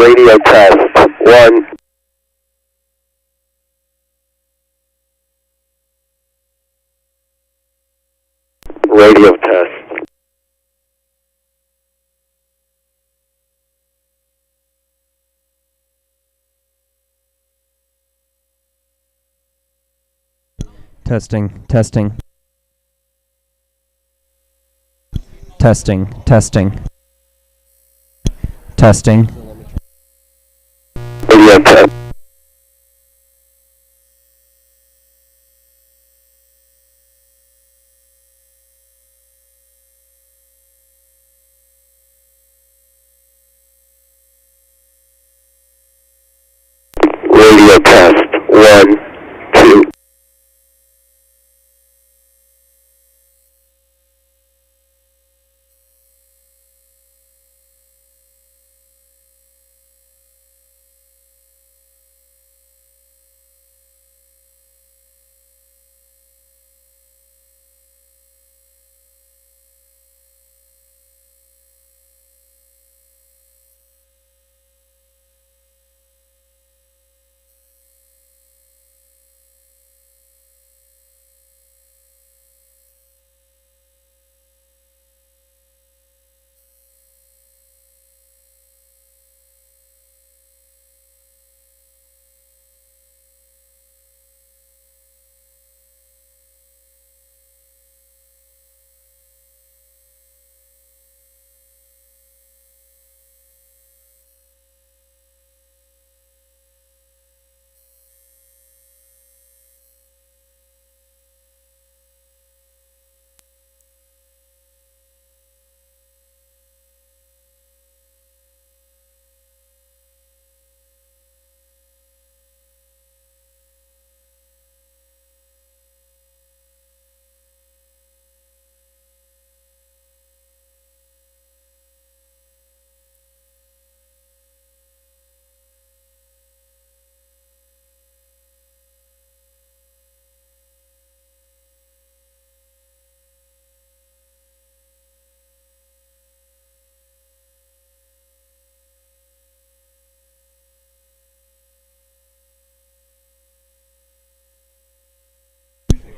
Radio test. 1. Radio test. Testing, testing. Testing, testing. Testing. Radio test. Radio test. 1, 2.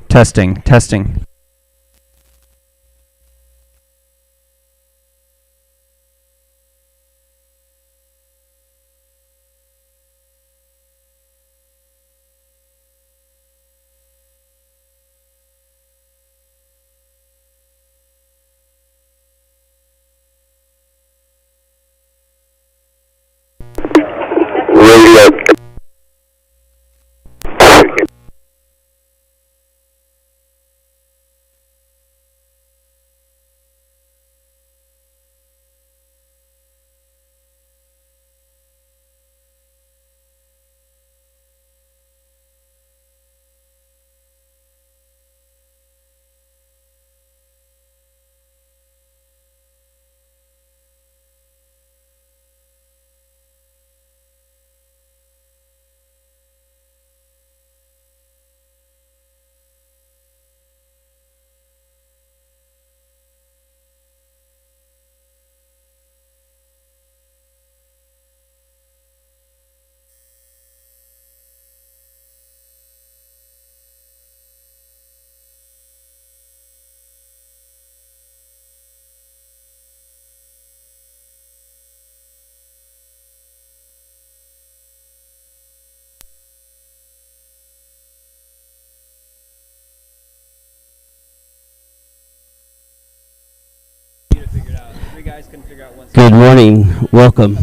Testing, testing. Radio. Good morning. Welcome.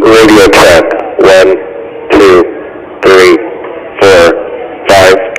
Radio check. 1, 2, 3, 4, 5.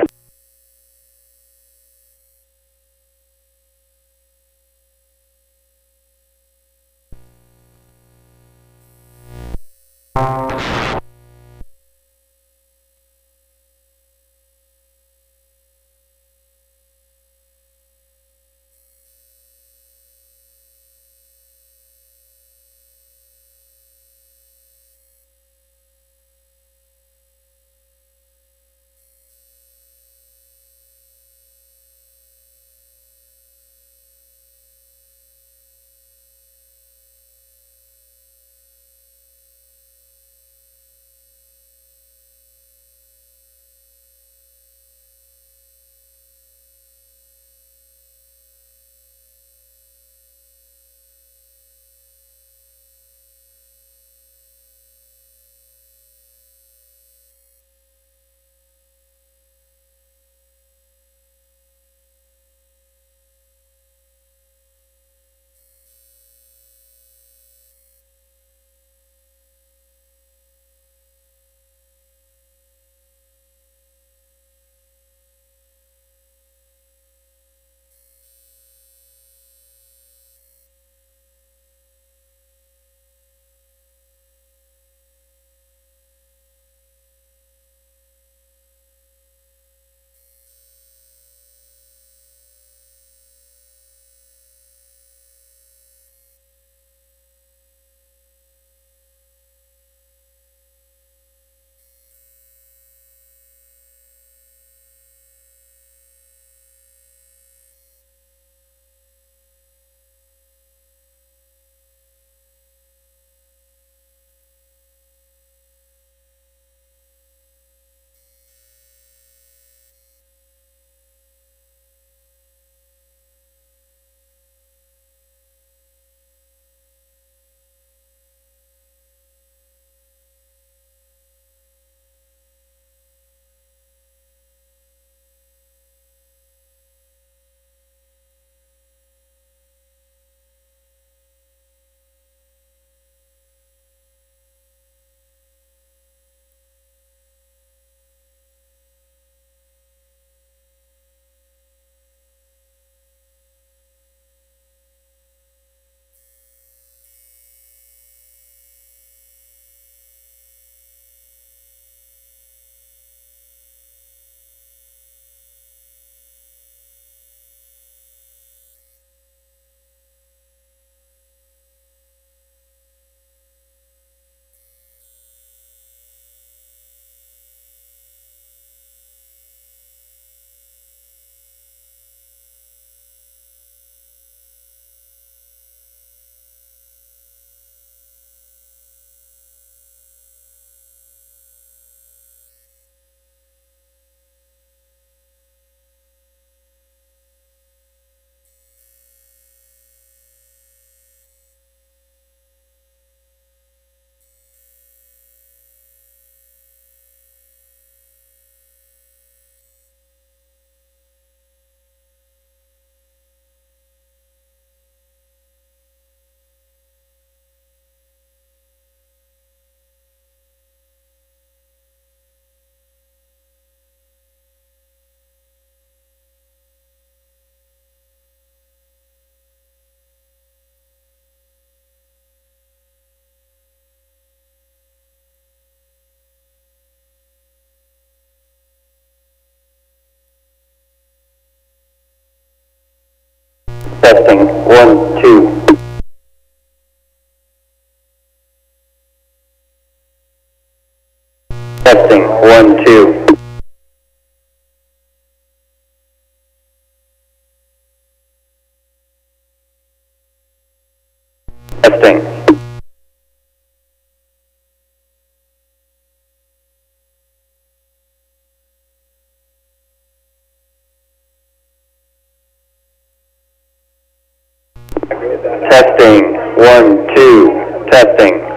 Testing, 1, 2. Testing, 1, 2. Testing. Testing, 1, 2. Testing.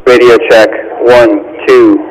Radio check. 1, 2.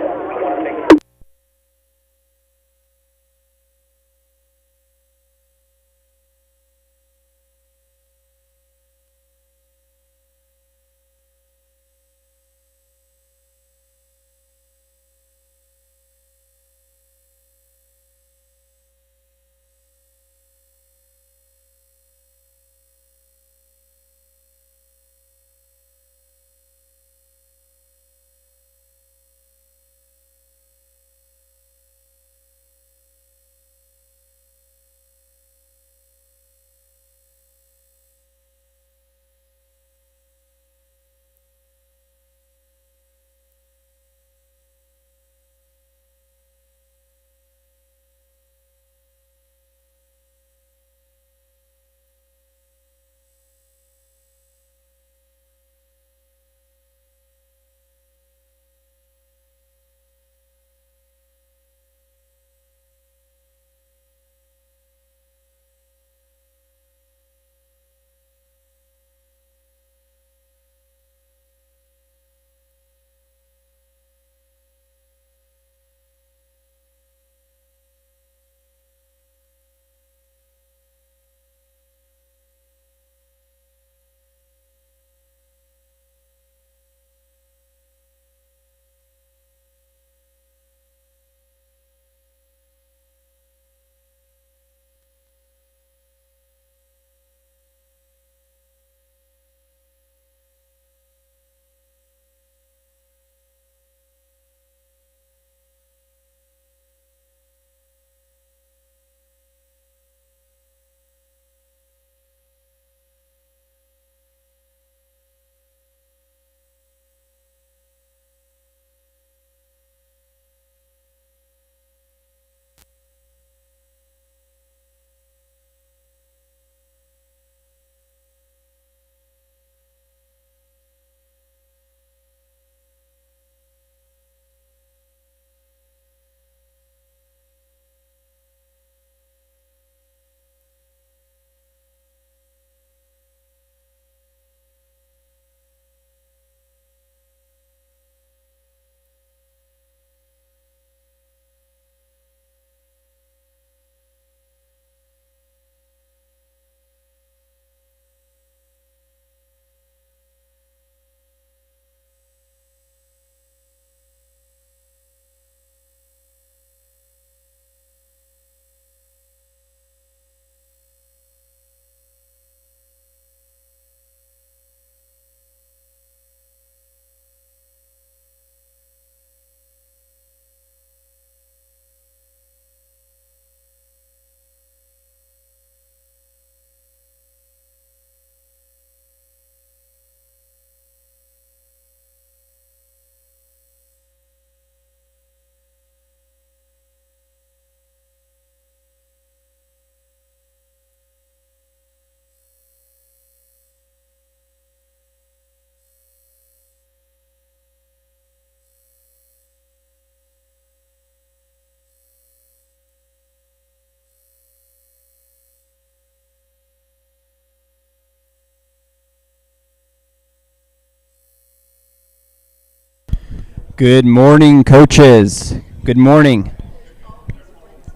Good morning, coaches. Good morning.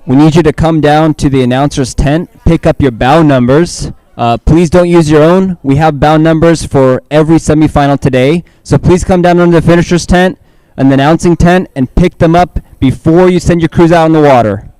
We need you to come down to the announcer's tent, pick up your bow numbers. Please don't use your own. We have bow numbers for every semifinal today. So please come down under the finisher's tent and the announcing tent and pick them up before you send your crews out in the water.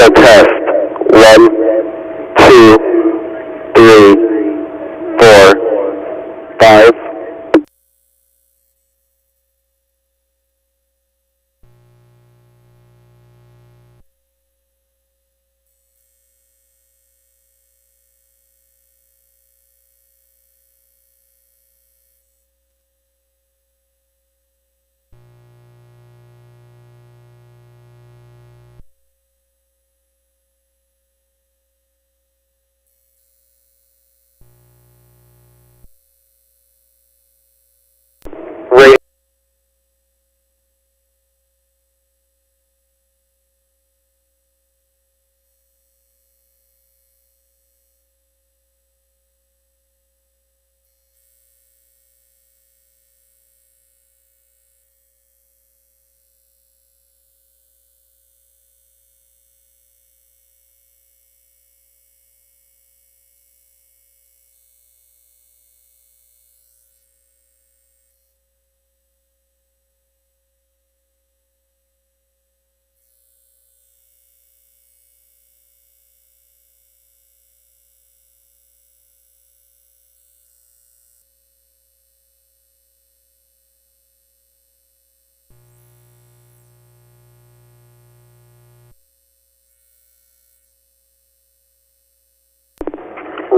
Radio test. 1, 2, 3, 4, 5. Radio.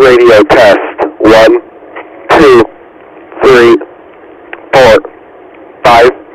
Radio test. 1, 2, 3, 4, 5.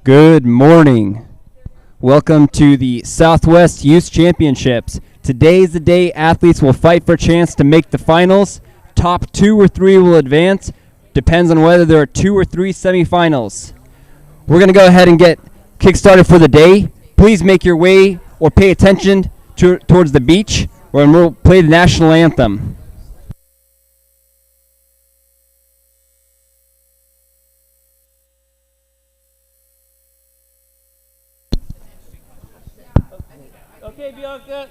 Good morning. Welcome to the Southwest Youth Championships. Today is the day athletes will fight for a chance to make the finals. Top 2 or 3 will advance. Depends on whether there are 2 or 3 semifinals. We're going to go ahead and get kick-started for the day. Please make your way or pay attention towards the beach, where we'll play the national anthem. Okay, Bianca.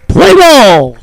Play ball!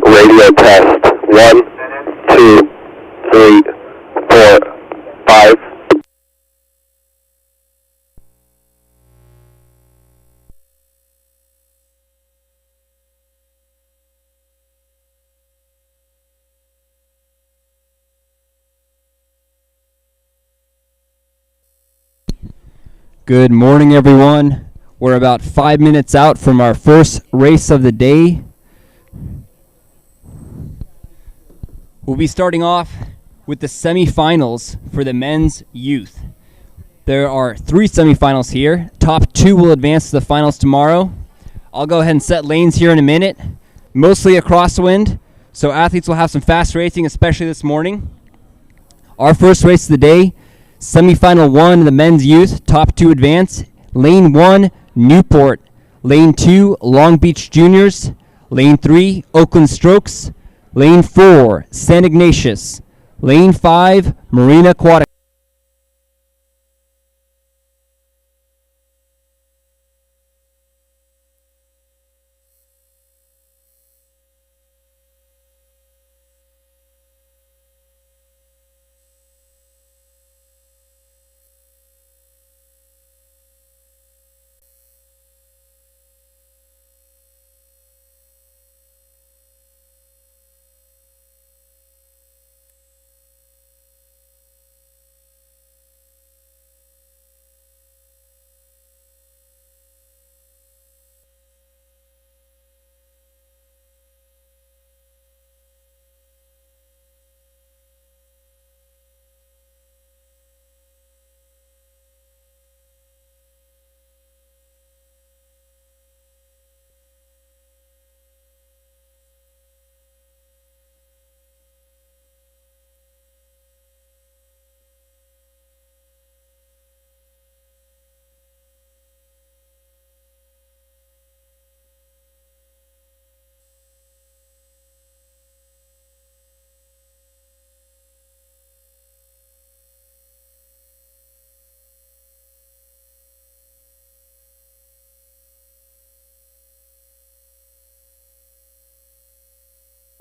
Radio test. 1, 2, 3, 4, 5. Good morning, everyone. We're about 5 minutes out from our first race of the day. We'll be starting off with the semifinals for the men's youth. The There are 3 semifinals here. Top 2 will advance to the finals tomorrow. I'll go ahead and set lanes here in a minute. Mostly a crosswind, so athletes will have some fast racing, especially this morning. Our first race of the day, semifinal 1, the men's youth, top 2 advance. Lane 1, Newport. Lane 2, Long Beach Juniors. Lane 3, Oakland Strokes. Lane 4, San Ignatius. Lane 5, Marina Aquatic.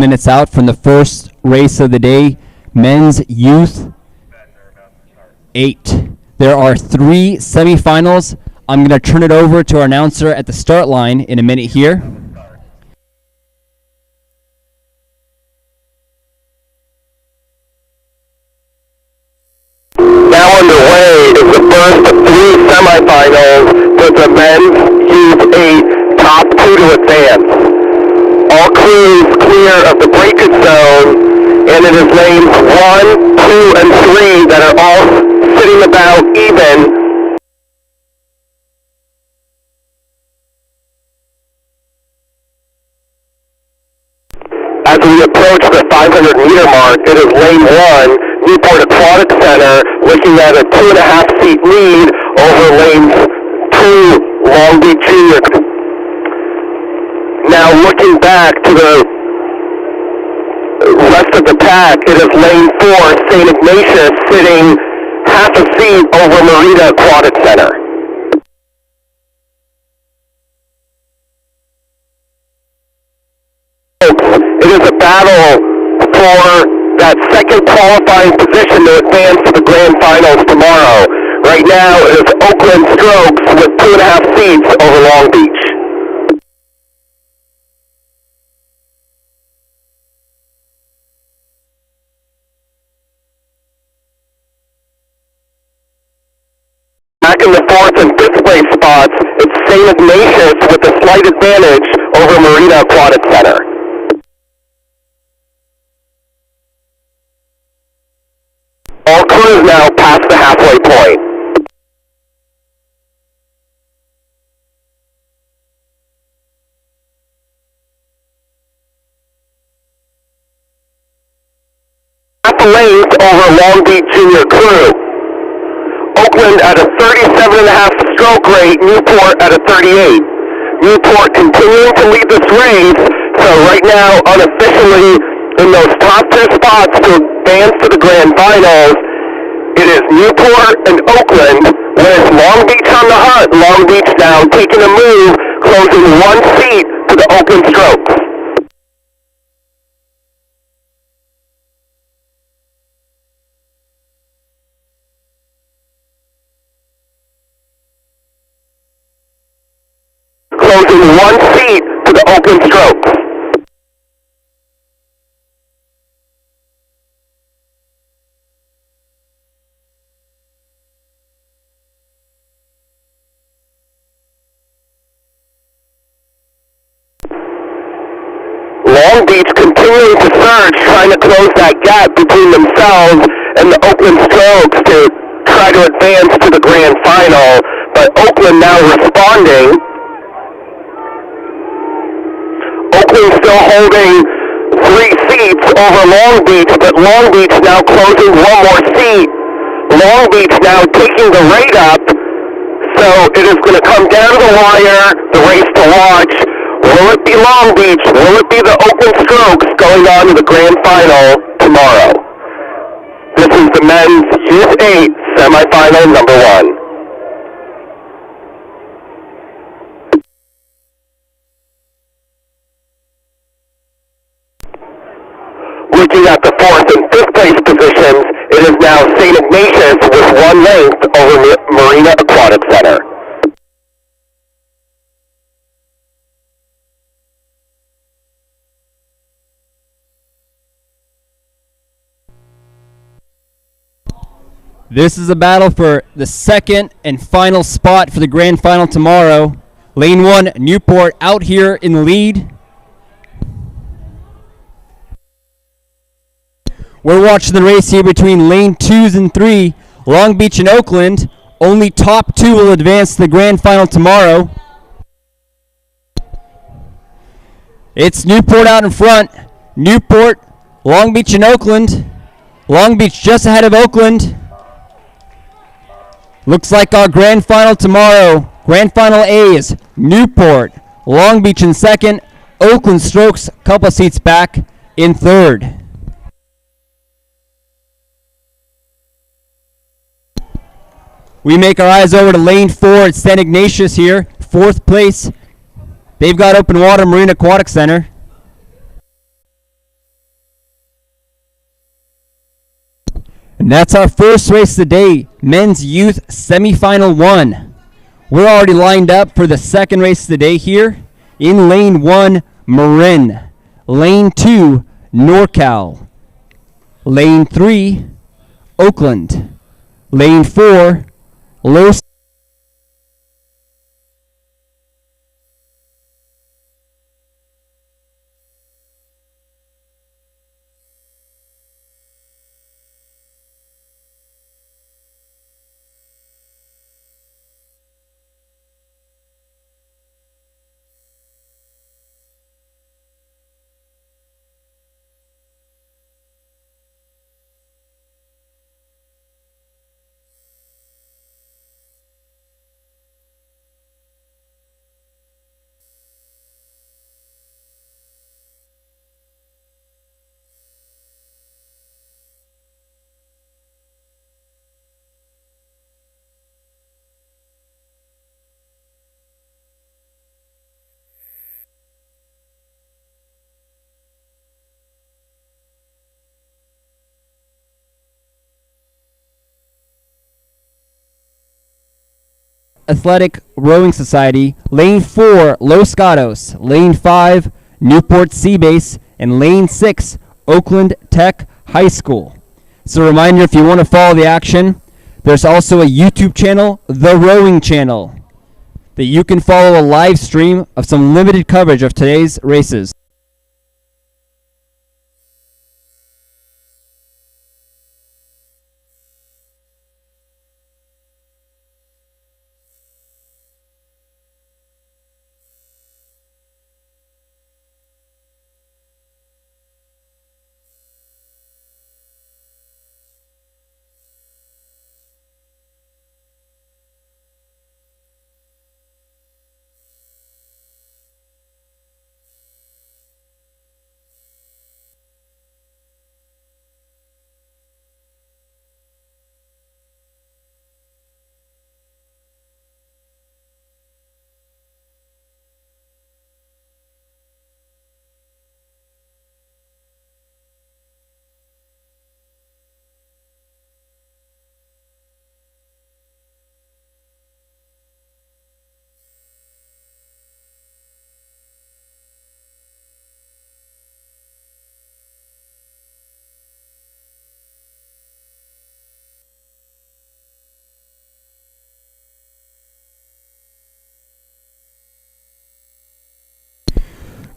Minutes out from the first race of the day, men's youth 8. There are 3 semifinals. I'm going to turn it over to our announcer at the start line in a minute here. Now underway is the first of 3 semifinals with the men's youth 8, top 2 to advance. All crews clear of the breakage zone, and it is lanes 1, 2, and 3 that are all sitting about even. As we approach the 500-meter mark, it is lane 1, Newport Aquatic Center, looking at a 2.5 seat lead over lanes 2, Long Beach Junior. Now looking back to the rest of the pack, it is lane 4, St. Ignatius, sitting half a seat over Marina Aquatic Center. It is a battle for that second qualifying position to advance to the grand finals tomorrow. Right now it is Oakland Strokes with 2.5 seats over Long Beach. Back in the 4th and 5th place spots, it's St. Ignatius with a slight advantage over Marina Aquatic Center. All crews now past the halfway point. Half a length over Long Beach Junior crew. Oakland at a 37.5 stroke rate, Newport at a 38. Newport continuing to lead this race, so right now unofficially in those top 2 spots to advance to the grand finals, it is Newport and Oakland, with Long Beach on the hunt. Long Beach now taking a move, closing 1 seat to the Oakland Strokes. Closing 1 seat to the Oakland Strokes. Long Beach continuing to surge, trying to close that gap between themselves and the Oakland Strokes to try try to advance to the grand final, but Oakland now responding. Oakland still holding 3 seats over Long Beach, but Long Beach now closing 1 more seat. Long Beach now taking the rate up, so it is going to come down to the wire, the race to watch. Will it be Long Beach? Will it be the Oakland Strokes going on to the grand final tomorrow? This is the men's Youth 8 semifinal number 1. Looking at the 4th and 5th place positions, it is now St. Ignatius with 1 length over Marina Aquatic Center. This is a battle for the second and final spot for the grand final tomorrow. Lane 1, Newport out here in the lead. We're watching the race here between lane 2s and 3, Long Beach and Oakland. Only top 2 will advance to the grand final tomorrow. It's Newport out in front. Newport, Long Beach and Oakland. Long Beach just ahead of Oakland. Looks like our grand final tomorrow. Grand final A is Newport, Long Beach in second, Oakland Strokes a couple seats back in third. We make our eyes over to lane 4 at St. Ignatius here, 4th place. They've got open water, Marine Aquatic Center. And that's our first race of the day, Men's Youth Semifinal 1. We're already lined up for the second race of the day here. In lane 1, Marin. Lane 2, NorCal. Lane 3, Oakland. Lane 4, Los. Athletic Rowing Society, lane 4, Los Gatos, lane 5, Newport Seabase, and lane 6, Oakland Tech High School. So a reminder, if you want to follow the action, there's also a YouTube channel, The Rowing Channel, that you can follow a live stream of some limited coverage of today's races.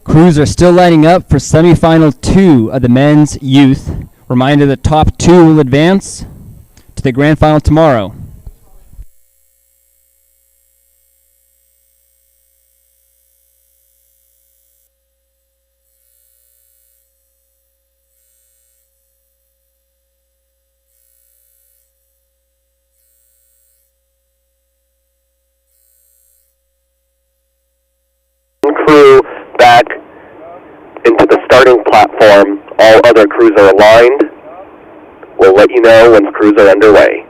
Crews are still lining up for semifinal 2 of the men's youth. Reminder, the top 2 will advance to the grand final tomorrow. sure crews are aligned. We'll let you know once crews are underway.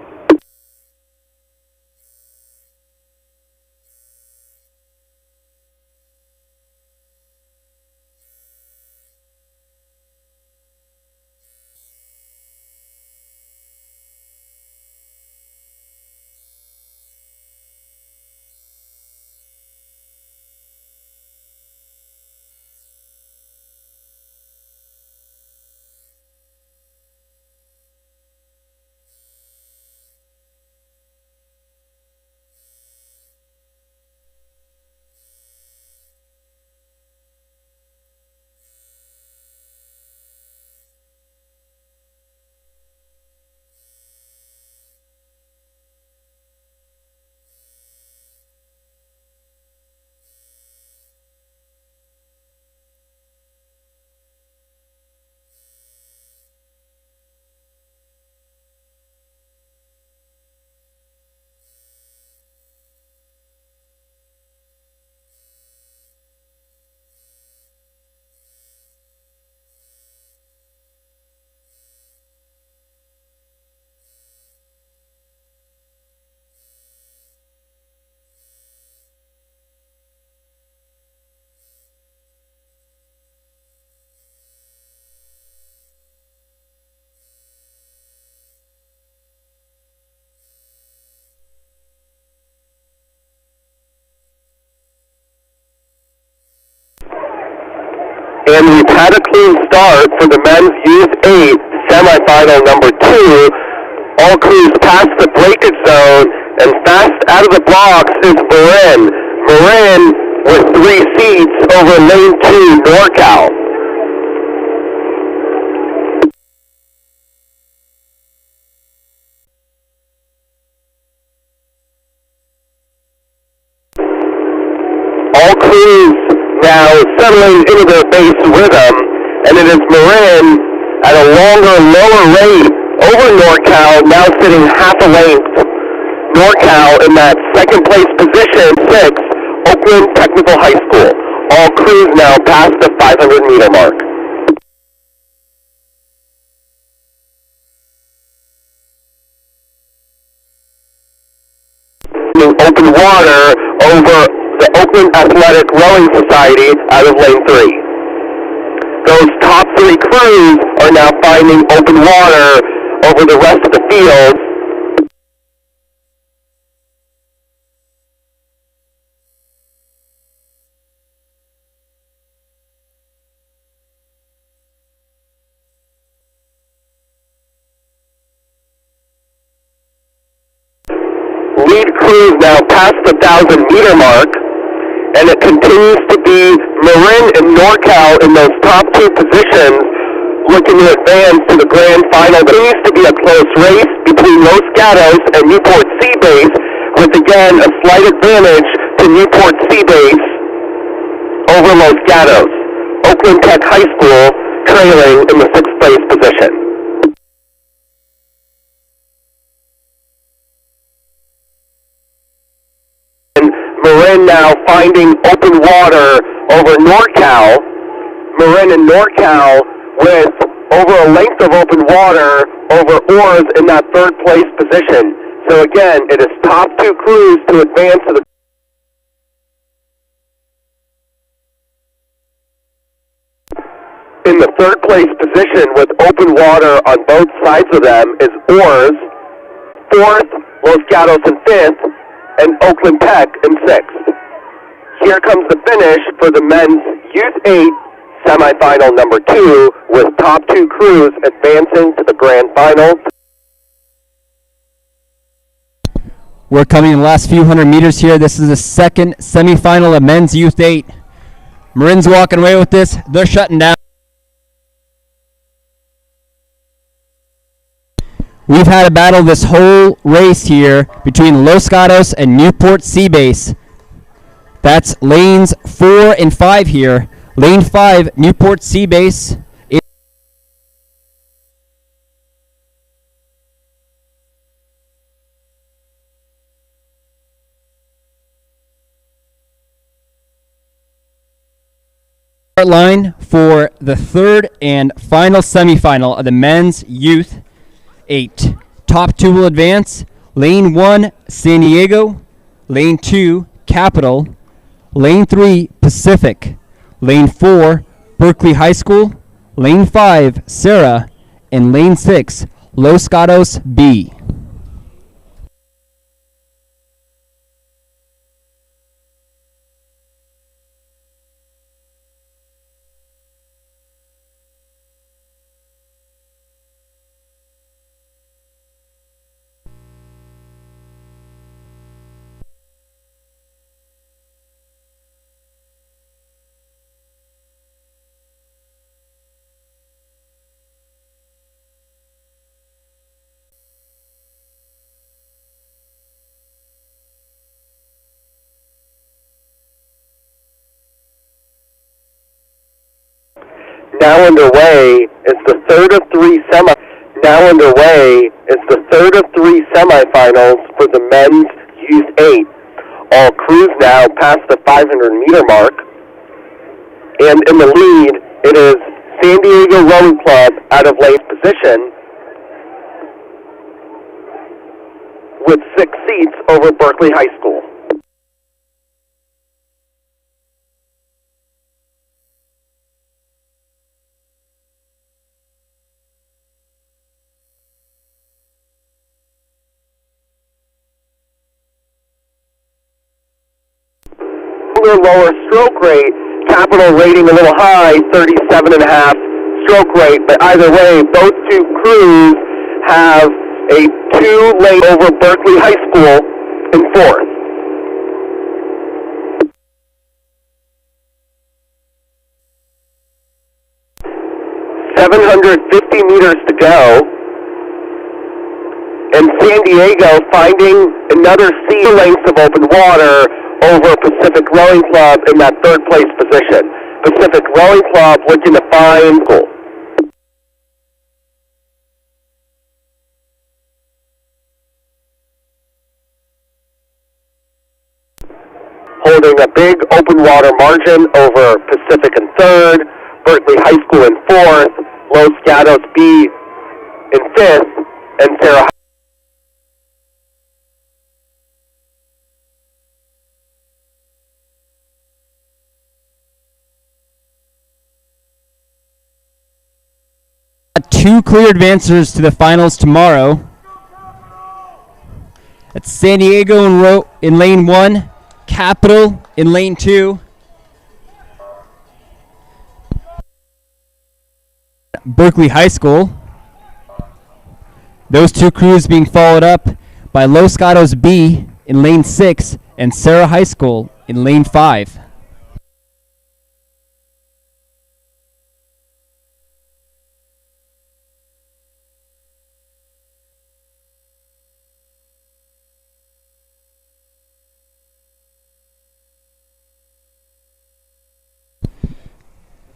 And we've had a clean start for the men's Youth 8 semifinal number 2. All crews past the breakage zone, and fast out of the blocks is Marin. Marin with 3 seats over lane 2 NorCal. All crews now settling into their base rhythm, and it is Marin at a longer, lower rate over NorCal, now sitting half a length. NorCal in that second place position, 6, Oakland Technical High School. All crews now past the 500-meter mark. Open water over the Oakland Athletic Rowing Society out of lane 3. Those top 3 crews are now finding open water over the rest of the field. Lead crews now past the 1,000-meter mark, and it continues to be Marin and NorCal in those top 2 positions, looking to advance to the grand final. There continues to be a close race between Los Gatos and Newport Seabase, with again a slight advantage to Newport Seabase over Los Gatos. Oakland Tech High School trailing in the 6th place position. Marin now finding open water over NorCal. Marin and NorCal with over a length of open water over oars in that 3rd place position. So again, it is top 2 crews to advance to the in the 3rd place position with open water on both sides of them is oars. 4th, Los Gatos in 5th, and Oakland Tech in 6th. Here comes the finish for the men's Youth 8 semifinal number 2, with top 2 crews advancing to the grand final. We're coming in the last few hundred meters here. This is the 2nd semifinal of men's Youth 8. Marin's walking away with this. They're shutting down. We've had a battle this whole race here between Los Gatos and Newport Seabase. That's lanes 4 and 5 here. Lane 5, Newport Seabase. Start line for the third and final semifinal of the men's youth 8. Top 2 will advance. Lane 1, San Diego. Lane 2, Capital. Lane 3, Pacific. Lane 4, Berkeley High School. Lane 5, SWJRA. And Lane 6, Los Gatos B. Now underway is the third of three semifinals for the men's youth 8. All crews now past the 500-meter mark, and in the lead it is San Diego Rowing Club out of lane position with 6 seats over Berkeley High School. Lower stroke rate, Capital rating a little high, 37.5 stroke rate, but either way, both two crews have a 2-lane over Berkeley High School in fourth. .750 meters to go, and San Diego finding another 2 lengths of open water over Pacific Rowing Club in that third place position. Pacific Rowing Club looking to find goal. Holding a big open water margin over Pacific in third, Berkeley High School in fourth, Los Gatos B in fifth, and SWJRA. Two clear advancers to the finals tomorrow. It's San Diego in lane 1, Capital in lane 2. Berkeley High School. Those two crews being followed up by Los Gatos B in lane 6 and SWJRA High School in lane 5.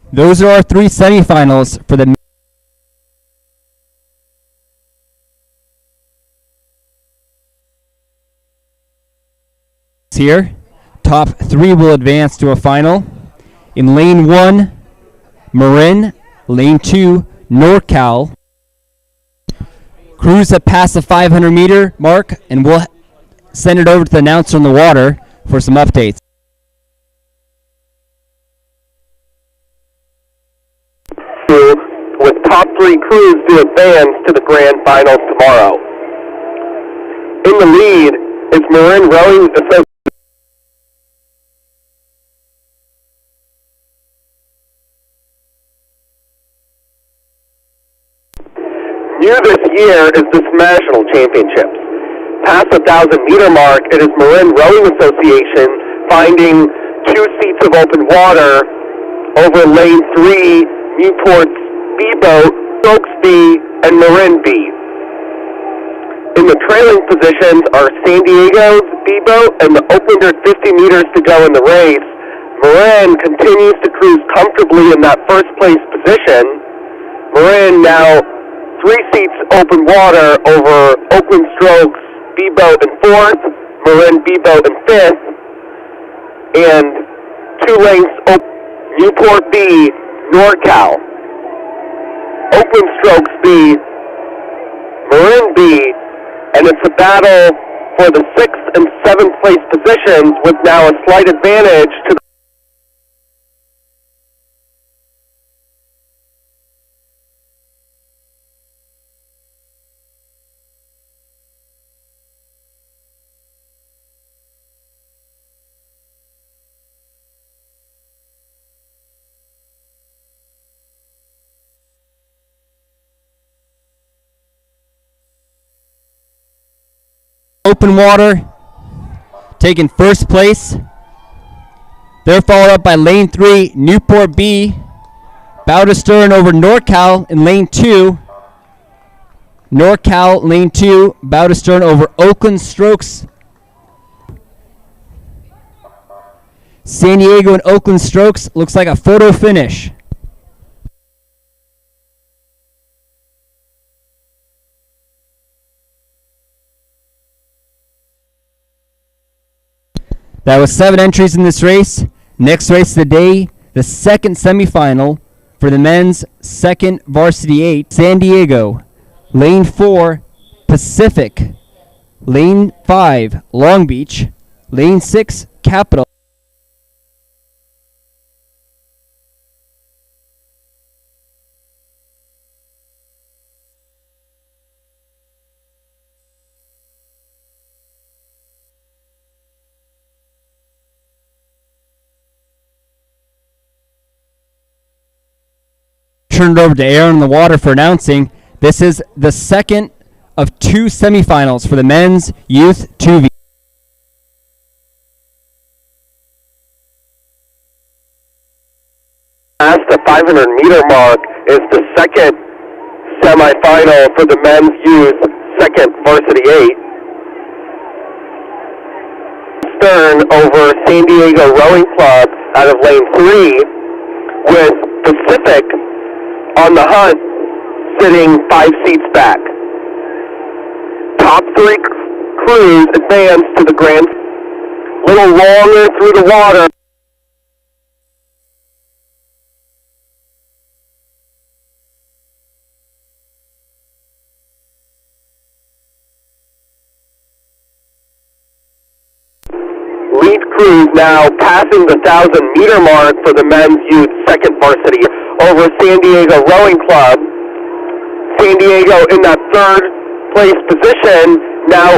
Those are our 3 semifinals for the here. Top 3 will advance to a final. In lane 1, Marin. Lane 2, NorCal. Crews have passed the 500-meter mark, and we'll send it over to the announcer on the water for some updates. With top 3 crews to advance to the grand finals tomorrow. In the lead is Marin Rowing Association. New this year is the National Championships. Past the 1,000-meter mark, it is Marin Rowing Association finding 2 seats of open water over lane 3, Newport's B-Boat, Stokes B, and Marin B. In the trailing positions are San Diego's B-Boat and the Oaklander 50 meters to go in the race. Marin continues to cruise comfortably in that first place position. Marin now 3 seats open water over Oakland Strokes B-Boat in fourth, Marin B-Boat in fifth, and 2 lengths open. Newport B, NorCal. Oakland Strokes B, Marin B, and it's a battle for the 6th and 7th place positions with now a slight advantage to the Open Water taking first place. They're followed up by lane 3, Newport B. Bow to stern over NorCal in lane 2. NorCal lane 2, bow to stern over Oakland Strokes. San Diego and Oakland Strokes looks like a photo finish. That was 7 entries in this race. Next race of the day, the second semifinal for the men's second varsity 8. San Diego, lane 4, Pacific, lane 5, Long Beach, lane 6, Capital. Turn it over to Aaron in the water for announcing. This is the second of 2 semifinals for the men's youth 2V. Past the 500-meter mark is the second semifinal for the men's youth second varsity 8. Stern over San Diego Rowing Club out of lane 3 with Pacific on the hunt, sitting 5 seats back. Top 3 crews advance to the grand. Little longer through the water. Lead crews now passing the 1,000-meter mark for the men's youth second varsity over San Diego Rowing Club. San Diego in that 3rd place position now.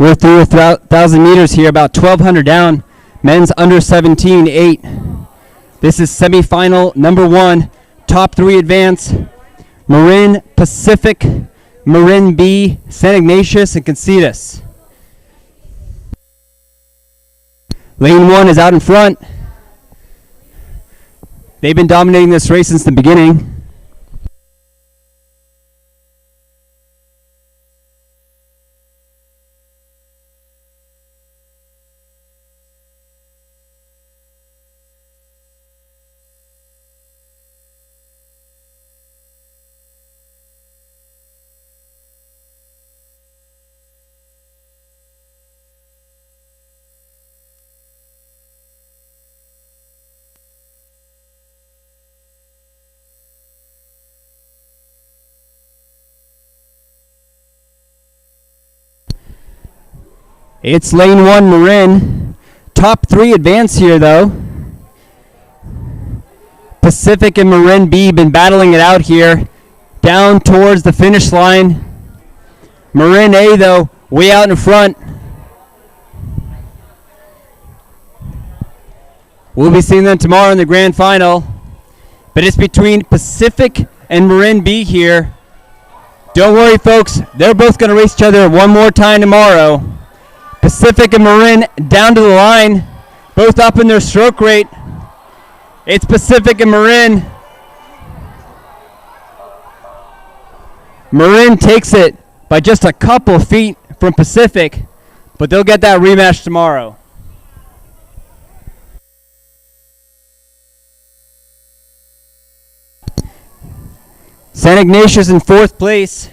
We're through 1,000 meters here, about 1,200 down. Men's under 17, 8. This is semifinal number 1. Top 3 advance. Marin, Pacific, Marin B, San Ignatius, and Casitas. Lane 1 is out in front. They've been dominating this race since the beginning. It's lane 1 Marin. Top 3 advance here though. Pacific and Marin B been battling it out here. Down towards the finish line. Marin A though, way out in front. We'll be seeing them tomorrow in the grand final. But it's between Pacific and Marin B here. Don't worry folks, they're both going to race each other one more time tomorrow. Pacific and Marin down to the line, both up in their stroke rate. It's Pacific and Marin. Marin takes it by just a couple feet from Pacific, but they'll get that rematch tomorrow. San Ignatius in 4th place.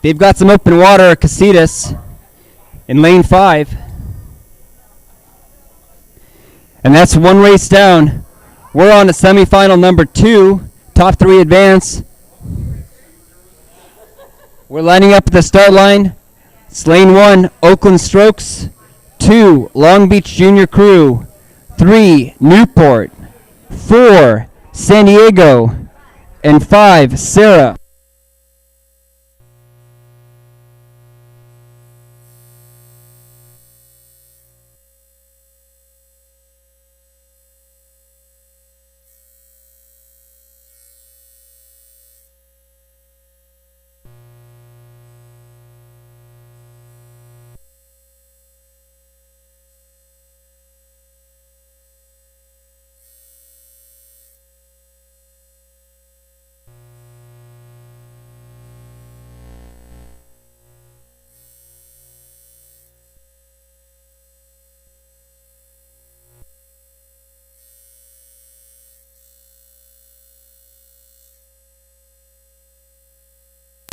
They've got some open water at Casitas in lane 5. And that's one race down. We're on to semifinal number 2, top 3 advance. We're lining up at the start line. It's lane 1, Oakland Strokes. 2, Long Beach Junior Crew. 3, Newport. 4, San Diego. And 5, SWJRA.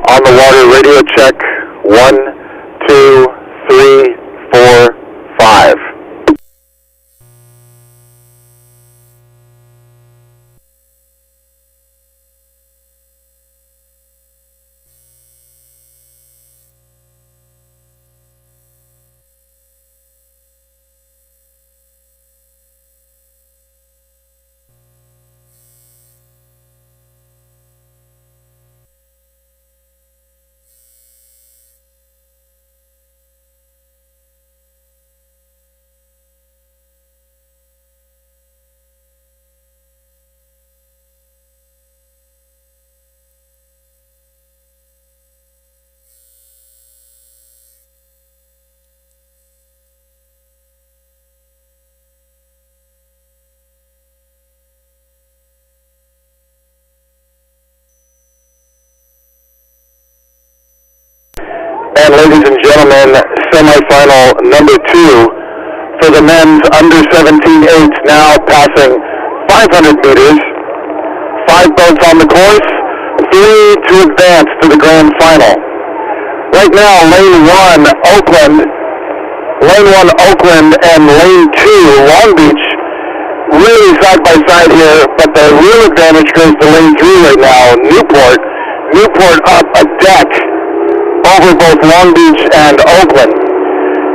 On the water, radio check. 1, 2, 3, 4, 5. And ladies and gentlemen, semifinal number 2 for the men's under 17-8, now passing 500 meters. 5 boats on the course, 3 to advance to the grand final. Right now, lane 1, Oakland, and lane 2, Long Beach, really side by side here, but the real advantage goes to lane 3 right now, Newport up a deck over both Long Beach and Oakland.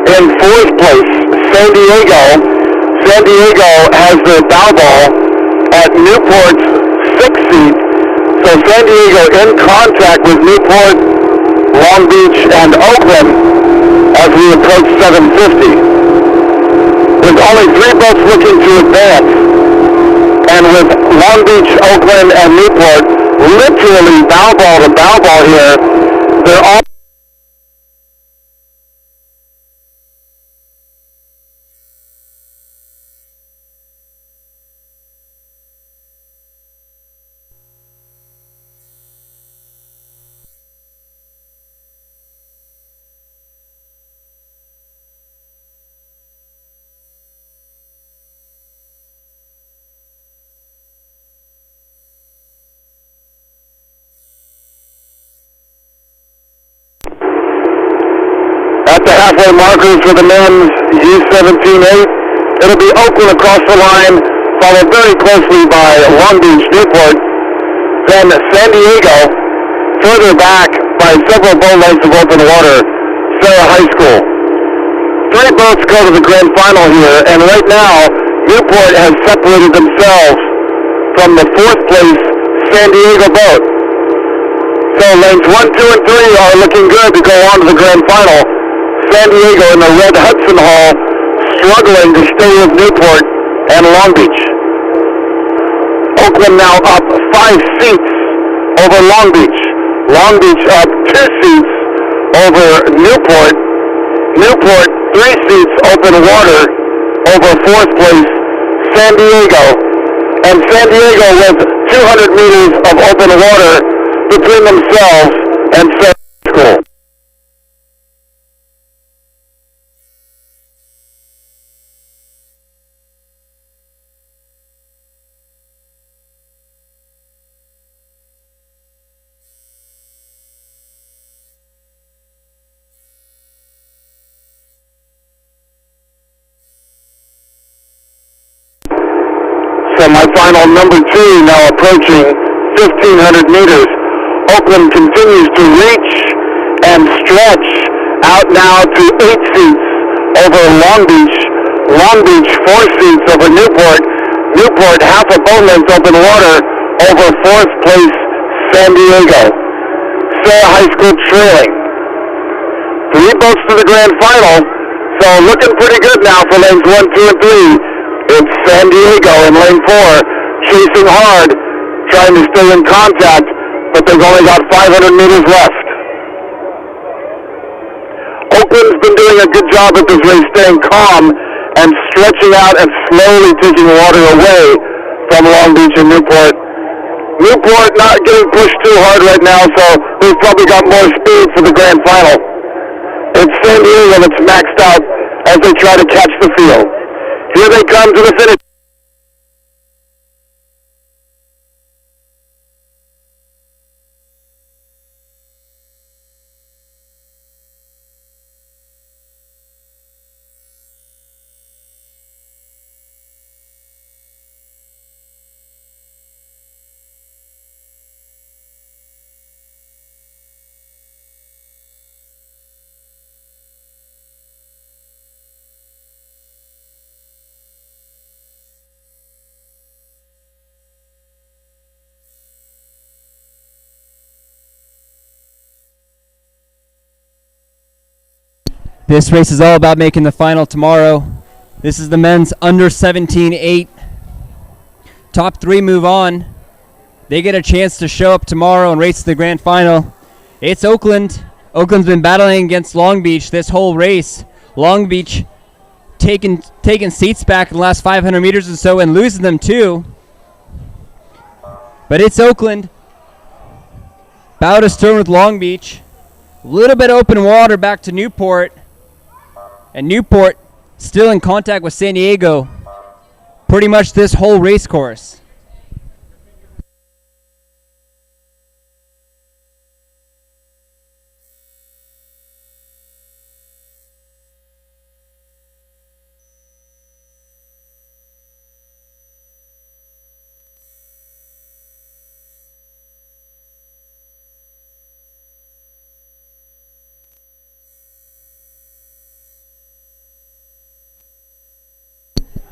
In 4th place, San Diego has the bow ball at Newport's 6th seat. So San Diego in contact with Newport Long Beach and Oakland as we approach 750. With only 3 boats looking to advance, and with Long Beach, Oakland, and Newport literally bow ball to bow ball here, they're all at the halfway markers for the men's U17-8. It'll be Oakland across the line, followed very closely by Long Beach, Newport, then San Diego, further back by several boat lengths of open water, SWJRA High School. 3 boats go to the grand final here, and right now, Newport has separated themselves from the 4th place San Diego boat. So lanes 1, 2, and 3 are looking good to go on to the grand final. San Diego in the red Hudson Hall struggling to stay with Newport and Long Beach. Oakland now up 5 seats over Long Beach. Long Beach up 2 seats over Newport. Newport 3 seats open water over 4th place San Diego. And San Diego with 200 meters of open water between themselves and San Diego. Semi-final number 2 now approaching 1,500 meters. Oakland continues to reach and stretch out now to 8 seats over Long Beach. Long Beach 4 seats over Newport. Newport half a boat length open water over 4th place San Diego. SWJRA High School trailing. 3 boats to the grand final, so looking pretty good now for lanes 1, 2, and 3. It's San Diego in lane 4, chasing hard, trying to stay in contact, but they've only got 500 meters left. Oakland's been doing a good job at this race, staying calm and stretching out and slowly taking water away from Long Beach and Newport. Newport not getting pushed too hard right now, so they've probably got more speed for the grand final. It's San Diego that's maxed out as they try to catch the field. Here they come to the finish. This race is all about making the final tomorrow. This is the men's under 17-8. Top 3 move on. They get a chance to show up tomorrow and race the grand final. It's Oakland. Oakland's been battling against Long Beach this whole race. Long Beach taking seats back in the last 500 meters or so and losing them too. But it's Oakland. Bow to stern with Long Beach. A little bit open water back to Newport. And Newport still in contact with San Diego pretty much this whole race course.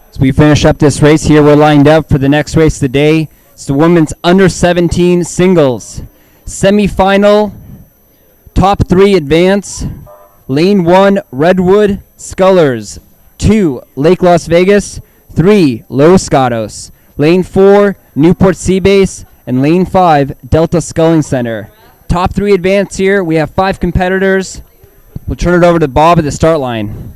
As we finish up this race here, we're lined up for the next race of the day. It's the women's under 17 singles semifinal Top 3 advance. Lane 1, Redwood, Scullers. 2, Lake Las Vegas. 3, Los Gatos. Lane 4, Newport Seabase. And Lane 5, Delta Sculling Center. Top 3 advance here. We have 5 competitors. We'll turn it over to Bob at the start line.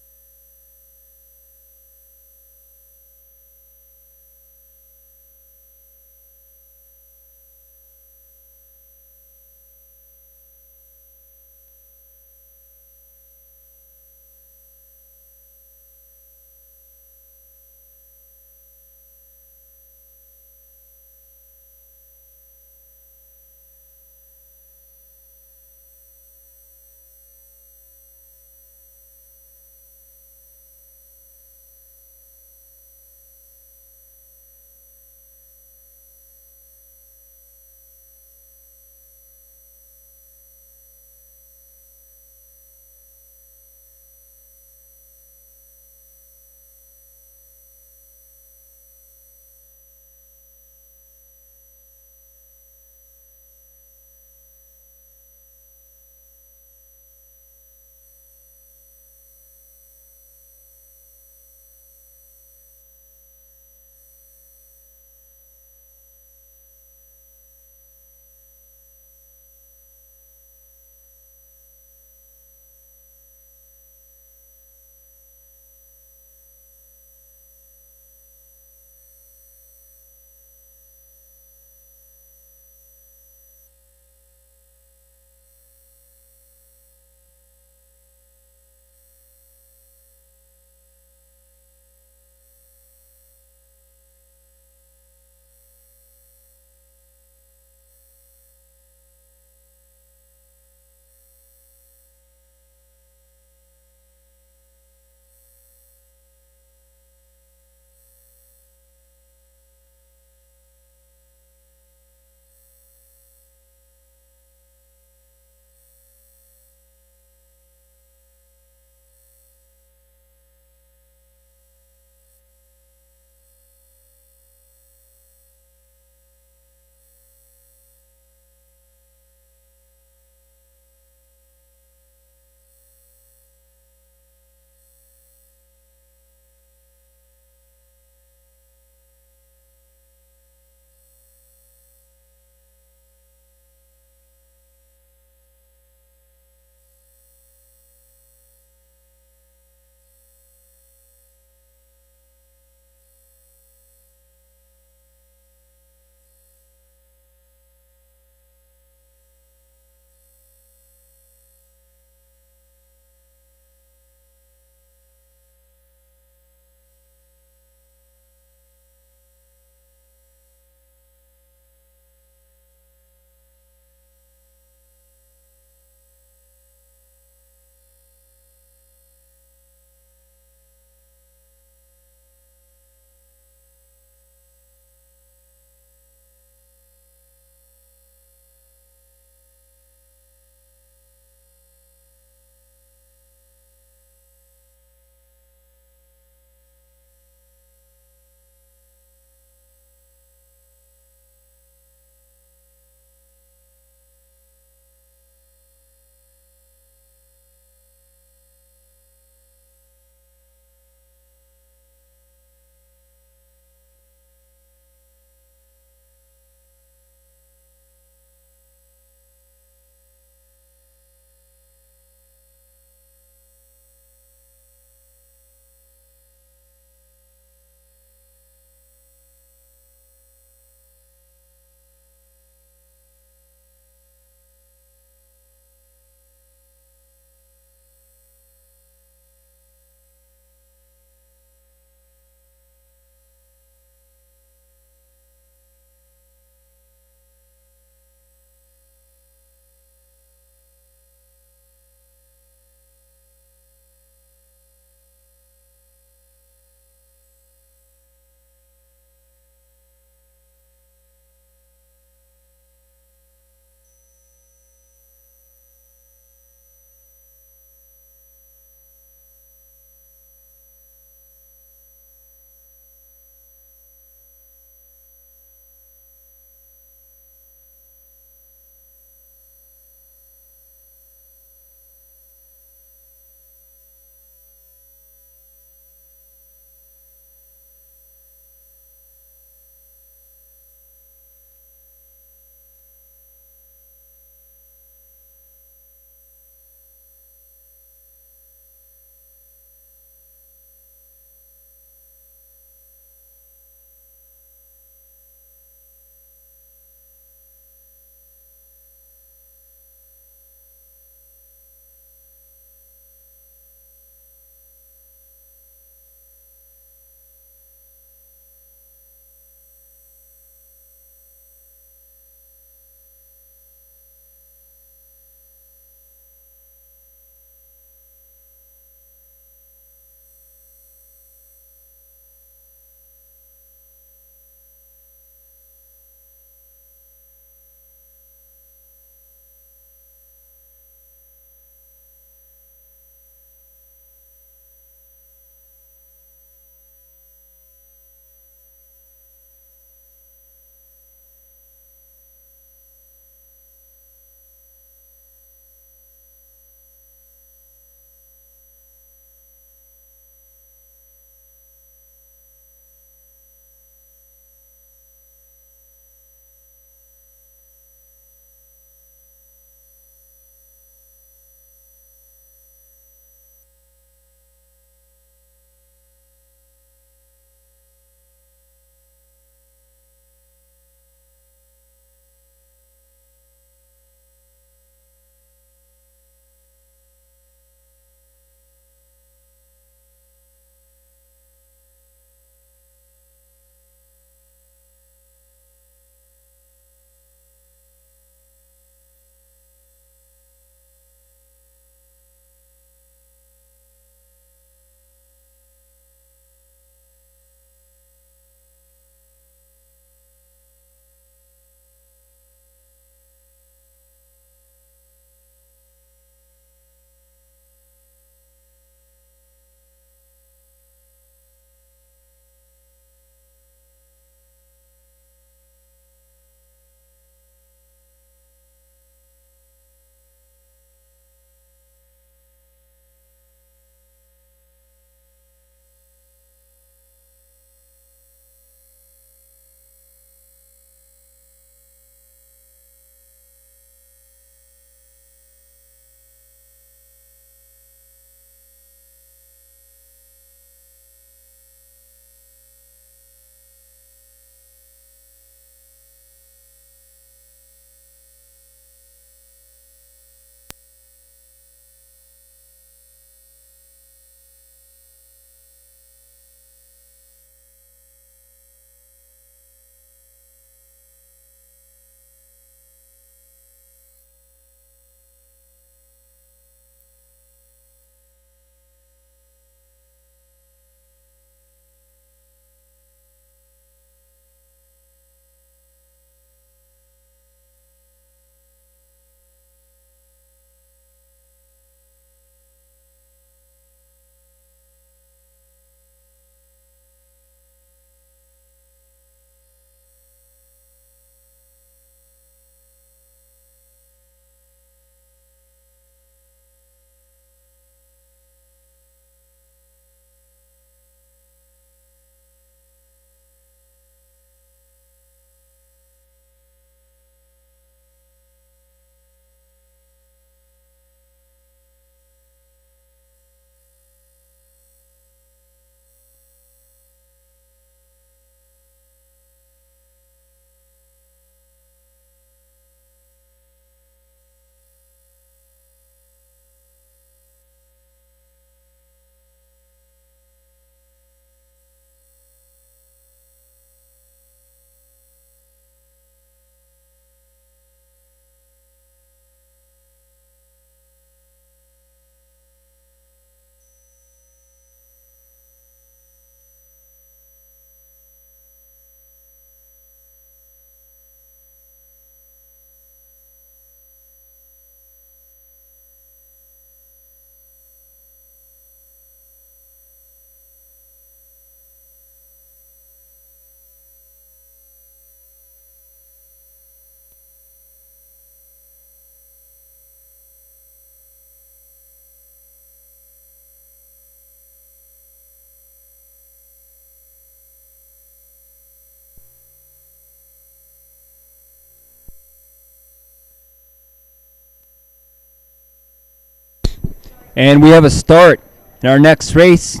And we have a start in our next race.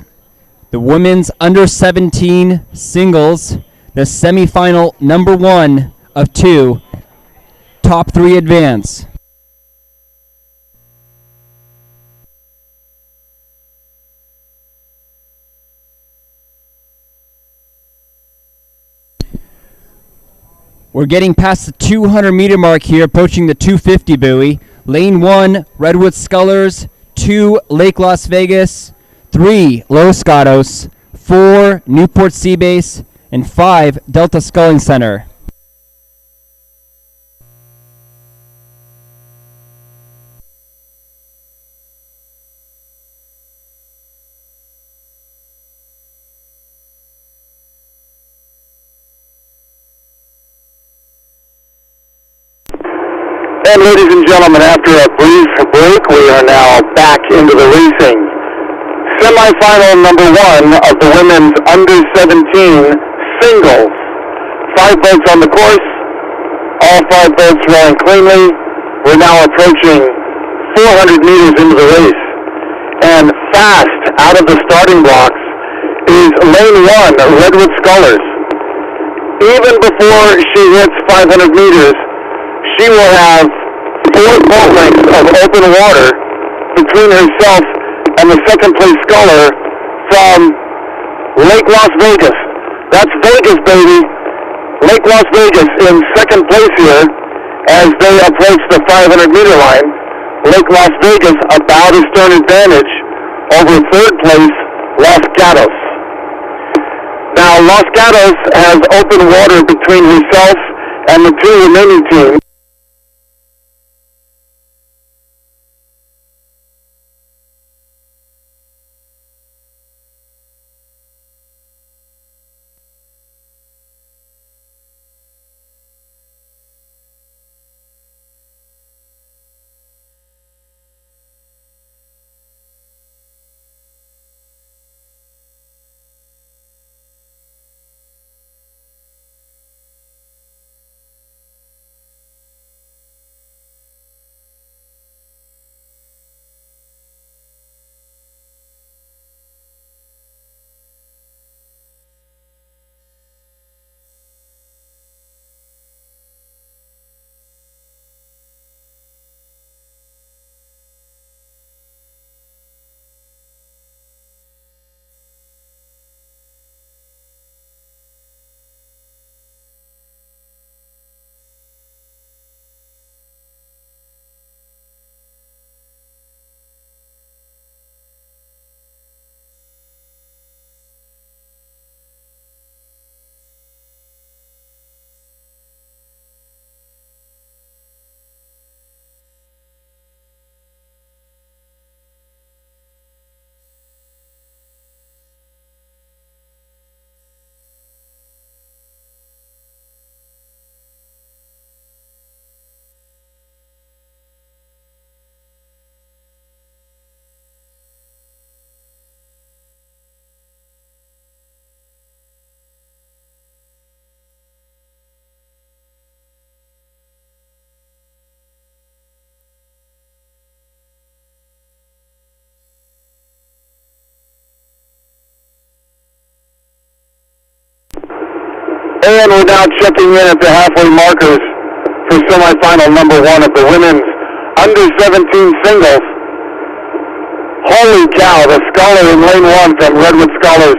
The women's under 17 singles, the semifinal number 1 of 2, top 3 advance. We're getting past the 200-meter mark here, approaching the 250 buoy. Lane 1, Redwood Scullers. 2, Lake Las Vegas. 3, Los Gatos. 4, Newport Seabase. And 5, Delta Sculling Center. And ladies and gentlemen, after a brief break, we are now back into the racing. Semifinal number 1 of the women's under 17 singles. 5 boats on the course, all 5 boats rowing cleanly. We're now approaching 400 meters into the race. And fast out of the starting blocks is lane 1, Redwood Scullers. Even before she hits 500 meters, she will have 4 boat lengths of open water between herself and the second place sculler from Lake Las Vegas. That's Vegas, baby. Lake Las Vegas in second place here as they approach the 500-meter line. Lake Las Vegas about a stern advantage over third place Los Gatos. Now, Los Gatos has open water between herself and the 2 remaining teams. And we're now checking in at the halfway markers for semifinal number 1 of the women's under 17 singles. Holy cow, the sculler in lane 1 from Redwood Scullers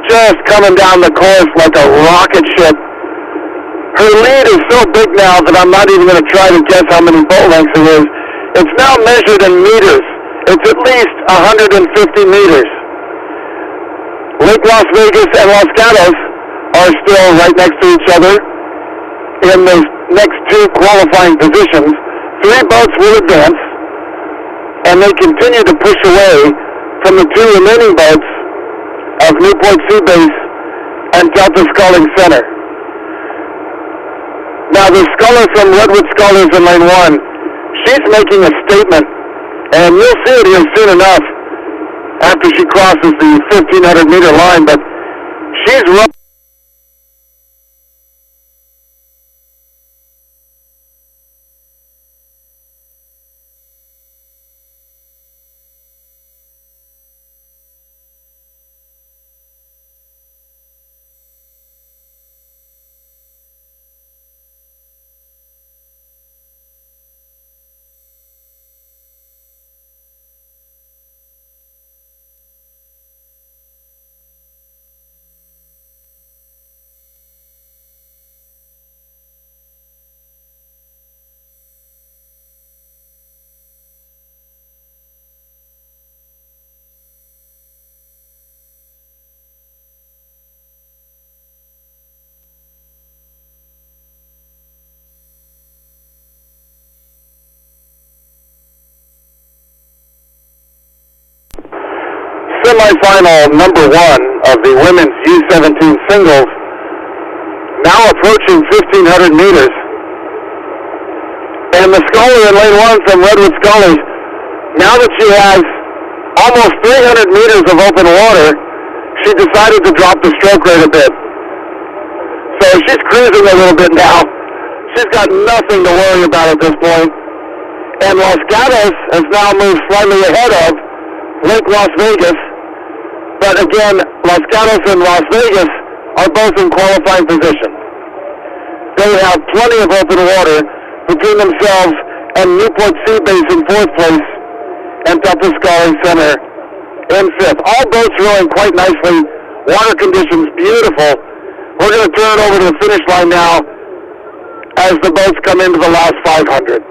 just coming down the course like a rocket ship. Her lead is so big now that I'm not even going to try to guess how many boat lengths it is. It's now measured in meters. It's at least 150 meters. Lake Las Vegas and Los Gatos are still right next to each other in the next 2 qualifying positions. 3 boats will advance, and they continue to push away from the 2 remaining boats of Newport Seabase and Delta Sculling Center. Now, the sculler from Redwood Scullers in lane 1, she's making a statement, and you'll see it here soon enough after she crosses the 1,500-meter line, but she's running. semifinal number 1 of the women's U17 singles, now approaching 1,500 meters. And the Scully in lane 1 from Redwood Scully, now that she has almost 300 meters of open water, she decided to drop the stroke rate a bit. So she's cruising a little bit now. She's got nothing to worry about at this point. And Los Gatos has now moved slightly ahead of Lake Las Vegas. But again, Los Gatos and Las Vegas are both in qualifying position. They have plenty of open water between themselves and Newport Sea Base in 4th place and Delta Scully Center in 5th. All boats rowing quite nicely. Water conditions beautiful. We're going to turn it over to the finish line now as the boats come into the last 500.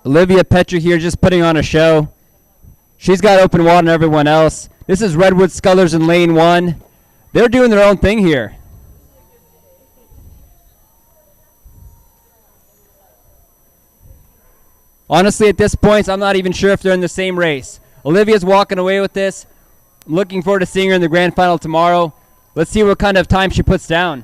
Olivia Petra here just putting on a show. She's got open water and everyone else. This is Redwood Scullers in lane 1. They're doing their own thing here. Honestly, at this point, I'm not even sure if they're in the same race. Olivia's walking away with this. I'm looking forward to seeing her in the grand final tomorrow. Let's see what kind of time she puts down.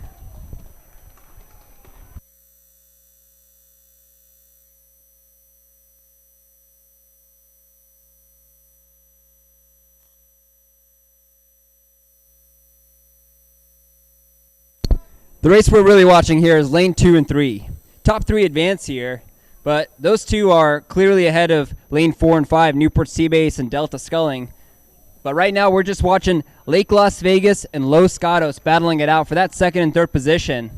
The race we're really watching here is lane 2 and 3. Top 3 advance here, but those two are clearly ahead of lane 4 and 5, Newport Sea Base and Delta Sculling. But right now we're just watching Lake Las Vegas and Los Gatos battling it out for that 2nd and 3rd position.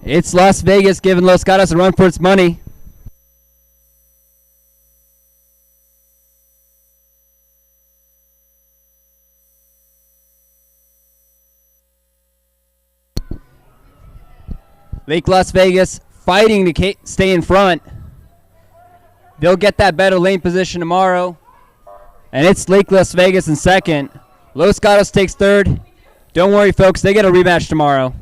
It's Las Vegas giving Los Gatos a run for its money. Lake Las Vegas fighting to stay in front. They'll get that better lane position tomorrow. And it's Lake Las Vegas in 2nd. Los Gatos takes 3rd. Don't worry, folks. They get a rematch tomorrow.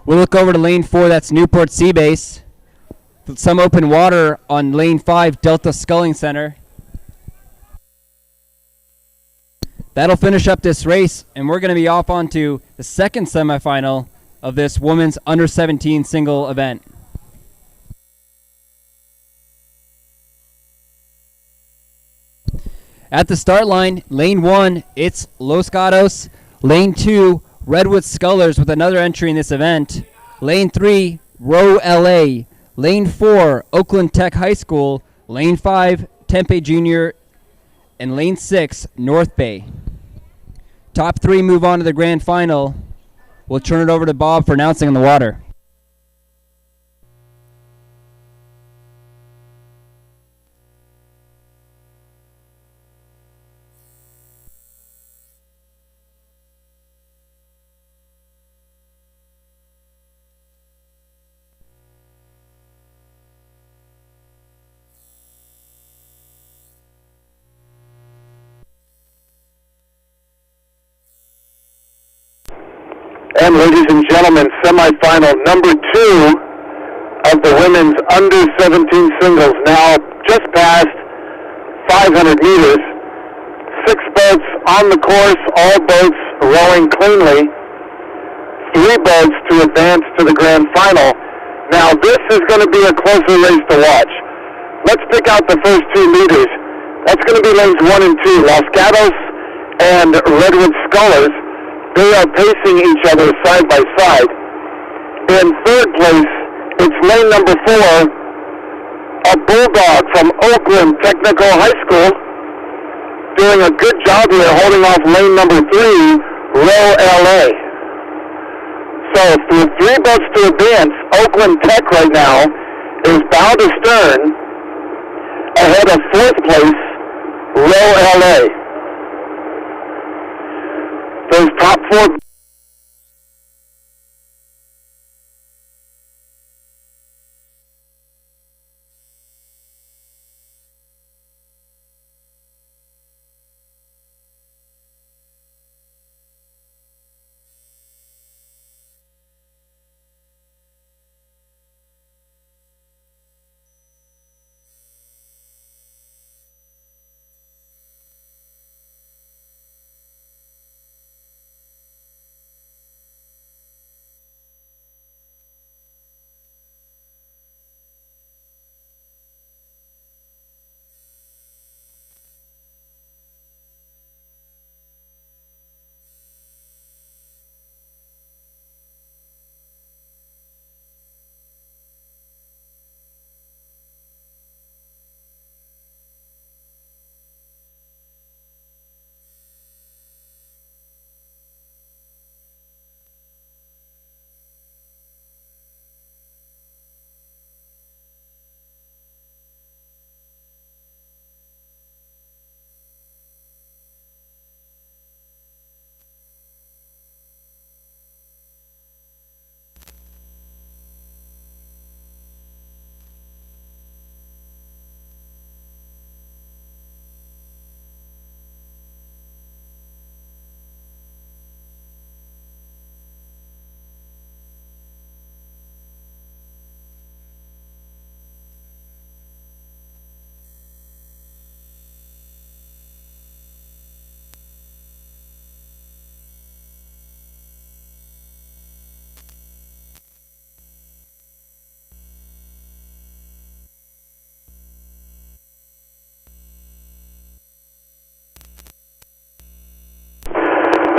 We'll look over to lane 4. That's Newport Sea Base. Some open water on lane 5, Delta Sculling Center. That'll finish up this race, and we're going to be off onto the 2nd semifinal of this women's under-17 single event. At the start line, lane 1, it's Los Gatos. Lane 2, Redwood Scullers with another entry in this event. Lane 3, Row LA. Lane 4, Oakland Tech High School. Lane 5, Tempe Junior. And lane 6, North Bay. Top 3 move on to the grand final. We'll turn it over to Bob for announcing on the water. And ladies and gentlemen, semifinal number 2 of the women's under-17 singles, now just past 500 meters. 6 boats on the course, all boats rowing cleanly. 3 boats to advance to the grand final. Now this is going to be a closer race to watch. Let's pick out the first 2 leaders. That's going to be lanes 1 and 2, Los Gatos and Redwood Scullers. They are pacing each other side by side. In third place, it's lane number 4, a Bulldog from Oakland Technical High School, doing a good job here holding off lane number 3, Row LA. So with 3 boats to advance, Oakland Tech right now is bow to stern ahead of 4th place, Row LA. Those top 4...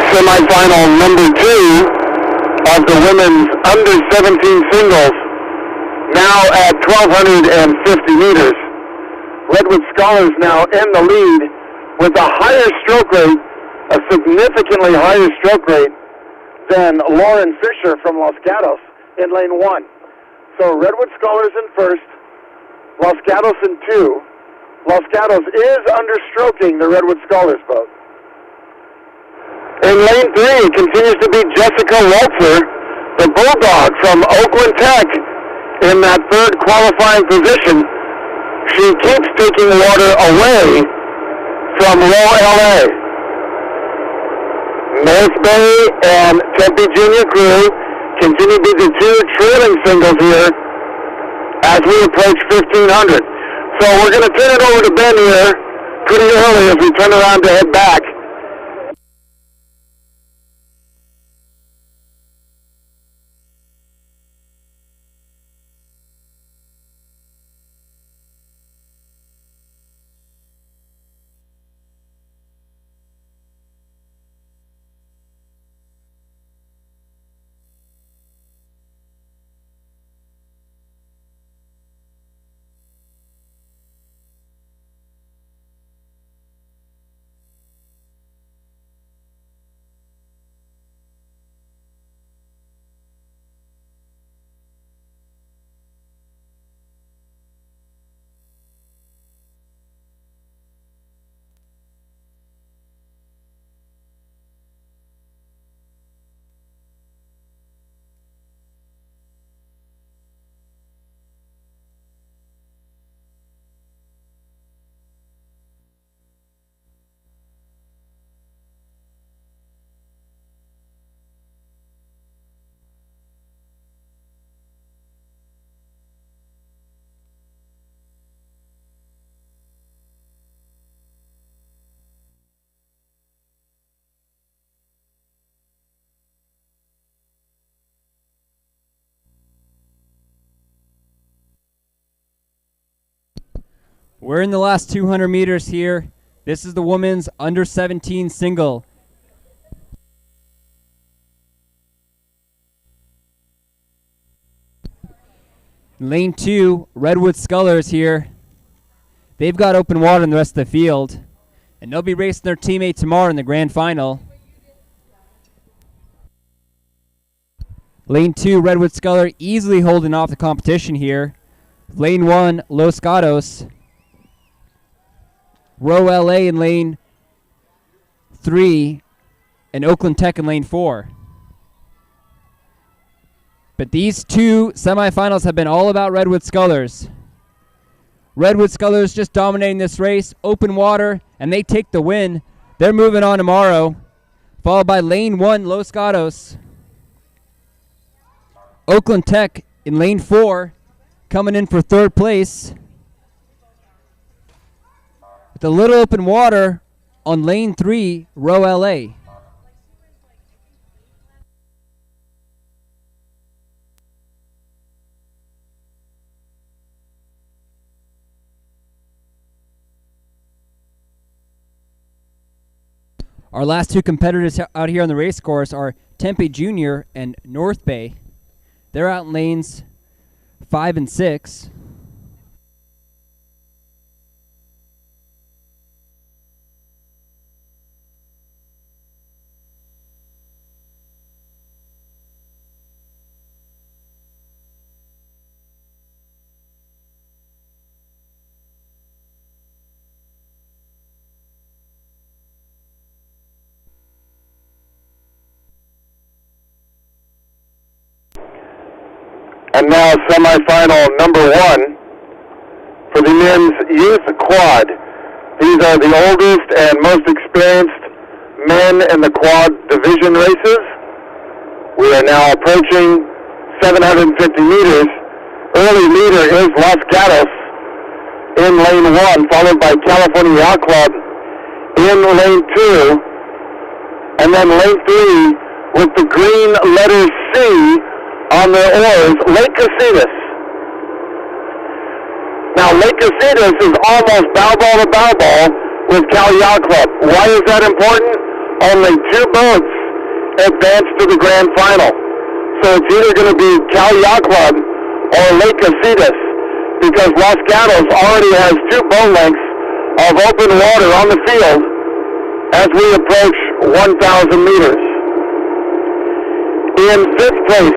Semifinal number 2 of the women's under 17 singles, now at 1,250 meters. Redwood Scholars now in the lead with a higher stroke rate, a significantly higher stroke rate than Lauren Fisher from Los Gatos in lane 1. So Redwood Scholars in first, Los Gatos in 2. Los Gatos is understroking the Redwood Scholars boat. In lane 3, it continues to be Jessica Walter, the Bulldog from Oakland Tech, in that 3rd qualifying position. She keeps taking water away from Row LA. North Bay and Tempe Junior Crew continue to be the 2 trailing singles here as we approach 1,500. So we're going to turn it over to Ben here pretty early as we turn around to head back. We're in the last 200 meters here. This is the women's under 17 single. Lane 2, Redwood Scullers here. They've got open water in the rest of the field, and they'll be racing their teammate tomorrow in the grand final. Lane 2, Redwood Sculler, easily holding off the competition here. Lane 1, Los Gatos. Row LA in lane 3, and Oakland Tech in lane 4. But these two semifinals have been all about Redwood Scullers. Redwood Scullers just dominating this race, open water, and they take the win. They're moving on tomorrow, followed by lane 1, Los Gatos. Oakland Tech in lane 4, coming in for third place. With a little open water on lane 3, Row LA. Our last two competitors out here on the race course are Tempe Junior and North Bay. They're out in lanes 5 and 6. And now semifinal number 1 for the men's youth quad. These are the oldest and most experienced men in the quad division races. We are now approaching 750 meters. Early leader is Los Gatos in lane 1, followed by California Yacht Club in lane 2. And then lane 3 with the green letter C on their oars, Lake Casitas. Now, Lake Casitas is almost bow ball to bow ball with Cal Yacht Club. Why is that important? Only 2 boats advance to the grand final. So it's either going to be Cal Yacht Club or Lake Casitas, because Los Gatos already has 2 boat lengths of open water on the field as we approach 1,000 meters. In 5th place,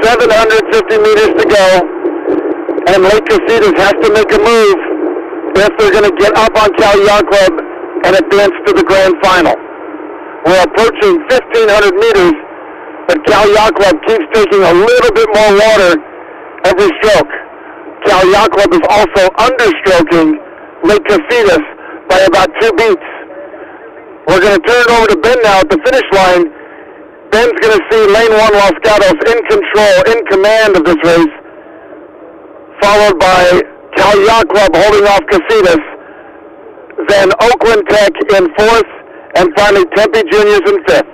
750 meters to go, and Lake Casitas has to make a move if they're going to get up on Cal Yacht Club and advance to the grand final. We're approaching 1,500 meters, but Cal Yacht Club keeps taking a little bit more water every stroke. Cal Yacht Club is also understroking Lake Casitas by about 2 beats. We're going to turn it over to Ben now at the finish line. Ben's going to see lane 1 Los Gatos in control, in command of this race, followed by Cal Yacht Club holding off Casitas. Then Oakland Tech in 4th, and finally Tempe Juniors in 5th.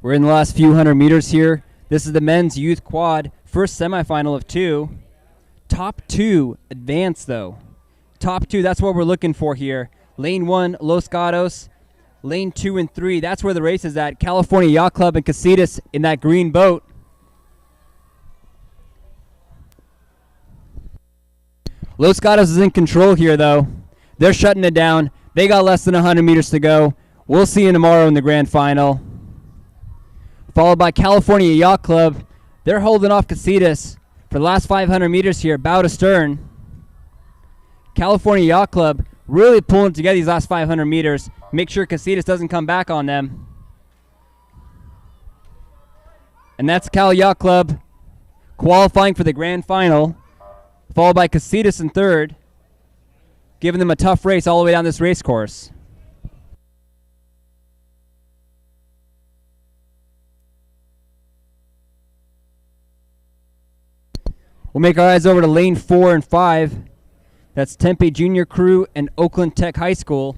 We're in the last few hundred meters here. This is the men's youth quad, first semifinal of 2. Top 2 advance, though. Top 2, that's what we're looking for here. Lane 1, Los Gatos. Lane 2 and 3, that's where the race is at. California Yacht Club and Casitas in that green boat. Los Gatos is in control here, though. They're shutting it down. They got less than 100 meters to go. We'll see you tomorrow in the grand final. Followed by California Yacht Club. They're holding off Casitas for the last 500 meters here, bow to stern. California Yacht Club really pulling together these last 500 meters. Make sure Casitas doesn't come back on them. And that's Cal Yacht Club qualifying for the grand final, followed by Casitas in 3rd, giving them a tough race all the way down this race course. We'll make our eyes over to lane 4 and 5. That's Tempe Junior Crew and Oakland Tech High School.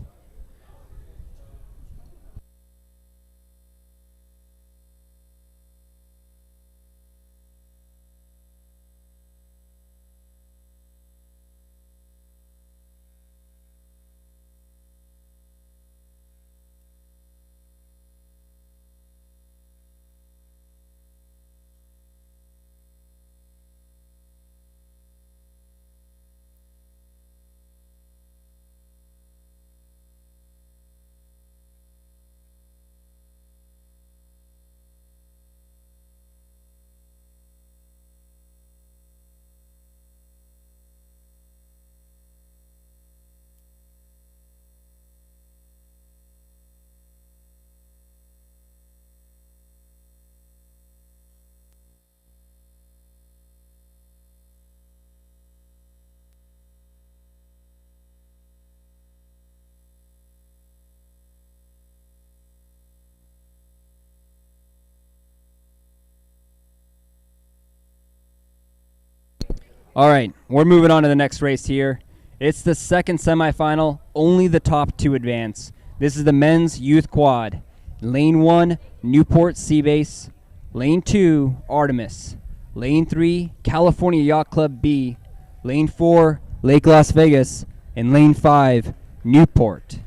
All right, we're moving on to the next race here. It's the second semifinal, only the top 2 advance. This is the men's youth quad. Lane 1, Newport Seabase. Lane 2, Artemis. Lane 3, California Yacht Club B. Lane 4, Lake Las Vegas. And Lane 5, Newport.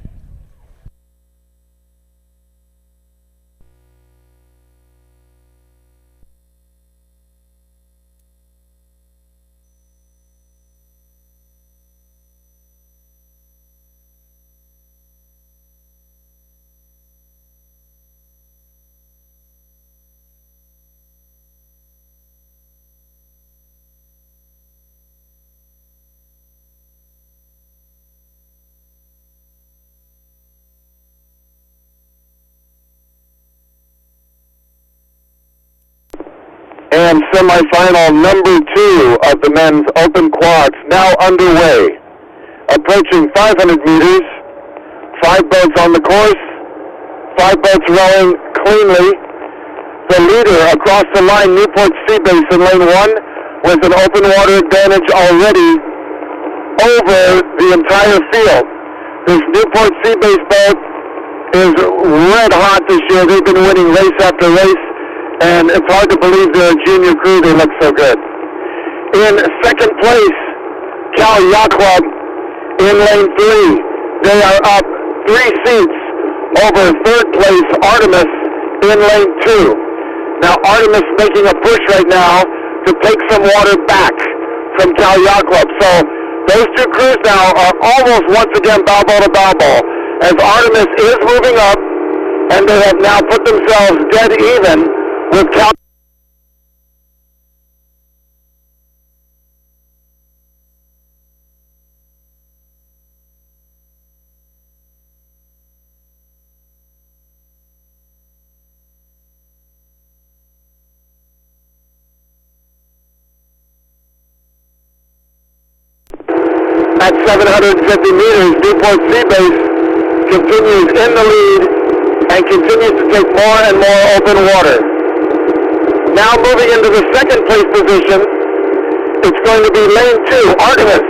And semifinal number 2 of the men's open quads now underway. Approaching 500 meters, 5 boats on the course, 5 boats rowing cleanly. The leader across the line, Newport Seabase in lane 1, with an open water advantage already over the entire field. This Newport Seabase boat is red hot this year. They've been winning race after race. And it's hard to believe they're a junior crew. They look so good. In second place, Cal Yacht Club in lane 3. They are up 3 seats over third place, Artemis in lane 2. Now Artemis making a push right now to take some water back from Cal Yacht Club. So Those two crews now are almost once again bow ball to bow ball, as Artemis is moving up, and they have now put themselves dead even with Cal. At 750 meters, Newport Sea Base continues in the lead and continues to take more and more open water. Now moving into the second place position, it's going to be lane 2, Artemis.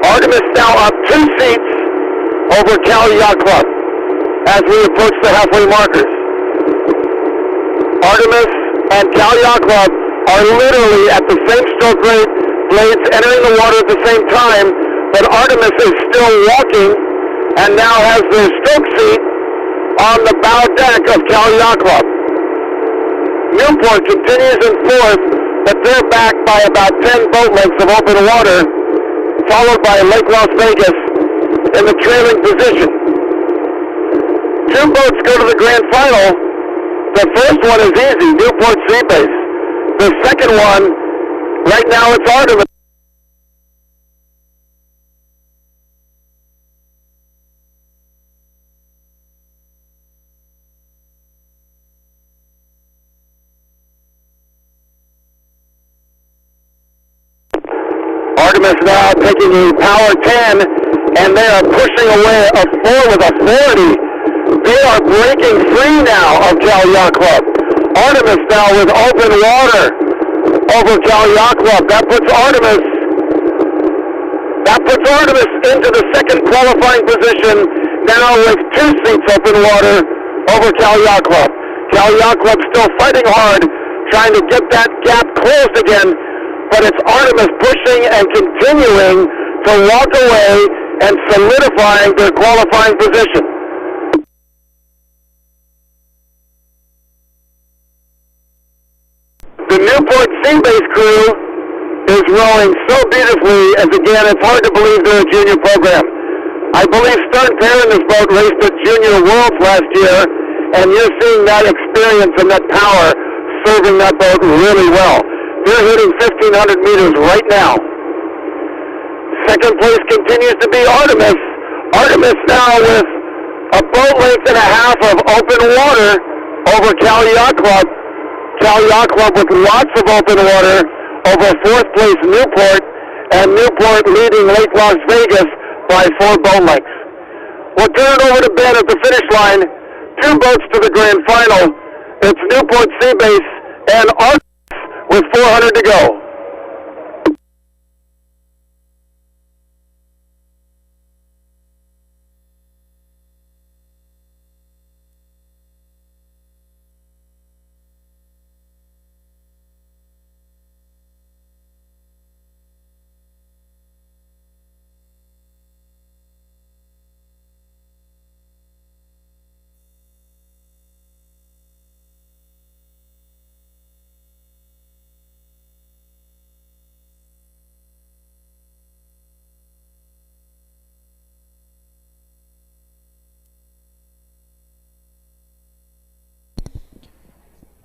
Artemis now up 2 seats over Cal Yacht Club as we approach the halfway markers. Artemis and Cal Yacht Club are literally at the same stroke rate, blades entering the water at the same time, but Artemis is still walking and now has their stroke seat on the bow deck of Cal Yacht Club. Newport continues in fourth, but they're back by about 10 boat lengths of open water, followed by Lake Las Vegas in the trailing position. 2 boats go to the grand final. The first one is easy, Newport Sea Base. The second one, right now it's Artemis. Artemis now taking a power 10, and they are pushing away a 4 with authority. They are breaking free now of Cal Yacht Club. Artemis now with open water over Cal Yacht Club. That puts Artemis into the second qualifying position, now with 2 seats open water over Cal Yacht Club. Cal Yacht Club still fighting hard, trying to get that gap closed again, but it's Artemis pushing and continuing to walk away and solidifying their qualifying position. The Newport Sea Base crew is rowing so beautifully, as again, it's hard to believe they're a junior program. I believe Stern Pair in this boat raced at Junior Worlds last year, and you're seeing that experience and that power serving that boat really well. They're hitting 1,500 meters right now. Second place continues to be Artemis. Artemis now with a boat length and a half of open water over Cal Yacht Club. Cal Yacht Club with lots of open water over fourth place Newport, and Newport leading Lake Las Vegas by 4 boat lengths. We'll turn it over to Ben at the finish line. 2 boats to the grand final. It's Newport Sea Base and Artemis with 400 to go.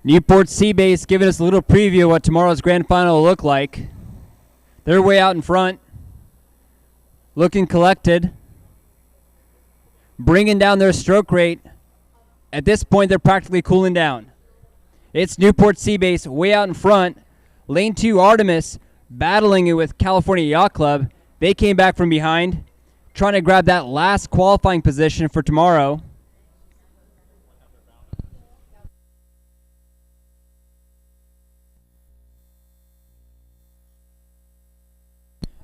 Newport Sea Base giving us a little preview of what tomorrow's grand final will look like. They're way out in front, looking collected, bringing down their stroke rate. At this point, they're practically cooling down. It's Newport Sea Base way out in front. Lane 2, Artemis, battling it with California Yacht Club. They came back from behind, trying to grab that last qualifying position for tomorrow.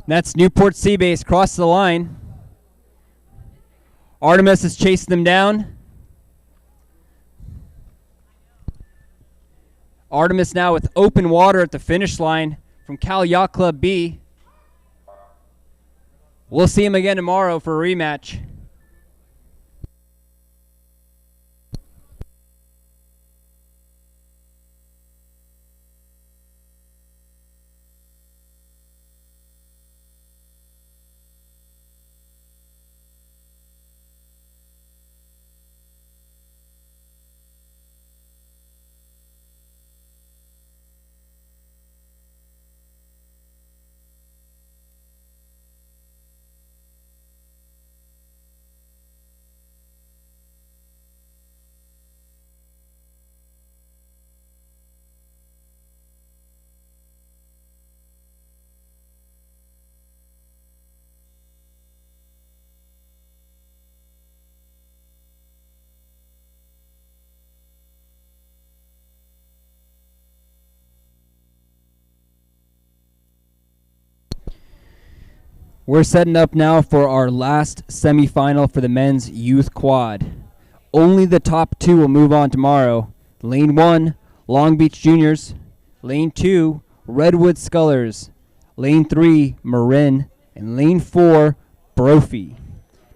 That's Newport Sea Base across the line. Artemis is chasing them down. Artemis now with open water at the finish line from Cal Yacht Club B. We'll see him again tomorrow for a rematch. We're setting up now for our last semifinal for the men's youth quad. Only the top two will move on tomorrow. Lane 1, Long Beach Juniors. Lane 2, Redwood Scullers. Lane 3, Marin. And Lane 4, Brophy.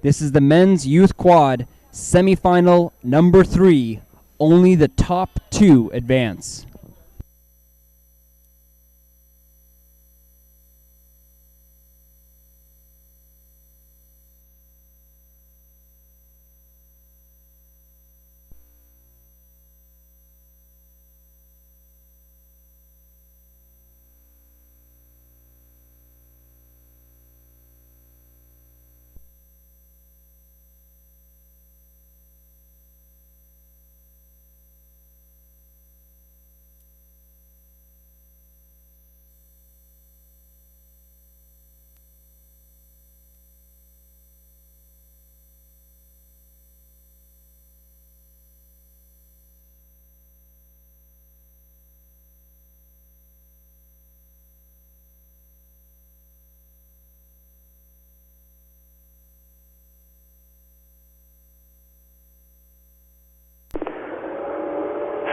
This is the men's youth quad semifinal number 3. Only the top two advance.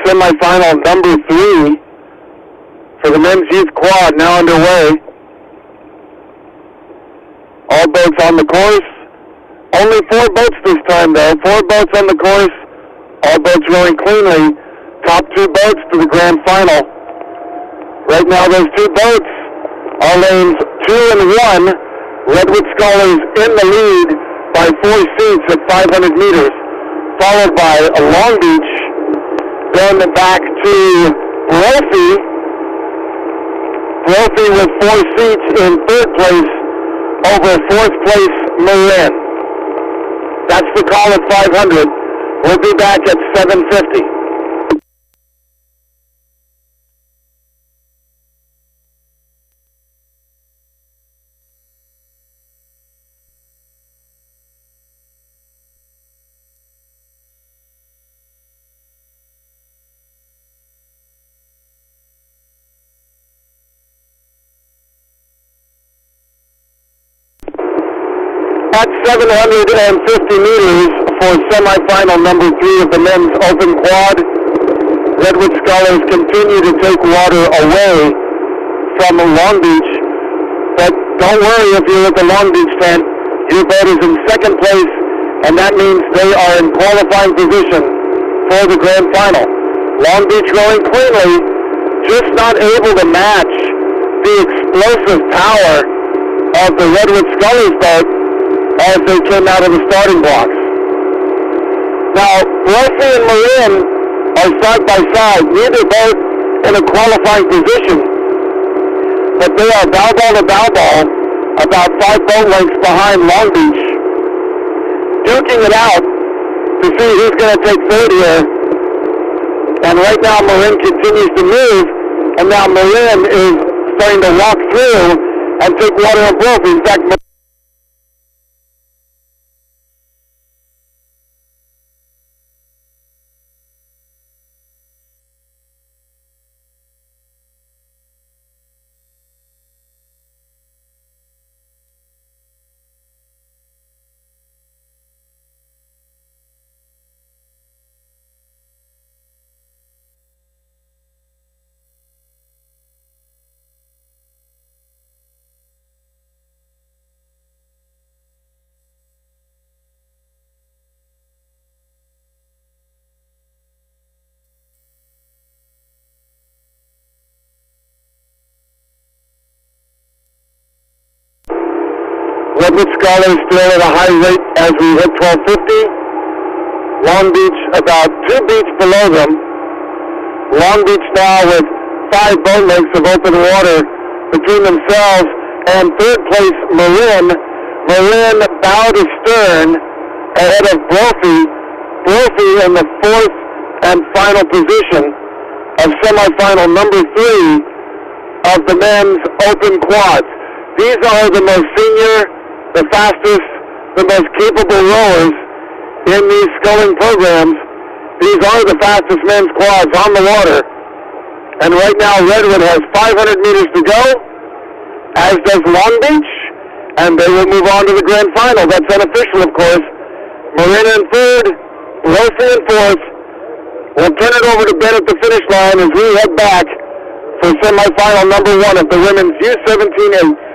Semifinal number 3 for the men's youth quad now underway. All boats on the course. Only 4 boats this time though. 4 boats on the course. All boats rowing cleanly. Top 2 boats to the grand final. Right now those 2 boats are lanes 2 and 1. Redwood Scullers in the lead by 4 seats at 500 meters. Followed by Long Beach. Then back to Brophy. Brophy with 4 seats in 3rd place over 4th place Marin. That's the call at 500. We'll be back at 7:50. At 750 meters for semifinal number 3 of the men's open quad, Redwood Scullers continue to take water away from Long Beach. But don't worry if you're at the Long Beach tent. Your boat is in 2nd place, and that means they are in qualifying position for the grand final. Long Beach rowing cleanly, just not able to match the explosive power of the Redwood Scullers boat as they came out of the starting blocks. Now, Brophy and Marin are side by side, neither boat in a qualifying position, but they are bow ball to bow ball, about 5 boat lengths behind Long Beach, duking it out to see who's going to take 3rd here. And right now Marin continues to move, and now Marin is starting to walk through and take water on Brophy. In fact, Redwood Scullers still at a high rate as we hit 1250. Long Beach about 2 beats below them. Long Beach now with 5 boat lengths of open water between themselves and 3rd place Marin. Marin bow to stern ahead of Brophy. Brophy in the 4th and final position of semifinal number 3 of the men's open quads. These are the most senior, the fastest, the most capable rowers in these sculling programs. These are the fastest men's quads on the water. And right now Redwood has 500 meters to go, as does Long Beach, and they will move on to the grand final. That's unofficial, of course. Marina in third, Rosie in fourth. We'll turn it over to Ben at the finish line as we head back for semifinal number one of the women's U17-8.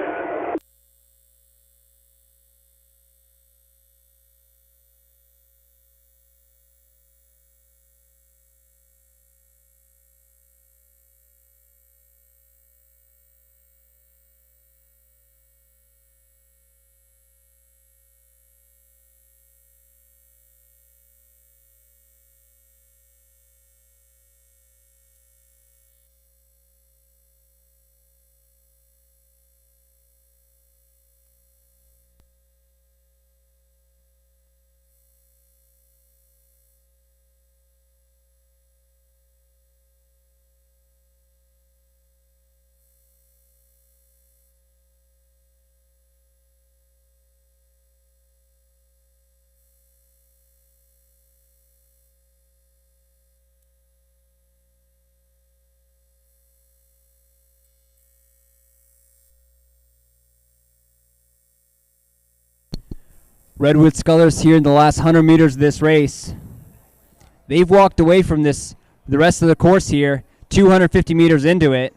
Redwood Scullers here in the last 100 meters of this race. They've walked away from the rest of the course here, 250 meters into it.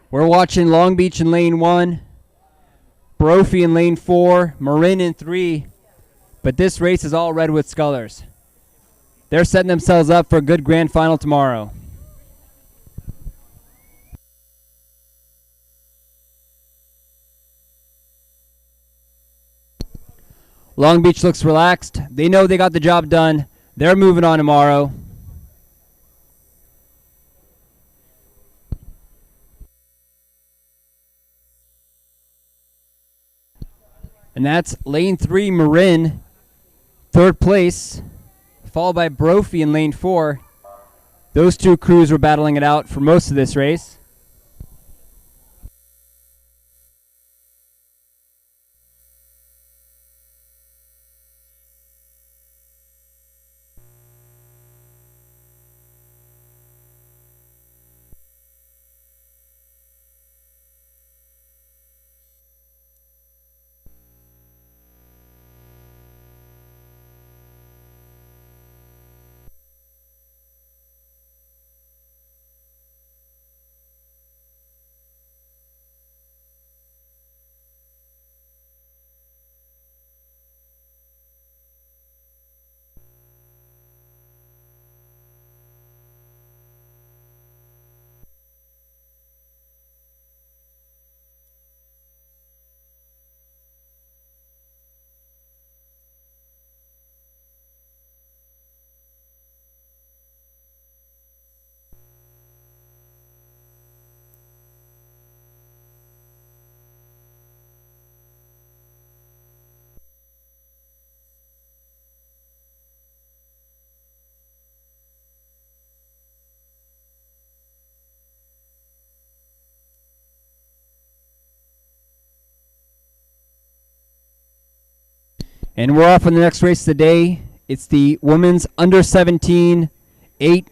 We're watching Long Beach in lane 1, Brophy in lane 4, Marin in 3, but this race is all Redwood Scullers. They're setting themselves up for a good grand final tomorrow. Long Beach looks relaxed. They know they got the job done. They're moving on tomorrow. And that's lane 3, Marin, third place, followed by Brophy in lane 4. Those two crews were battling it out for most of this race. And we're off on the next race of the day. It's the women's under 17 8.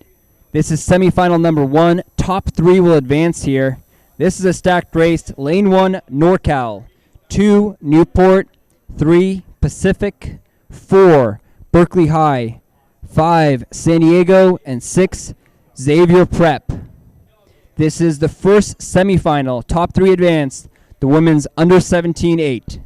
This is semifinal number 1. Top 3 will advance here. This is a stacked race. Lane 1, NorCal. 2, Newport. 3, Pacific. 4, Berkeley High. 5, San Diego. And 6, Xavier Prep. This is the first semifinal. Top 3 advanced. The women's under 17 8.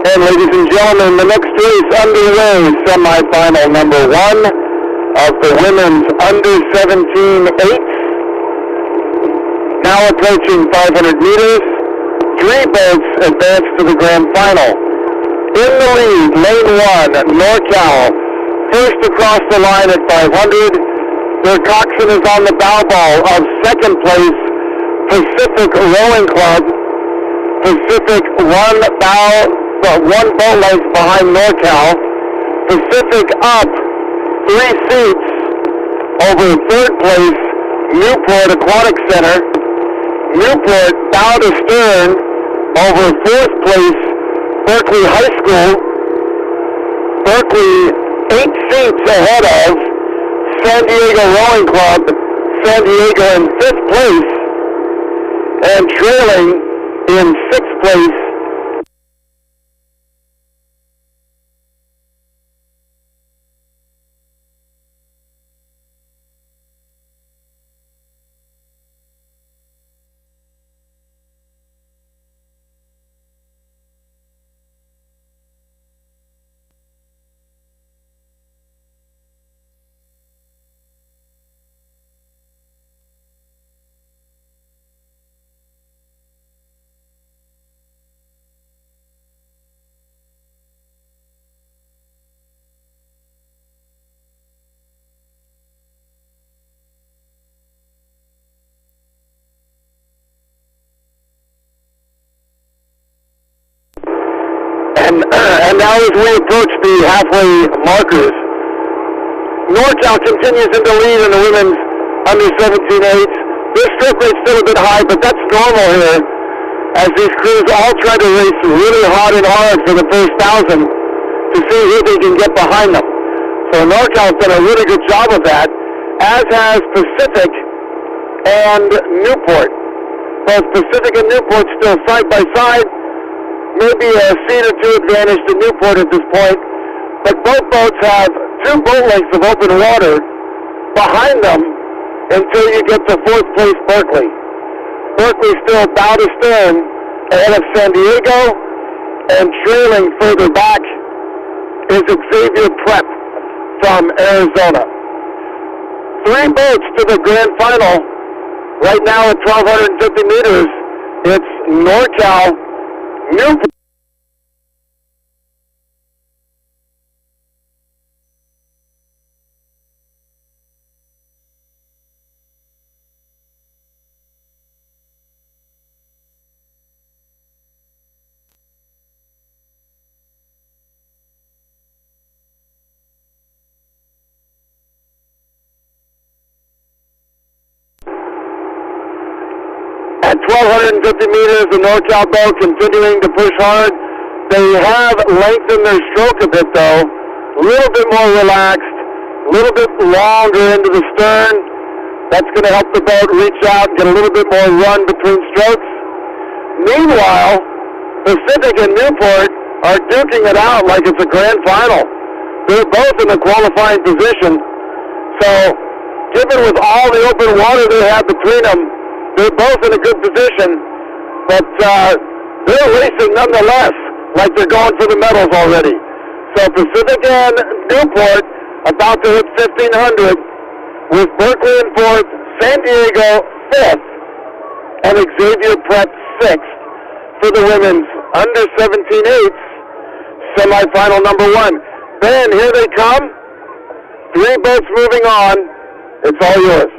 And ladies and gentlemen, the next race underway, semifinal number 1 of the women's under 17 eights. Now approaching 500 meters. 3 boats advance to the grand final. In the lead, lane 1, NorCal, first across the line at 500. Their coxswain is on the bow ball of second place, Pacific Rowing Club. Pacific one boat length behind NorCal. Pacific up 3 seats over third place, Newport Aquatic Center. Newport bow to stern over fourth place, Berkeley High School. Berkeley 8 seats ahead of San Diego Rowing Club. San Diego in 5th place and trailing in 6th place. And now as we approach the halfway markers, NorCal continues in the lead in the women's under 17 eights. Their stroke rate's still a bit high, but that's normal here, as these crews all try to race really hard and hard for the first 1,000 to see who they can get behind them. So NorCal's done a really good job of that, as has Pacific and Newport. Both Pacific and Newport still side by side. Maybe a seat or 2 advantage to Newport at this point, but both boats have 2 boat lengths of open water behind them until you get to 4th place Berkeley. Berkeley still bow to stern ahead of San Diego, and trailing further back is Xavier Prep from Arizona. 3 boats to the grand final. Right now at 1,250 meters, it's NorCal, Newport. At 1,250 meters, the NorCal boat continuing to push hard. They have lengthened their stroke a bit, though. A little bit more relaxed, a little bit longer into the stern. That's going to help the boat reach out and get a little bit more run between strokes. Meanwhile, Pacific and Newport are duking it out like it's a grand final. They're both in a qualifying position. So, given with all the open water they have between them, they're both in a good position, but they're racing nonetheless like they're going for the medals already. So Pacific and Newport about to hit 1,500 with Berkeley in 4th, San Diego 5th, and Xavier Prep 6th for the women's under 17 eights semifinal number 1. Ben, here they come. 3 boats moving on. It's all yours.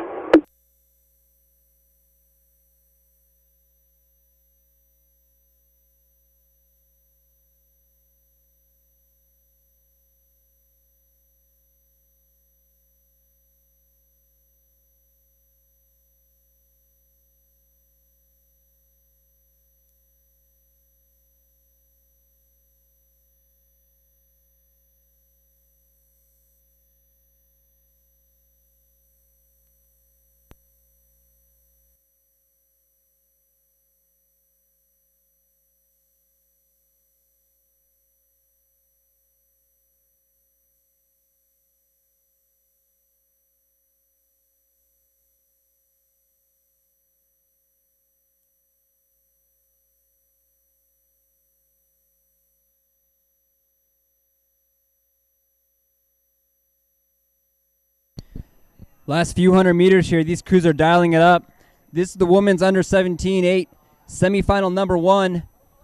Last few hundred meters here, these crews are dialing it up. This is the women's under 17.8 semifinal number 1.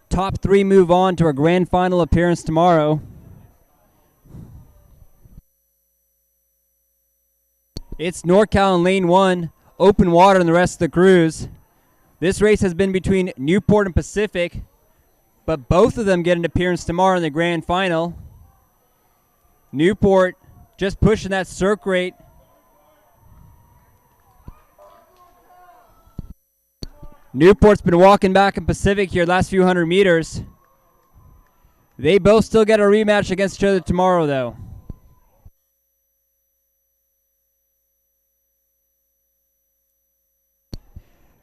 Top 3 move on to a grand final appearance tomorrow. It's NorCal in lane 1, open water in the rest of the crews. This race has been between Newport and Pacific, but both of them get an appearance tomorrow in the grand final. Newport just pushing that circ rate. Newport's been walking back in Pacific here last few hundred meters. They both still get a rematch against each other tomorrow, though.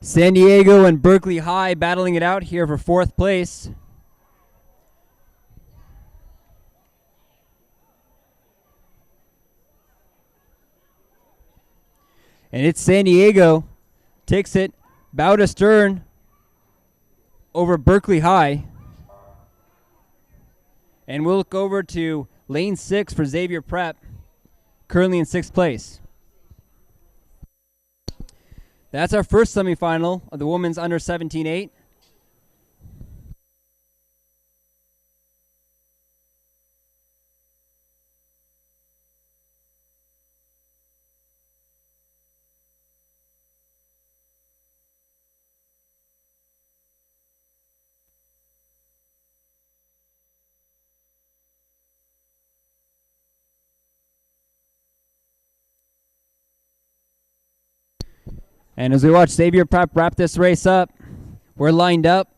San Diego and Berkeley High battling it out here for 4th place. And it's San Diego takes it bow to stern over Berkeley High. And we'll look over to lane 6 for Xavier Prep, currently in 6th place. That's our first semifinal of the women's under 17.8. And as we watch Xavier Prep wrap this race up, we're lined up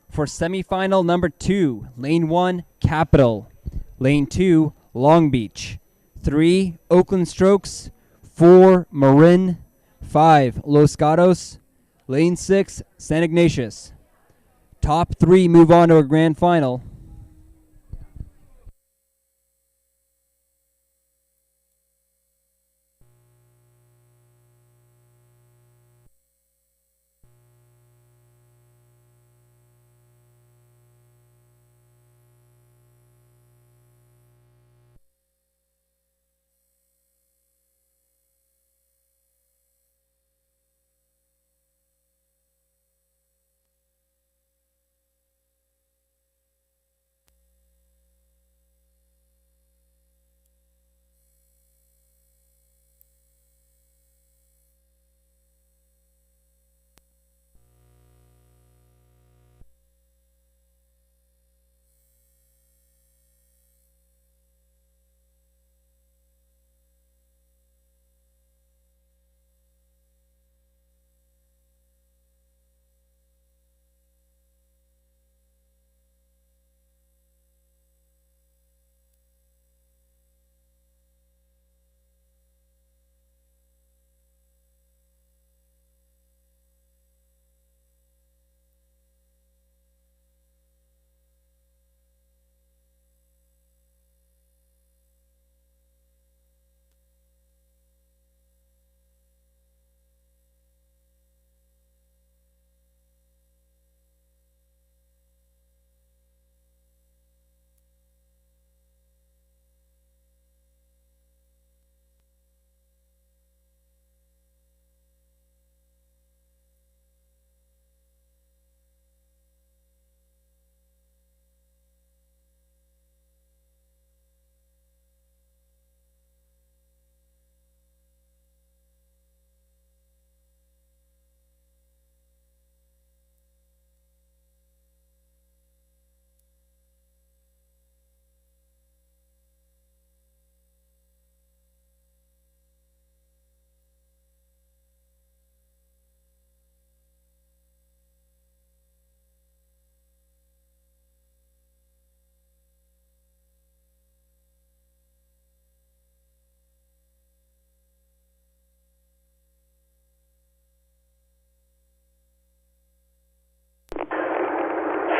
for semifinal number 2. Lane 1, Capital. Lane 2, Long Beach. 3, Oakland Strokes. 4, Marin. 5, Los Gatos. Lane 6, San Ignatius. Top 3 move on to a grand final.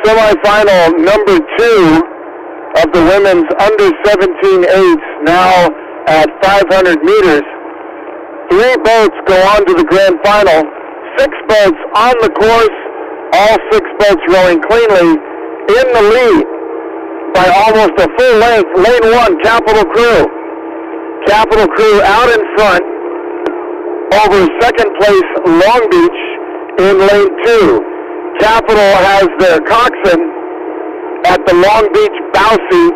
Semifinal number 2 of the women's under 17.8 now at 500 meters. 3 boats go on to the grand final. 6 boats on the course. All 6 boats rowing cleanly. In the lead by almost a full length. Lane 1, Capital Crew. Capital Crew out in front. over second place Long Beach in lane 2. Capital has their coxswain at the Long Beach Bousey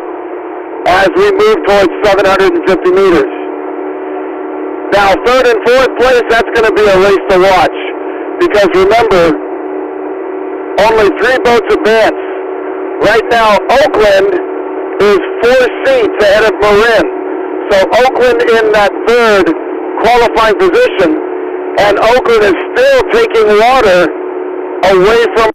as we move towards 750 meters. Now, third and fourth place, that's going to be a race to watch. Because remember, only 3 boats advance. Right now, Oakland is 4 seats ahead of Marin. So Oakland in that third qualifying position, and Oakland is still taking water away from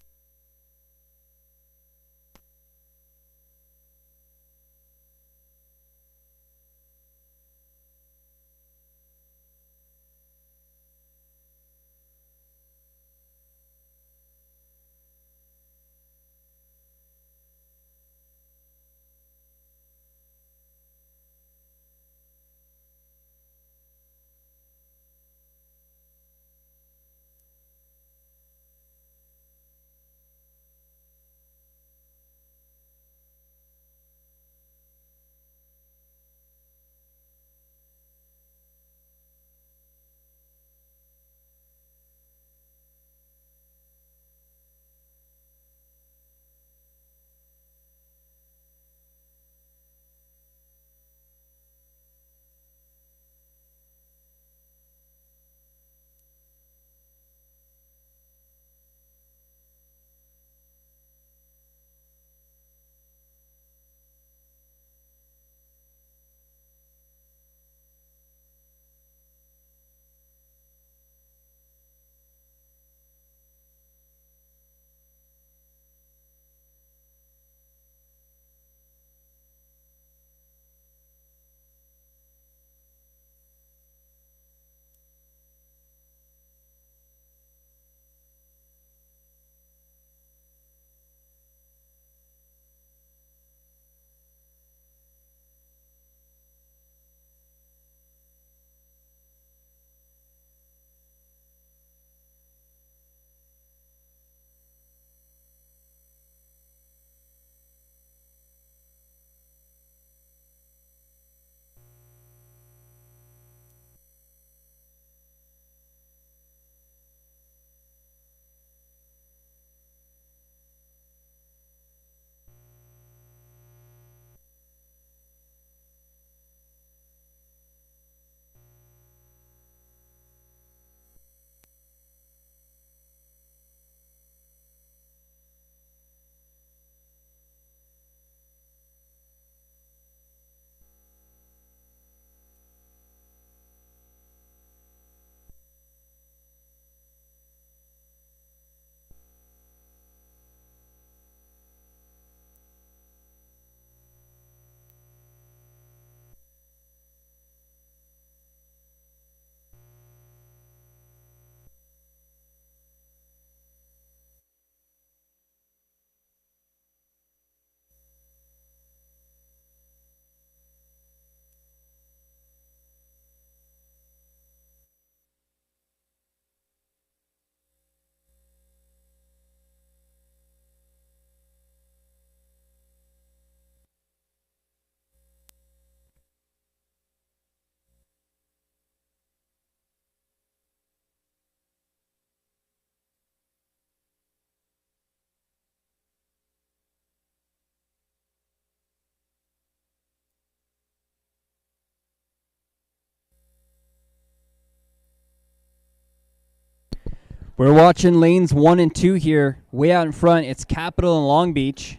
We're watching lanes 1 and 2 here. Way out in front, it's Capital and Long Beach.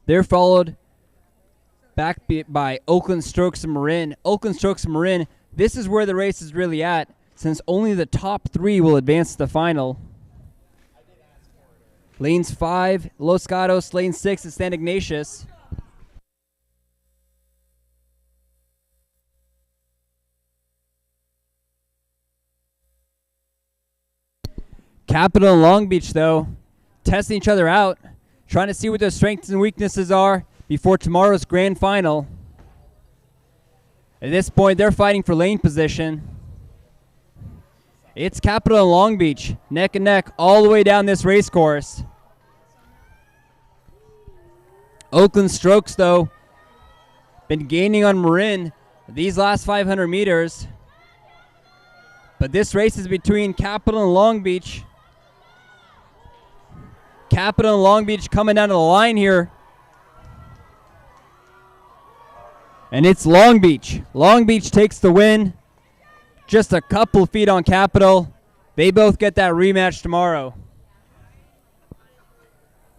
They're followed back by Oakland, Strokes, and Marin. Oakland, Strokes, and Marin, this is where the race is really at, since only the top 3 will advance to the final. Lanes 5, Los Gatos. Lane 6 is San Ignatius. Capital and Long Beach, though, testing each other out, trying to see what their strengths and weaknesses are before tomorrow's grand final. At this point, they're fighting for lane position. It's Capital and Long Beach, neck and neck, all the way down this race course. Oakland Strokes, though, been gaining on Marin these last 500 meters. But this race is between Capital and Long Beach. Capital and Long Beach coming down to the line here. And it's Long Beach. Long Beach takes the win. Just a couple feet on Capital. They both get that rematch tomorrow.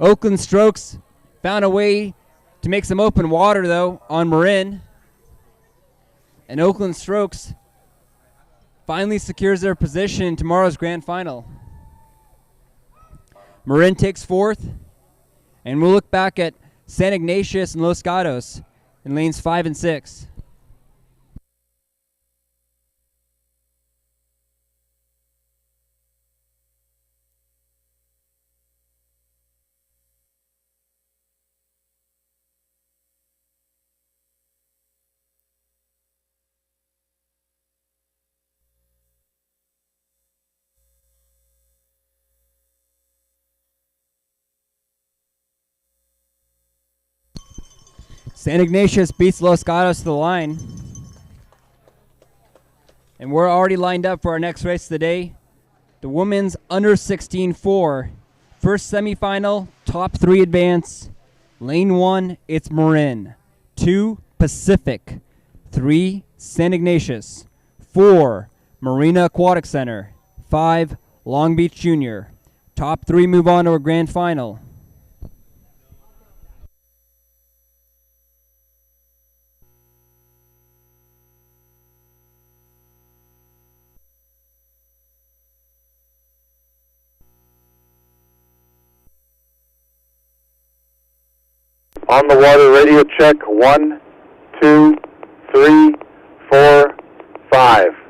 Oakland Strokes found a way to make some open water, though, on Marin. And Oakland Strokes finally secures their position in tomorrow's grand final. Marin takes fourth. And we'll look back at San Ignatius and Los Gatos in lanes 5 and 6. San Ignatius beats Los Gatos to the line. And we're already lined up for our next race of the day. The women's under 16-4. First semifinal, top 3 advance. Lane 1, it's Marin. 2, Pacific. 3, San Ignatius. 4, Marina Aquatic Center. 5, Long Beach Junior. Top 3 move on to a grand final. On the water, radio check, 1, 2, 3, 4, 5.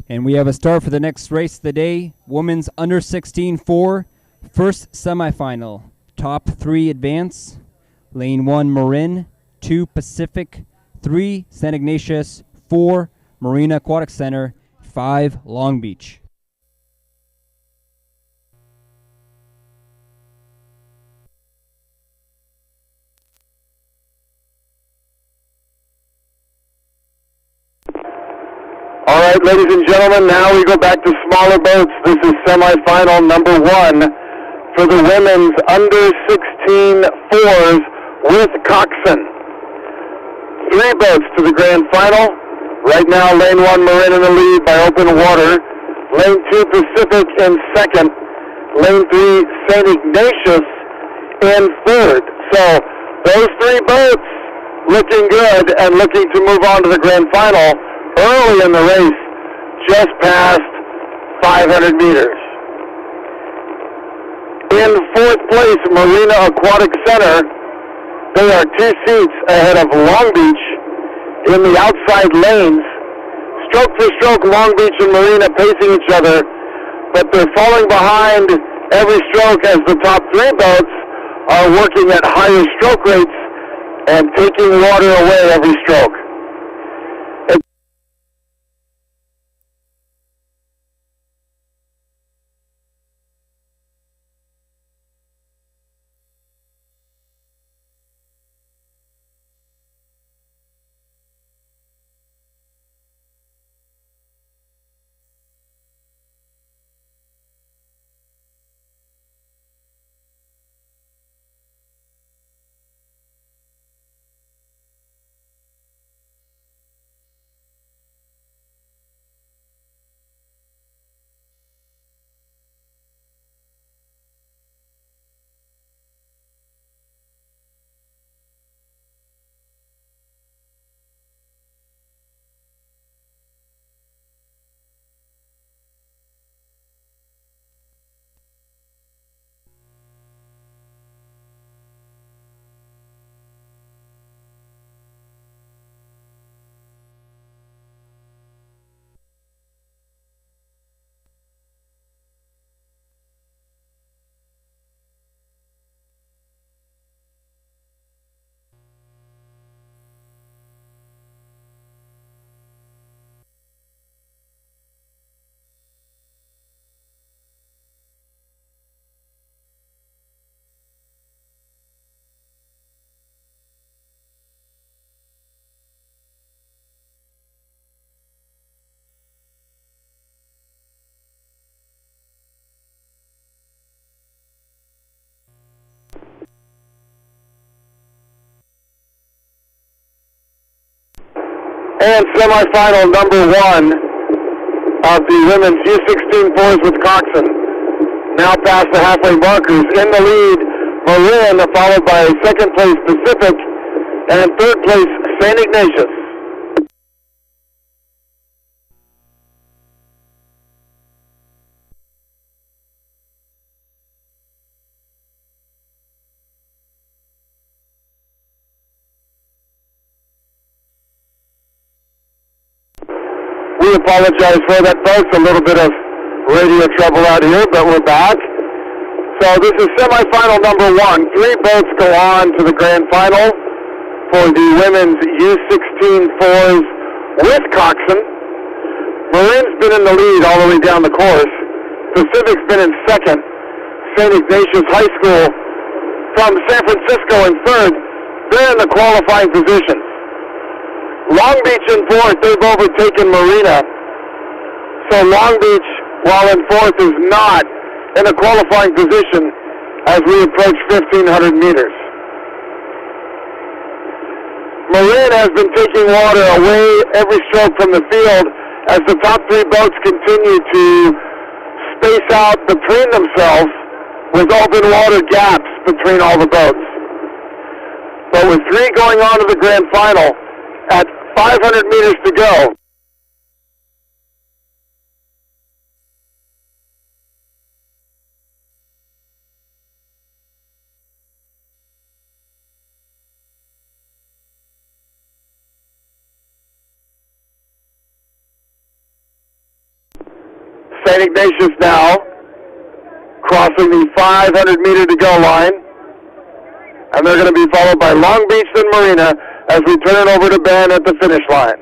And we have a start for the next race of the day. Women's under 16-4. First semifinal. Top 3 advance. Lane 1, Marin. 2, Pacific. 3, San Ignatius. 4 Marina Aquatic Center, 5 Long Beach. All right, ladies and gentlemen, now we go back to smaller boats. This is semifinal number 1 for the women's under 16 fours with coxswain. 3 boats to the grand final. Right now, lane 1 Marin in the lead by open water. Lane 2 Pacific in second. Lane 3 St. Ignatius in third. So those 3 boats looking good and looking to move on to the grand final early in the race, just past 500 meters. In 4th place, Marina Aquatic Center. They are 2 seats ahead of Long Beach in the outside lanes. Stroke for stroke, Long Beach and Marina pacing each other, but they're falling behind every stroke as the top 3 boats are working at higher stroke rates and taking water away every stroke. And semifinal number 1 of the women's U16 fours with coxswain. Now past the halfway markers. In the lead, Marin, followed by 2nd place Pacific, and 3rd place St. Ignatius. We apologize for that, folks. A little bit of radio trouble out here, but we're back. So this is semifinal number 1. 3 boats go on to the grand final for the women's U16 fours with coxswain. Marin's been in the lead all the way down the course. Pacific's been in second. St. Ignatius High School from San Francisco in third. They're in the qualifying position. Long Beach in fourth, they've overtaken Marina. So Long Beach, while in fourth, is not in a qualifying position as we approach 1,500 meters. Marina has been taking water away every stroke from the field as the top 3 boats continue to space out between themselves with open water gaps between all the boats. But with 3 going on to the grand final, at 500 meters to go, St. Ignatius now crossing the 500 meter to go line, and they're going to be followed by Long Beach and Marina as we turn it over to Ben at the finish line.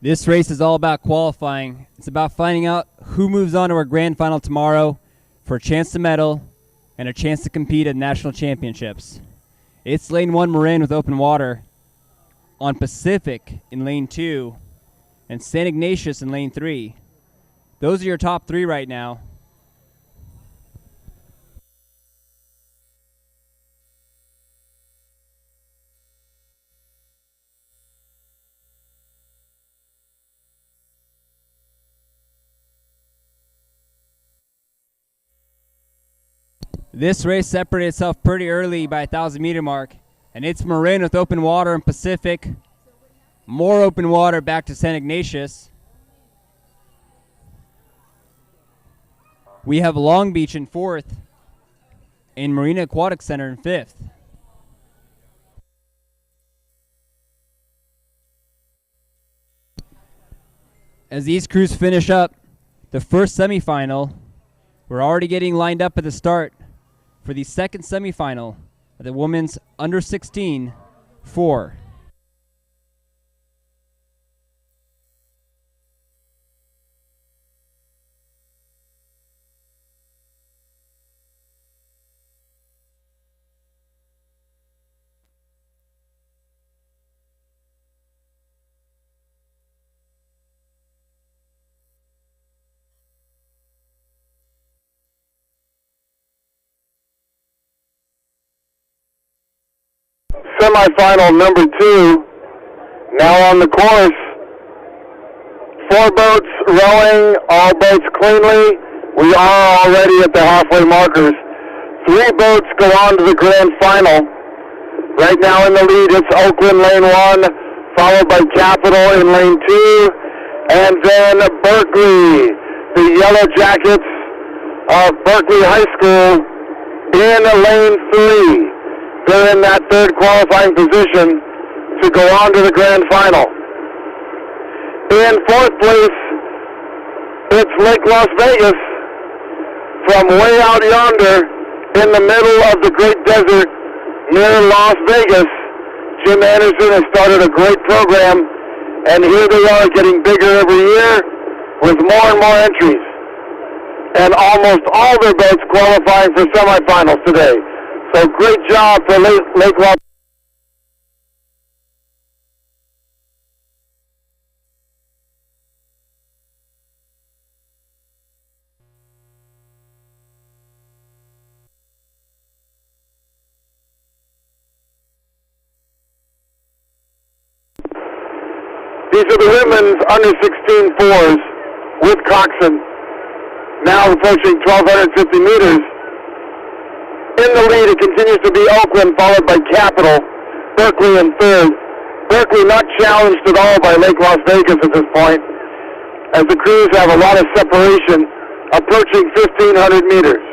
This race is all about qualifying. It's about finding out who moves on to our grand final tomorrow for a chance to medal and a chance to compete at national championships. It's lane 1 Marin with open water, on Pacific in lane 2, and St. Ignatius in lane 3. Those are your top 3 right now. This race separated itself pretty early by 1,000-meter mark, and it's Marin with open water and Pacific. More open water back to St. Ignatius. We have Long Beach in 4th and Marina Aquatic Center in 5th. As these crews finish up the first semifinal, we're already getting lined up at the start for the second semifinal of the women's under 16 4. Semifinal number 2, now on the course. 4 boats rowing, all boats cleanly. We are already at the halfway markers. 3 boats go on to the grand final. Right now in the lead, it's Oakland lane 1, followed by Capital in lane 2, and then Berkeley, the Yellow Jackets of Berkeley High School in lane 3. They're in that third qualifying position to go on to the grand final. In 4th place, it's Lake Las Vegas from way out yonder in the middle of the Great Desert near Las Vegas. Jim Anderson has started a great program, and here they are getting bigger every year with more and more entries. And almost all their boats qualifying for semifinals today. So great job for Lake Las. These are the women's under 16 fours with coxswain, now approaching 1,250 meters. In the lead, it continues to be Oakland, followed by Capital, Berkeley in 3rd. Berkeley not challenged at all by Lake Las Vegas at this point, as the crews have a lot of separation, approaching 1,500 meters.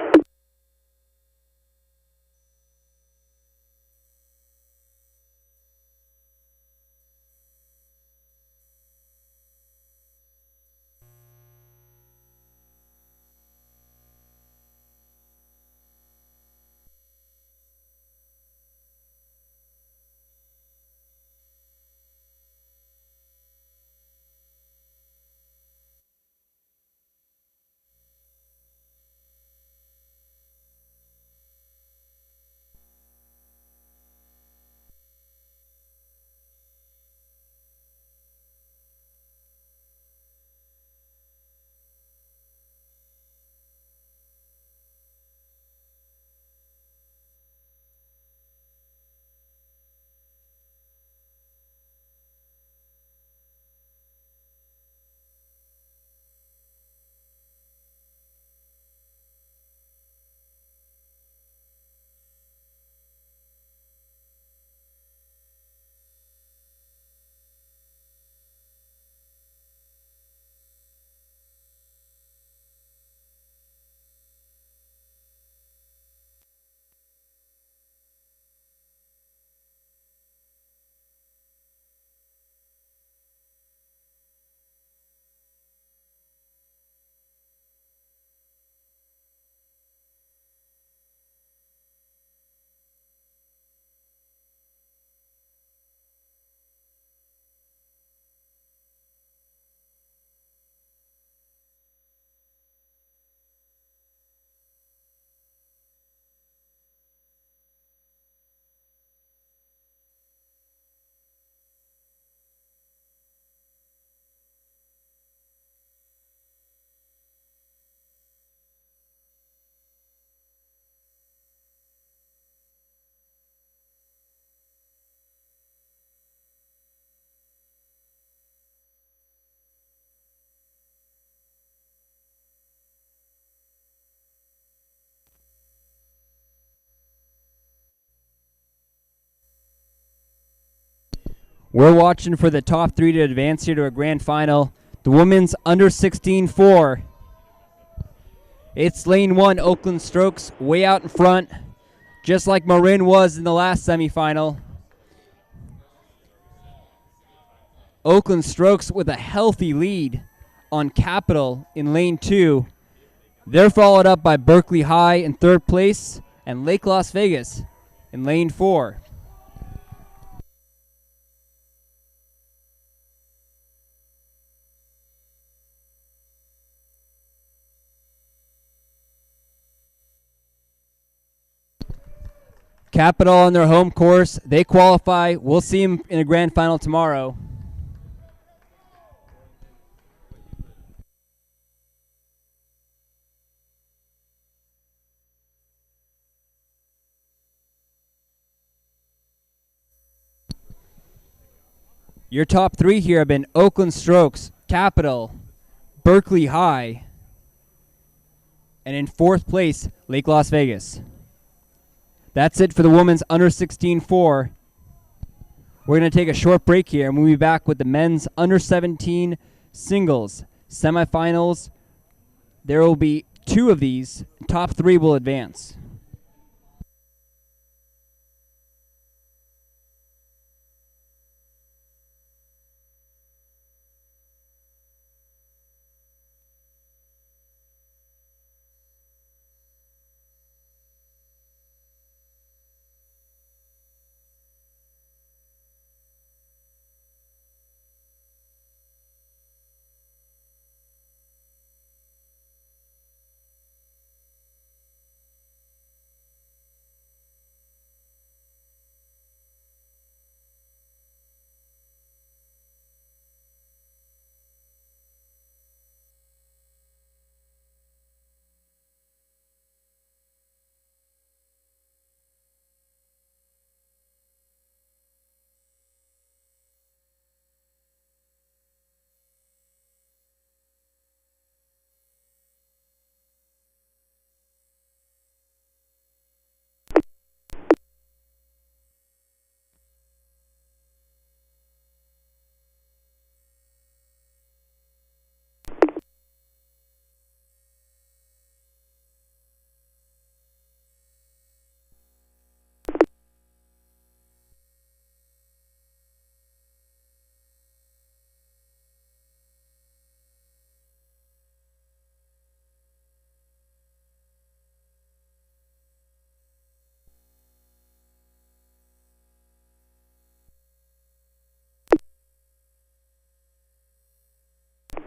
We're watching for the top 3 to advance here to a grand final. The women's under 16 4. It's lane 1, Oakland Strokes, way out in front, just like Marin was in the last semifinal. Oakland Strokes with a healthy lead on Capital in lane 2. They're followed up by Berkeley High in 3rd place and Lake Las Vegas in lane 4. Capital on their home course. They qualify. We'll see them in a grand final tomorrow. Your top 3 here have been Oakland Strokes, Capital, Berkeley High, and in 4th place, Lake Las Vegas. That's it for the women's under 16 4. We're going to take a short break here, and we'll be back with the men's under 17 singles semifinals. There will be 2 of these. Top 3 will advance.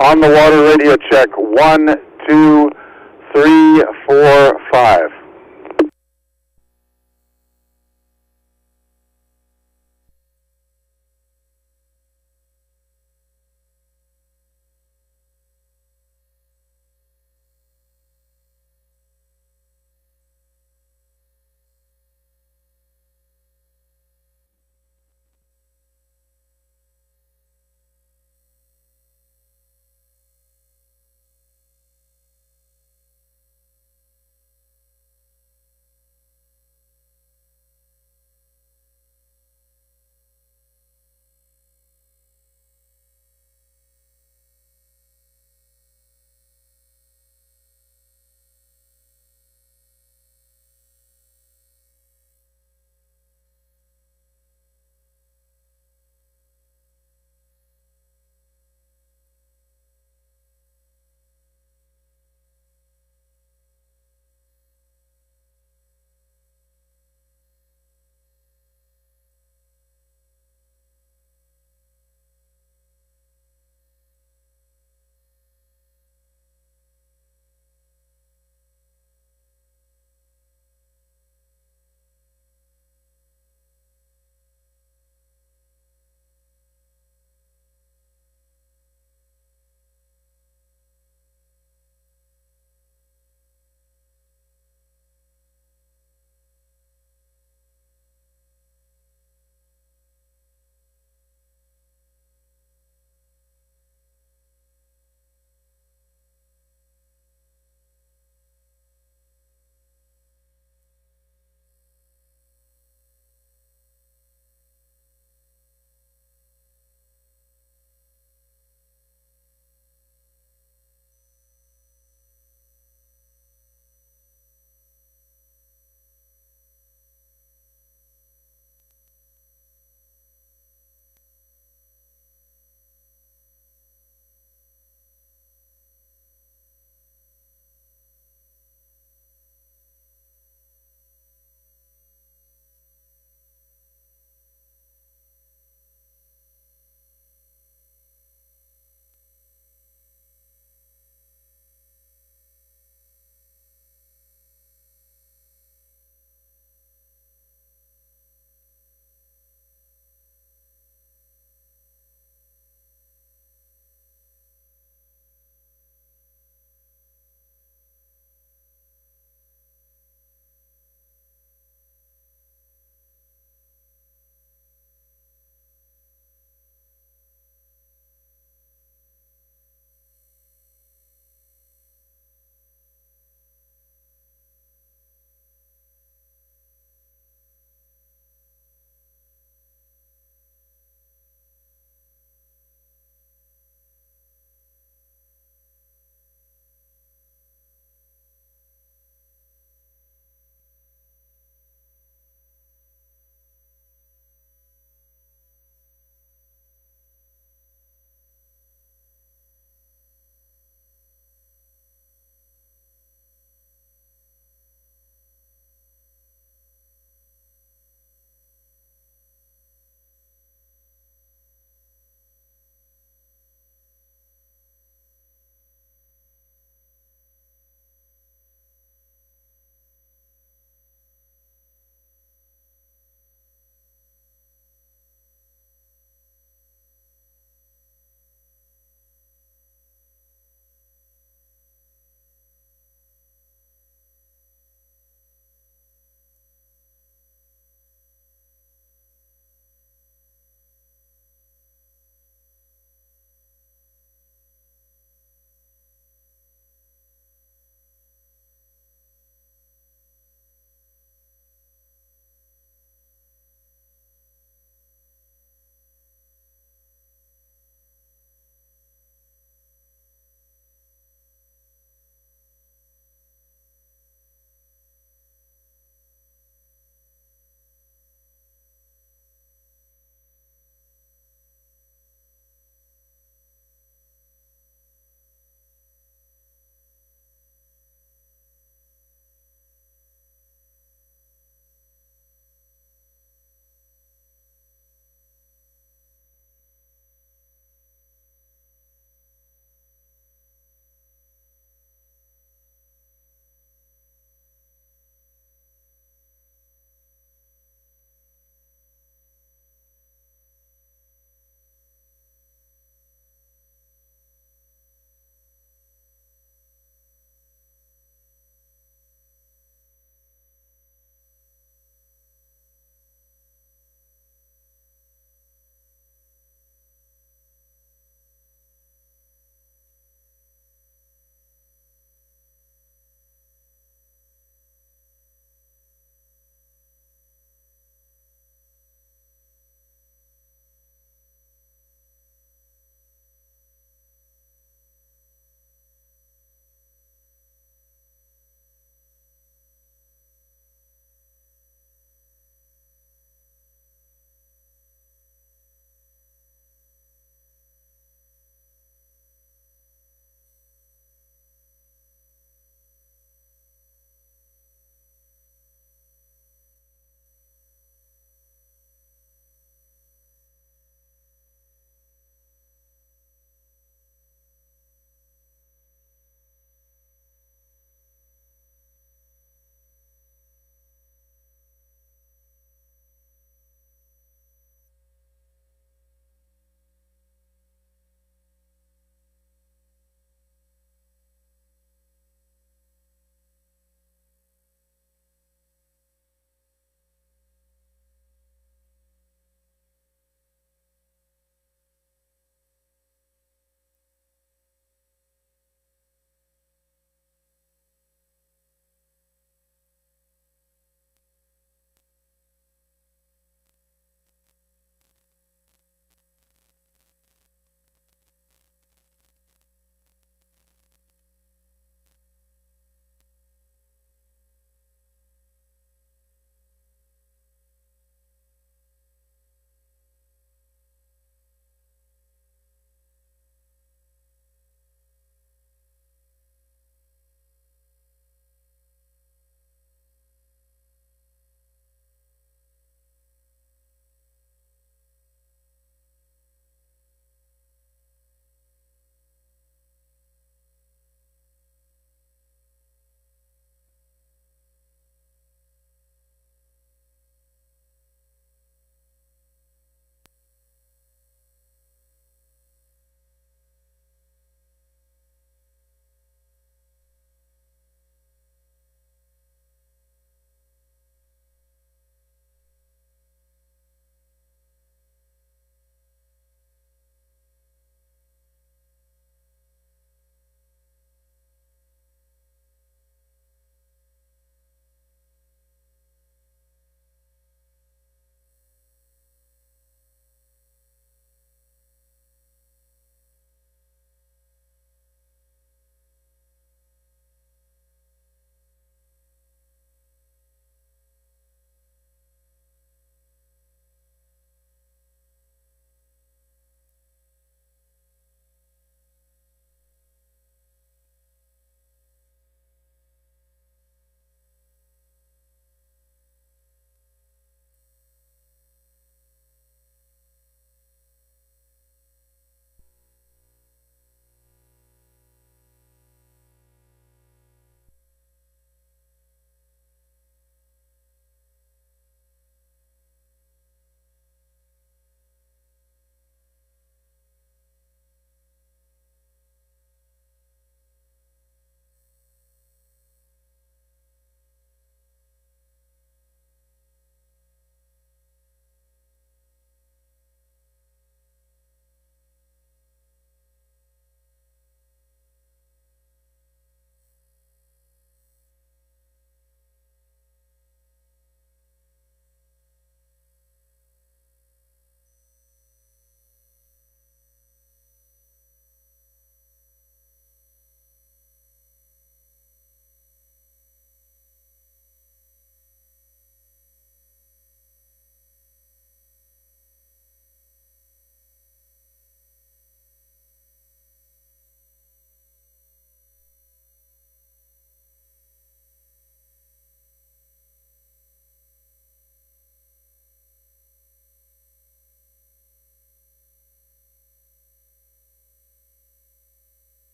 On the water radio check, 1, 2, 3, 4, 5.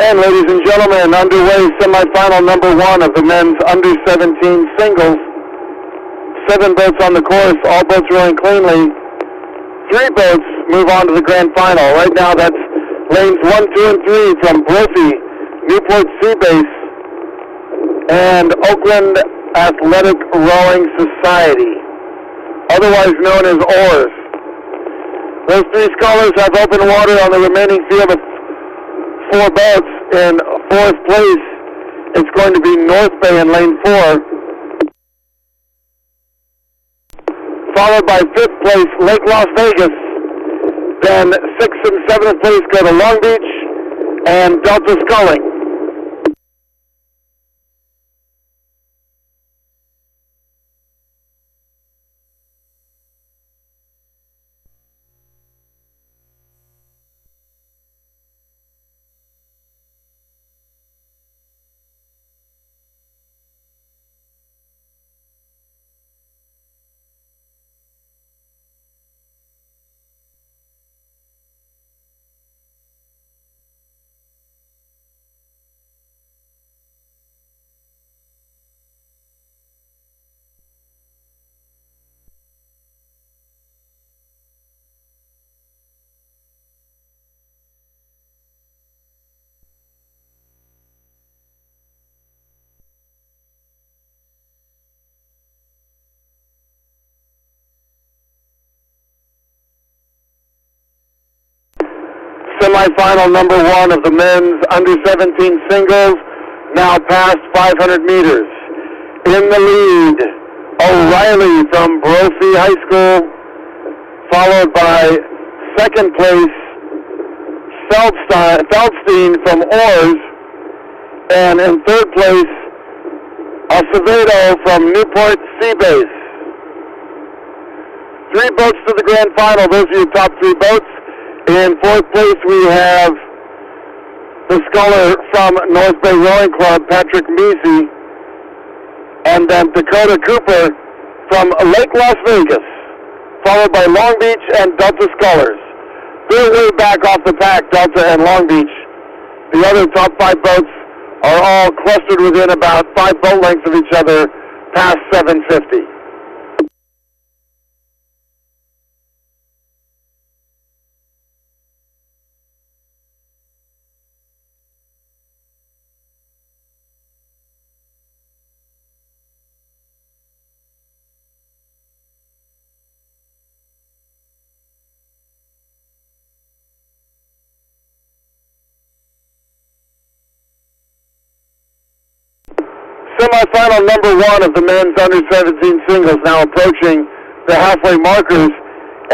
And ladies and gentlemen, underway semifinal number 1 of the men's under-17 singles. 7 boats on the course, all boats rowing cleanly. 3 boats move on to the grand final. Right now that's lanes 1, 2, and 3 from Brophy, Newport Sea Base, and Oakland Athletic Rowing Society, otherwise known as OARS. Those 3 scullers have open water on the remaining field of 4 boats. In 4th place, it's going to be North Bay in lane 4. Followed by 5th place, Lake Las Vegas. Then 6th and 7th place go to Long Beach and Delta Sculling. Semifinal number 1 of the men's under-17 singles, now past 500 meters. In the lead, O'Reilly from Brophy High School, followed by 2nd place, Feldstein from Oars, and in 3rd place, Acevedo from Newport Sea Base. 3 boats to the grand final. Those are your top 3 boats. In 4th place, we have the sculler from North Bay Rowing Club, Patrick Measy, and then Dakota Cooper from Lake Las Vegas, followed by Long Beach and Delta Scullers. They're way back off the pack, Delta and Long Beach. The other top 5 boats are all clustered within about 5 boat lengths of each other, past 750. Semifinal number 1 of the men's under-17 singles, now approaching the halfway markers.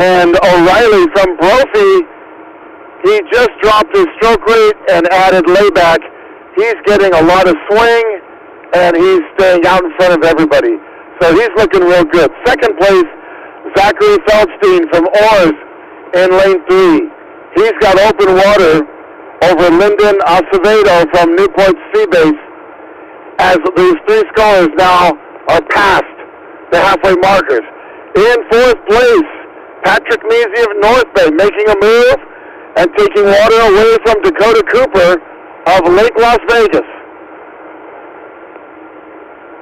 And O'Reilly from Brophy, he just dropped his stroke rate and added layback. He's getting a lot of swing, and he's staying out in front of everybody. So he's looking real good. 2nd place, Zachary Feldstein from Oars in lane 3. He's got open water over Lyndon Acevedo from Newport Sea Base, as these 3 scullers now are past the halfway markers. In 4th place, Patrick Measy of North Bay making a move and taking water away from Dakota Cooper of Lake Las Vegas.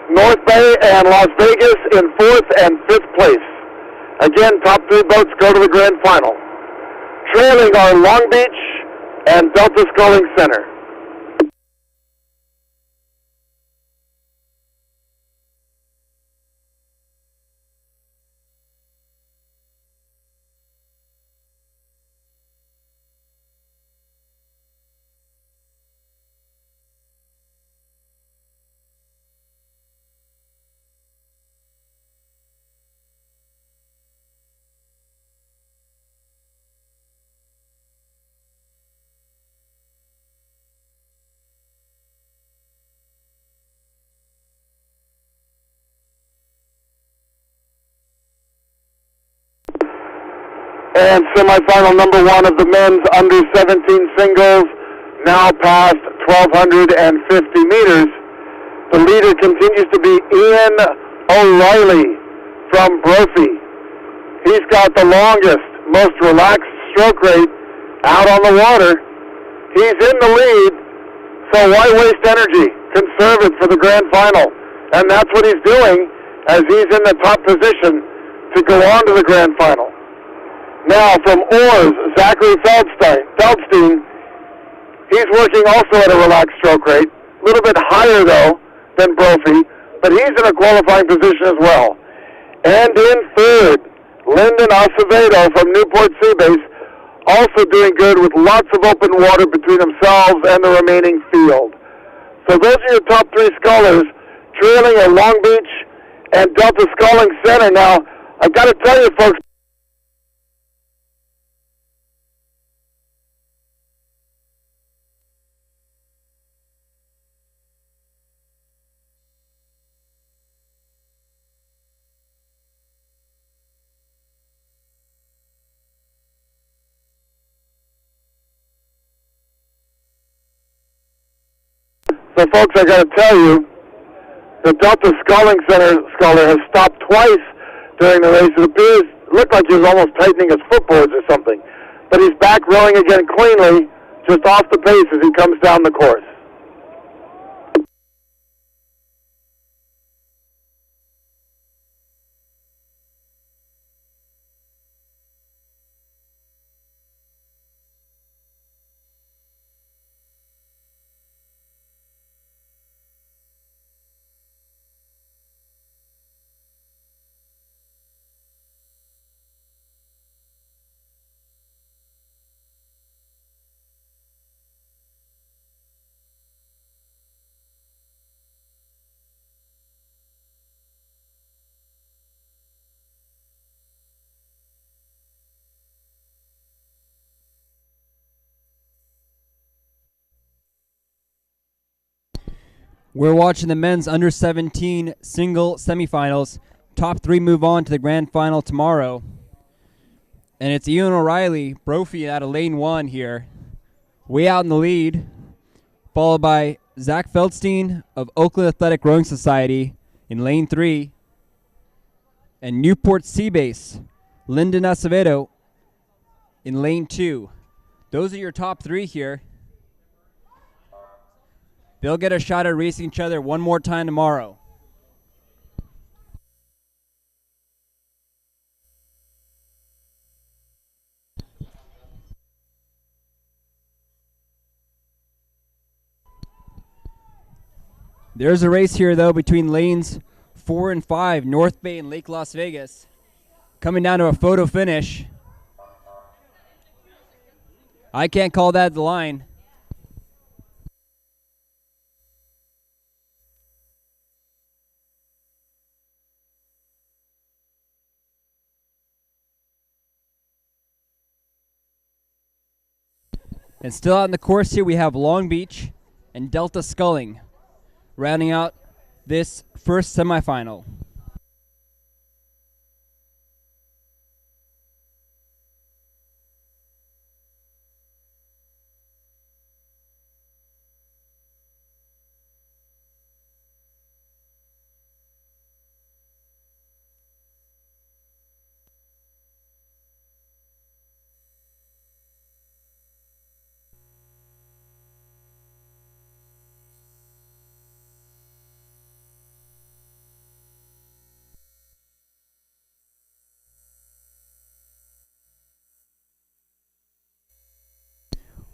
North Bay and Las Vegas in 4th and 5th place. Again, top 3 boats go to the grand final. Trailing are Long Beach and Delta Sculling Center. And semifinal number 1 of the men's under-17 singles, now past 1,250 meters. The leader continues to be Ian O'Reilly from Brophy. He's got the longest, most relaxed stroke rate out on the water. He's in the lead, So why waste energy? Conserve it for the grand final. And that's what he's doing as he's in the top position to go on to the grand final. Now from oars, Zachary Feldstein, he's working also at a relaxed stroke rate. A little bit higher, though, than Brophy, but he's in a qualifying position as well. And in third, Lyndon Acevedo from Newport Seabase, also doing good with lots of open water between themselves and the remaining field. So those are your top three scullers, trailing at Long Beach and Delta Sculling Center. Now, I've got to tell you, folks, I got to tell you, the Delta Sculling Center sculler has stopped twice during the race. It looked like he was almost tightening his footboards or something. But he's back rowing again cleanly, just off the pace as he comes down the course. We're watching the men's under 17 single semifinals. Top three move on to the grand final tomorrow. And it's Ian O'Reilly, Brophy out of lane one here, way out in the lead, followed by Zach Feldstein of Oakland Athletic Rowing Society in lane three, and Newport Seabase, Lyndon Acevedo in lane two. Those are your top three here. They'll get a shot at racing each other one more time tomorrow. There's a race here, though, between lanes 4 and 5, North Bay and Lake Las Vegas. Coming down to a photo finish. I can't call that the line. And still out in the course here, we have Long Beach and Delta Sculling, rounding out this first semifinal.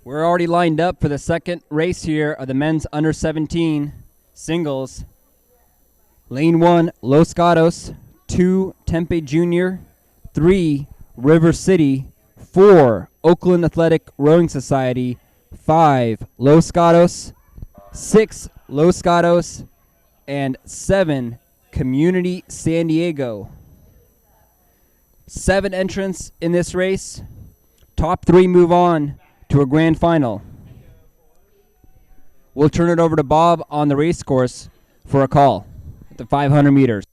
We're already lined up for the second race here of the men's under 17 singles. Lane 1, Los Gatos. 2, Tempe Junior. 3, River City. 4, Oakland Athletic Rowing Society. 5, Los Gatos. 6, Los Gatos. And 7, Community San Diego. 7 entrants in this race. Top 3 move on to a grand final. We'll turn it over to Bob on the race course for a call at the 500 meters.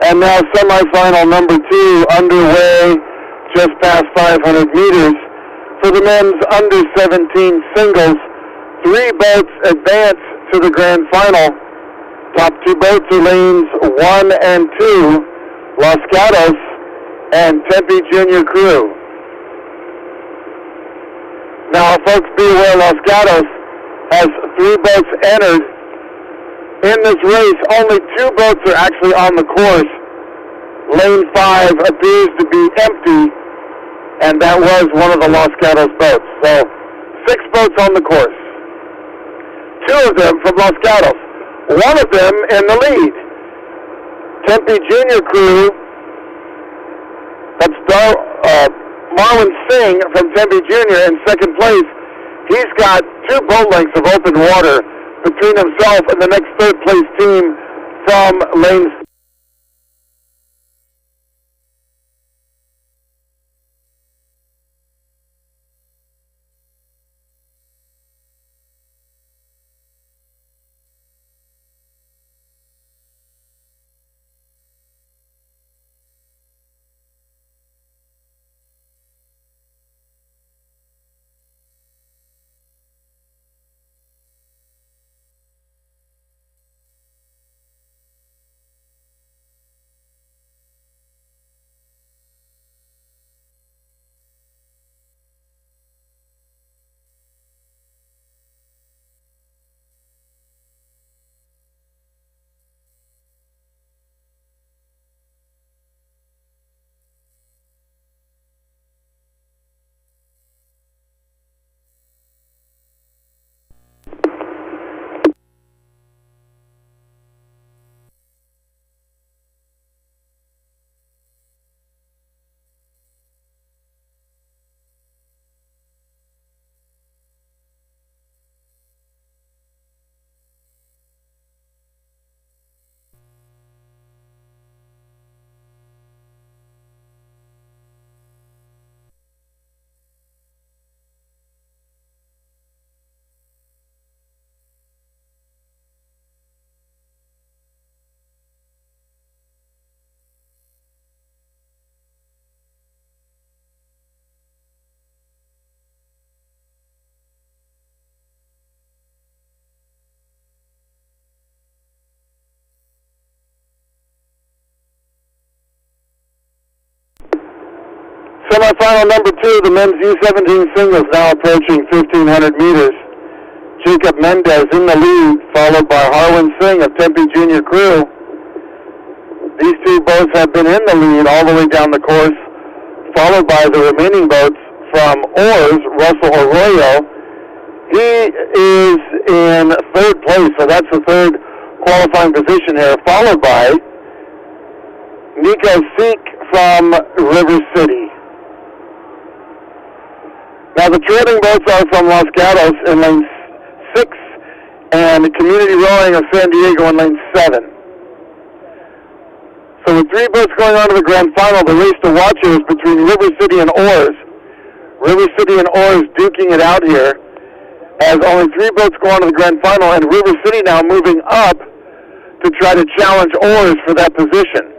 And now semifinal number 2 underway, just past 500 meters. For the men's under 17 singles, 3 boats advance to the grand final. Top 2 boats are lanes 1 and 2, Los Gatos and Tempe Junior Crew. Now, folks, be aware Los Gatos has 3 boats entered. In this race, only 2 boats are actually on the course. Lane 5 appears to be empty, and that was one of the Los Gatos boats. So, 6 boats on the course. 2 of them from Los Gatos. 1 of them in the lead. Tempe Junior Crew, that's Marlon Singh from Tempe Junior in second place. He's got 2 boat lengths of open water between himself and the next third place team from lane. Semifinal number 2, the men's U17 singles, now approaching 1,500 meters. Jacob Mendez in the lead, followed by Harlan Singh of Tempe Junior Crew. These 2 boats have been in the lead all the way down the course, followed by the remaining boats from oars, Russell Arroyo. He is in 3rd place, so that's the 3rd qualifying position here, followed by Nico Seek from River City. Now the trailing boats are from Los Gatos in lane 6 and Community Rowing of San Diego in lane 7. So with 3 boats going on to the grand final, the race to watch is between River City and Oars. River City and Oars duking it out here as only 3 boats go on to the grand final, and River City now moving up to try to challenge Oars for that position.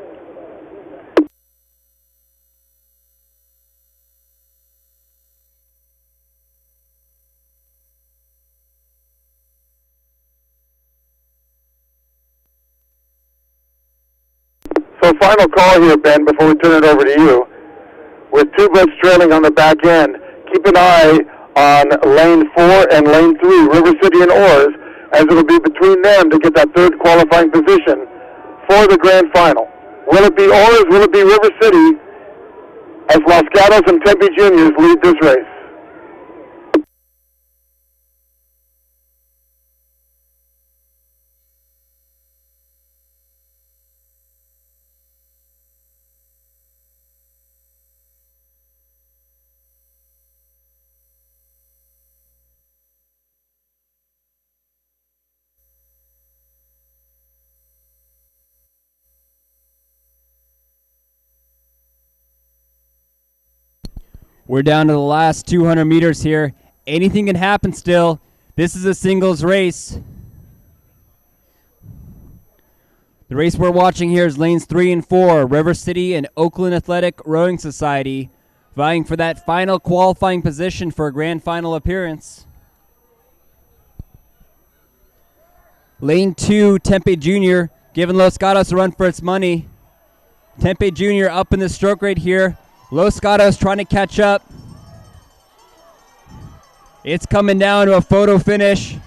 So final call here, Ben, before we turn it over to you. With 2 boats trailing on the back end, keep an eye on lane 4 and lane 3, River City and Oars, as it'll be between them to get that 3rd qualifying position for the grand final. Will it be Oars? Will it be River City as Los Gatos and Tempe Juniors lead this race? We're down to the last 200 meters here. Anything can happen still. This is a singles race. The race we're watching here is lanes 3 and 4, River City and Oakland Athletic Rowing Society, vying for that final qualifying position for a grand final appearance. Lane 2, Tempe Jr., giving Los Gatos a run for its money. Tempe Jr. up in the stroke rate here. Los Gatos trying to catch up. It's coming down to a photo finish.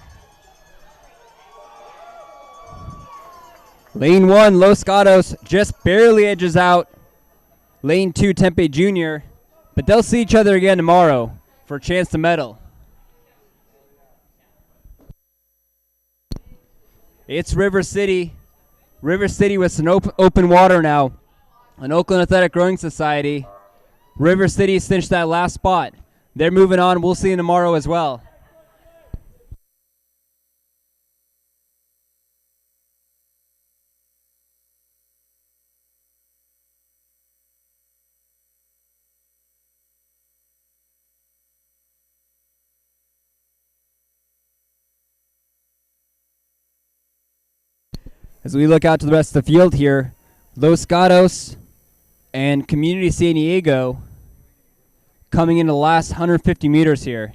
Lane 1, Los Gatos just barely edges out Lane 2, Tempe Jr., but they'll see each other again tomorrow for a chance to medal. It's River City. River City with some open water now. An Oakland Athletic Rowing Society. River City cinched that last spot. They're moving on. We'll see them tomorrow as well. As we look out to the rest of the field here, Los Gatos and Community San Diego coming into the last 150 meters here.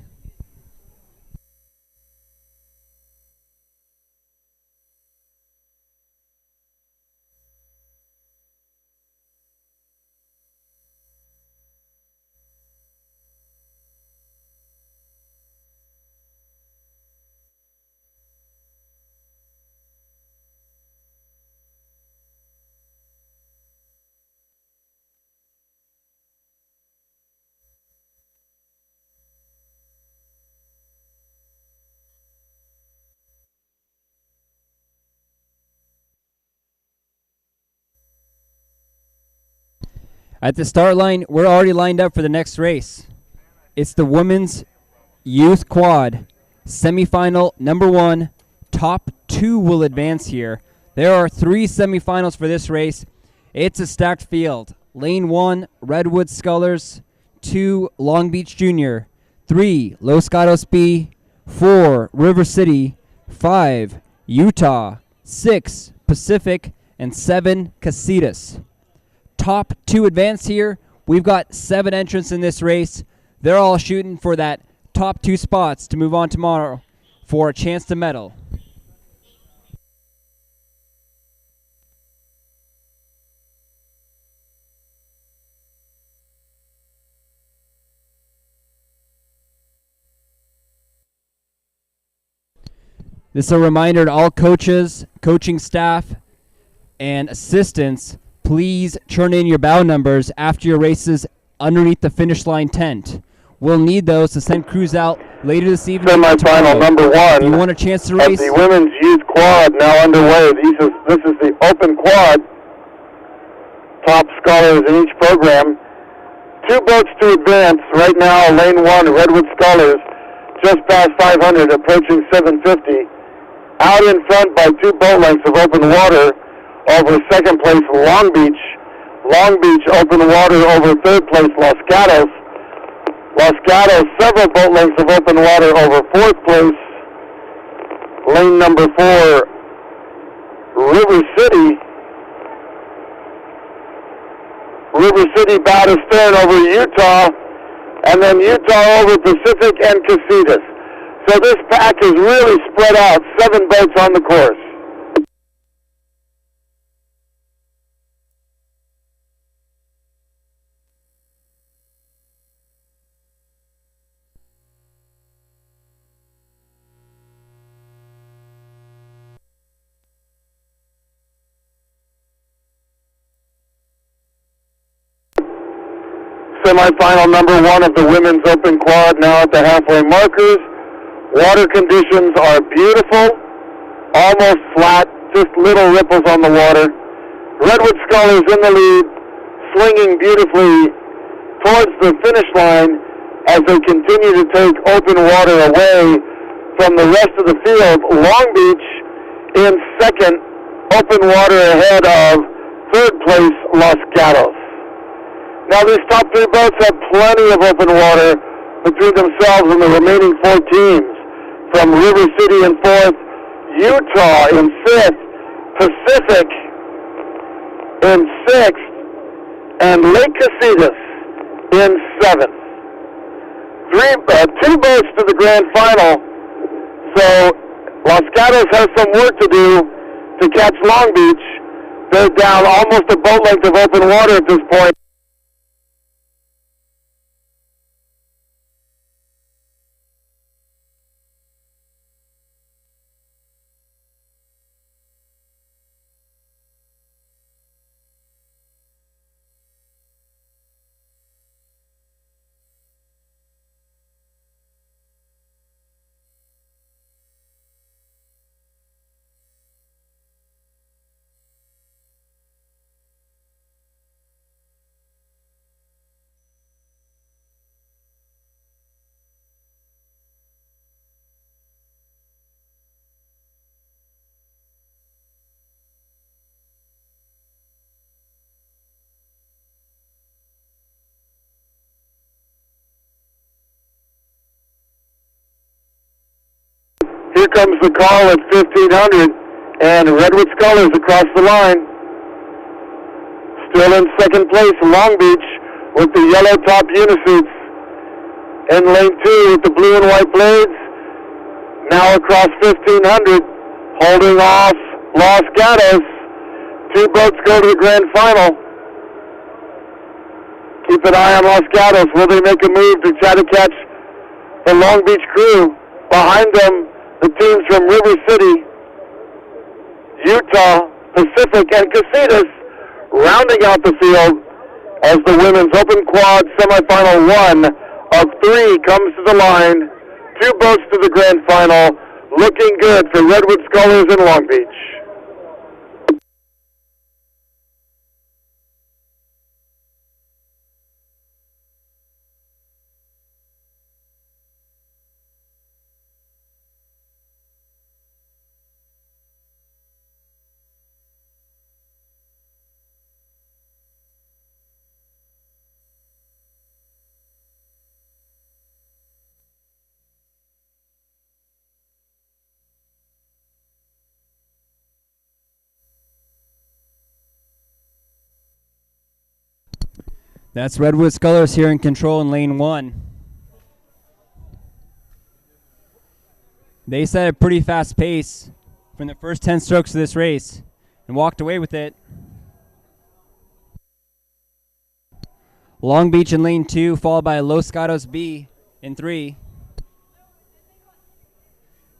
At the start line, we're already lined up for the next race. It's the Women's Youth Quad. Semifinal number 1. Top 2 will advance here. There are 3 semifinals for this race. It's a stacked field. Lane 1, Redwood Scullers. 2, Long Beach Junior. 3, Los Gatos B. 4, River City. 5, Utah. 6, Pacific. And 7, Casitas. Top 2 advance here. We've got 7 entrants in this race. They're all shooting for that top 2 spots to move on tomorrow for a chance to medal. This is a reminder to all coaches, coaching staff, and assistants. Please turn in your bow numbers after your races underneath the finish line tent. We'll need those to send crews out later this evening. Semi-final number 1. You want a chance to race? Of the Women's Youth Quad now underway. This is the open quad. Top scholars in each program. 2 boats to advance. Right now, lane 1, Redwood Scholars, just past 500, approaching 750. Out in front by 2 boat lengths of open water over second place Long Beach. Long Beach open water over third place Los Gatos. Los Gatos several boat lengths of open water over fourth place. Lane number 4 River City. River City bow to stern over Utah, and then Utah over Pacific and Casitas. So this pack is really spread out, 7 boats on the course. Semi-final number 1 of the Women's Open Quad now at the halfway markers. Water conditions are beautiful, almost flat, just little ripples on the water. Redwood Scholars in the lead, swinging beautifully towards the finish line as they continue to take open water away from the rest of the field. Long Beach in second, open water ahead of third place Los Gatos. Now these top 3 boats have plenty of open water between themselves and the remaining 4 teams. From River City in 4th, Utah in 5th, Pacific in 6th, and Lake Casitas in 7th. Two boats to the grand final, so Los Gatos has some work to do to catch Long Beach. They're down almost a boat length of open water at this point. Here comes the call at 1500, and Redwood Scullers across the line. Still in second place, Long Beach with the yellow top unisuits. In lane 2 with the blue and white blades. Now across 1500, holding off Los Gatos. 2 boats go to the grand final. Keep an eye on Los Gatos. Will they make a move to try to catch the Long Beach crew? Behind them, the teams from River City, Utah, Pacific, and Casitas rounding out the field as the women's open quad semifinal 1 of 3 comes to the line. 2 boats to the grand final. Looking good for Redwood Scullers in Long Beach. That's Redwood Scullers here in control in lane 1. They set a pretty fast pace from the first 10 strokes of this race and walked away with it. Long Beach in lane 2, followed by Los Gatos B in 3.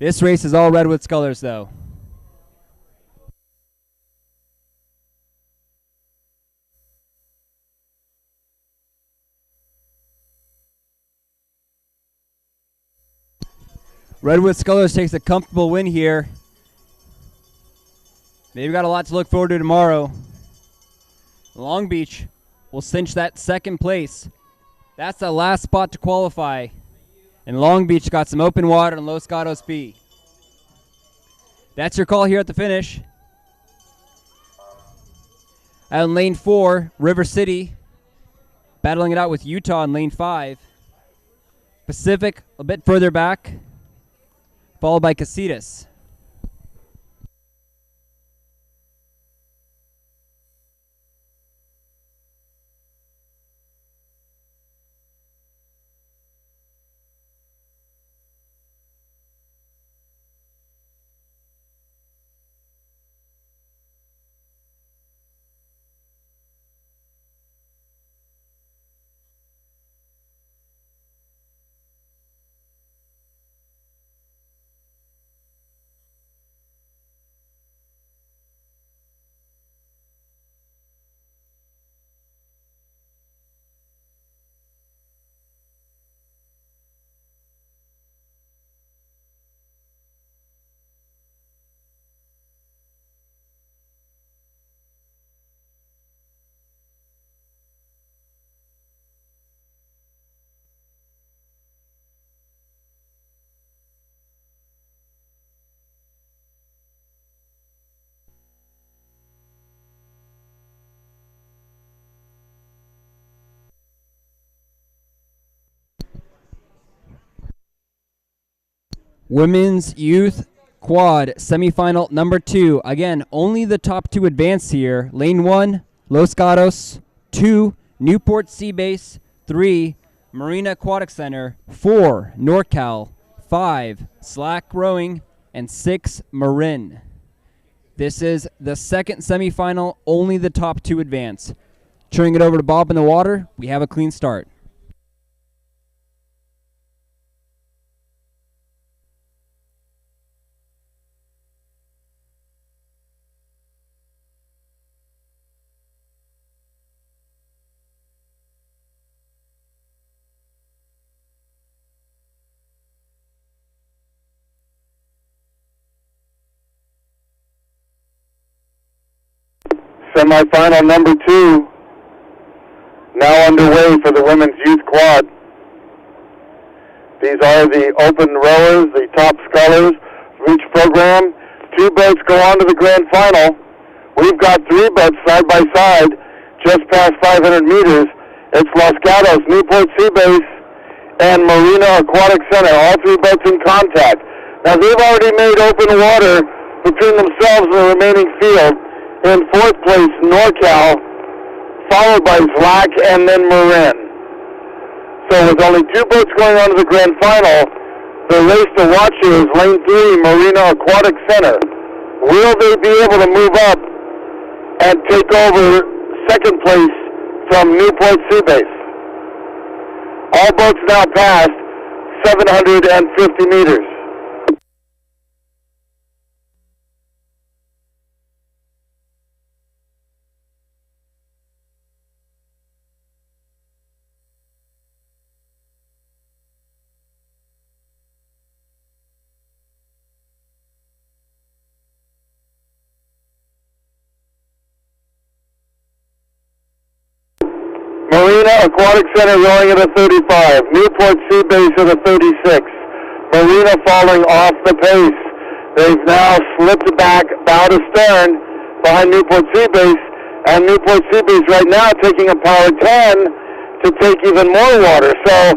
This race is all Redwood Scullers though. Redwood Scullers takes a comfortable win here. They've got a lot to look forward to tomorrow. Long Beach will cinch that second place. That's the last spot to qualify. And Long Beach got some open water in Los Gatos B. That's your call here at the finish. Out in lane 4, River City battling it out with Utah in lane 5. Pacific a bit further back, followed by Casitas. Women's Youth Quad semifinal number 2. Again, only the top 2 advanced here. Lane 1, Los Gatos, 2, Newport Sea Base, 3, Marina Aquatic Center, 4, NorCal, 5, Slack Rowing, and 6, Marin. This is the second semifinal, only the top 2 advance. Turning it over to Bob in the water, we have a clean start. Semifinal number 2 now underway for the women's youth quad. These are the open rowers, the top scullers of each program. 2 boats go on to the grand final. We've got 3 boats side by side just past 500 meters. It's Los Gatos, Newport Sea Base, and Marina Aquatic Center, all 3 boats in contact. Now they've already made open water between themselves and the remaining field. In 4th place, NorCal, followed by Slack and then Marin. So with only 2 boats going on to the grand final, the race to watch here is lane 3, Marina Aquatic Center. Will they be able to move up and take over 2nd place from Newport Sea Base? All boats now past 750 meters. Marina Aquatic Center rowing at a 35. Newport Sea Base at a 36. Marina falling off the pace. They've now slipped back bow to stern behind Newport Sea Base, and Newport Sea Base right now taking a power 10 to take even more water. So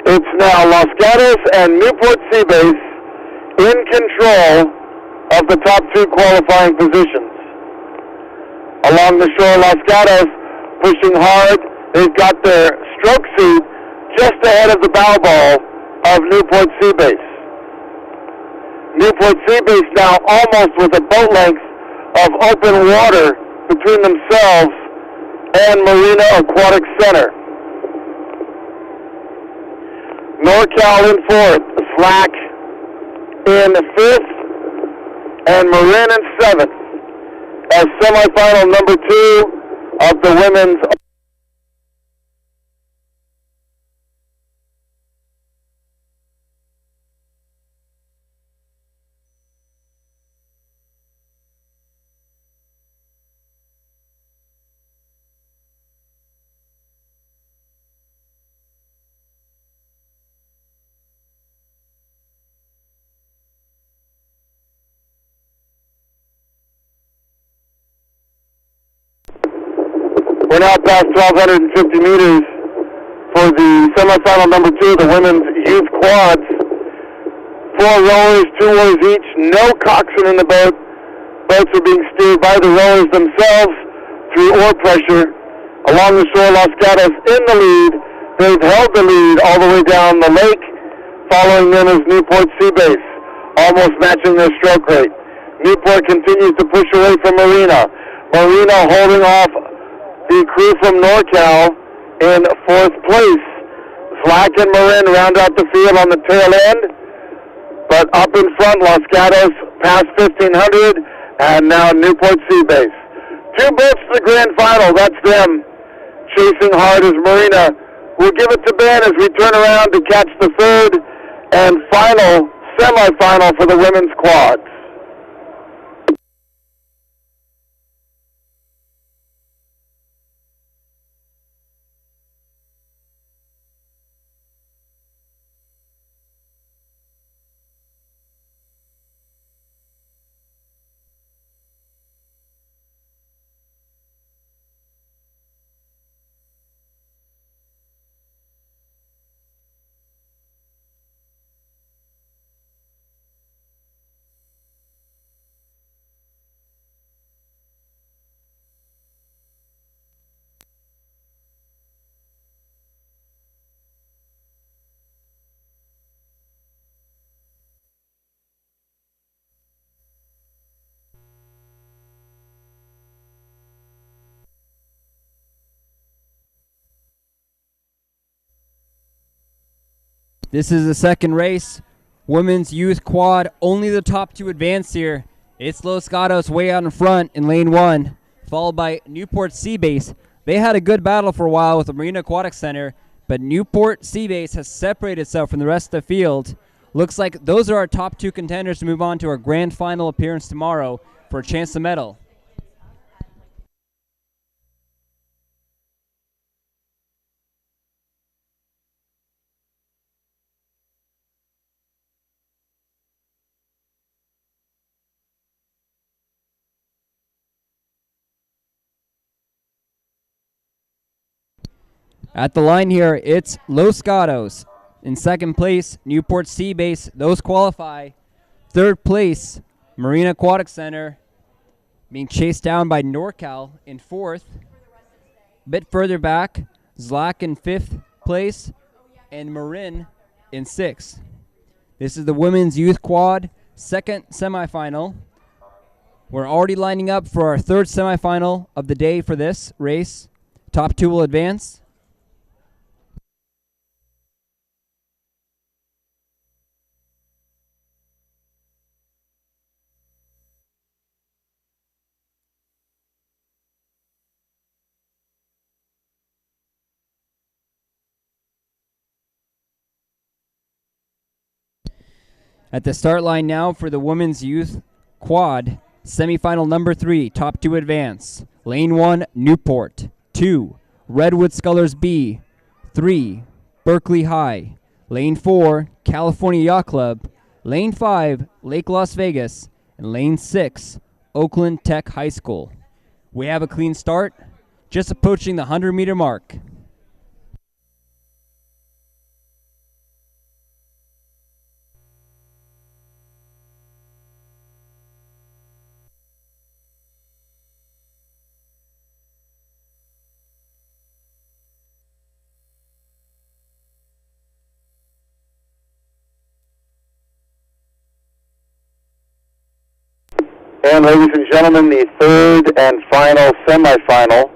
it's now Los Gatos and Newport Sea Base in control of the top 2 qualifying positions. Along the shore, Los Gatos pushing hard. They've got their stroke seat just ahead of the bow ball of Newport Sea Base. Newport Sea Base now almost with a boat length of open water between themselves and Marina Aquatic Center. NorCal in 4th, Slack in 5th, and Marin in 7th as semifinal number 2 of the women's. We're now past 1,250 meters for the semifinal number 2 of the women's youth quads. 4 rowers, 2 oars each, no coxswain in the boat. Boats are being steered by the rowers themselves through oar pressure. Along the shore, Los Gatos in the lead. They've held the lead all the way down the lake. Following them is Newport Sea Base, almost matching their stroke rate. Newport continues to push away from Marina. Marina holding off the crew from NorCal in 4th place. Slack and Marin round out the field on the tail end. But up in front, Los Gatos past 1,500, and now Newport Sea Base. 2 boats to the grand final. That's them chasing hard as Marina. We'll give it to Ben as we turn around to catch the 3rd and final semifinal for the women's quads. This is the second race. Women's youth quad, only the top two advance here. It's Los Gatos way out in front in lane 1, followed by Newport Seabase. They had a good battle for a while with the Marina Aquatic Center, but Newport Seabase has separated itself from the rest of the field. Looks like those are our top two contenders to move on to our grand final appearance tomorrow for a chance to medal. At the line here, it's Los Gatos. In second place, Newport Seabase. Those qualify. Third place, Marina Aquatic Center, being chased down by NorCal in fourth. A bit further back, Zlak in fifth place, and Marin in sixth. This is the women's youth quad second semifinal. We're already lining up for our third semifinal of the day for this race. Top two will advance. At the start line now for the women's youth quad, semifinal number 3, top two advance. Lane 1, Newport. 2, Redwood Scullers B. 3, Berkeley High. Lane 4, California Yacht Club. Lane 5, Lake Las Vegas. And Lane 6, Oakland Tech High School. We have a clean start, just approaching the 100-meter mark. And ladies and gentlemen, the third and final semifinal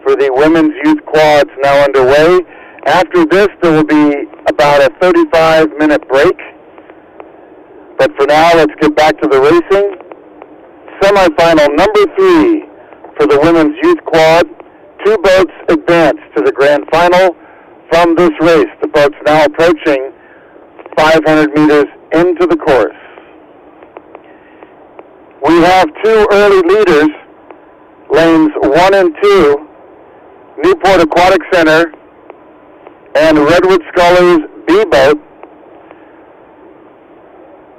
for the women's youth quads now underway. After this, there will be about a 35-minute break. But for now, let's get back to the racing. Semifinal number 3 for the women's youth quad. 2 boats advance to the grand final from this race. The boat's now approaching 500 meters into the course. We have 2 early leaders, lanes 1 and 2, Newport Aquatic Center and Redwood Scullers B boat.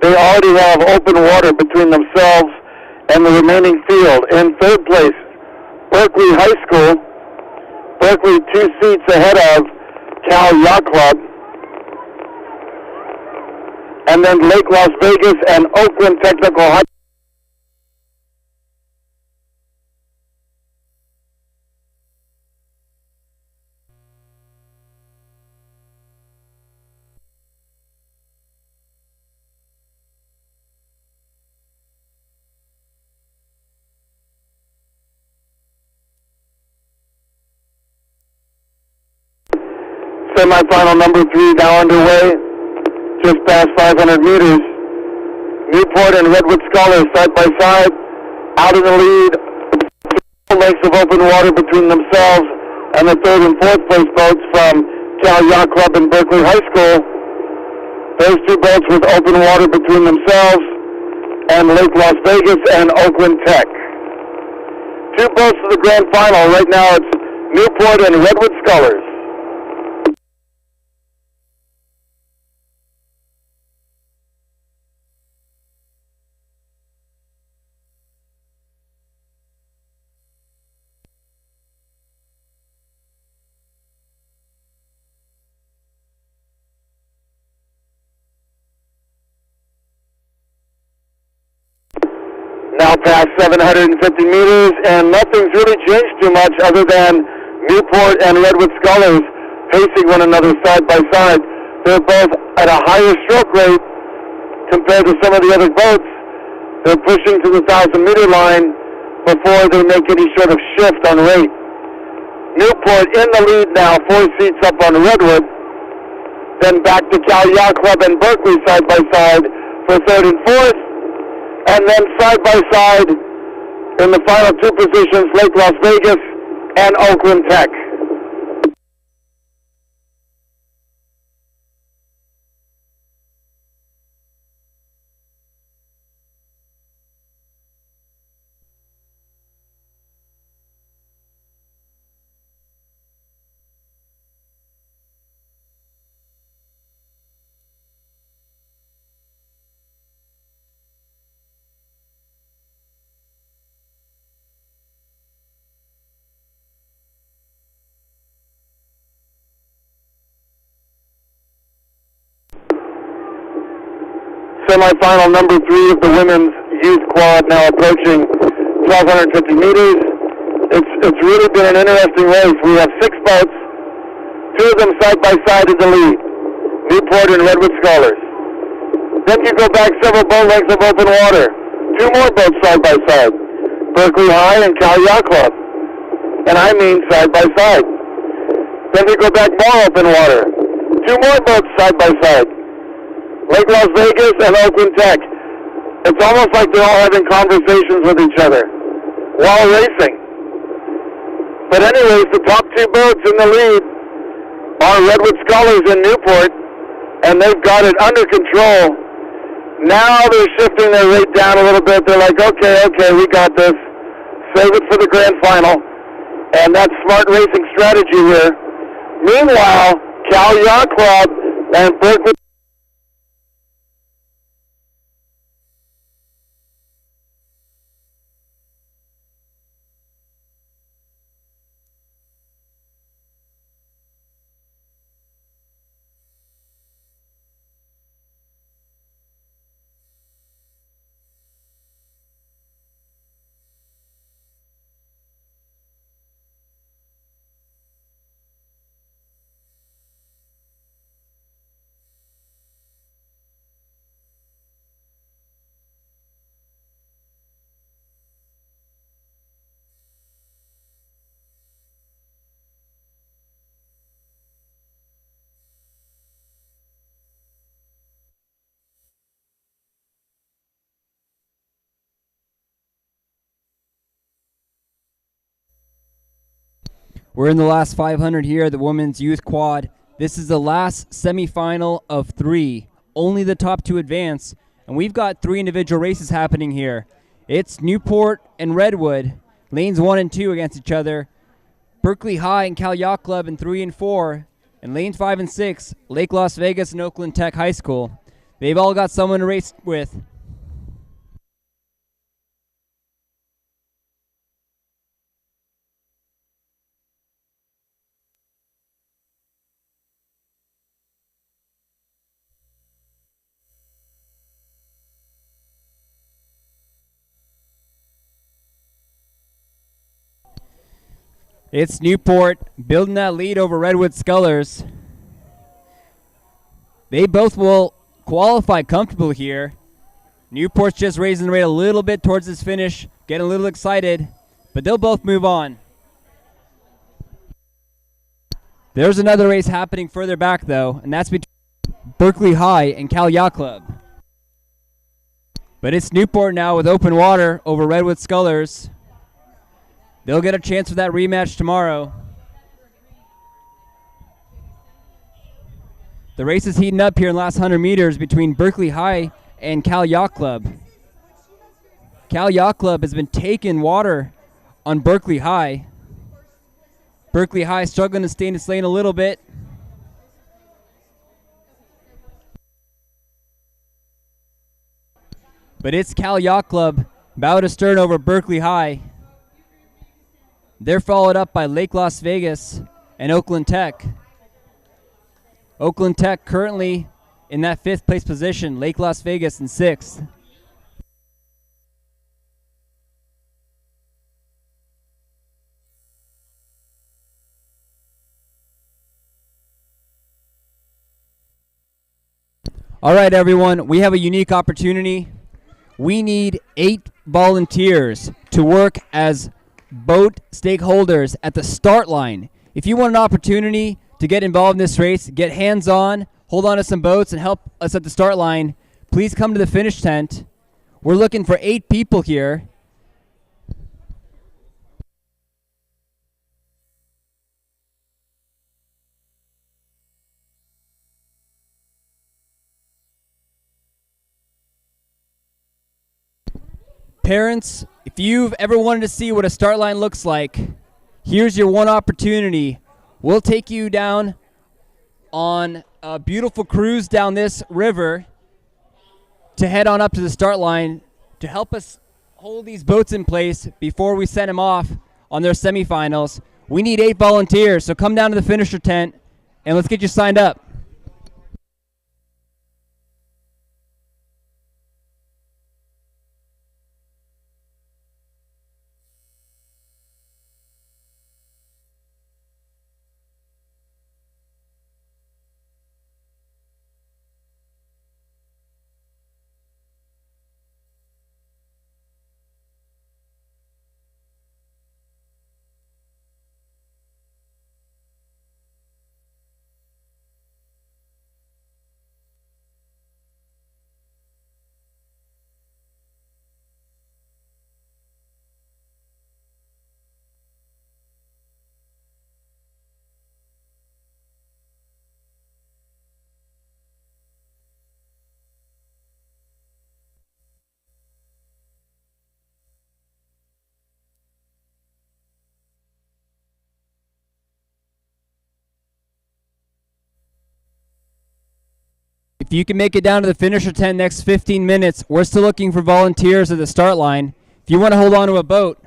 They already have open water between themselves and the remaining field. In third place, Berkeley High School. Berkeley 2 seats ahead of Cal Yacht Club. And then Lake Las Vegas and Oakland Technical High School. Semifinal number 3 now underway, just past 500 meters. Newport and Redwood Scullers side by side, out in the lead. 2 lengths of open water between themselves and the third and fourth place boats from Cal Yacht Club and Berkeley High School. Those 2 boats with open water between themselves and Lake Las Vegas and Oakland Tech. 2 boats to the grand final. Right now it's Newport and Redwood Scullers. Now past 750 meters, and nothing's really changed too much other than Newport and Redwood Scullers pacing one another side by side. They're both at a higher stroke rate compared to some of the other boats. They're pushing to the 1,000-meter line before they make any sort of shift on rate. Newport in the lead now, 4 seats up on Redwood. Then back to Cal Yacht Club and Berkeley side by side for third and fourth. And then side by side in the final two positions, Lake Las Vegas and Oakland Tech. Semifinal number 3 of the women's youth quad, now approaching 1,250 meters. It's really been an interesting race. We have 6 boats, 2 of them side by side in the lead, Newport and Redwood Scholars. Then you go back several boat lengths of open water, 2 more boats side by side, Berkeley High and Cal Yacht Club, and I mean side by side. Then we go back more open water, 2 more boats side by side, Lake Las Vegas and Oakland Tech. It's almost like they're all having conversations with each other while racing. But anyways, the top 2 boats in the lead are Redwood Scholars in Newport, and they've got it under control. Now they're shifting their rate down a little bit. They're like, okay, we got this. Save it for the grand final. And that's smart racing strategy here. Meanwhile, Cal Yacht Club and Berkeley. We're in the last 500 here, the women's youth quad. This is the last semifinal of 3. Only the top 2 advance, and we've got 3 individual races happening here. It's Newport and Redwood, lanes 1 and 2 against each other. Berkeley High and Cal Yacht Club in 3 and 4, and lanes 5 and 6, Lake Las Vegas and Oakland Tech High School. They've all got someone to race with. It's Newport building that lead over Redwood Scholars. They both will qualify comfortably here. Newport's just raising the rate a little bit towards this finish, getting a little excited, but they'll both move on. There's another race happening further back, though, and that's between Berkeley High and Cal Yacht Club. But it's Newport now with open water over Redwood Scholars. They'll get a chance for that rematch tomorrow. The race is heating up here in the last 100 meters between Berkeley High and Cal Yacht Club. Cal Yacht Club has been taking water on Berkeley High. Berkeley High struggling to stay in its lane a little bit. But it's Cal Yacht Club bow to stern over Berkeley High. They're followed up by Lake Las Vegas and Oakland Tech. Oakland Tech currently in that 5th place position, Lake Las Vegas in 6th. All right, everyone, we have a unique opportunity. We need 8 volunteers to work as boat stakeholders at the start line. If you want an opportunity to get involved in this race, get hands-on, hold on to some boats and help us at the start line, please come to the finish tent. We're looking for 8 people here. Parents, if you've ever wanted to see what a start line looks like, here's your one opportunity. We'll take you down on a beautiful cruise down this river to head on up to the start line to help us hold these boats in place before we send them off on their semifinals. We need 8 volunteers, so come down to the finisher tent and let's get you signed up. If you can make it down to the finisher tent next 15 minutes, we're still looking for volunteers at the start line. If you want to hold on to a boat,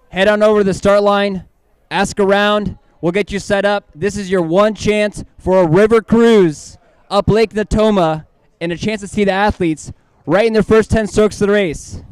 head on over to the start line, ask around, we'll get you set up. This is your one chance for a river cruise up Lake Natoma and a chance to see the athletes right in their first 10 strokes of the race.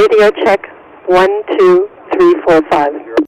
radio check 1, 2, 3, 4, 5.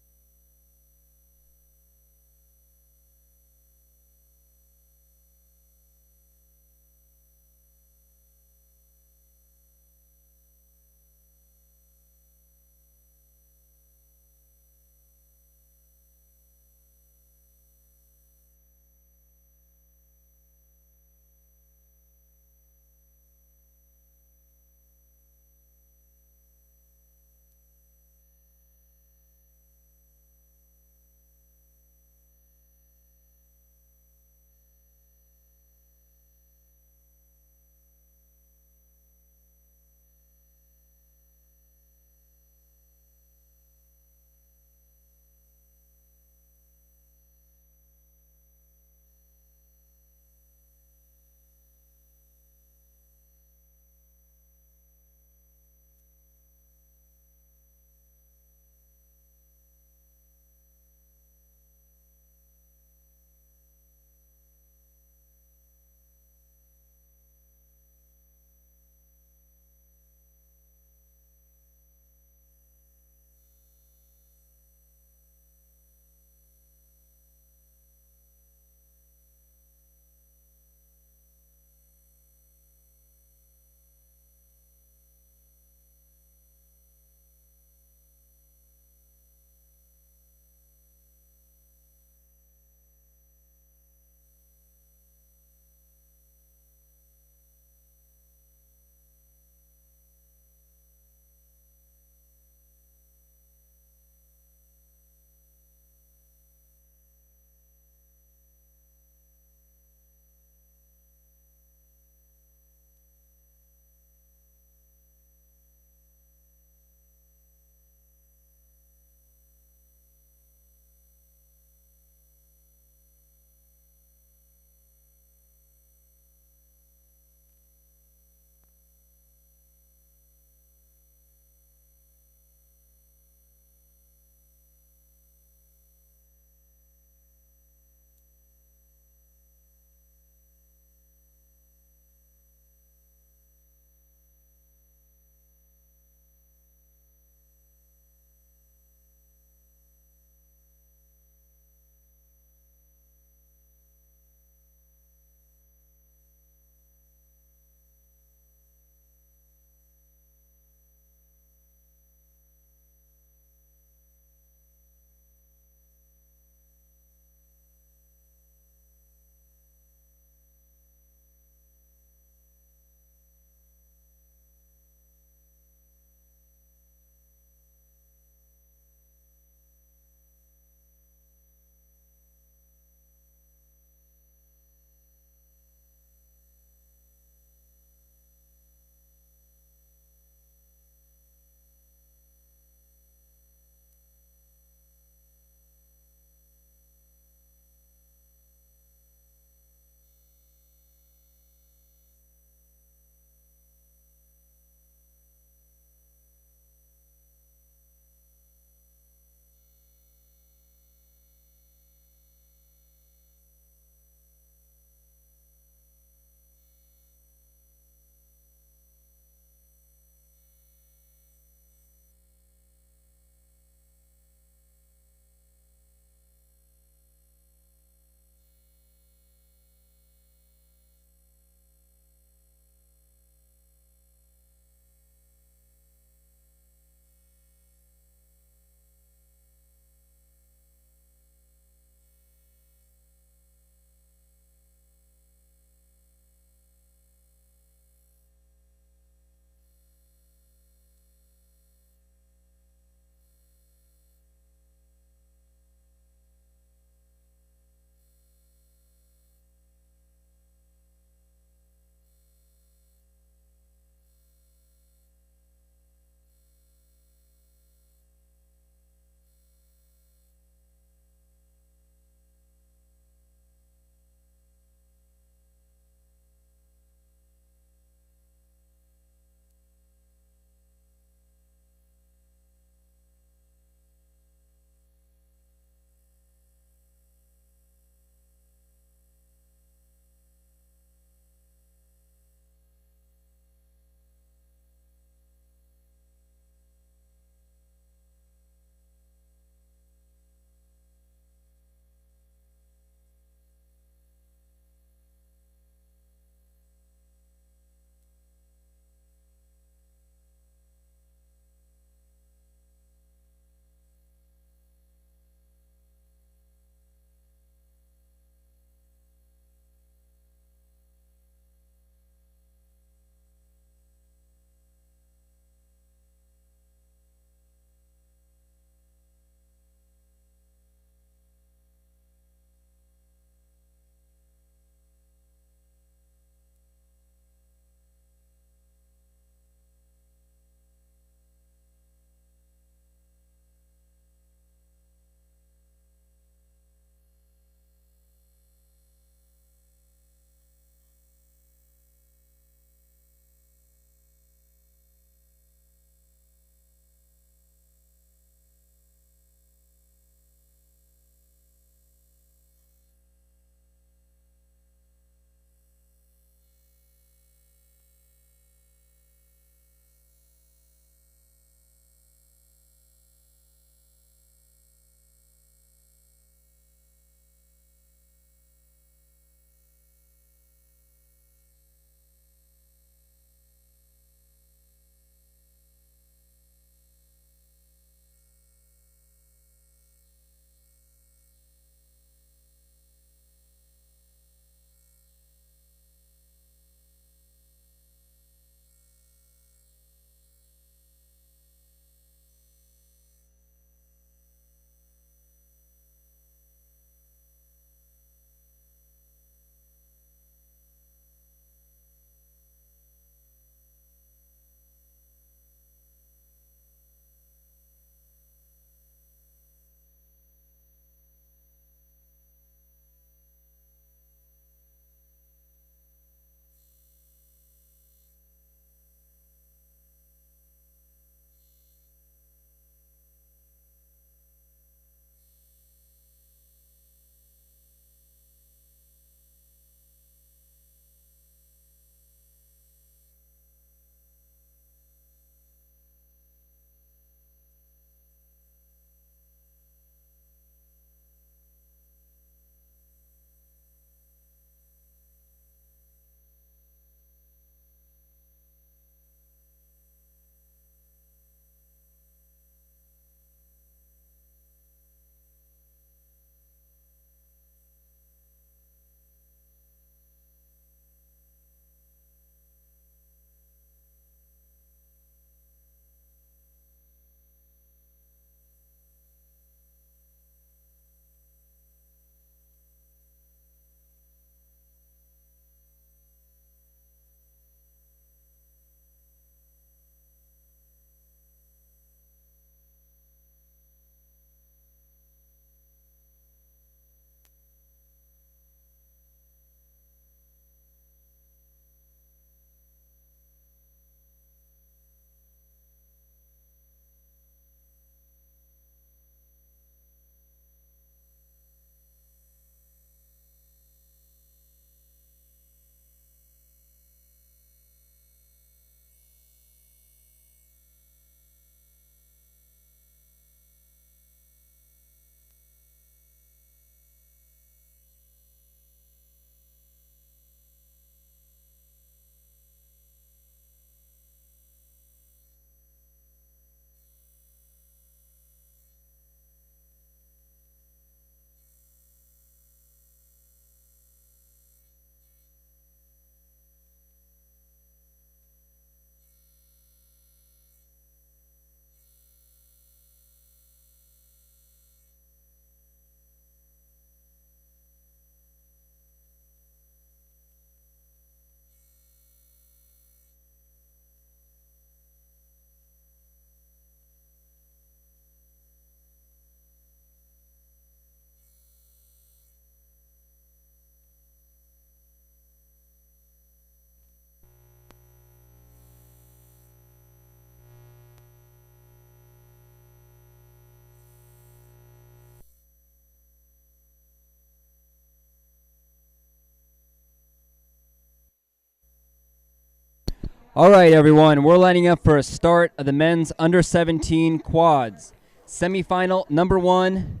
All right, everyone, we're lining up for a start of the men's under 17 quads. Semifinal number 1,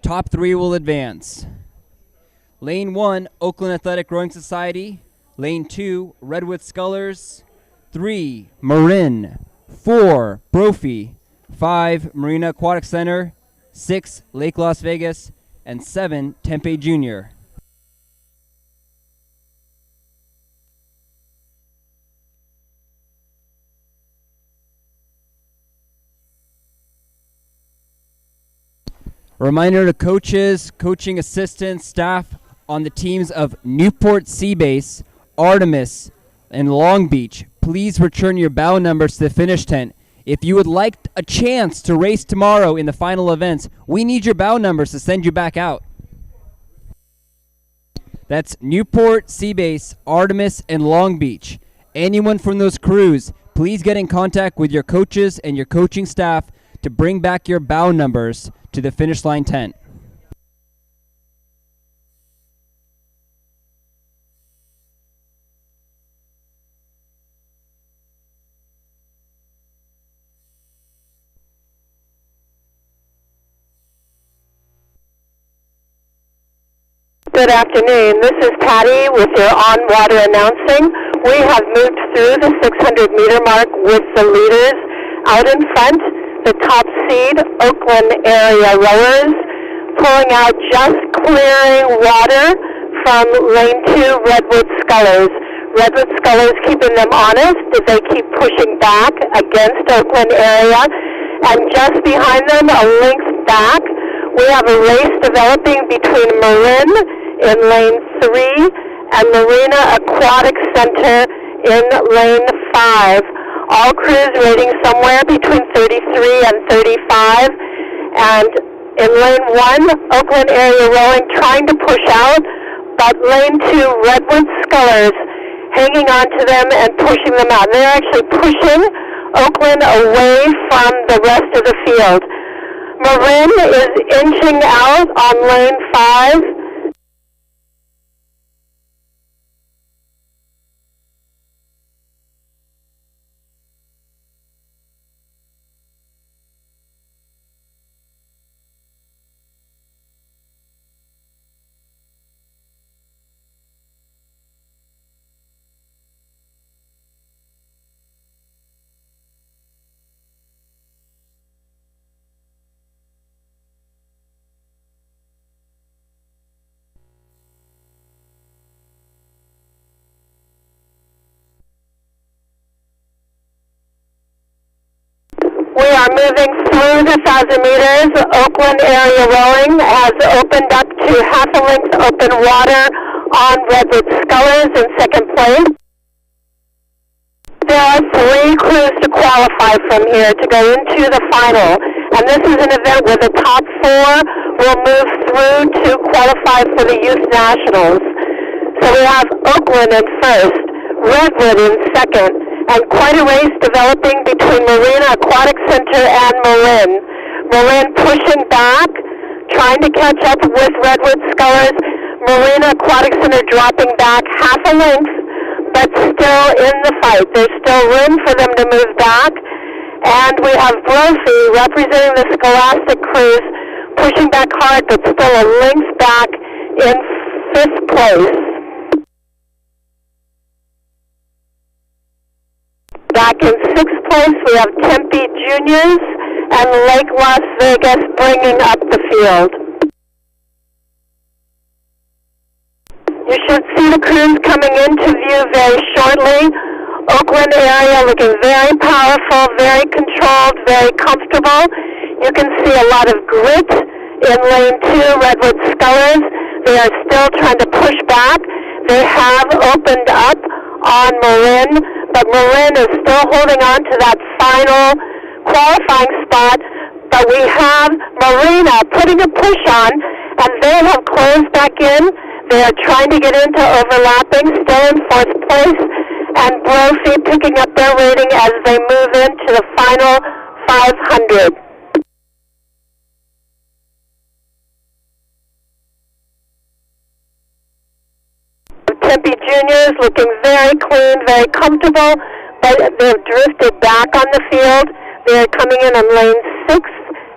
top 3 will advance. Lane 1, Oakland Athletic Rowing Society. Lane 2, Redwood Scullers. 3, Marin. 4, Brophy. 5, Marina Aquatic Center. 6, Lake Las Vegas. And 7, Tempe Junior. A reminder to coaches, coaching assistants, staff on the teams of Newport Seabase, Artemis, and Long Beach, please return your bow numbers to the finish tent. If you would like a chance to race tomorrow in the final events, we need your bow numbers to send you back out. That's Newport, Seabase, Artemis, and Long Beach. Anyone from those crews, please get in contact with your coaches and your coaching staff to bring back your bow numbers to the finish line tent. Good afternoon. This is Patty with your on-water announcing. We have moved through the 600-meter mark with the leaders out in front, the top seed, Oakland area rowers, pulling out just clearing water from lane 2, Redwood Scullers. Redwood Scullers keeping them honest as they keep pushing back against Oakland area. And just behind them, a length back, we have a race developing between Marin in lane 3 and Marina Aquatic Center in lane 5. All crews rating somewhere between 33 and 35. And in lane 1, Oakland area rowing trying to push out, but lane 2, Redwood Scullers hanging on to them and pushing them out. They're actually pushing Oakland away from the rest of the field. Marin is inching out on lane 5. We are moving through the 1,000 meters. Oakland area rowing has opened up to half a length open water on Redwood Scullers in second place. There are 3 crews to qualify from here to go into the final. And this is an event where the top 4 will move through to qualify for the Youth Nationals. So we have Oakland in first, Redwood in second, and quite a race developing between Marina Aquatic Center and Marin. Marin pushing back, trying to catch up with Redwood Scullers. Marina Aquatic Center dropping back half a length, but still in the fight. There's still room for them to move back. And we have Brophy representing the Scholastic crews pushing back hard, but still a length back in 5th place. Back in 6th place, we have Tempe Juniors and Lake Las Vegas bringing up the field. You should see the crews coming into view very shortly. Oakland area looking very powerful, very controlled, very comfortable. You can see a lot of grit in lane 2, Redwood Scullers. They are still trying to push back. They have opened up on Marin, but Marin is still holding on to that final qualifying spot. But we have Marina putting a push on, and they have closed back in. They are trying to get into overlapping, still in 4th place, and Brophy picking up their rating as they move into the final 500. Tempe Juniors looking very clean, very comfortable, but they've drifted back on the field. They're coming in on lane 6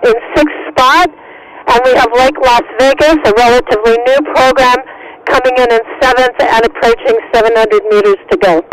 in 6th spot. And we have Lake Las Vegas, a relatively new program, coming in 7th and approaching 700 meters to go.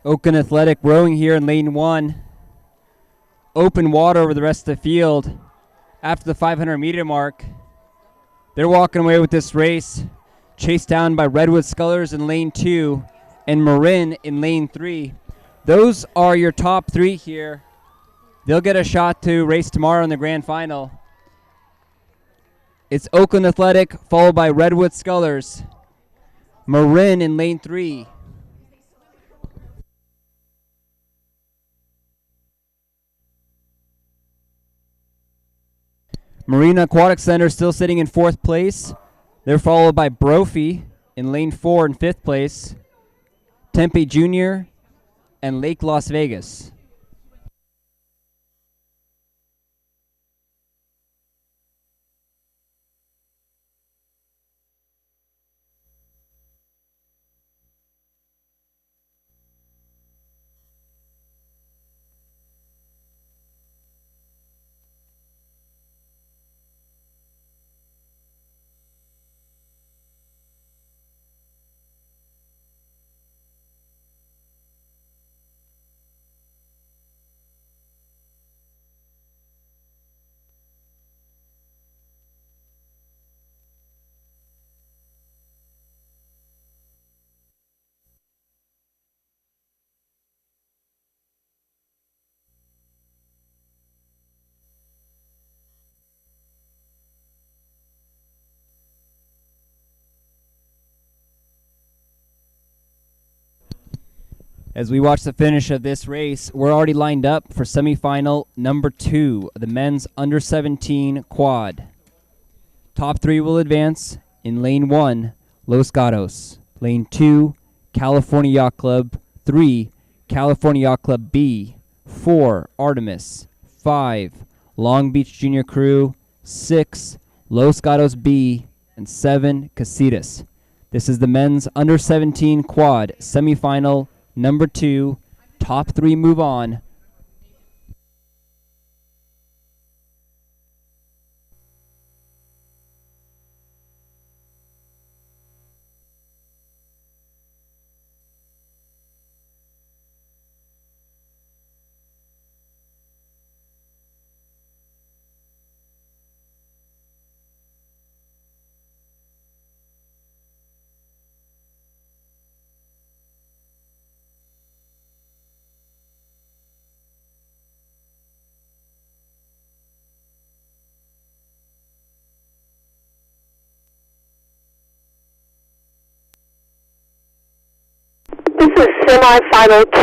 Oakland Athletic rowing here in lane 1. Open water over the rest of the field. After the 500-meter mark, they're walking away with this race, chased down by Redwood Scullers in lane 2 and Marin in lane 3. Those are your top 3 here. They'll get a shot to race tomorrow in the grand final. It's Oakland Athletic, followed by Redwood Scullers. Marin in lane 3. Marina Aquatic Center still sitting in 4th place. They're followed by Brophy in lane 4 in 5th place. Tempe Junior and Lake Las Vegas. As we watch the finish of this race, we're already lined up for semifinal number 2, the men's under 17 quad. Top 3 will advance. In lane 1, Los Gatos. Lane 2, California Yacht Club. 3, California Yacht Club B. 4, Artemis. 5, Long Beach Junior Crew. 6, Los Gatos B. And 7, Casitas. This is the men's under 17 quad semifinal number 2. Top 3 move on. This is semifinal 2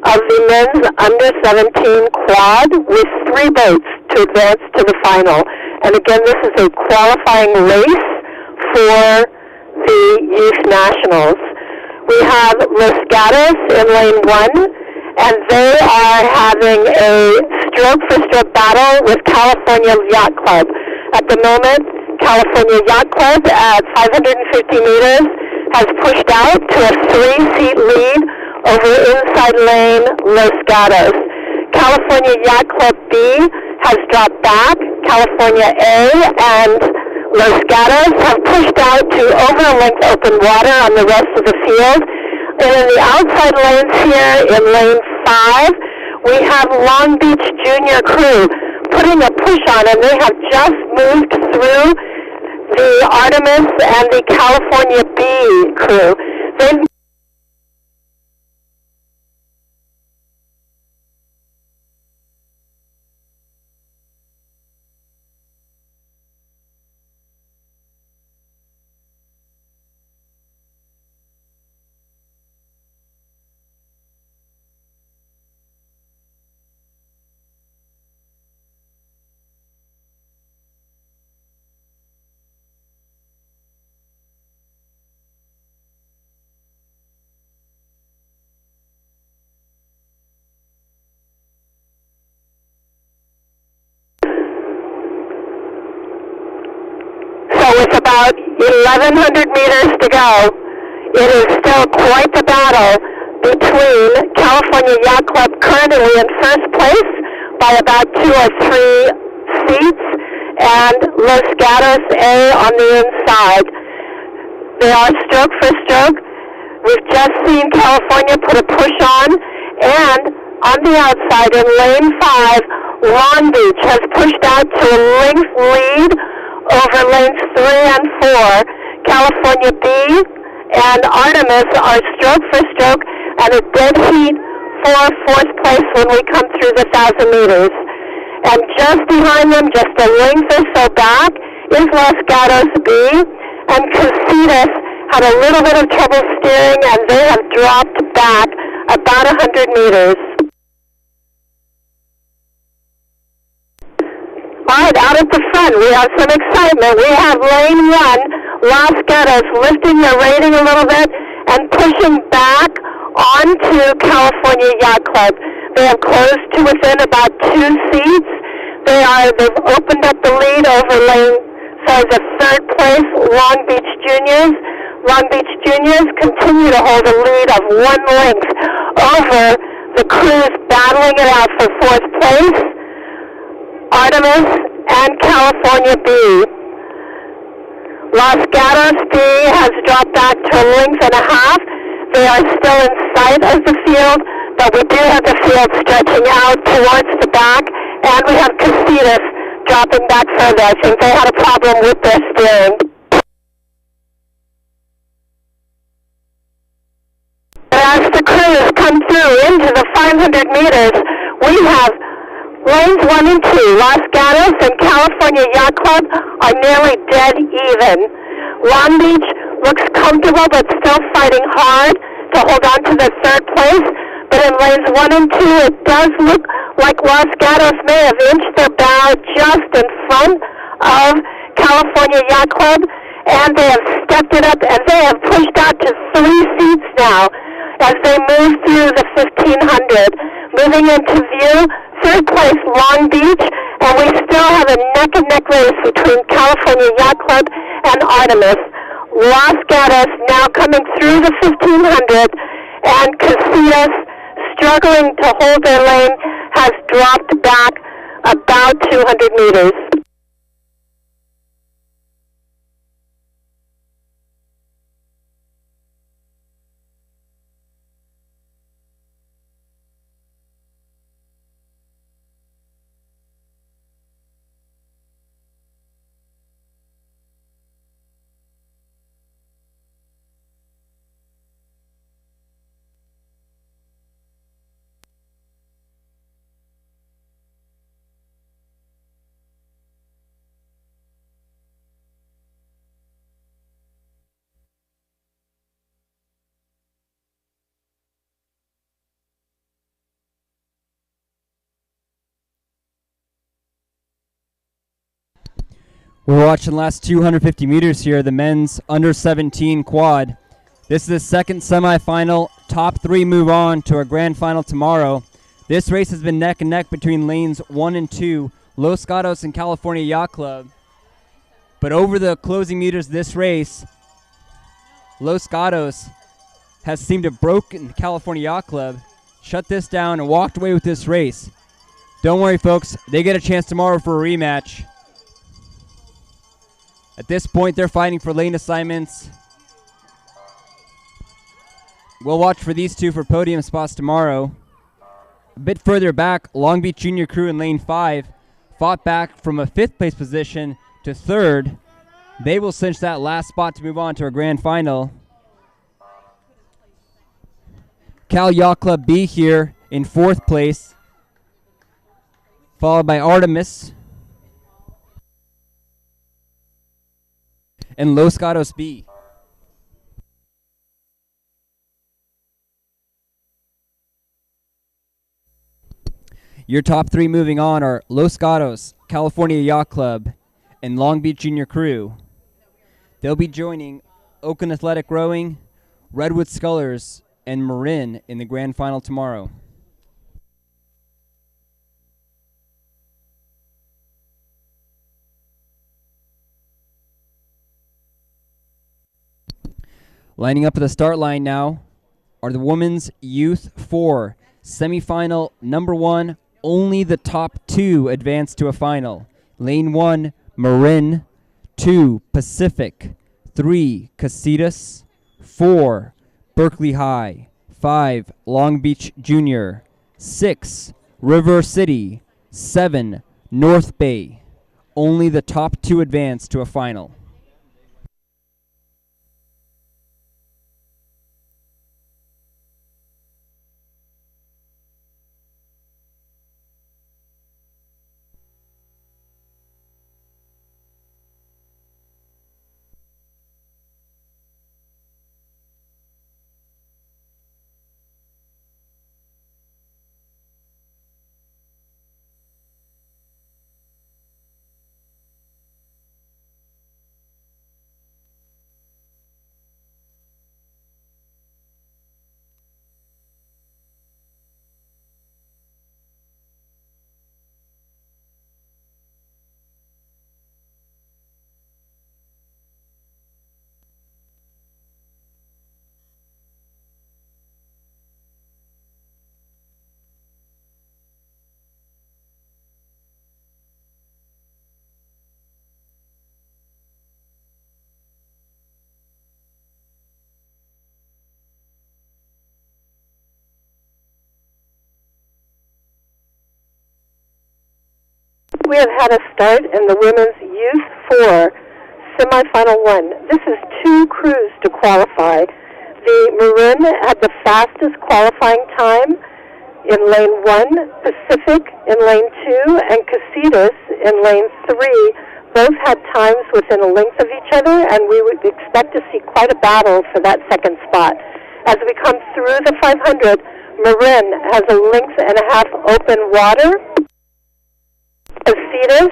of the men's under 17 quad with 3 boats to advance to the final. And again, this is a qualifying race for the Youth Nationals. We have Los Gatos in lane 1, and they are having a stroke-for-stroke battle with California Yacht Club. At the moment, California Yacht Club at 550 meters has pushed out to a 3-seat lead over inside lane Los Gatos. California Yacht Club B has dropped back. California A and Los Gatos have pushed out to over a length open water on the rest of the field. And in the outside lanes here in lane 5, we have Long Beach Junior Crew putting a push on, and they have just moved through the Artemis and the California B crew. They've So with about 1,100 meters to go, it is still quite the battle between California Yacht Club, currently in first place by about 2 or 3 seats, and Los Gatos A on the inside. They are stroke for stroke. We've just seen California put a push on, and on the outside in lane 5, Long Beach has pushed out to a length lead over lanes 3 and 4. California B and Artemis are stroke for stroke and a dead heat for fourth place when we come through the 1,000 meters. And just behind them, just a length or so back, is Los Gatos B, and Casitas had a little bit of trouble steering, and they have dropped back about 100 meters. All right, out at the front, we have some excitement. We have lane 1, Los Gatos, lifting their rating a little bit and pushing back onto California Yacht Club. They have closed to within about 2 seats. They've opened up the lead over the third place, Long Beach Juniors. Long Beach Juniors continue to hold a lead of 1 length over the crews battling it out for fourth place, Artemis and California B. Los Gatos B has dropped back to a length and a half. They are still in sight of the field, but we do have the field stretching out towards the back, and we have Casitas dropping back further. I think they had a problem with their steering. As the crews come through into the 500 meters, we have lanes 1 and 2, Los Gatos and California Yacht Club are nearly dead even. Long Beach looks comfortable but still fighting hard to hold on to the third place. But in lanes 1 and 2, it does look like Los Gatos may have inched their bow just in front of California Yacht Club, and they have stepped it up, and they have pushed out to 3 seats now as they move through the 1,500. Moving into view, third place Long Beach, and we still have a neck-and-neck race between California Yacht Club and Artemis. Los Gatos now coming through the 1,500, and Casitas, struggling to hold their lane, has dropped back about 200 meters. We're watching the last 250 meters here, the men's under 17 quad. This is the second semifinal. Top 3 move on to our grand final tomorrow. This race has been neck and neck between lanes 1 and 2, Los Gatos and California Yacht Club. But over the closing meters of this race, Los Gatos has seemed to have broken California Yacht Club, shut this down, and walked away with this race. Don't worry, folks. They get a chance tomorrow for a rematch. At this point, they're fighting for lane assignments. We'll watch for these two for podium spots tomorrow. A bit further back, Long Beach Junior Crew in lane 5 fought back from a 5th place position to 3rd. They will cinch that last spot to move on to our grand final. Cal Yacht Club B here in 4th place, followed by Artemis and Los Gatos B. Your top 3 moving on are Los Gatos, California Yacht Club, and Long Beach Junior Crew. They'll be joining Oakland Athletic Rowing, Redwood Scullers, and Marin in the grand final tomorrow. Lining up at the start line now are the women's Youth 4. Semifinal number 1, only the top 2 advance to a final. Lane 1, Marin. 2, Pacific. 3, Casitas. 4, Berkeley High. 5, Long Beach Junior. 6, River City. 7, North Bay. Only the top 2 advance to a final. We have had a start in the women's Youth 4 semifinal 1. This is 2 crews to qualify. The Marin had the fastest qualifying time in lane 1, Pacific in lane 2, and Casitas in lane 3. Both had times within a length of each other, and we would expect to see quite a battle for that second spot. As we come through the 500, Marin has a length and a half open water. Casitas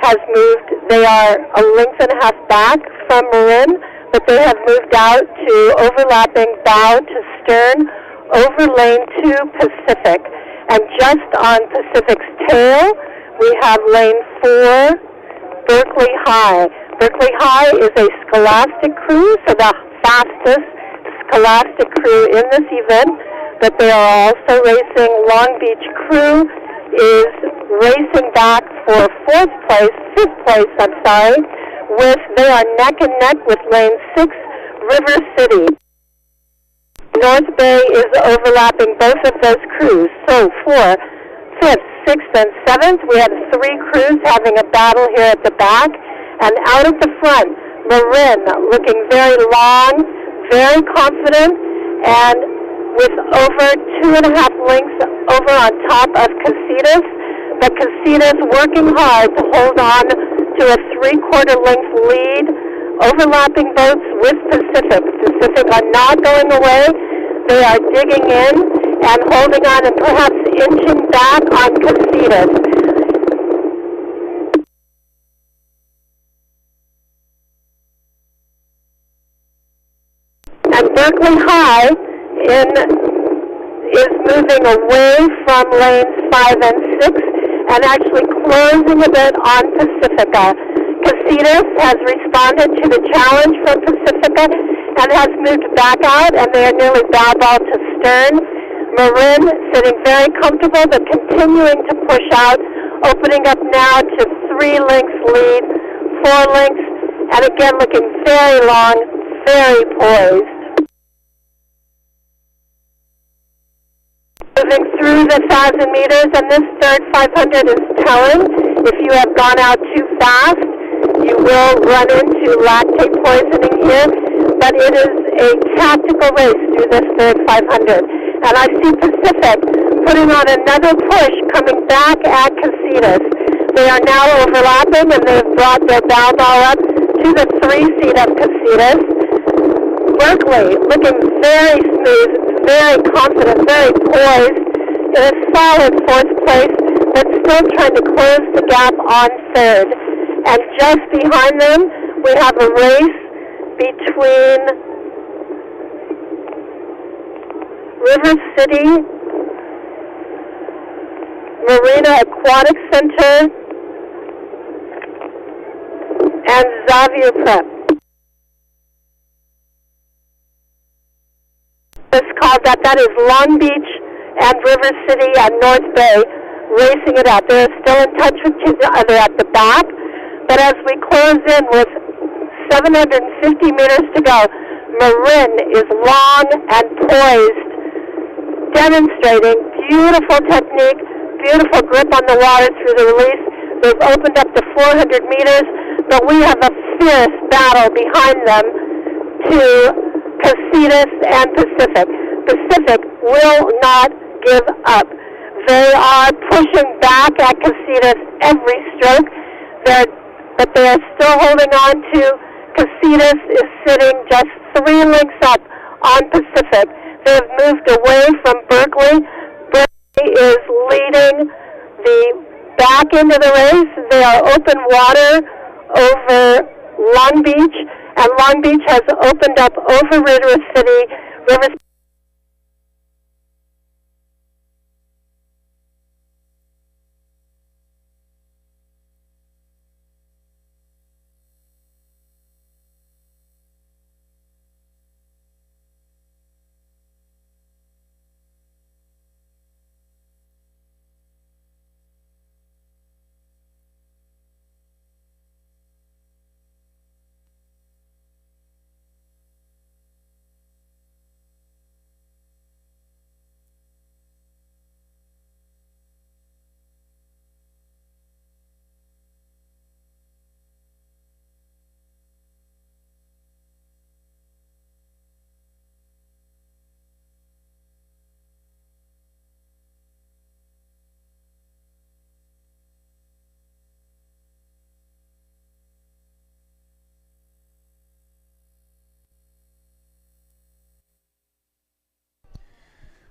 has moved, they are a length and a half back from Marin, but they have moved out to overlapping bow to stern over lane 2 Pacific. And just on Pacific's tail, we have lane 4 Berkeley High. Berkeley High is a Scholastic crew, so the fastest Scholastic crew in this event, but they are also racing. Long Beach crew is racing back for 5th place, they are neck and neck with lane 6, River City. North Bay is overlapping both of those crews. So for 5th, 6th, and 7th, we have 3 crews having a battle here at the back. And out at the front, Marin looking very long, very confident, and with over 2.5 lengths over on top of Casitas. But Casitas working hard to hold on to a 3/4 length lead, overlapping boats with Pacific. Pacific are not going away. They are digging in and holding on and perhaps inching back on Casitas. And Berkeley High is moving away from lanes 5 and 6 and actually closing a bit on Pacifica. Casitas has responded to the challenge from Pacifica and has moved back out, and they are nearly bow to stern. Marin sitting very comfortable but continuing to push out, opening up now to 3 lengths lead, 4 lengths, and again looking very long, very poised. Moving through the 1,000 meters, and this third 500 is telling. If you have gone out too fast, you will run into lactate poisoning here, but it is a tactical race through this third 500. And I see Pacific putting on another push, coming back at Casitas. They are now overlapping, and they've brought their bow ball up to the 3 seat of Casitas. Berkeley looking very smooth, very confident, very poised, in a solid 4th place, but still trying to close the gap on 3rd. And just behind them, we have a race between River City, Marina Aquatic Center, and Xavier Prep. It's called that. That is Long Beach and River City and North Bay racing it out. They're still in touch with each other at the back, but as we close in with 750 meters to go, Marin is long and poised, demonstrating beautiful technique, beautiful grip on the water through the release. They've opened up to 400 meters, but we have a fierce battle behind them to Casitas and Pacific. Pacific will not give up. They are pushing back at Casitas every stroke, but they are still holding on to. Casitas is sitting just 3 lengths up on Pacific. They have moved away from Berkeley. Berkeley is leading the back end of the race. They are open water over Long Beach, and Long Beach has opened up over River City.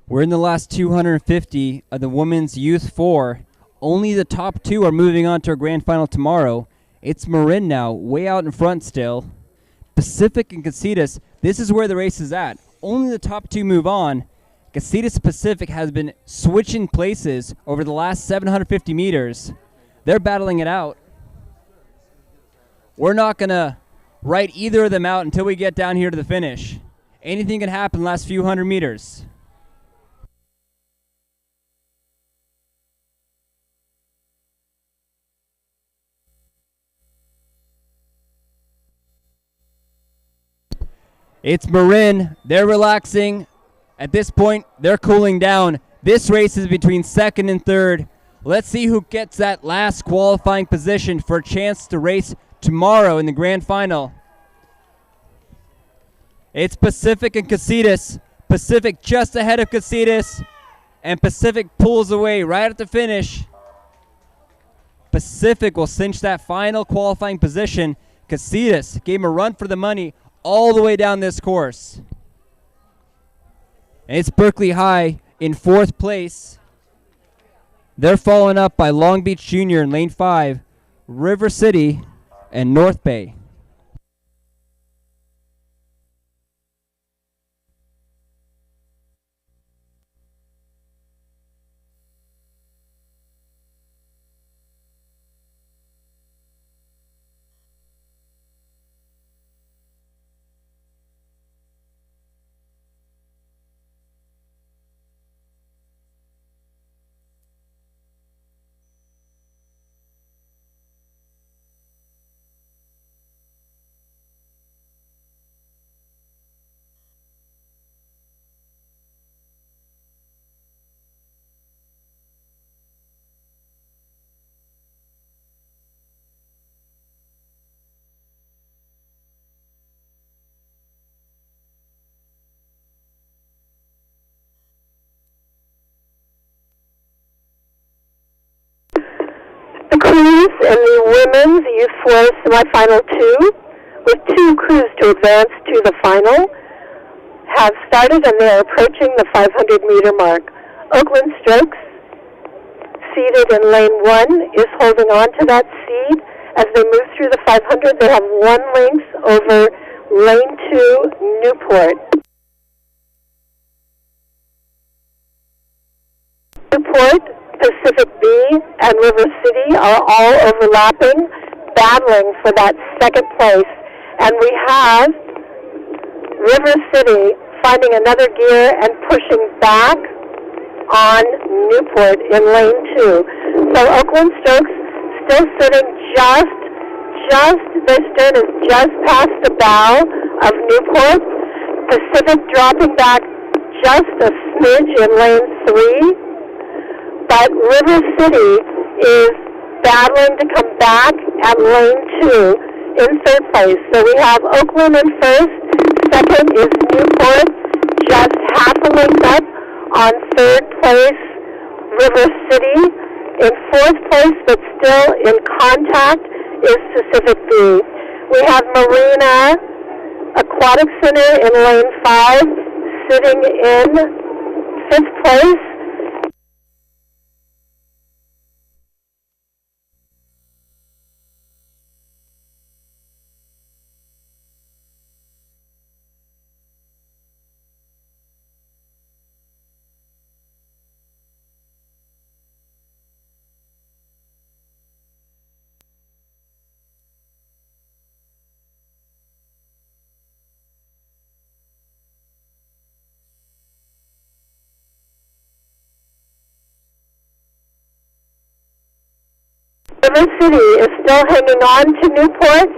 We're in the last 250 of the Women's Youth 4. Only the top 2 are moving on to our grand final tomorrow. It's Marin now, way out in front still. Pacific and Casitas, this is where the race is at. Only the top 2 move on. Casitas Pacific has been switching places over the last 750 meters. They're battling it out. We're not going to write either of them out until we get down here to the finish. Anything can happen in the last few hundred meters. It's Marin. They're relaxing. At this point, they're cooling down. This race is between second and third. Let's see who gets that last qualifying position for a chance to race tomorrow in the grand final. It's Pacific and Casitas. Pacific just ahead of Casitas, and Pacific pulls away right at the finish. Pacific will cinch that final qualifying position. Casitas gave him a run for the money all the way down this course. And it's Berkeley High in 4th place. They're followed up by Long Beach Junior in lane 5, River City, and North Bay. The crews in the women's Youth 4 semifinal 2, with 2 crews to advance to the final, have started and they are approaching the 500-meter mark. Oakland Strokes, seated in lane 1, is holding on to that seed. As they move through the 500, they have 1 length over lane 2, Newport. Newport, Pacific B, and River City are all overlapping, battling for that second place. And we have River City finding another gear and pushing back on Newport in lane 2. So Oakland Strokes still sitting their stern is just past the bow of Newport. Pacific dropping back just a smidge in lane 3. But River City is battling to come back at lane 2 in third place. So we have Oakland in first. Second is Newport, just half a length up. On third place, River City. In fourth place, but still in contact, is Pacific B. We have Marina Aquatic Center in lane 5, sitting in fifth place. River City is still hanging on to Newport.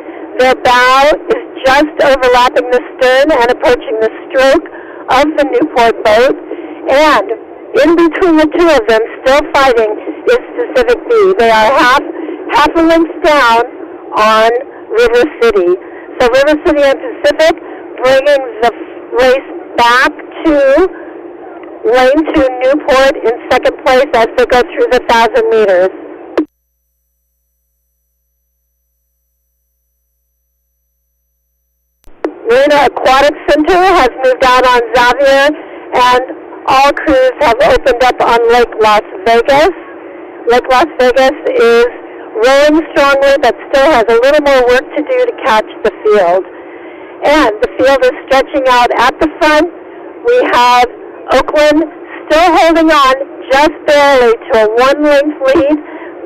Their bow is just overlapping the stern and approaching the stroke of the Newport boat. And in between the two of them, still fighting, is Pacific B. They are half a length down on River City. So River City and Pacific bringing the race back to lane 2 Newport in second place as they go through the 1,000 meters. Marina Aquatic Center has moved out on Xavier, and all crews have opened up on Lake Las Vegas. Lake Las Vegas is rowing strongly, but still has a little more work to do to catch the field. And the field is stretching out at the front. We have Oakland still holding on just barely to a one-length lead.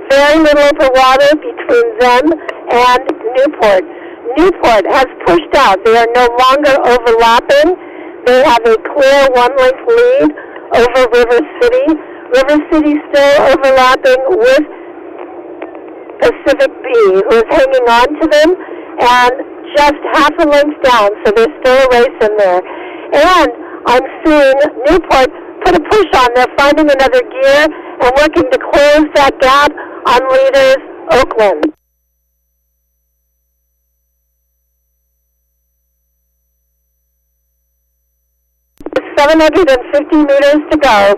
Very little open water between them and Newport. Newport has pushed out. They are no longer overlapping. They have a clear one-length lead over River City. River City still overlapping with Pacific B, who is hanging on to them, and just half a length down, so there's still a race in there. And I'm seeing Newport put a push on. They're finding another gear and working to close that gap on leaders Oakland. 750 meters to go.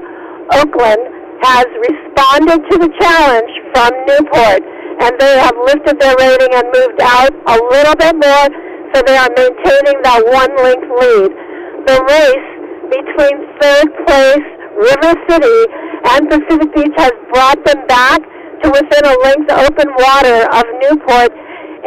Oakland has responded to the challenge from Newport, and they have lifted their rating and moved out a little bit more, so they are maintaining that one-length lead. The race between third place River City and Pacific Beach has brought them back to within a length open water of Newport,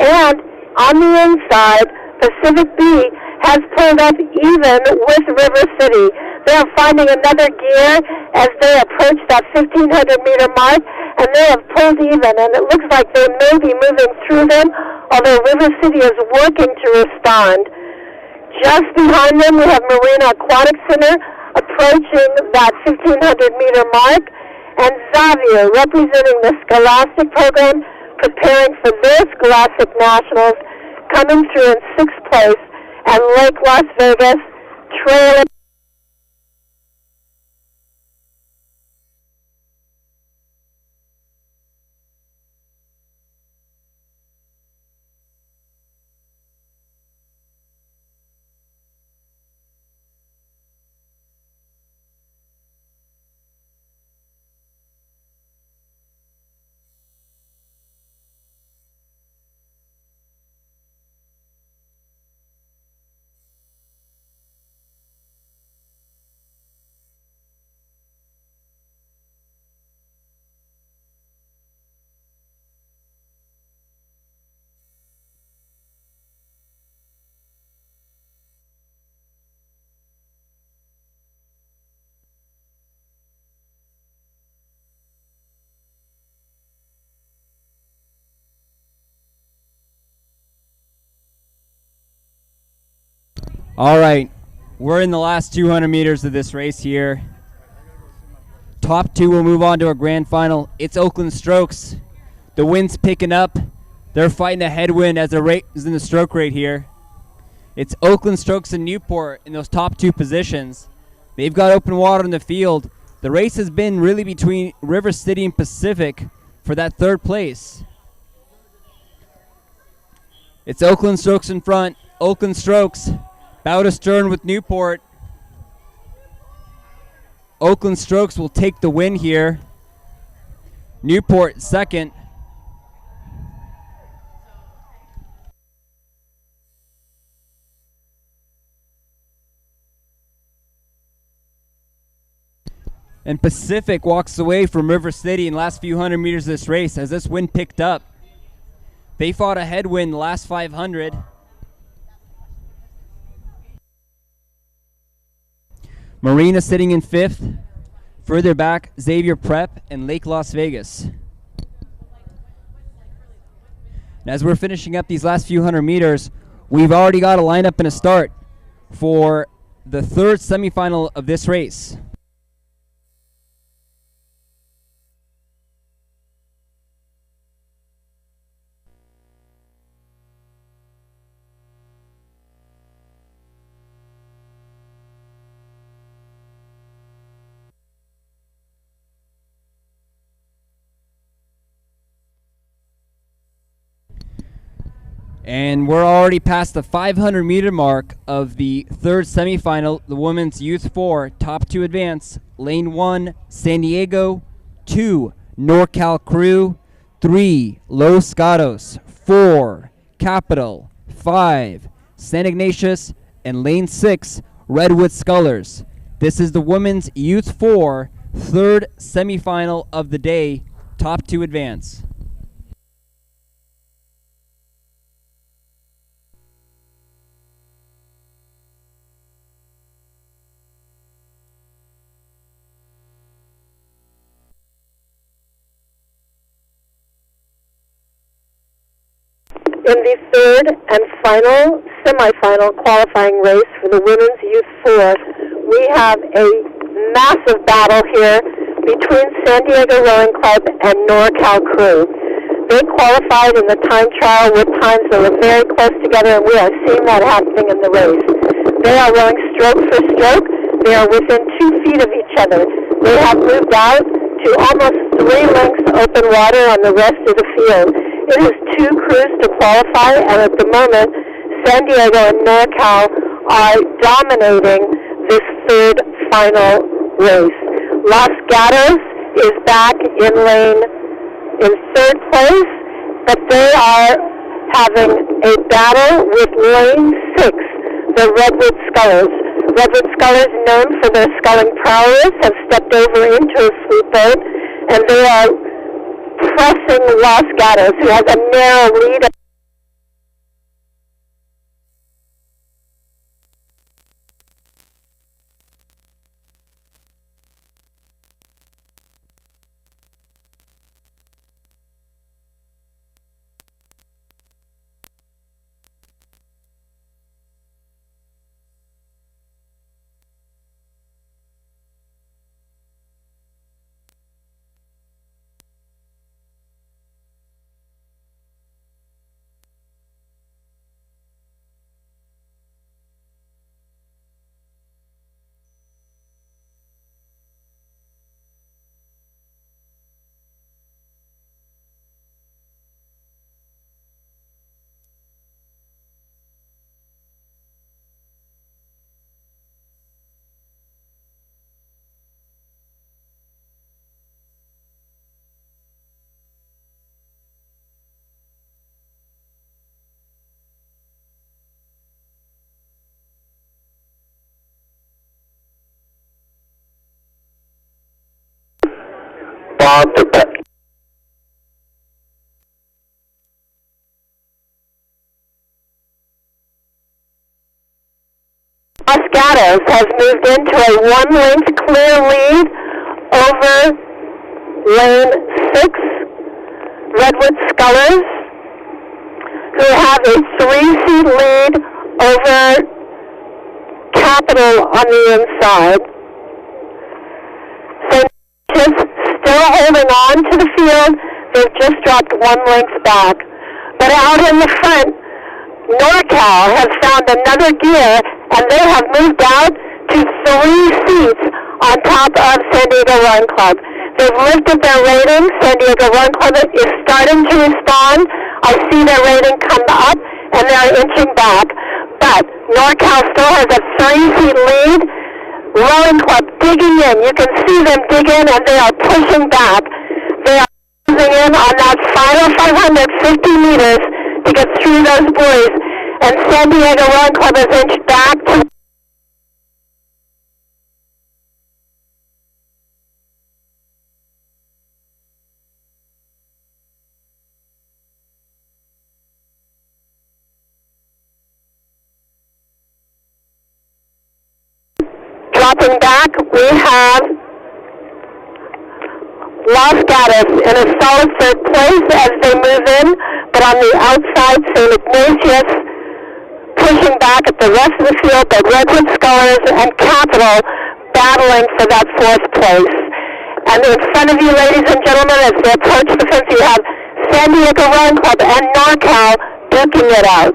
and on the inside, Pacific B has pulled up even with River City. They are finding another gear as they approach that 1,500-meter mark, and they have pulled even, and it looks like they may be moving through them, although River City is working to respond. Just behind them, we have Marina Aquatic Center approaching that 1,500-meter mark, and Xavier, representing the Scholastic program, preparing for their Scholastic Nationals, coming through in sixth place, and Lake Las Vegas trailing. All right, We're in the last 200 meters of this race here. Top two will move on to a grand final. It's Oakland Strokes. The wind's picking up. They're fighting a headwind as the rate is in the stroke rate here. It's Oakland Strokes and Newport in those top two positions. They've got open water in the field. The race has been really between River City and Pacific for that third place. It's Oakland Strokes in front. Oakland Strokes bow to stern with Newport. Oakland Strokes will take the win here. Newport second. And Pacific walks away from River City in the last few hundred meters of this race as this wind picked up. They fought a headwind the last 500. Marina sitting in fifth. Further back, Xavier Prep and Lake Las Vegas. And as we're finishing up these last few hundred meters, we've already got a lineup and a start for the third semifinal of this race. And we're already past the 500 meter mark of the third semifinal, the women's Youth 4, top two advance. Lane 1, San Diego. 2, NorCal Crew. 3, Los Gatos. 4, Capital. 5, San Ignatius. And lane 6, Redwood Scullers. This is the women's Youth 4, third semifinal of the day, top two advance. In the third and final semifinal qualifying race for the Women's Youth 4, we have a massive battle here between San Diego Rowing Club and NorCal Crew. They qualified in the time trial with times that were very close together, and we are seeing that happening in the race. They are rowing stroke for stroke. They are within 2 feet of each other. They have moved out to almost 3 lengths open water on the rest of the field. It is 2 crews to qualify, and at the moment, San Diego and NorCal are dominating this third final race. Los Gatos is back in third place, but they are having a battle with lane 6, the Redwood Scullers. Redwood Scullers, known for their sculling prowess, have stepped over into a sweep boat, and they are pressing Los Gatos, who has a narrow lead. Bob to back. Los Gatos has moved into a 1-length clear lead over lane 6, Redwood Scullers, who have a 3-seat lead over Capital on the inside. St. Ignatius still holding on to the field. They've just dropped 1 length back. But out in the front, NorCal has found another gear, and they have moved out to 3 seats on top of San Diego Run Club. They've lifted their rating. San Diego Run Club is starting to respond. I see their rating come up, and they're inching back. But NorCal still has a 3-seat lead. Rowing Club digging in. You can see them dig in, and they are pushing back. They are closing in on that final 550 meters to get through those buoys. And San Diego Rowing Club has inched back to dropping back. We have Los Gatos in a solid 3rd place as they move in, but on the outside, St. Ignatius pushing back at the rest of the field, but Redwood Scholars and Capital battling for that 4th place. And in front of you, ladies and gentlemen, as they approach the fence, you have San Diego Rowing Club and NorCal duking it out.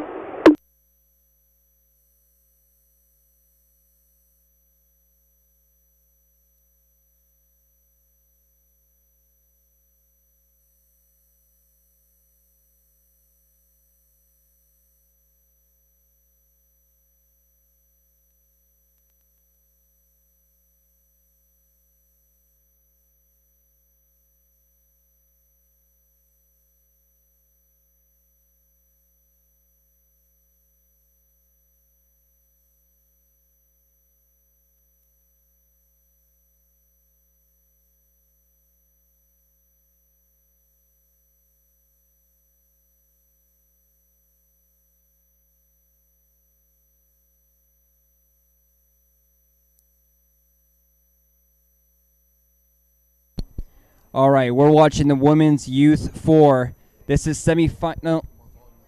All right, we're watching the Women's Youth 4. This is semifinal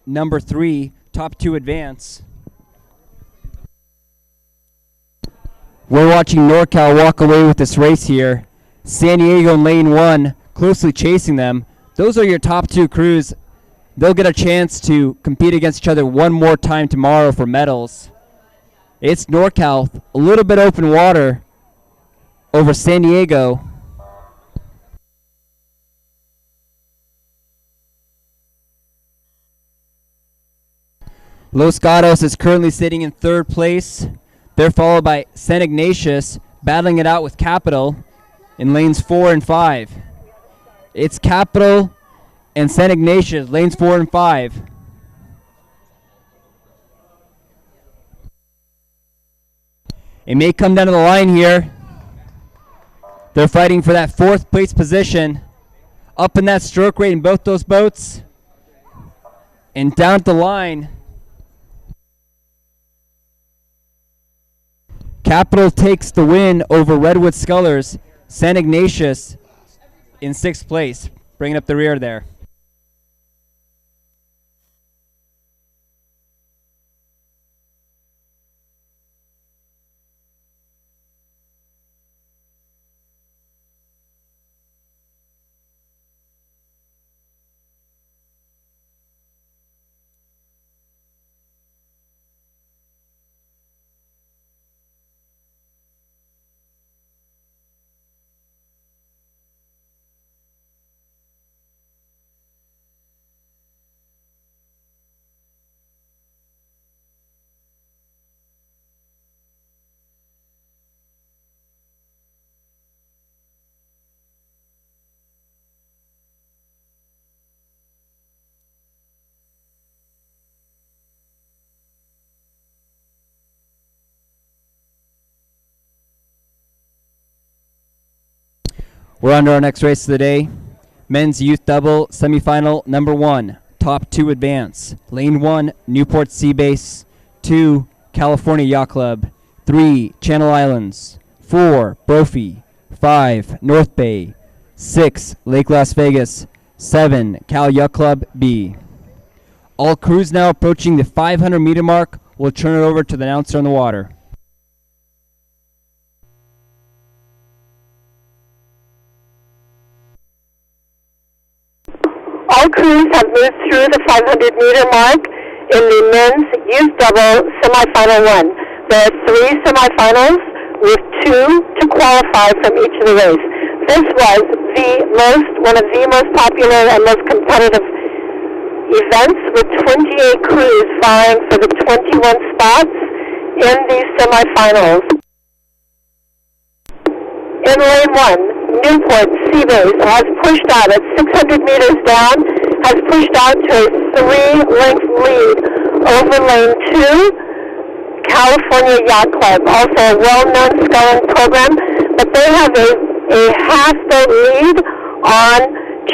number 3, top 2 advance. We're watching NorCal walk away with this race here. San Diego in lane 1, closely chasing them. Those are your top 2 crews. They'll get a chance to compete against each other one more time tomorrow for medals. It's NorCal, a little bit open water over San Diego. Los Gatos is currently sitting in 3rd place. They're followed by St. Ignatius, battling it out with Capital in lanes 4 and 5. It's Capital and St. Ignatius, lanes 4 and 5. It may come down to the line here. They're fighting for that 4th place position. Up in that stroke rate in both those boats. And down at the line, Capital takes the win over Redwood Scholars. St. Ignatius in 6th place, bringing up the rear there. We're on to our next race of the day. Men's Youth Double Semifinal number 1. Top 2 advance. Lane 1, Newport Sea Base. 2, California Yacht Club. 3, Channel Islands. 4, Brophy. 5, North Bay. 6, Lake Las Vegas. 7, Cal Yacht Club B. All crews now approaching the 500 meter mark. We'll turn it over to the announcer on the water. All crews have moved through the 500-meter mark in the men's youth double semifinal 1. There are 3 semifinals with 2 to qualify from each of the race. This was one of the most popular and most competitive events, with 28 crews vying for the 21 spots in these semifinals. In lane 1, Newport Seabase has pushed out at 600 meters down, has pushed out to a 3-length lead over lane 2, California Yacht Club, also a well-known sculling program, but they have a half-boat lead on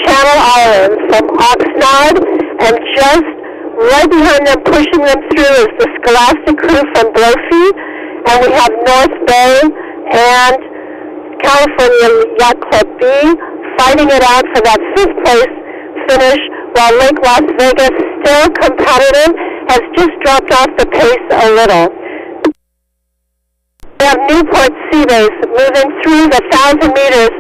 Channel Islands from Oxnard, and just right behind them, pushing them through, is the Scholastic crew from Brophy, and we have North Bay and California Yacht Club B fighting it out for that 5th place finish, while Lake Las Vegas, still competitive, has just dropped off the pace a little. We have Newport Seabase moving through the 1,000 meters,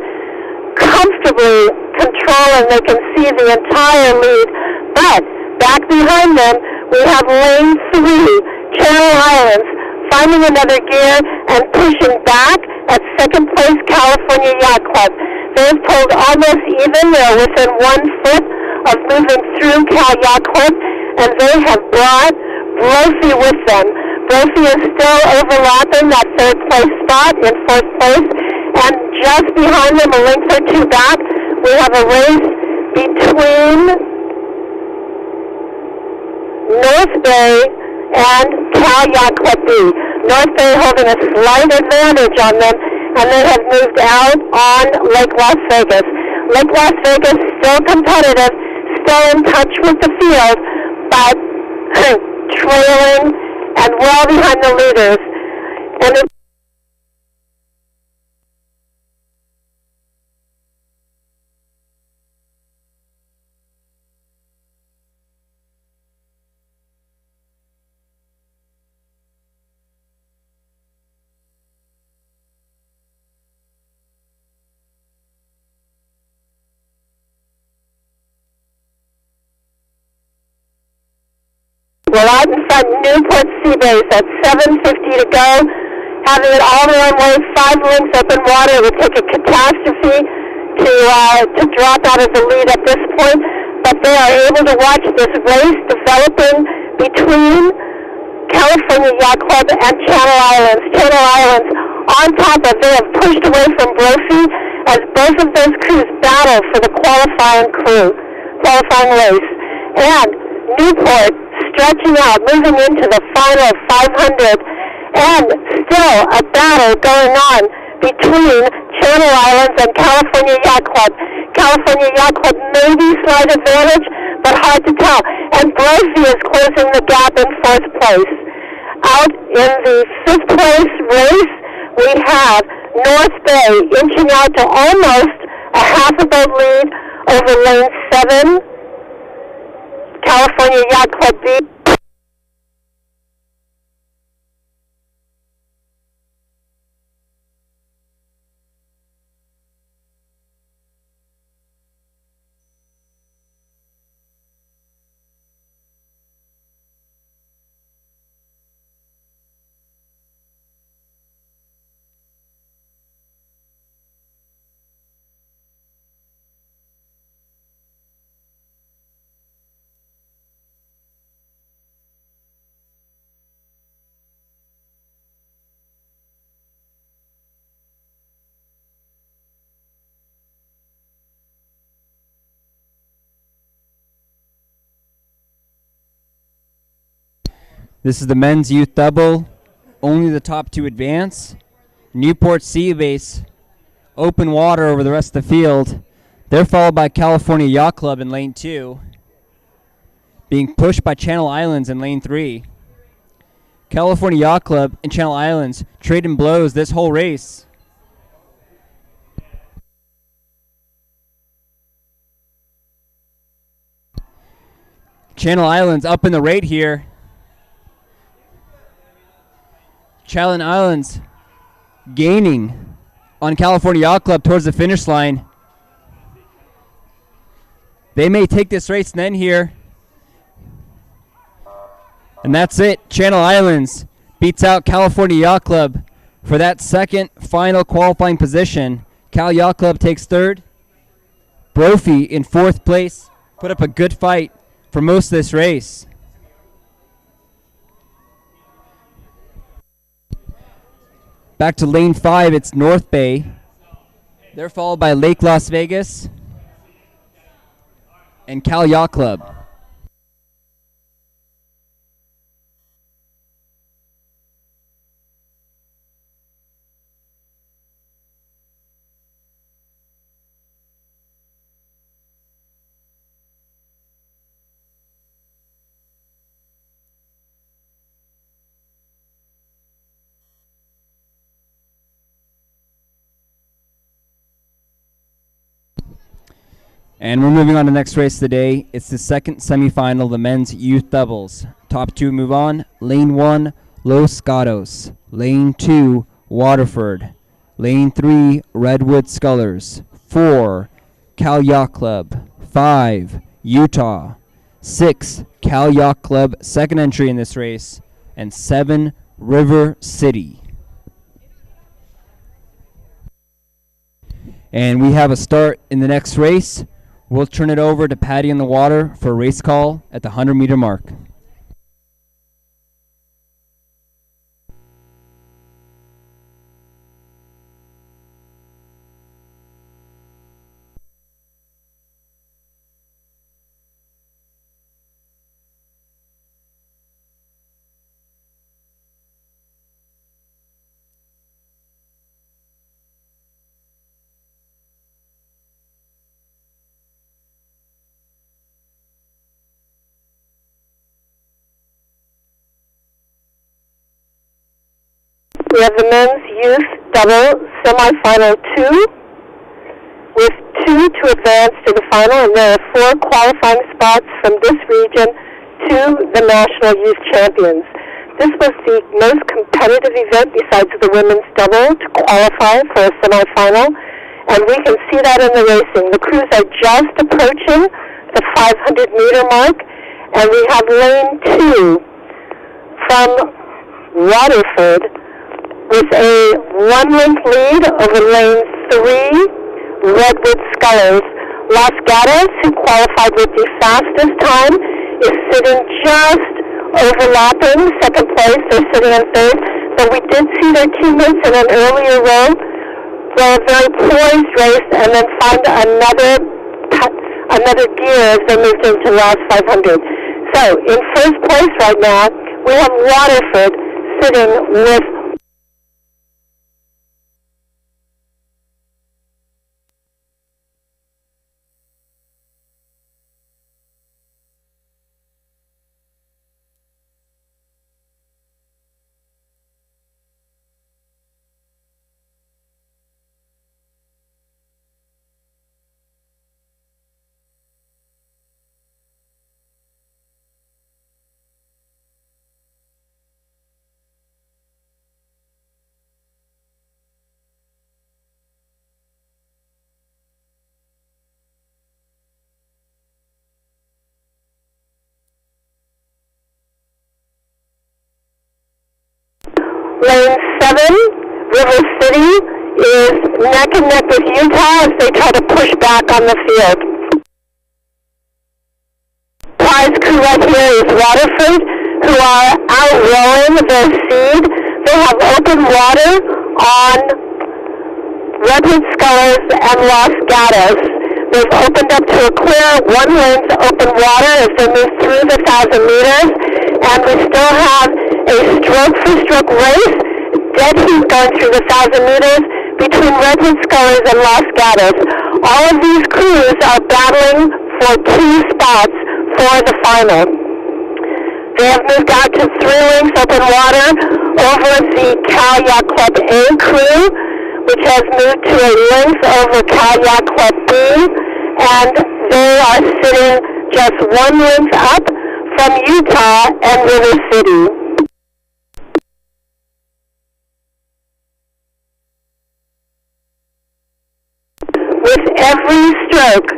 comfortably controlling. They can see the entire lead, but back behind them, we have lane 3, Channel Islands, finding another gear and pushing back at 2nd place California Yacht Club. They've pulled almost even. They're within 1 foot of moving through Cal Yacht Club, and they have brought Brophy with them. Brophy is still overlapping that 3rd place spot in 4th place, and just behind them, a length or 2 back, we have a race between North Bay and Cal Yacht Club B. North Bay holding a slight advantage on them, and they have moved out on Lake Las Vegas. Lake Las Vegas still competitive, still in touch with the field, but trailing and well behind the leaders. And we're out in front, Newport Seabase at 7:50 to go. Having it all their own way, 5 lengths open water. It would take a catastrophe to drop out of the lead at this point, but they are able to watch this race developing between California Yacht Club and Channel Islands. Channel Islands on top of, they have pushed away from Brophy as both of those crews battle for the qualifying race. And Newport stretching out, moving into the final 500, and still a battle going on between Channel Islands and California Yacht Club. California Yacht Club maybe slight advantage, but hard to tell. And Brophy is closing the gap in 4th place. Out in the 5th place race, we have North Bay inching out to almost a half a boat lead over lane 7, California Yacht Club B. This is the men's youth double. Only the top 2 advance. Newport Seabase, open water over the rest of the field. They're followed by California Yacht Club in lane 2, being pushed by Channel Islands in lane 3. California Yacht Club and Channel Islands trading blows this whole race. Channel Islands up in the rate here. Channel Islands gaining on California Yacht Club towards the finish line. They may take this race and end here. And that's it. Channel Islands beats out California Yacht Club for that second final qualifying position. Cal Yacht Club takes third. Brophy in fourth place. Put up a good fight for most of this race. Back to lane 5, it's North Bay. They're followed by Lake Las Vegas and Cal Yacht Club. And we're moving on to the next race of the day. It's the second semifinal, the men's youth doubles. Top 2 move on. Lane 1, Los Gatos. Lane 2, Waterford. Lane 3, Redwood Scullers. 4, Cal Yacht Club. 5, Utah. 6, Cal Yacht Club, second entry in this race. And 7, River City. And we have a start in the next race. We'll turn it over to Patty in the water for a race call at the 100-meter mark. We have the men's youth double semifinal 2 with 2 to advance to the final, and there are 4 qualifying spots from this region to the National Youth Champions. This was the most competitive event besides the women's double to qualify for a semifinal, and we can see that in the racing. The crews are just approaching the 500-meter mark, and we have lane 2 from Waterford with a 1-length lead over lane 3, Redwood Scullers. Las Gatos, who qualified with the fastest time, is sitting just overlapping second place. They're sitting in third, but we did see their teammates in an earlier row go a very poised race and then find another gear as they moved into the last 500. So in first place right now, we have Waterford sitting with lane 7, River City, is neck and neck with Utah as they try to push back on the field. Prize crew right here is Waterford, who are outrowing their seed. They have open water on Redwood Scullers and Las Gatos. They've opened up to a clear 1 lane to open water as they move through the 1,000 meters, and we still have a stroke-for-stroke race, dead heat going through the 1,000 meters between Redwood Scullers and Las Gatos. All of these crews are battling for 2 spots for the final. They have moved out to 3 lengths open water over the Cal Yacht Club A crew, which has moved to a length over Cal Yacht Club B, and they are sitting just 1 length up from Utah and River City. With every stroke,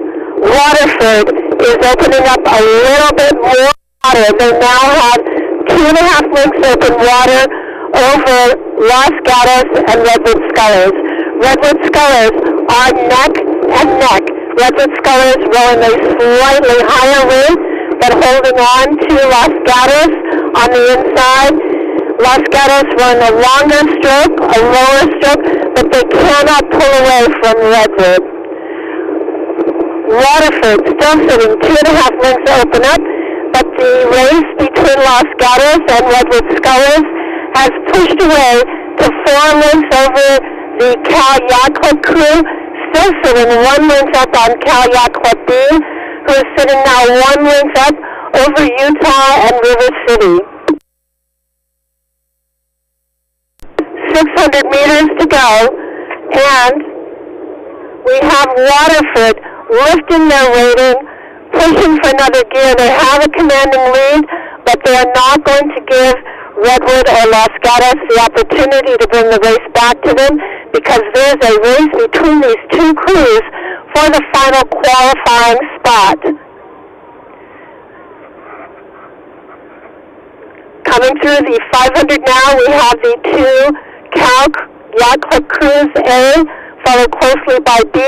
Waterford is opening up a little bit more water. They now have 2.5 lengths open water over Los Gatos and Redwood Scullers. Redwood Scullers are neck and neck. Redwood Scullers rowing a slightly higher rate, but holding on to Los Gatos on the inside. Los Gatos run a longer stroke, a lower stroke, but they cannot pull away from Redwood. Waterford still sitting 2.5 lengths open up, but the race between Los Gatos and Redwood Scullers has pushed away to 4 lengths over the Cal Yacht Club crew, still sitting 1 length up on Cal Yacht Club B, who is sitting now 1 length up over Utah and River City. 600 meters to go, and we have Waterford lifting their rating, pushing for another gear. They have a commanding lead, but they are not going to give Redwood or Los Gatos the opportunity to bring the race back to them, because there's a race between these two crews for the final qualifying spot. Coming through the 500 now, we have the two Cal Yacht Club crews A, followed closely by B,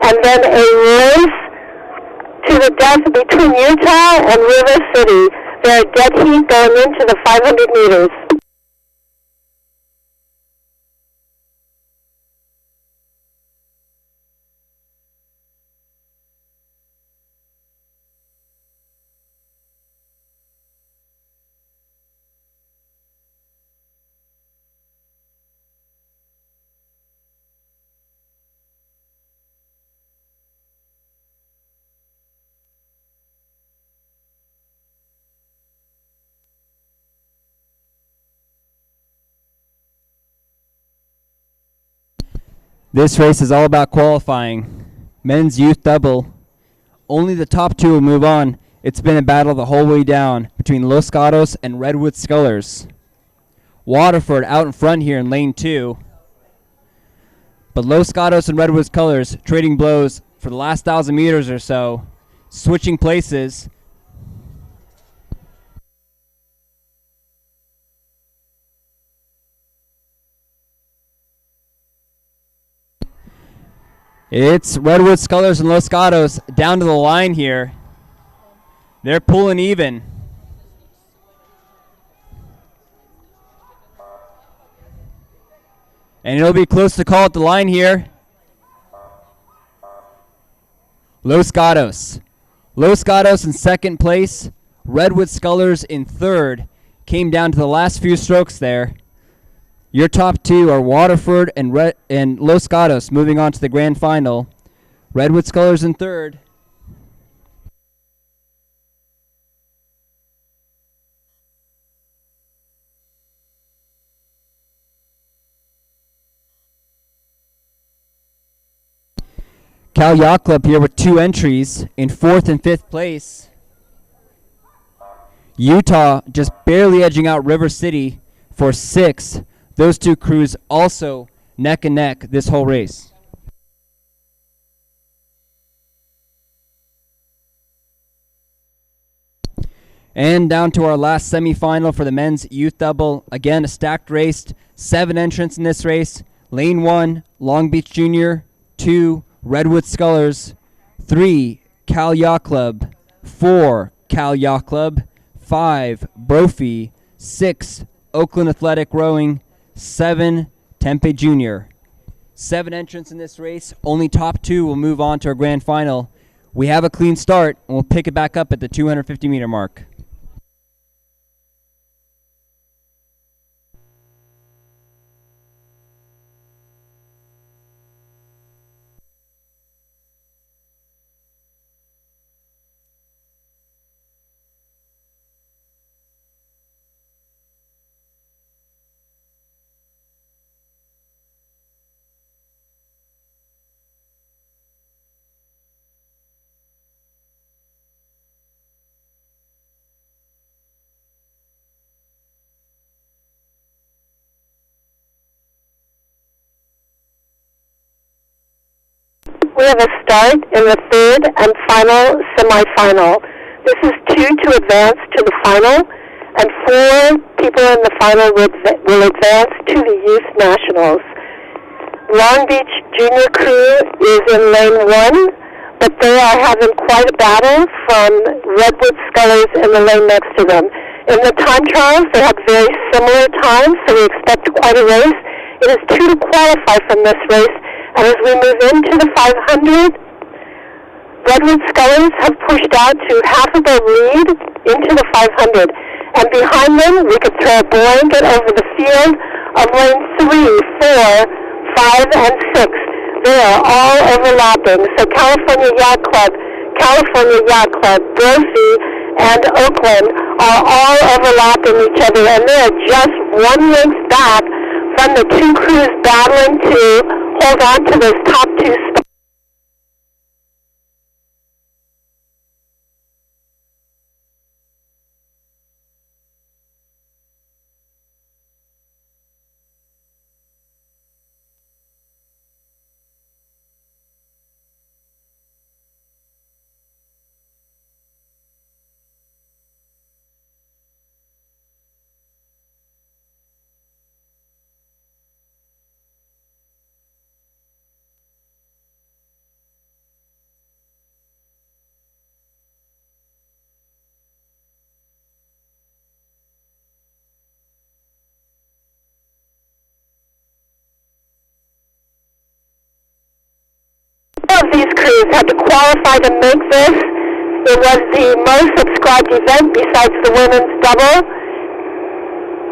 and then a race to the death between Utah and River City. They're dead heat going into the 500 meters. This race is all about qualifying. Men's youth double. Only the top two will move on. It's been a battle the whole way down between Los Gatos and Redwood Scullers. Waterford out in front here in lane 2. But Los Gatos and Redwood Scullers trading blows for the last 1,000 meters or so, switching places. It's Redwood Scullers and Los Gatos down to the line here. They're pulling even. And it'll be close to call at the line here. Los Gatos. Los Gatos in second place. Redwood Scullers in third. Came down to the last few strokes there. Your top two are Waterford and Los Gatos moving on to the grand final. Redwood Scullers in third. Cal Yacht Club here with 2 entries in 4th and 5th place. Utah just barely edging out River City for 6th. Those two crews also neck and neck this whole race. And down to our last semifinal for the men's youth double. Again, a stacked race. 7 entrants in this race. Lane 1, Long Beach Junior. 2, Redwood Scullers. 3, Cal Yacht Club. 4, Cal Yacht Club. 5, Brophy. 6, Oakland Athletic Rowing. 7, Tempe Junior. 7 entrants in this race. Only top 2 will move on to our grand final. We have a clean start, and we'll pick it back up at the 250-meter mark. We have a start in the third and final semifinal. This is 2 to advance to the final, and 4 people in the final will advance to the Youth Nationals. Long Beach Junior Crew is in lane 1, but they are having quite a battle from Redwood Scullers in the lane next to them. In the time trials, they have very similar times, so we expect quite a race. It is 2 to qualify from this race, and as we move into the 500, Redwood Scullers have pushed out to half of their lead into the 500. And behind them, we could throw a blanket over the field of lane 3, 4, 5, and 6. They are all overlapping. So California Yacht Club, Brophy, and Oakland are all overlapping each other, and they are just 1 length back from the 2 crews battling to hold on to those top 2 spots. Of these crews had to qualify to make this. It was the most subscribed event besides the women's double,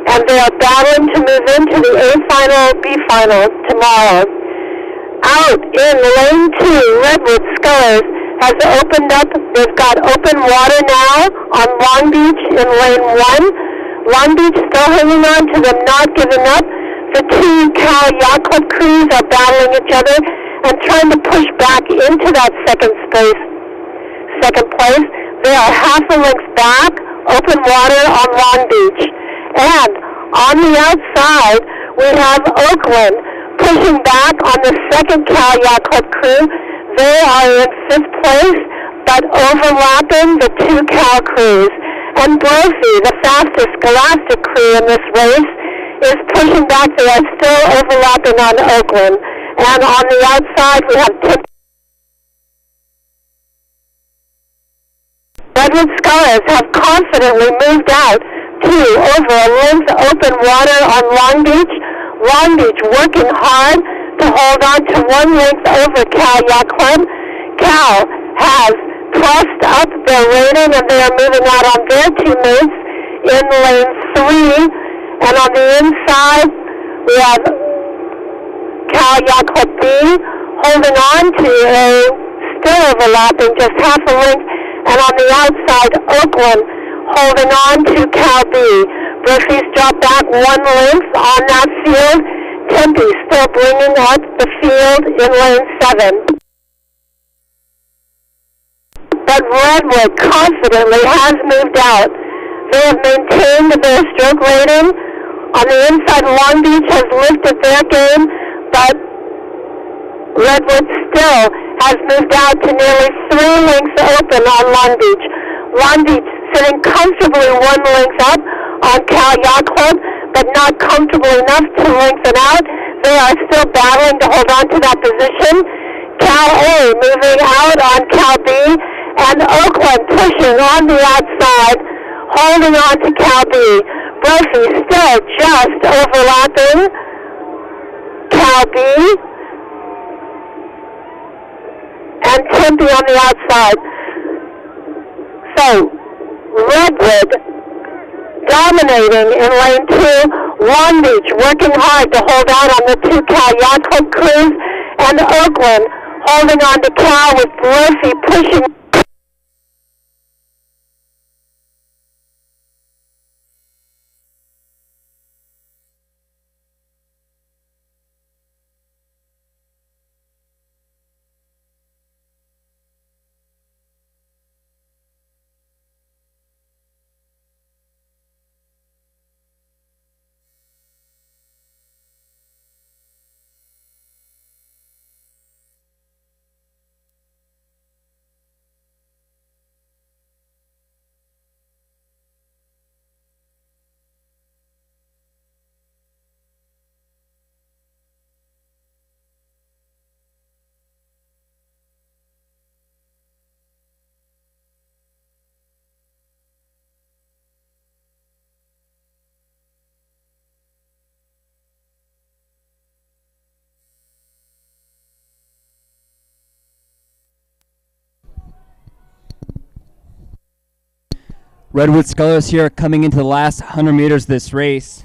and they are battling to move into the A final, B final tomorrow. Out in lane 2, Redwood Scullers has opened up. They've got open water now on Long Beach in lane 1. Long Beach still hanging on to them, not giving up. The 2 Cal Yacht Club crews are battling each other and trying to push back into that second place. They are half a length back, open water on Long Beach. And on the outside, we have Oakland pushing back on the second Cal Yacht Club crew. They are in 5th place, but overlapping the 2 Cal crews. And Brophy, the fastest Scholastic crew in this race, is pushing back. They are still overlapping on Oakland. And on the outside, we have Redwood Scullers have confidently moved out to over a length open water on Long Beach. Long Beach working hard to hold on to 1 length over Cal Yacht Club. Cal has pressed up their rating, and they are moving out on their teammates in lane 3. And on the inside, we have Cal Yacht Club B holding on to still overlapping just half a length, and on the outside, Oakland holding on to Cal B. Brophy's dropped back 1 length on that field. Tempe still bringing up the field in lane 7. But Redwood confidently has moved out. They have maintained their stroke rating. On the inside, Long Beach has lifted their game, but Redwood still has moved out to nearly 3 lengths open on Long Beach. Long Beach sitting comfortably 1 length up on Cal Yacht Club, but not comfortable enough to lengthen out. They are still battling to hold on to that position. Cal A moving out on Cal B, and Oakland pushing on the outside, holding on to Cal B. Brophy still just overlapping Cal B, and Tempe on the outside. So, Redwood dominating in lane 2, Long Beach working hard to hold out on the 2 Cal Yacht Club crews, and Oakland holding on to Cal with Brophy pushing. Redwood Scullers here coming into the last 100 meters of this race.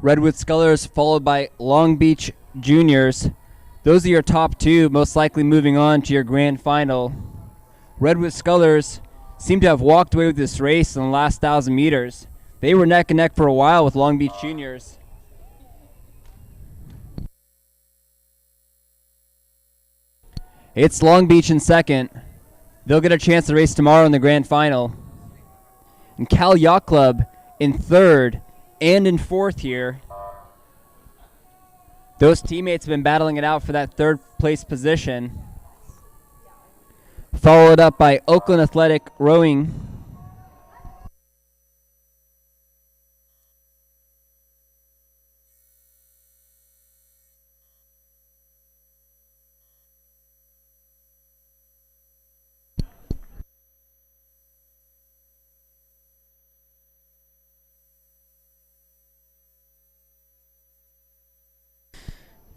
Redwood Scullers followed by Long Beach Juniors. Those are your top two, most likely moving on to your grand final. Redwood Scullers seem to have walked away with this race in the last 1,000 meters. They were neck and neck for a while with Long Beach Juniors. It's Long Beach in second. They'll get a chance to race tomorrow in the grand final. And Cal Yacht Club in third and in fourth here. Those teammates have been battling it out for that third place position. Followed up by Oakland Athletic Rowing.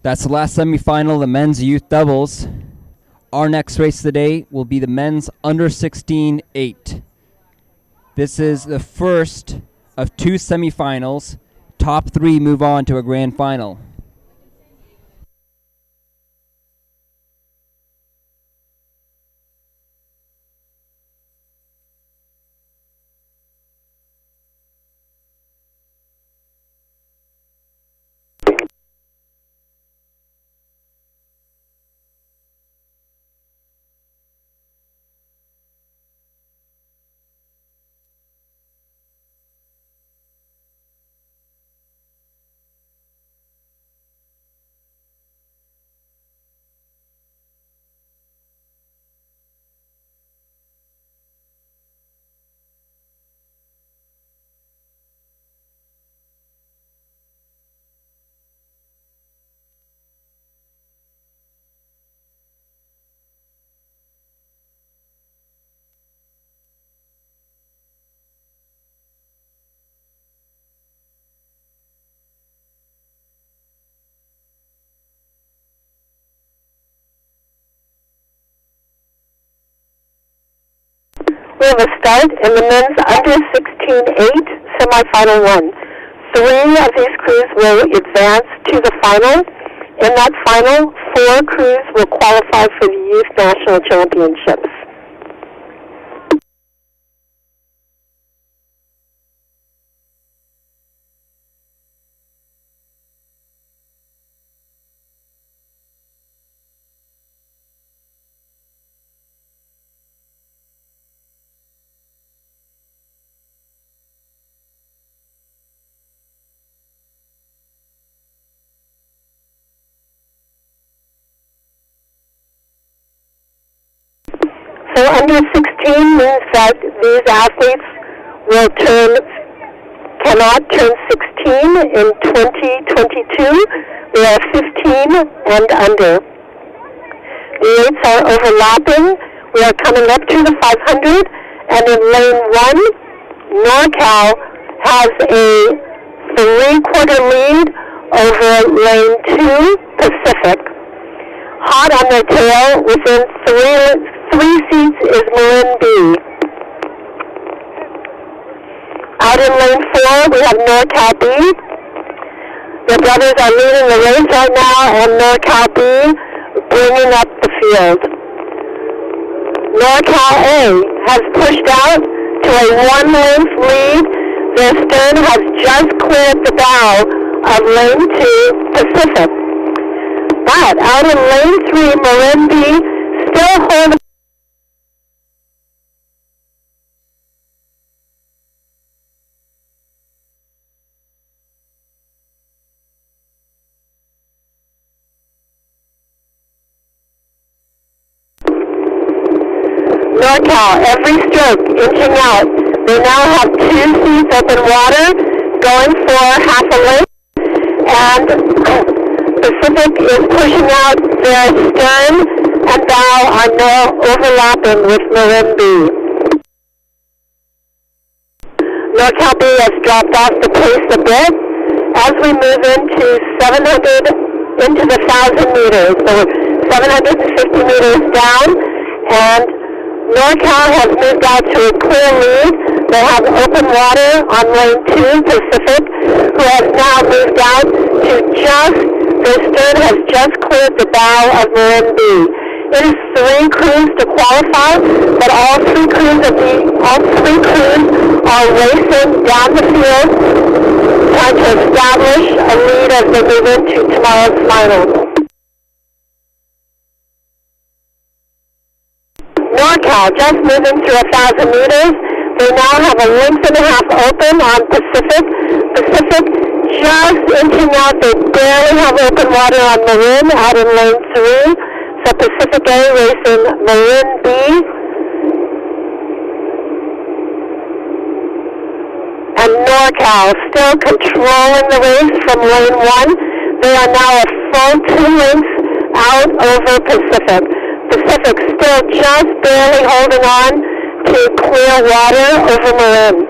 That's the last semifinal, the men's youth doubles. Our next race today will be the men's under 16 8. This is the first of two semifinals. Top three move on to a grand final. We have a start in the men's under 16-8 semifinal 1. 3 of these crews will advance to the final. In that final, 4 crews will qualify for the Youth National Championships. So under 16 means that these athletes cannot turn 16 in 2022. They are 15 and under. The eights are overlapping. We are coming up to the 500, and in lane 1, NorCal has a 3/4 lead over lane 2, Pacific. Hot on their tail, within three seats is Marin B. Out in lane 4, we have NorCal B. The brothers are leading the race right now, and NorCal B bringing up the field. NorCal A has pushed out to a 1-length lead. Their stern has just cleared the bow of lane 2, Pacific. But out in lane 3, Marin B still holding. NorCal, every stroke inching out. They now have 2 seats open water, going for half a length, and Pacific is pushing out their stern and bow are now overlapping with Marin B. NorCal B has dropped off the pace a bit as we move into 700, into the 1,000 meters. So we're 750 meters down, And NorCal has moved out to a clear lead. They have open water on lane 2, Pacific, who has now moved out to their stern has just cleared the bow of Marin B. It is 3 crews to qualify, but all three crews are racing down the field, trying to establish a lead as they move into tomorrow's finals. NorCal just moving through 1,000 meters. They now have a length and a half open on Pacific. Pacific just inching out. They barely have open water on Marin out in lane 3. So Pacific A racing Marin B. And NorCal still controlling the race from lane 1. They are now a full 2 lengths out over Pacific. Pacific still just barely holding on to clear water over Marin.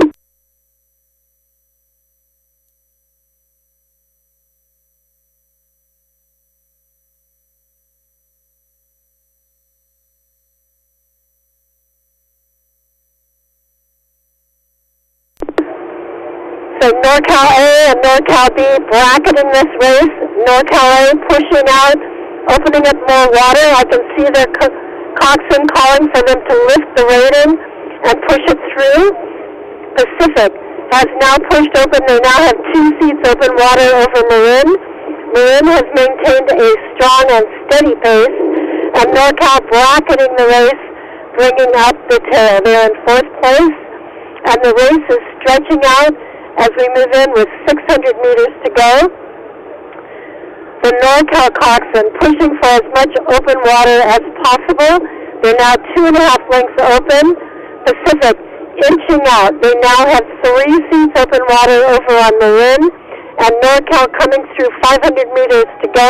So NorCal A and NorCal B bracketing this race. NorCal A pushing out, opening up more water. I can see their coxswain calling for them to lift the rating and push it through. Pacific has now pushed open. They now have 2 seats open water over Marin. Marin has maintained a strong and steady pace, and NorCal bracketing the race, bringing up the tail. They're in 4th place, and the race is stretching out as we move in with 600 meters to go. The NorCal coxswain pushing for as much open water as possible. They're now 2.5 lengths open. Pacific inching out. They now have 3 seats open water over on Marin, and NorCal coming through 500 meters to go.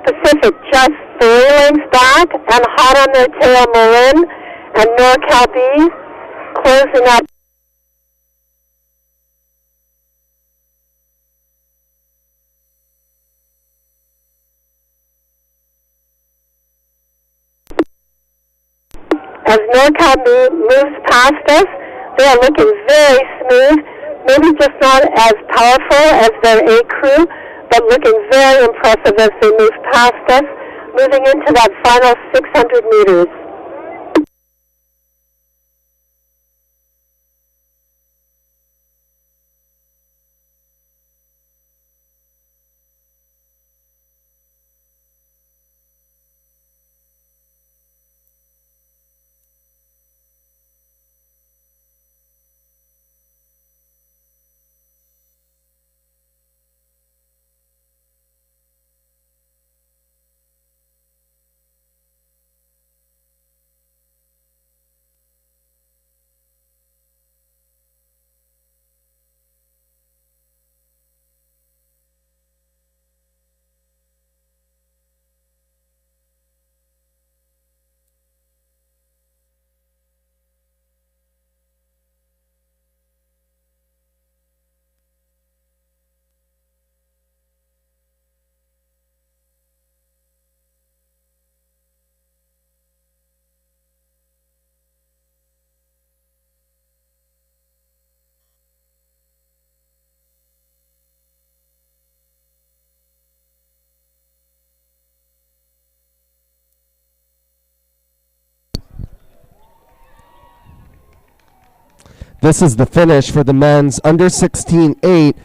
Pacific just 3 lengths back and hot on their tail Marin, and NorCal B closing up. As NorCal moves past us, they are looking very smooth, maybe just not as powerful as their A crew, but looking very impressive as they move past us, moving into that final 600 meters. This is the finish for the men's under 16-8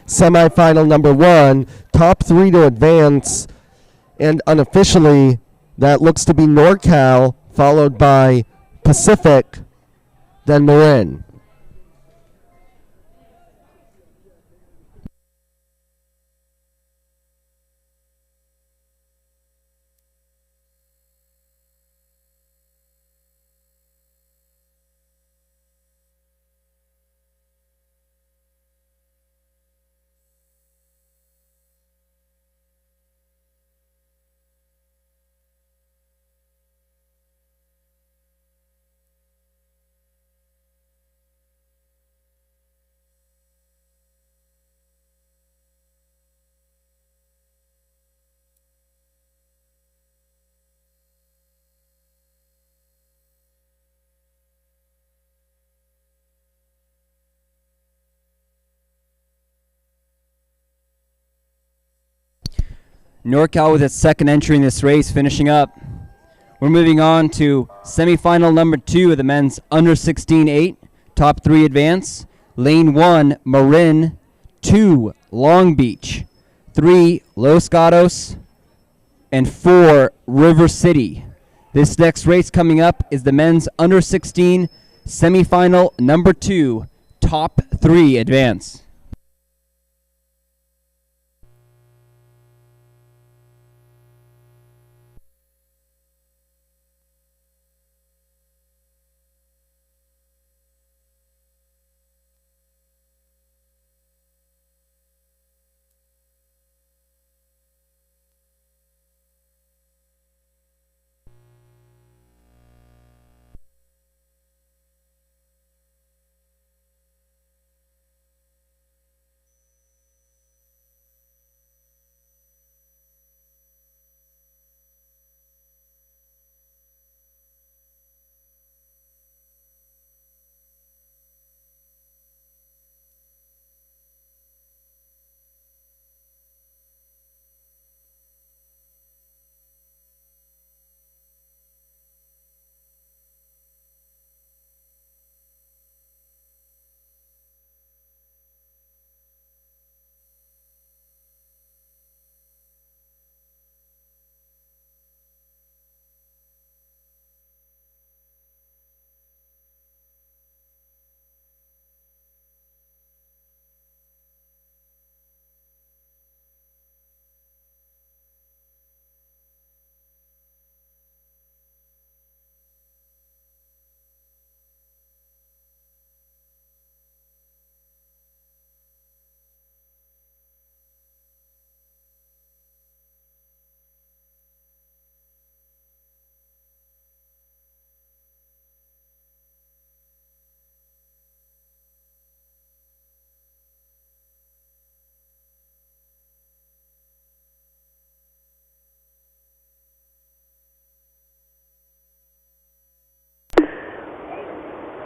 semifinal number 1, top 3 to advance, and unofficially that looks to be NorCal, followed by Pacific, then Marin. NorCal with its second entry in this race, finishing up. We're moving on to semifinal number 2 of the men's under 16-8, top 3 advance. Lane 1, Marin. 2, Long Beach. 3, Los Gatos. And 4, River City. This next race coming up is the men's under 16 semifinal number 2, top 3 advance.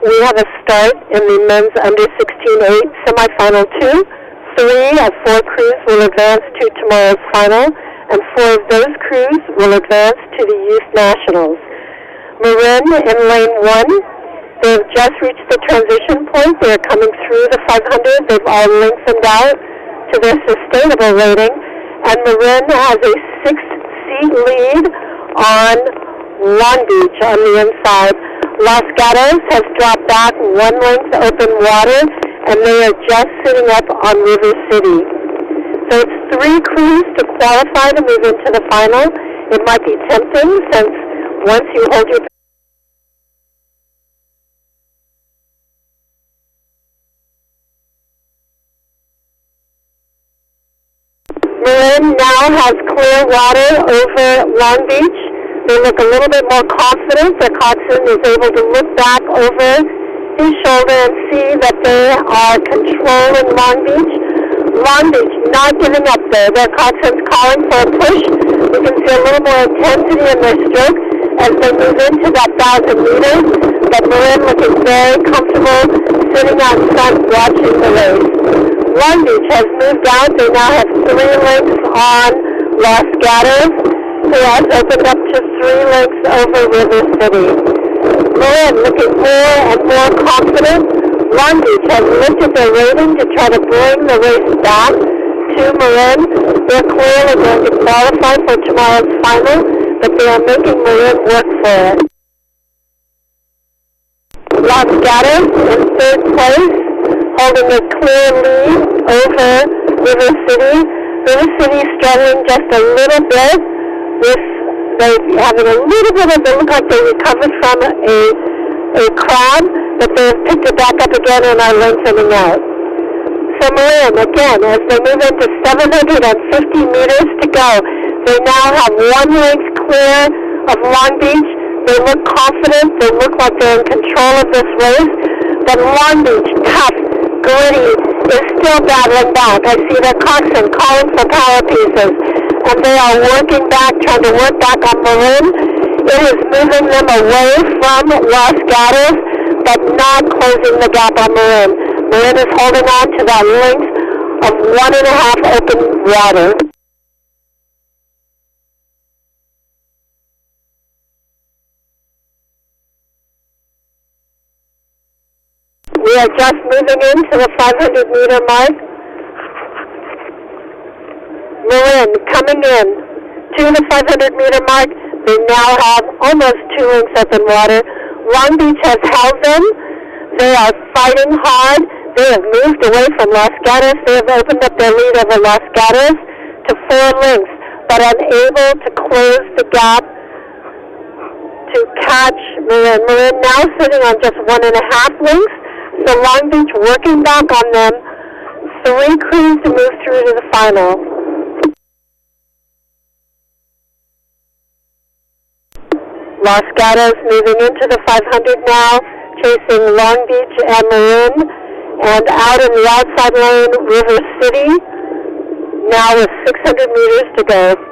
We have a start in the men's under 16-8 semifinal 2. 3 of 4 crews will advance to tomorrow's final, and 4 of those crews will advance to the Youth Nationals. Marin in lane 1, they've just reached the transition point. They're coming through the 500. They've all lengthened out to their sustainable rating, and Marin has a 6-seat lead on Long Beach on the inside. Los Gatos has dropped back 1 length open water, and they are just sitting up on River City. So it's 3 crews to qualify to move into the final. It might be tempting since once you hold your Marin now has clear water over Long Beach. They look a little bit more confident. Their coxswain is able to look back over his shoulder and see that they are controlling Long Beach. Long Beach not giving up there. Their coxswain's calling for a push. You can see a little more intensity in their stroke as they move into that 1,000 meters. But Marin looking very comfortable sitting out front watching the race. Long Beach has moved out. They now have 3 lengths on Los Gatos, who has opened up to 3 lengths over River City. Marin looking more and more confident. Long Beach has lifted their rating to try to bring the race back to Marin. They're clearly going to qualify for tomorrow's final, but they are making Marin work for it. Los Gatos in 3rd place, holding a clear lead over River City. River City struggling just a little bit. They're having a little bit of, they look like they recovered from a crab, but they've picked it back up again and are lengthening out. So Marin, again, as they move into 750 meters to go, they now have 1 length clear of Long Beach. They look confident. They look like they're in control of this race. But Long Beach, tough, gritty, is still battling back. I see their coxswain calling for power pieces, and they are working back, trying to work back on Marin. It is moving them away from Los Gatos, but not closing the gap on Marin. Marin is holding on to that length of 1.5 open water. We are just moving into the 500-meter mark. Marin coming in to the 500-meter mark. They now have almost 2 lengths up in water. Long Beach has held them. They are fighting hard. They have moved away from Los Gatos. They have opened up their lead over Los Gatos to 4 lengths, but unable to close the gap to catch Marin. Marin now sitting on just 1.5 lengths. So Long Beach working back on them. 3 crews to move through to the final. Los Gatos moving into the 500 now, chasing Long Beach and Marin. And out in the outside lane, River City, now with 600 meters to go.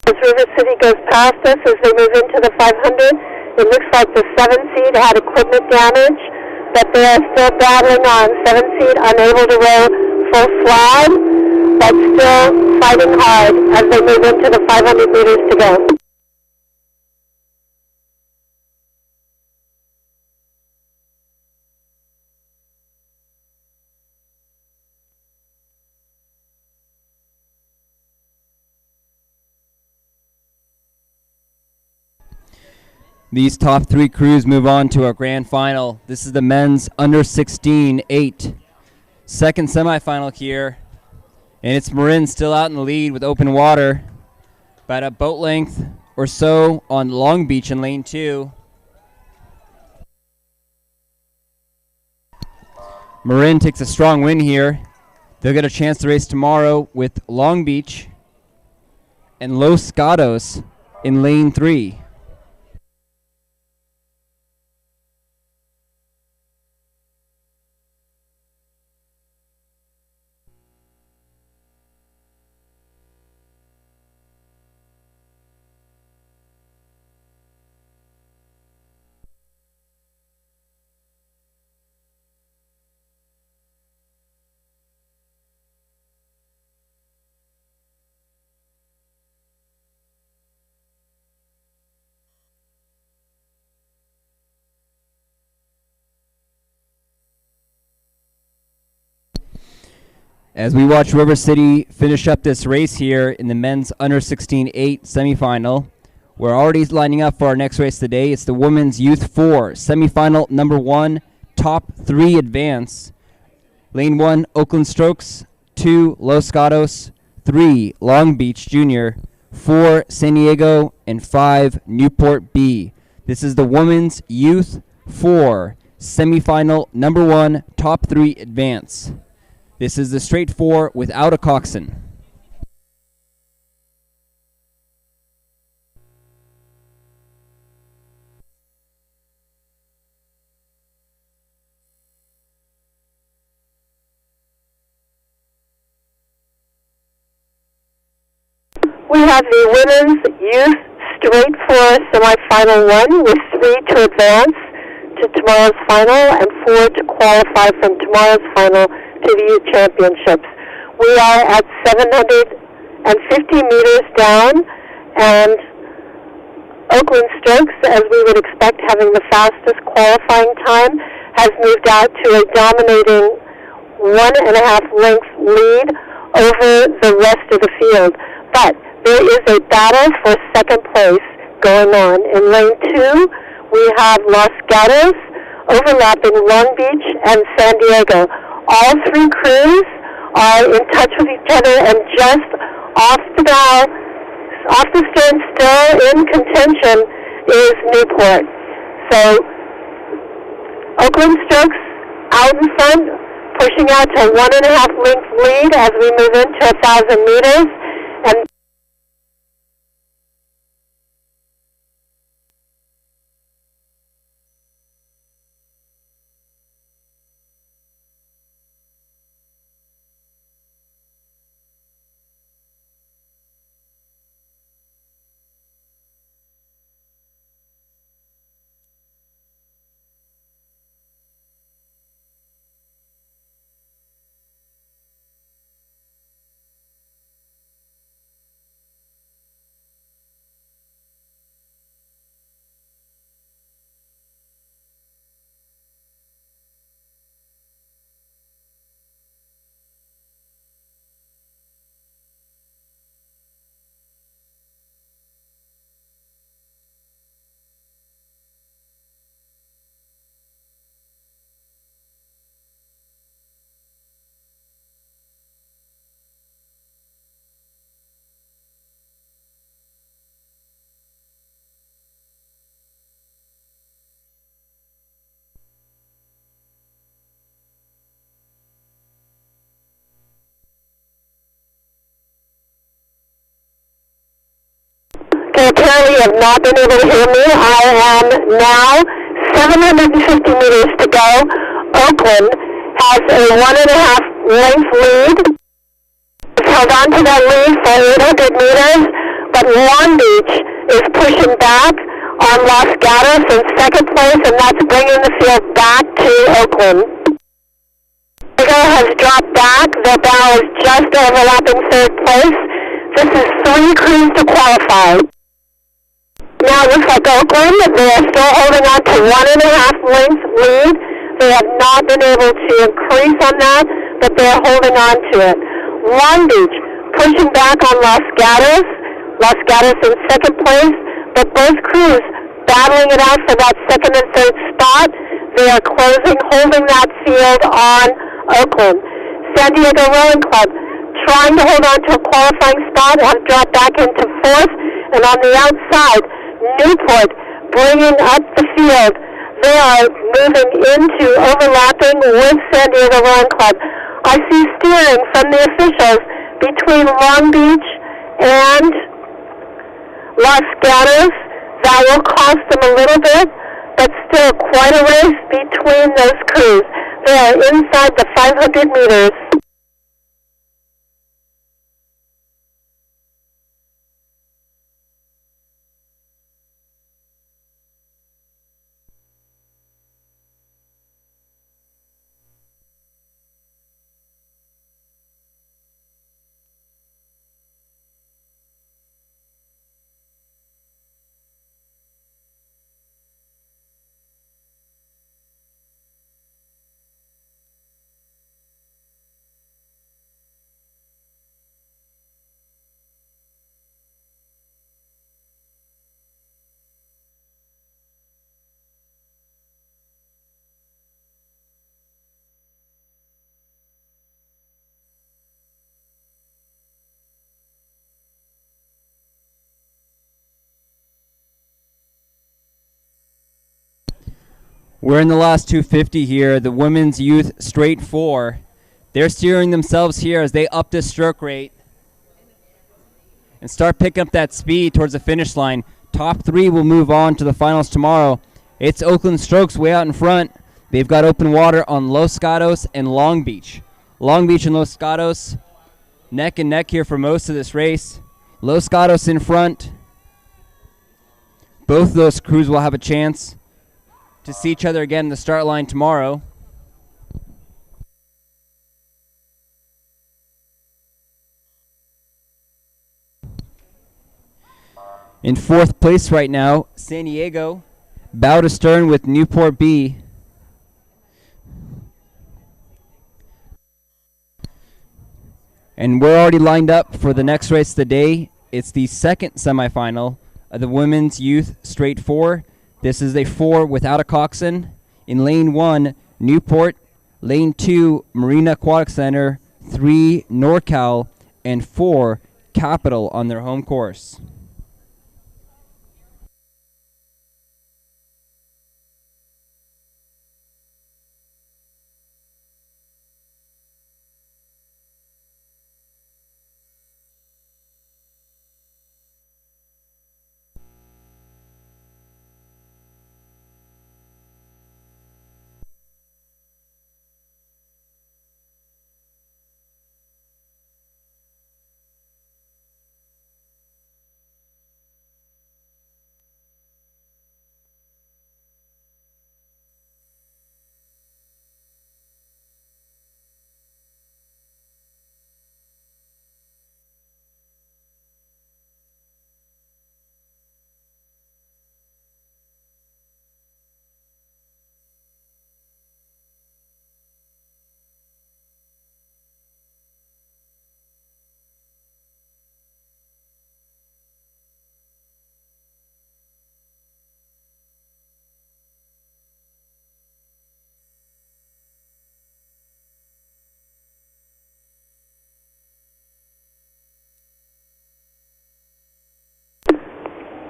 As River City goes past us as they move into the 500, it looks like the 7 seed had equipment damage, but they are still battling on. 7 seed unable to row full flag, but still fighting hard as they move into the 500 meters to go. These top 3 crews move on to our grand final. This is the men's under 16 8. Second semifinal here. And it's Marin still out in the lead with open water. About a boat length or so on Long Beach in lane 2. Marin takes a strong win here. They'll get a chance to race tomorrow with Long Beach and Los Gatos in lane 3. As we watch River City finish up this race here in the men's under 16 8 semifinal, we're already lining up for our next race today. It's the women's Youth 4 semifinal number 1, top 3 advance. Lane 1, Oakland Strokes. 2, Los Gatos. 3, Long Beach Junior. 4, San Diego. And 5, Newport B. This is the women's Youth 4 semifinal number 1, top 3 advance. This is the straight 4 without a coxswain. We have the women's youth straight 4 semifinal 1 with 3 to advance to tomorrow's final and 4 to qualify from tomorrow's final to the youth championships. We are at 750 meters down, and Oakland Strokes, as we would expect, having the fastest qualifying time, has moved out to a dominating 1.5 length lead over the rest of the field. But there is a battle for second place going on. In lane 2, we have Los Gatos overlapping Long Beach and San Diego. All 3 crews are in touch with each other, and just off the bow, off the stern, still in contention is Newport. So Oakland Strokes out in front, pushing out to 1.5 length lead as we move into 1,000 meters. And apparently have not been able to hear me. I am now 750 meters to go. Oakland has a 1.5 length lead. It's held on to that lead for 800 meters, but Long Beach is pushing back on Los Gatos in second place, and that's bringing the field back to Oakland. Diego has dropped back. The bow is just overlapping third place. This is 3 crews to qualify. Now it looks like Oakland, they are still holding on to 1.5 length lead. They have not been able to increase on that, but they're holding on to it. Long Beach pushing back on Los Gatos. Los Gatos in second place, but both crews battling it out for that second and third spot. They are holding that field on Oakland. San Diego Rowing Club trying to hold on to a qualifying spot, have dropped back into fourth, and on the outside, Newport bringing up the field. They are moving into overlapping with San Diego Rowing Club. I see steering from the officials between Long Beach and Los Gatos. That will cost them a little bit, but still quite a race between those crews. They are inside the 500 meters. We're in the last 250 here. The women's youth straight 4. They're steering themselves here as they up this stroke rate and start picking up that speed towards the finish line. Top 3 will move on to the finals tomorrow. It's Oakland Strokes way out in front. They've got open water on Los Gatos and Long Beach. Long Beach and Los Gatos neck and neck here for most of this race. Los Gatos in front. Both of those crews will have a chance to see each other again in the start line tomorrow. In 4th place right now, San Diego, bow to stern with Newport B. And we're already lined up for the next race of the day. It's the second semifinal of the women's youth straight 4. This is a 4 without a coxswain. In lane 1, Newport. Lane 2, Marina Aquatic Center. 3, NorCal. And 4, Capital on their home course.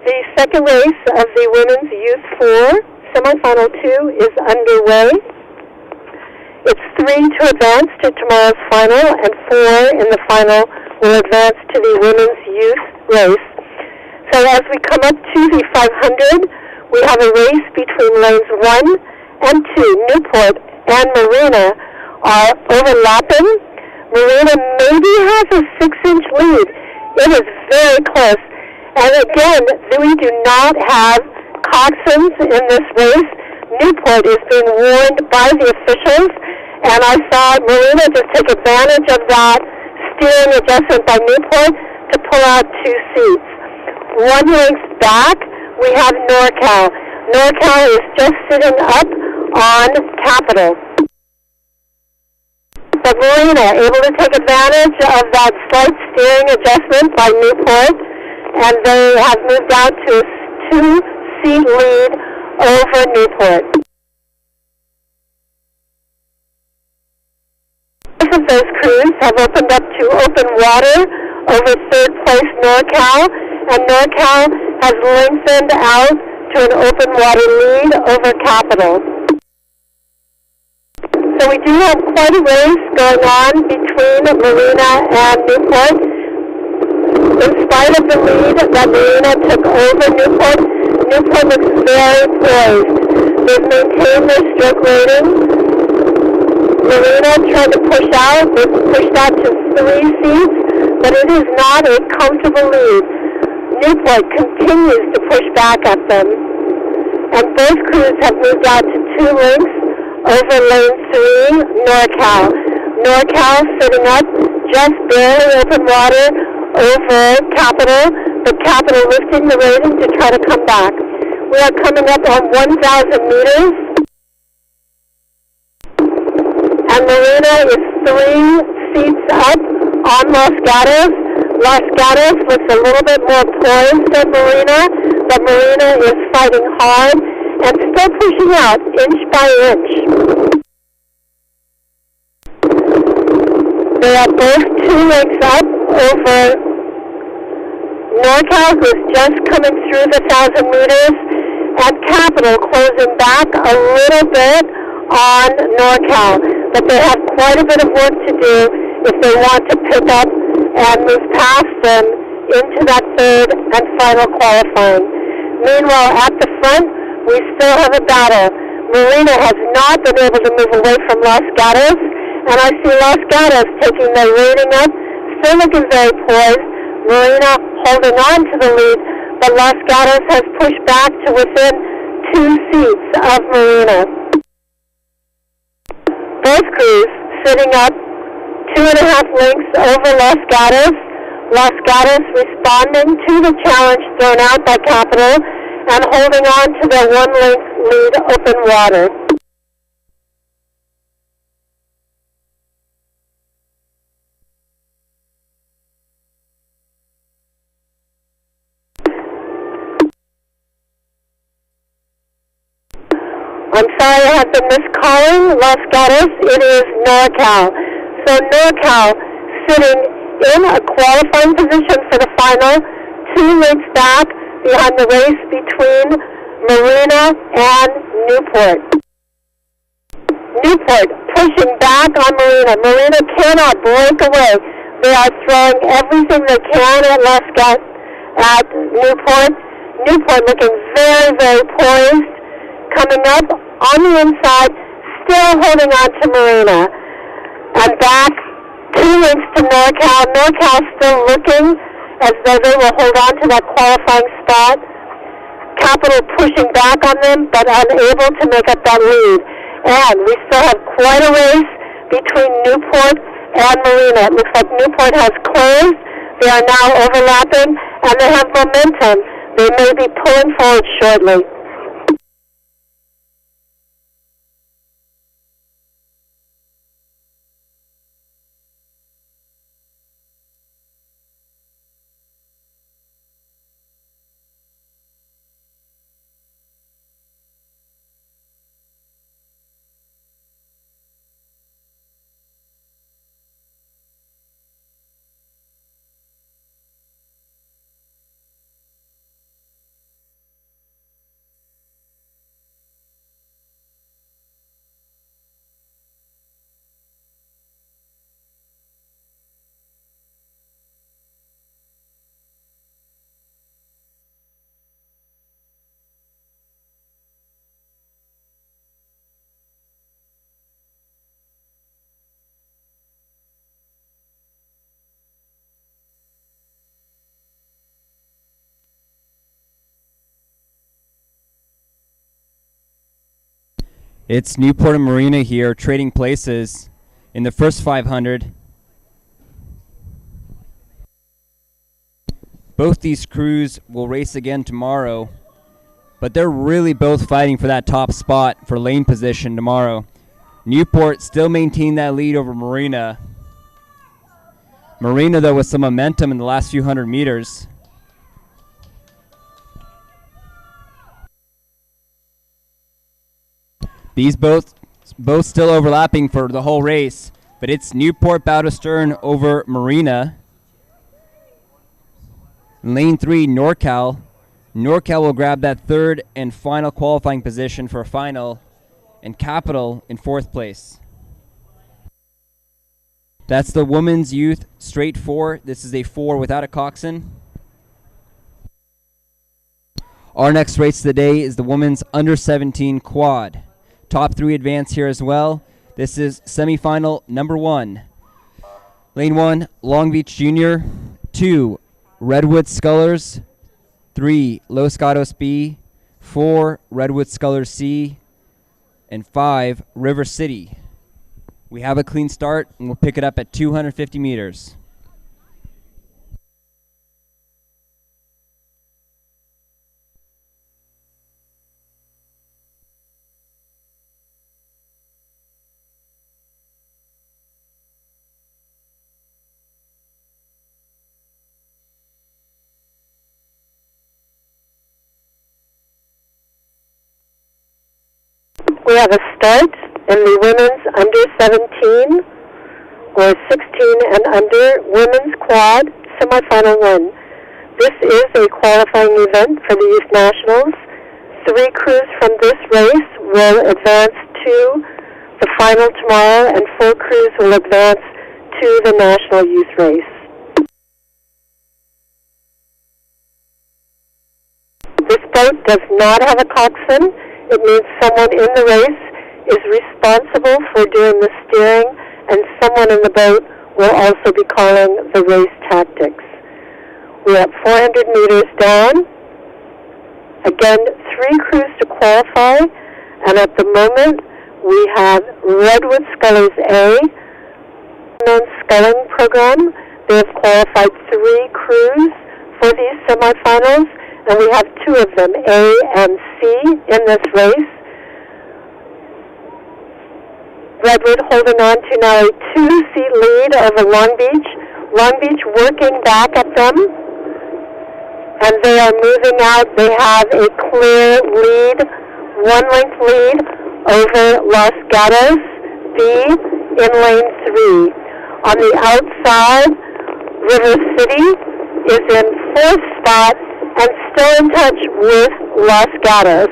The second race of the women's youth 4, semifinal 2, is underway. It's 3 to advance to tomorrow's final, and 4 in the final will advance to the women's youth race. So as we come up to the 500, we have a race between lanes 1 and 2. Newport and Marina are overlapping. Marina maybe has a 6-inch lead. It is very close. And again, we do not have coxswains in this race. Newport is being warned by the officials, and I saw Marina just take advantage of that steering adjustment by Newport to pull out 2 seats. 1 length back, we have NorCal. NorCal is just sitting up on Capitol. But Marina able to take advantage of that slight steering adjustment by Newport, and they have moved out to a 2-seat lead over Newport. Both of those crews have opened up to open water over 3rd place NorCal, and NorCal has lengthened out to an open water lead over Capitol. So we do have quite a race going on between Marina and Newport. In spite of the lead that Marina took over Newport, Newport looks very poised. They've maintained their stroke rating. Marina tried to push out. They've pushed out to 3 seats, but it is not a comfortable lead. Newport continues to push back at them. And both crews have moved out to 2 lengths over lane 3, NorCal. NorCal sitting up just barely open water over Capitol, but Capitol lifting the rating to try to come back. We are coming up on 1,000 meters, and Marina is 3 seats up on Los Gatos. Los Gatos looks a little bit more poised than Marina, but Marina is fighting hard and still pushing out inch by inch. They are both 2 lengths up over NorCal, who is just coming through the 1,000 meters, and Capitol closing back a little bit on NorCal. But they have quite a bit of work to do if they want to pick up and move past them into that 3rd and final qualifying. Meanwhile, at the front, we still have a battle. Marina has not been able to move away from Los Gatos, and I see Los Gatos taking their rating up, still looking very poised. Marina holding on to the lead, but Los Gatos has pushed back to within 2 seats of Marina. Both crews sitting up 2.5 lengths over Los Gatos. Los Gatos responding to the challenge thrown out by Capitol and holding on to their 1 length lead open water. I'm sorry I have been miscalling Los Gatos. It is NorCal. So NorCal sitting in a qualifying position for the final, 2 lengths back behind the race between Marina and Newport. Newport pushing back on Marina. Marina cannot break away. They are throwing everything they can at Newport. Newport looking very, very poised. Coming up on the inside, still holding on to Marina. And back 2 lengths to NorCal. NorCal still looking as though they will hold on to that qualifying spot. Capitol pushing back on them, but unable to make up that lead. And we still have quite a race between Newport and Marina. It looks like Newport has closed. They are now overlapping, and they have momentum. They may be pulling forward shortly. It's Newport and Marina here trading places in the first 500. Both these crews will race again tomorrow, but they're really both fighting for that top spot for lane position tomorrow. Newport still maintaining that lead over Marina. Marina, though, with some momentum in the last few hundred meters. These both still overlapping for the whole race, but it's Newport bow to stern over Marina. Lane 3, NorCal. NorCal will grab that third and final qualifying position for a final, and Capital in fourth place. That's the women's youth straight 4. This is a 4 without a coxswain. Our next race of the day is the women's under 17 quad. Top 3 advance here as well. This is semifinal number 1. Lane 1, Long Beach Junior. 2, Redwood Scullers. 3, Los Gatos B. 4, Redwood Scullers C. And 5, River City. We have a clean start, and we'll pick it up at 250 meters. We have a start in the women's under 17 or 16 and under women's quad semifinal 1. This is a qualifying event for the Youth Nationals. 3 crews from this race will advance to the final tomorrow, and 4 crews will advance to the National Youth Race. This boat does not have a coxswain. It means someone in the race is responsible for doing the steering, and someone in the boat will also be calling the race tactics. We have 400 meters down. Again, 3 crews to qualify, and at the moment we have Redwood Scullers A, known sculling program. They have qualified 3 crews for these semifinals, and we have 2 of them, A and C, in this race. Redwood holding on to now a 2-seat lead over Long Beach. Long Beach working back at them, and they are moving out. They have a clear lead, 1-length lead over Los Gatos B in lane 3. On the outside, River City is in 4th spot and still in touch with Los Gatos.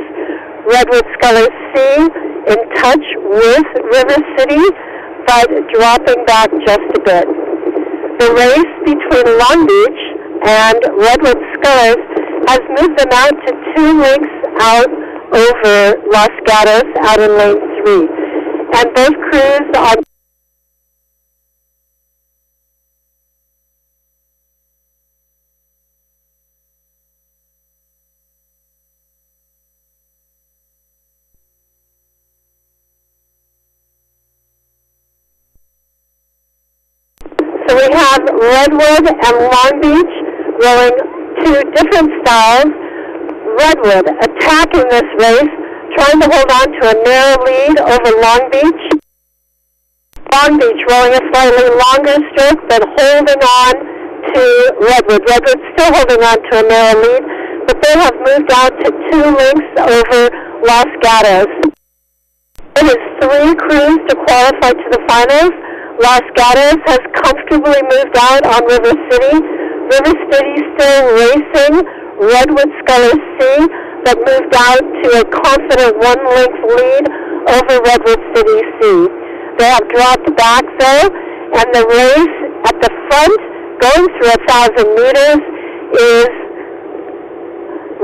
Redwood Scullers C in touch with River City, but dropping back just a bit. The race between Long Beach and Redwood Scullers has moved them out to 2 lengths out over Los Gatos out in lane 3. And both crews are So we have Redwood and Long Beach rowing 2 different styles. Redwood attacking this race, trying to hold on to a narrow lead over Long Beach. Long Beach rowing a slightly longer stroke, but holding on to Redwood. Redwood still holding on to a narrow lead, but they have moved out to 2 lengths over Los Gatos. It is 3 crews to qualify to the finals. Los Gatos has comfortably moved out on River City. River City still racing Redwood Scullers C, but moved out to a confident 1-length lead over Redwood City C. They have dropped back though, and the race at the front, going through 1,000 meters, is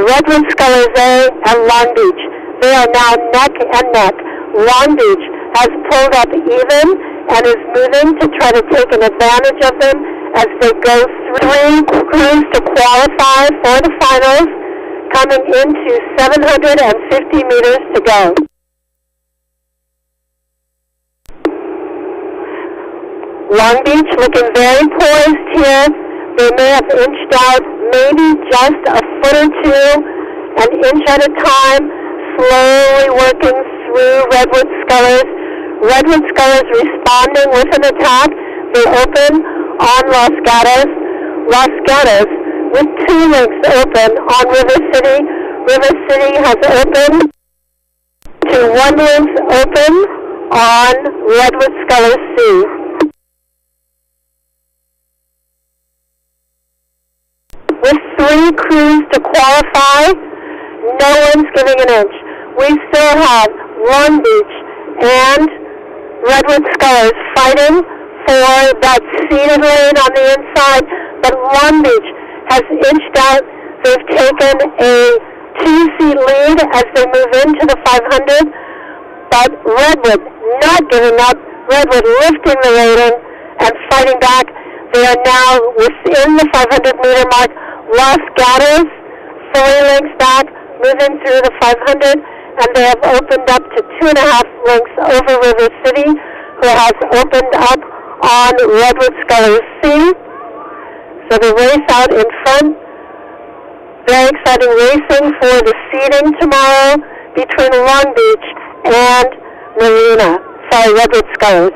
Redwood Scullers A and Long Beach. They are now neck and neck. Long Beach has pulled up even and is moving to try to take an advantage of them as they go through 3 crews to qualify for the finals, coming into 750 meters to go. Long Beach looking very poised here. They may have inched out maybe just a foot or two, an inch at a time, slowly working through Redwood Scullers. Redwood Scullers responding with an attack. They open on Los Gatos. Los Gatos with 2 links open on River City. River City has opened to 1 link open on Redwood Scullers C. With 3 crews to qualify, no one's giving an inch. We still have Long Beach and Redwood Scullers fighting for that seated lane on the inside, but Long Beach has inched out. They've taken a 2-seat lead as they move into the 500, but Redwood not giving up. Redwood lifting the rating and fighting back. They are now within the 500-meter mark. Los Gatos 3 lengths back, moving through the 500, and they have opened up to 2.5 lengths over River City, who has opened up on Redwood Scullers C. So the race out in front. Very exciting racing for the seeding tomorrow between Long Beach and Redwood Scullers.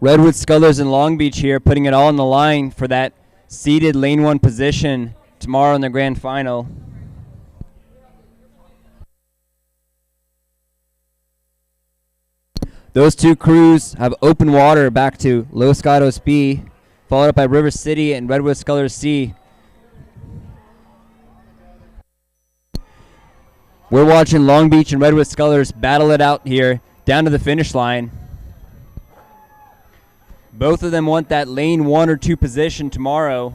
Redwood Scullers and Long Beach here, putting it all on the line for that seeded lane 1 position tomorrow in the grand final. Those 2 crews have open water back to Los Gatos B, followed up by River City and Redwood Scullers C. We're watching Long Beach and Redwood Scullers battle it out here down to the finish line. Both of them want that lane 1 or 2 position tomorrow.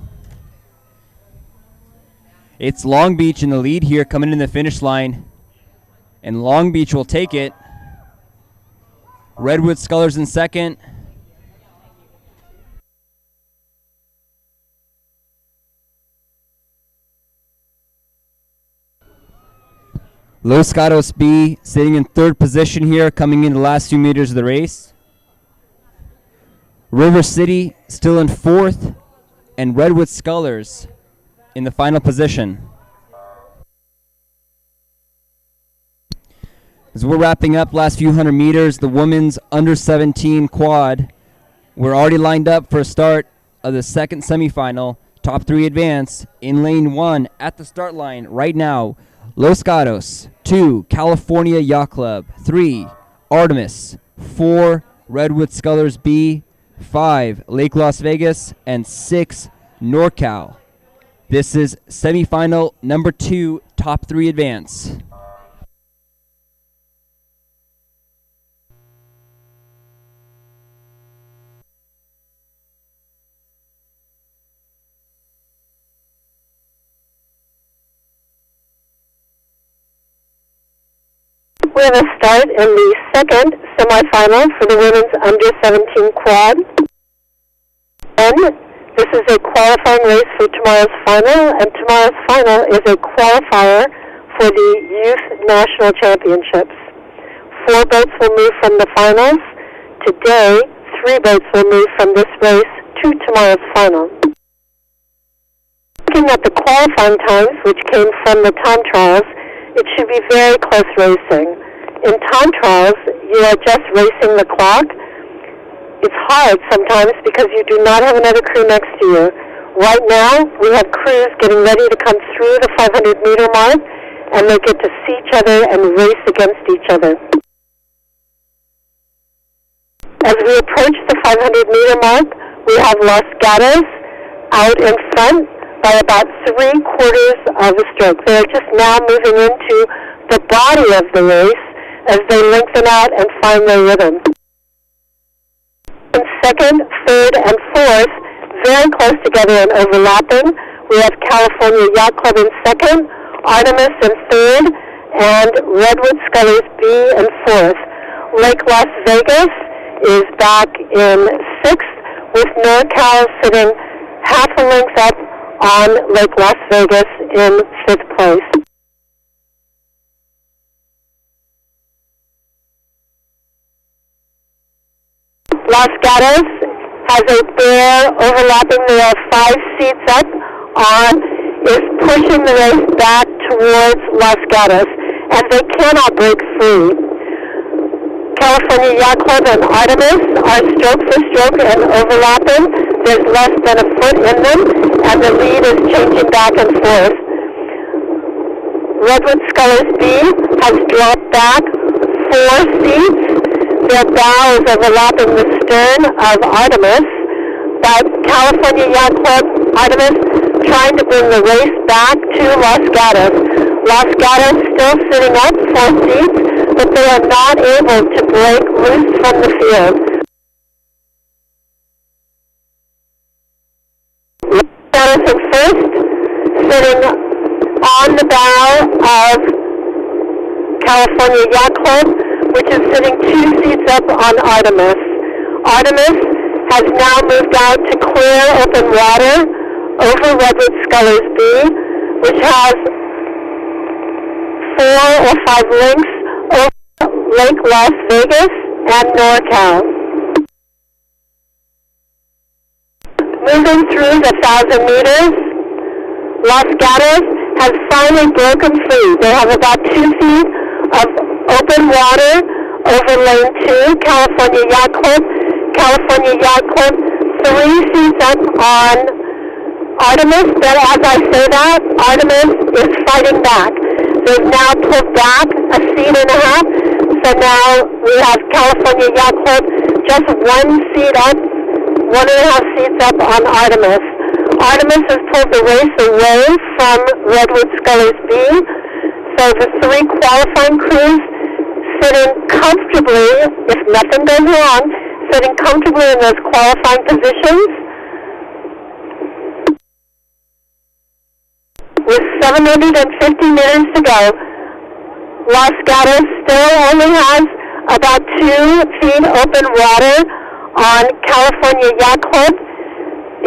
It's Long Beach in the lead here coming in the finish line, and Long Beach will take it. Redwood Scullers in second. Los Gatos B sitting in 3rd position here, coming in the last few meters of the race. River City still in 4th, and Redwood Scullers in the final position. As we're wrapping up last few hundred meters, the women's under 17 quad, we're already lined up for a start of the second semifinal. Top 3 advance in lane 1 at the start line right now. Los Gatos, 2, California Yacht Club, 3, Artemis, 4, Redwood Scullers B, 5, Lake Las Vegas, and 6, NorCal. This is semifinal number 2, top 3 advance. We have a start in the second semifinal for the women's under 17 quad. And this is a qualifying race for tomorrow's final, and tomorrow's final is a qualifier for the Youth National Championships. 4 boats will move from the finals. Today, 3 boats will move from this race to tomorrow's final. Looking at the qualifying times, which came from the time trials, it should be very close racing. In time trials, you are just racing the clock. It's hard sometimes because you do not have another crew next to you. Right now, we have crews getting ready to come through the 500-meter mark, and they get to see each other and race against each other. As we approach the 500-meter mark, we have Los Gatos out in front. by about 3/4 of a stroke. They're just now moving into the body of the race as they lengthen out and find their rhythm. In second, third, and fourth, very close together and overlapping, we have California Yacht Club in second, Artemis in third, and Redwood Scullers B in fourth. Lake Las Vegas is back in sixth, with NorCal sitting half a length up on Lake Las Vegas in fifth place. Los Gatos has a bare overlapping. There are 5 seats up on, is pushing the race back towards Los Gatos, and they cannot break free. California Yacht Club and Artemis are stroke for stroke and overlapping. There's less than a foot in them, and the lead is changing back and forth. Redwood Scullers B has dropped back 4 seats. Their bow is overlapping the stern of Artemis, but California Yacht Club, Artemis, trying to bring the race back to Los Gatos. Los Gatos still sitting up 4 seats, but they are not able to break loose from the field. Los Gatos in first, sitting on the bow of California Yacht Club, which is sitting 2 seats up on Artemis. Artemis has now moved out to clear open water over Redwood Scullers B, which has 4 or 5 links over Lake Las Vegas and NorCal. Moving through the 1,000 meters, Los Gatos has finally broken free. They have about 2 feet of open water over lane 2, California Yacht Club. California Yacht Club 3 seats up on Artemis, but as I say that, Artemis is fighting back. They've now pulled back a seat and a half, so now we have California Yacht Club just 1 seat up, 1.5 seats up on Artemis. Artemis has pulled the race away from Redwood Scullers B, so the 3 qualifying crews sitting comfortably, if nothing goes wrong, sitting comfortably in those qualifying positions. With 750 meters to go, Los Gatos still only has about 2 feet open water on California Yacht Club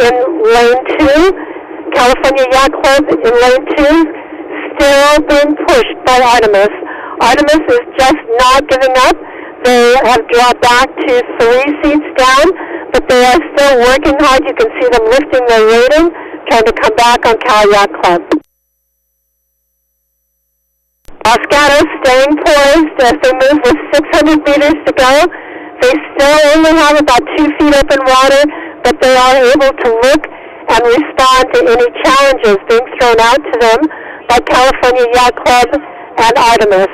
in lane 2. California Yacht Club in lane 2 still being pushed by Artemis. Artemis is just not giving up. They have dropped back to 3 seats down, but they are still working hard. You can see them lifting their rating, trying to come back on Cal Yacht Club. Los Gatos staying poised as they move with 600 meters to go. They still only have about 2 feet open water, but they are able to look and respond to any challenges being thrown out to them by California Yacht Club and Artemis.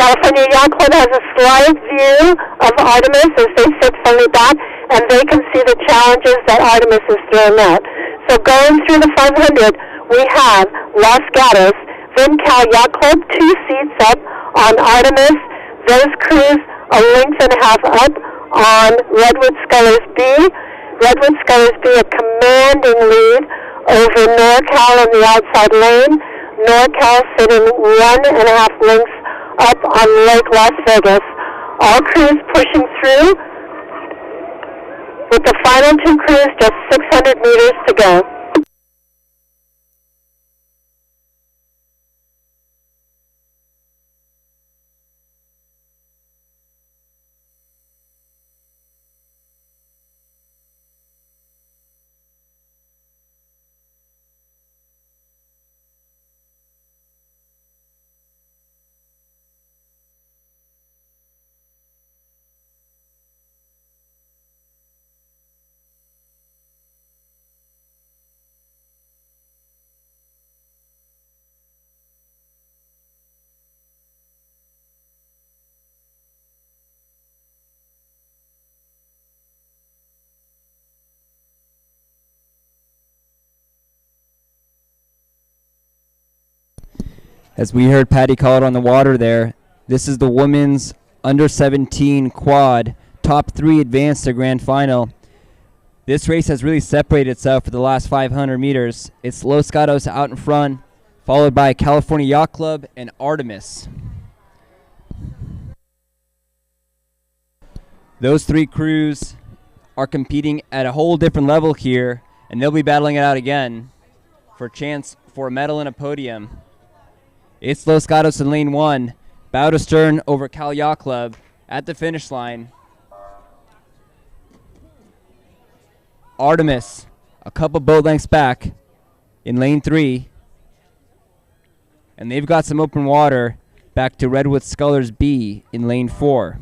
California Yacht Club has a slight view of Artemis as they sit fully back, and they can see the challenges that Artemis is throwing out. So going through the 500, we have Los Gatos, then Cal Yacht Club, 2 seats up on Artemis. Those crews a length and a half up on Redwood Scullers B. Redwood Scullers B a commanding lead over NorCal in the outside lane. NorCal sitting 1.5 lengths up on Lake Las Vegas. All crews pushing through, with the final 2 crews just 600 meters to go. As we heard Patty call it on the water there, this is the women's under 17 quad. Top 3 advanced to grand final. This race has really separated itself for the last 500 meters. It's Los Gatos out in front, followed by California Yacht Club and Artemis. Those 3 crews are competing at a whole different level here, and they'll be battling it out again for a chance for a medal and a podium. It's Los Gatos in lane 1, bow to stern over Cal Yacht Club at the finish line. Artemis, a couple boat lengths back in lane 3. And they've got some open water back to Redwood Scullers B in lane 4.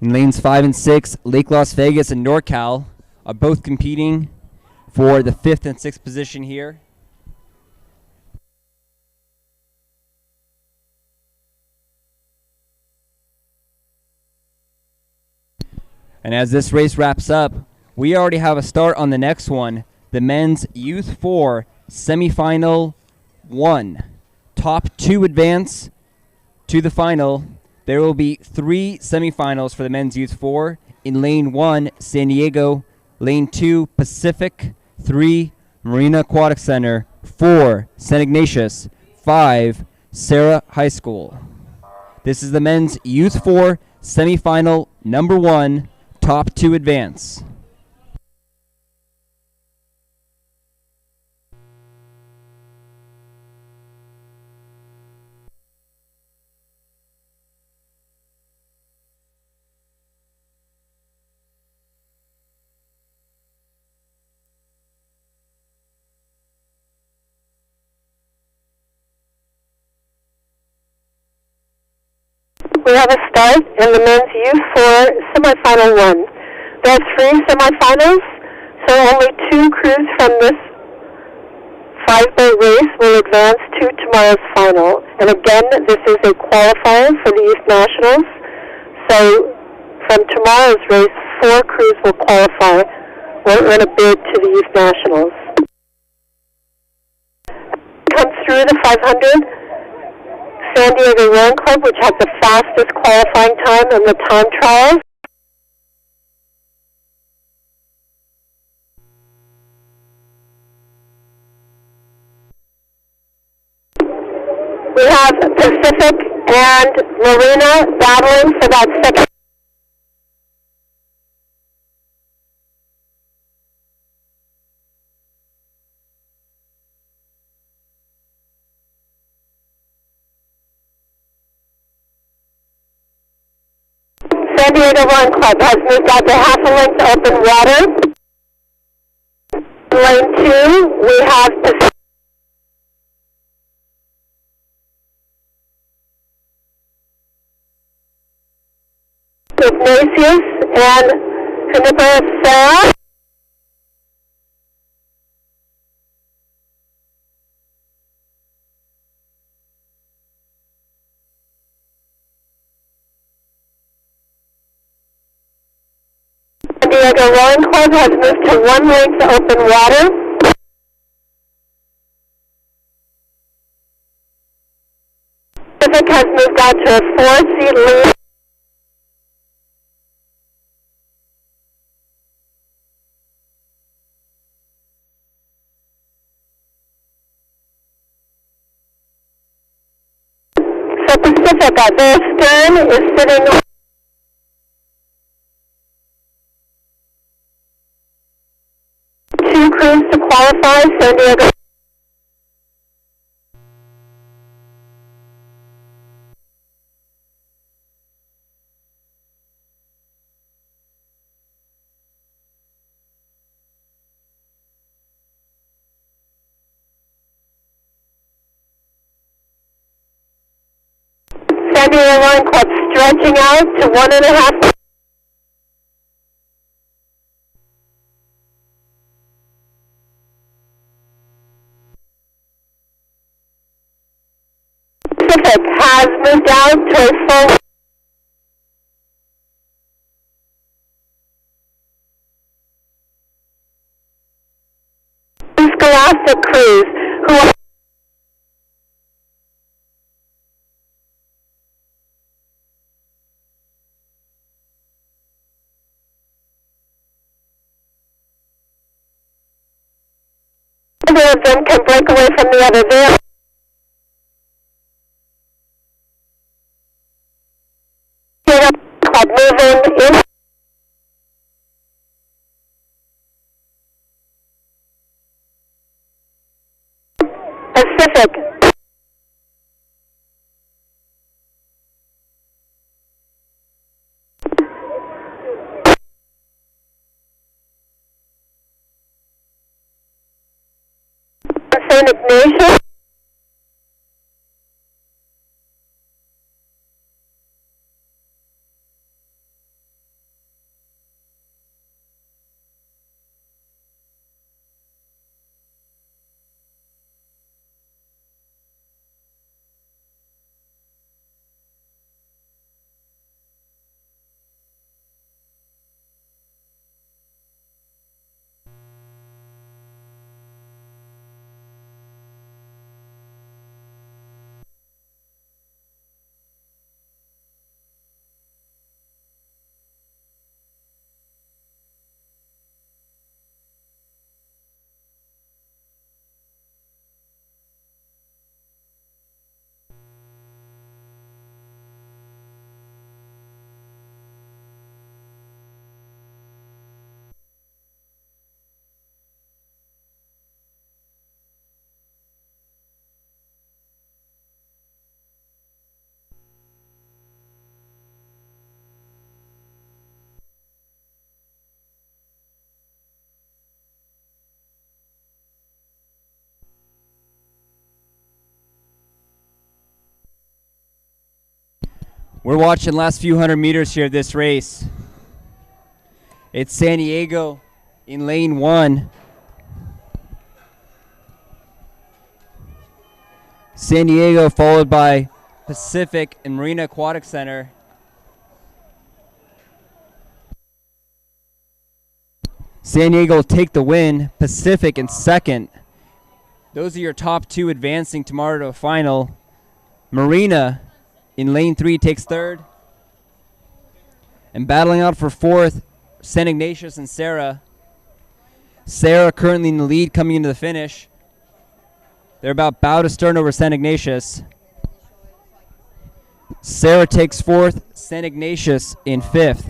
In lanes 5 and 6, Lake Las Vegas and NorCal are both competing for the 5th and 6th position here. And as this race wraps up, we already have a start on the next one, the men's Youth 4 semifinal 1. Top 2 advance to the final. There will be 3 semifinals for the men's Youth 4. In lane 1, San Diego. Lane 2, Pacific. 3, Marina Aquatic Center. 4, St. Ignatius. 5, Sarah High School. This is the men's Youth 4 semifinal number 1. Top 2 advance. We have a start in the men's U4 semifinal 1. There are 3 semifinals, so only 2 crews from this 5-boat race will advance to tomorrow's final. And again, this is a qualifier for the Youth Nationals. So from tomorrow's race, 4 crews will qualify or earn a bid to the Youth Nationals. Comes through the 500. San Diego Rowing Club, which had the fastest qualifying time in the time trials. We have Pacific and Marina battling for that second. San Diego Rowing Club has moved out to half a length to open water. Lane 2, we have Pacific. Ignatius and Juniper Sarah. San Diego Rowing Club has moved to 1 lane to open water. Pacific has moved out to a 4-seat lead. So Pacific at their stern is sitting 2 crews to qualify. San Diego. San Diego Rowing Club stretching out to 1.5. Pacific has moved out to a full. fantastic crews who are neither of them can break away from the other. They are called moving in. Pacific. St. Ignatius. We're watching last few hundred meters here of this race. It's San Diego in lane 1. San Diego followed by Pacific and Marina Aquatic Center. San Diego will take the win. Pacific in second. Those are your top two advancing tomorrow to a final. Marina in lane 3 takes third. And battling out for fourth, St. Ignatius and SWJRA. SWJRA currently in the lead coming into the finish. They're about bow to stern over St. Ignatius. SWJRA takes fourth, St. Ignatius in fifth.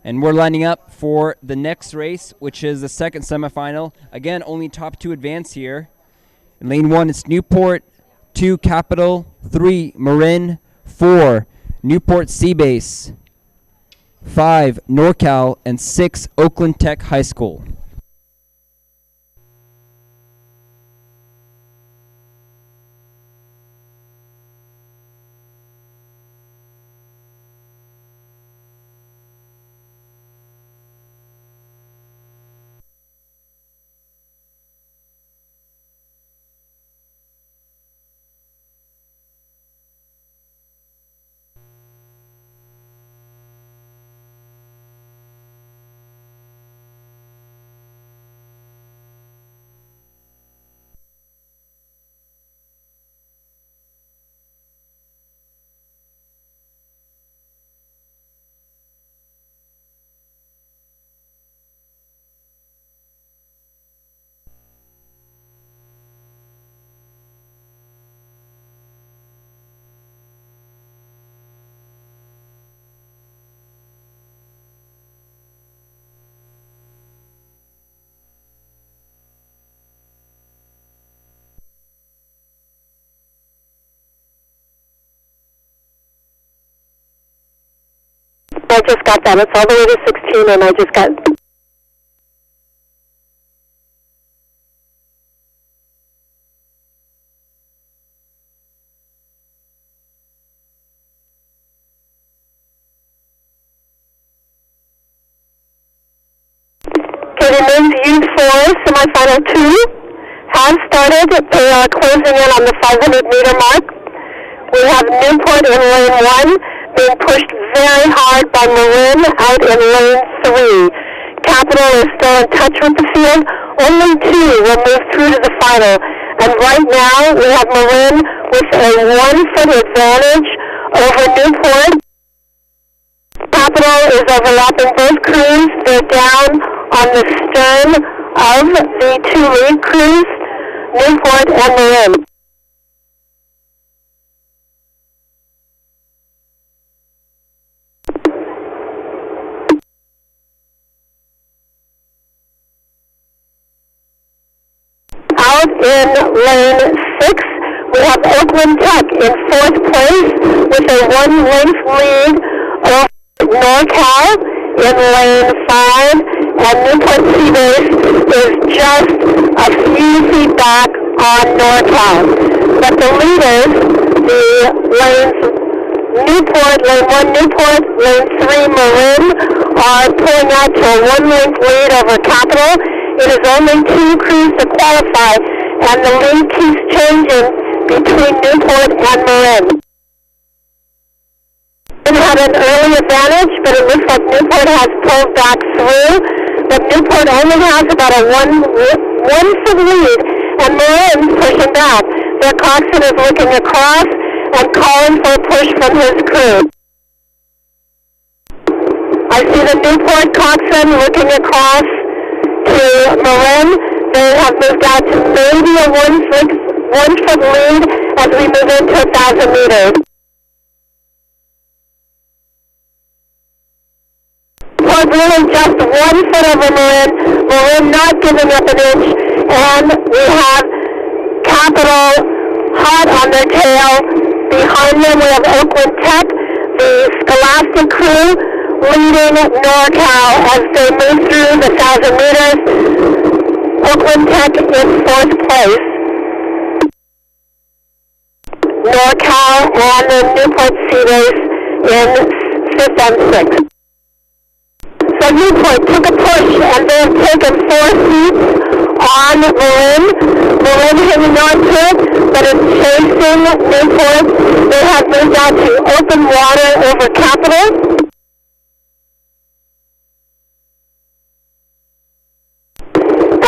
And we're lining up for the next race, which is the second semifinal. Again, only top two advance here. In lane 1, it's Newport, 2, Capital, 3, Marin, 4, Newport Seabase, 5, NorCal, and 6, Oakland Tech High School. I just got that. It's all the way to 16, and I just got... Okay, the men's U4 semifinal 2 has started. They are closing in on the 500-meter mark. We have Newport in lane 1. Being pushed very hard by Marin out in lane 3. Capital is still in touch with the field. Only two will move through to the final. And right now, we have Marin with a 1-foot advantage over Newport. Capital is overlapping both crews. They're down on the stern of the two lead crews, Newport and Marin. Out in lane 6, we have Oakland Tech in 4th place with a 1-length lead over NorCal in lane 5, and Newport Seabase is just a few feet back on NorCal. But the leaders, the lanes Newport, lane 1 Newport, lane 3 Marin, are pulling out to a 1-length lead over Capital. It is only 2 crews to qualify, and the lead keeps changing between Newport and Marin. Marin had an early advantage, but it looks like Newport has pulled back through. But Newport only has about a one-foot lead, and Marin's pushing back. Their coxswain is looking across and calling for a push from his crew. I see the Newport coxswain looking across to Marin. They have moved out to maybe a one-foot lead as we move into 1,000 meters. Newport really just 1 foot over Marin. Marin not giving up an inch, and we have Capital hot on their tail. Behind them we have Oakland Tech, the Scholastic crew, leading NorCal as they move through the 1,000 meters. Oakland Tech in 4th place. NorCal and the Newport Seabase in 5th and 6th. So Newport took a push and they have taken 4 seats on Marin. Marin hanging on to it, but it's chasing Newport. They have moved out to open water over Capital.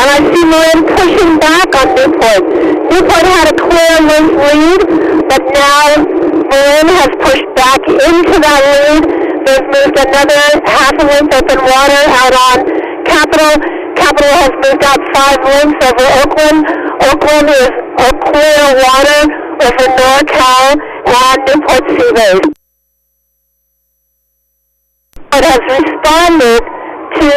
And I see Marin pushing back on Newport. Newport had a clear length lead, but now Marin has pushed back into that lead. They've moved another half a length open water out on Capital. Capital has moved out 5 lengths over Oakland. Oakland is a clear water over NorCal and Newport Seabase. It has responded to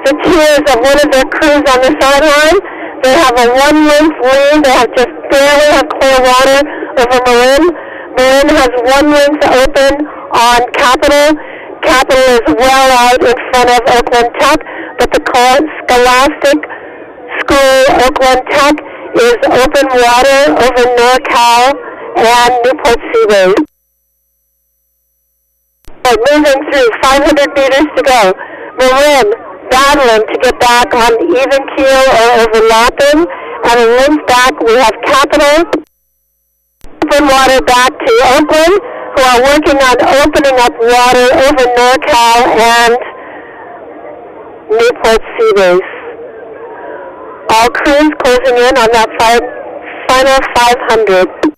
the cheers of one of their crews on the sideline. They have a 1-length lead. They have just barely have clear water over Marin. Marin has 1 length open on Capital. Capital is well out in front of Oakland Tech, but the Scholastic School Oakland Tech is open water over NorCal and Newport Seabase. Moving through 500 meters to go. Marin battling to get back on even keel or overlapping, and a length back we have Capital. Open water back to Oakland, who are working on opening up water over NorCal and Newport Seabase. All crews closing in on that final 500.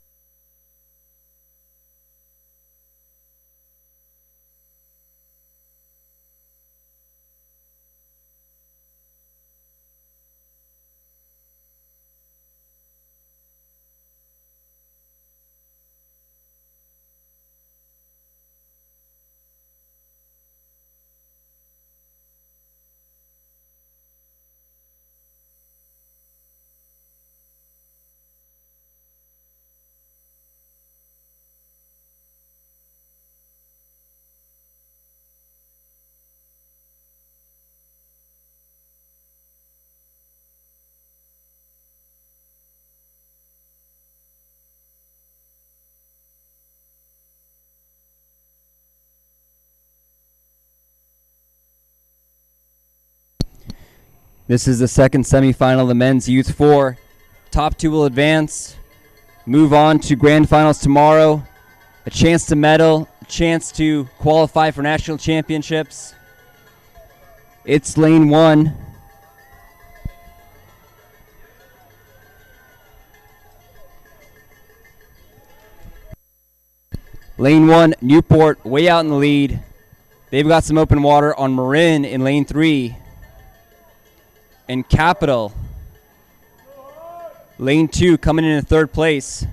This is the second semifinal of the men's Youth 4. Top 2 will advance, move on to grand finals tomorrow, a chance to medal, a chance to qualify for national championships. It's lane 1. Lane 1, Newport, way out in the lead. They've got some open water on Marin in lane 3. And Capital, lane 2, coming in third place.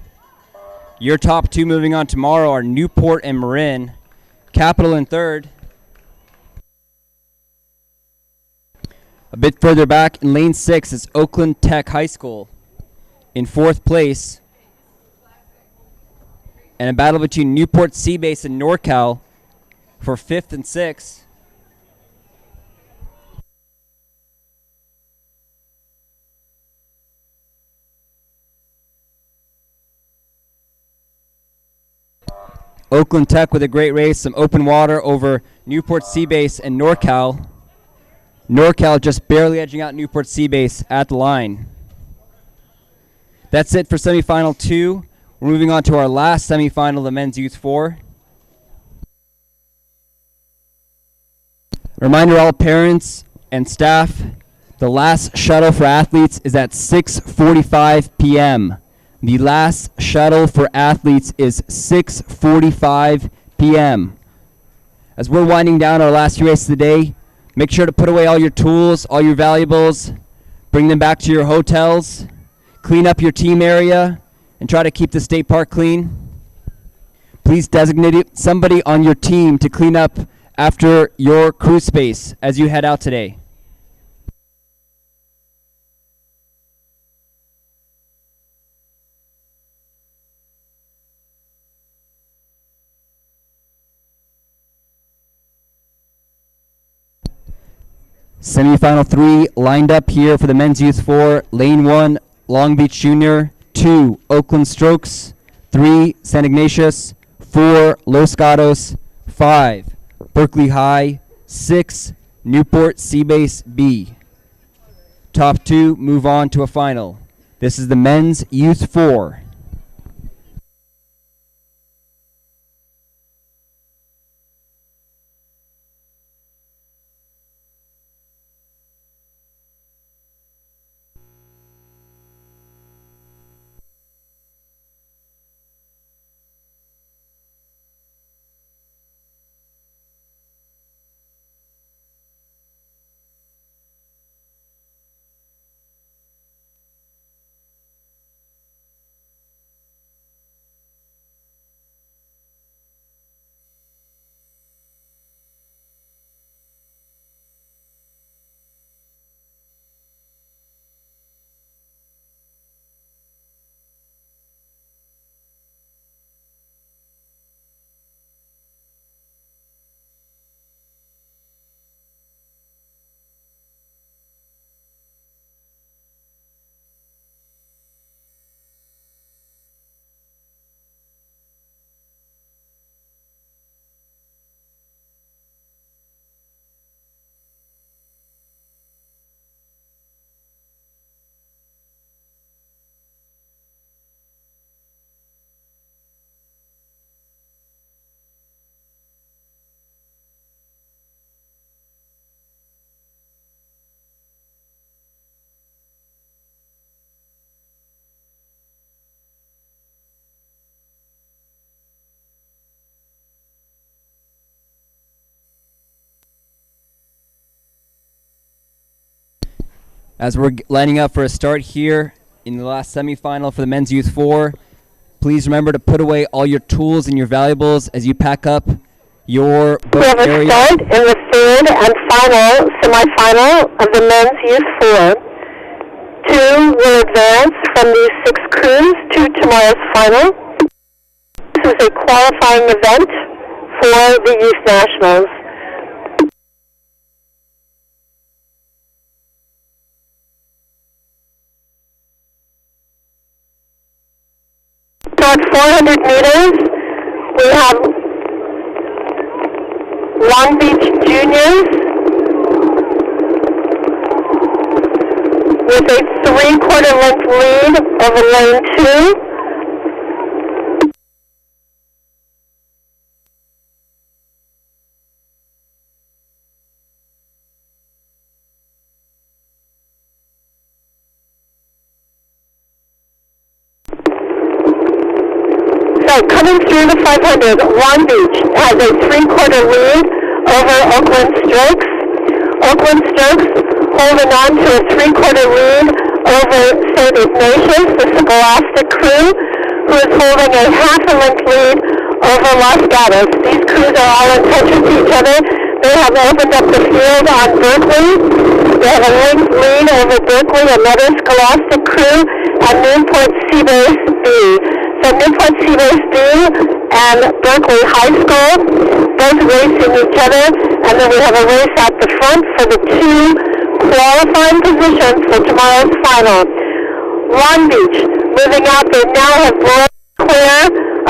Your top two moving on tomorrow are Newport and Marin. Capital in third. A bit further back in lane 6 is Oakland Tech High School in fourth place. And a battle between Newport Seabase and NorCal for 5th and 6th. Oakland Tech with a great race, some open water over Newport Seabase and NorCal. NorCal just barely edging out Newport Seabase at the line. That's it for semifinal 2. We're moving on to our last semifinal, the men's youth 4. Reminder all parents and staff, the last shuttle for athletes is at 6:45 p.m. The last shuttle for athletes is 6:45 p.m. As we're winding down our last few races of the day, make sure to put away all your tools, all your valuables, bring them back to your hotels, clean up your team area, and try to keep the state park clean. Please designate somebody on your team to clean up after your crew space as you head out today. Semifinal 3 lined up here for the men's youth 4. Lane 1, Long Beach Junior. 2, Oakland Strokes. 3, San Ignatius. 4, Los Gatos. 5, Berkeley High. 6, Newport Seabase B. Top 2 move on to a final. This is the men's youth 4. As we're lining up for a start here in the last semifinal for the men's youth 4, please remember to put away all your tools and your valuables as you pack up your boat We have a area. start in the third and final semifinal of the men's youth 4. 2 will advance from these 6 crews to tomorrow's final. This is a qualifying event for the Youth Nationals. So at 400 meters, we have Long Beach Juniors with a 3/4 length lead over lane 2. So coming through the 500, Long Beach has a 3/4 lead over Oakland Strokes. Oakland Strokes holding on to a 3/4 lead over St. Ignatius, the Scholastic crew, who is holding a half a length lead over Los Gatos. These crews are all in touch with each other. They have opened up the field on Berkeley. They have a length lead over Berkeley, another Scholastic crew, and Newport Seabase B. So Newport Seabase B and Berkeley High School both racing each other, and then we have a race at the front for the two qualifying positions for tomorrow's final. Long Beach moving out, they now have broken clear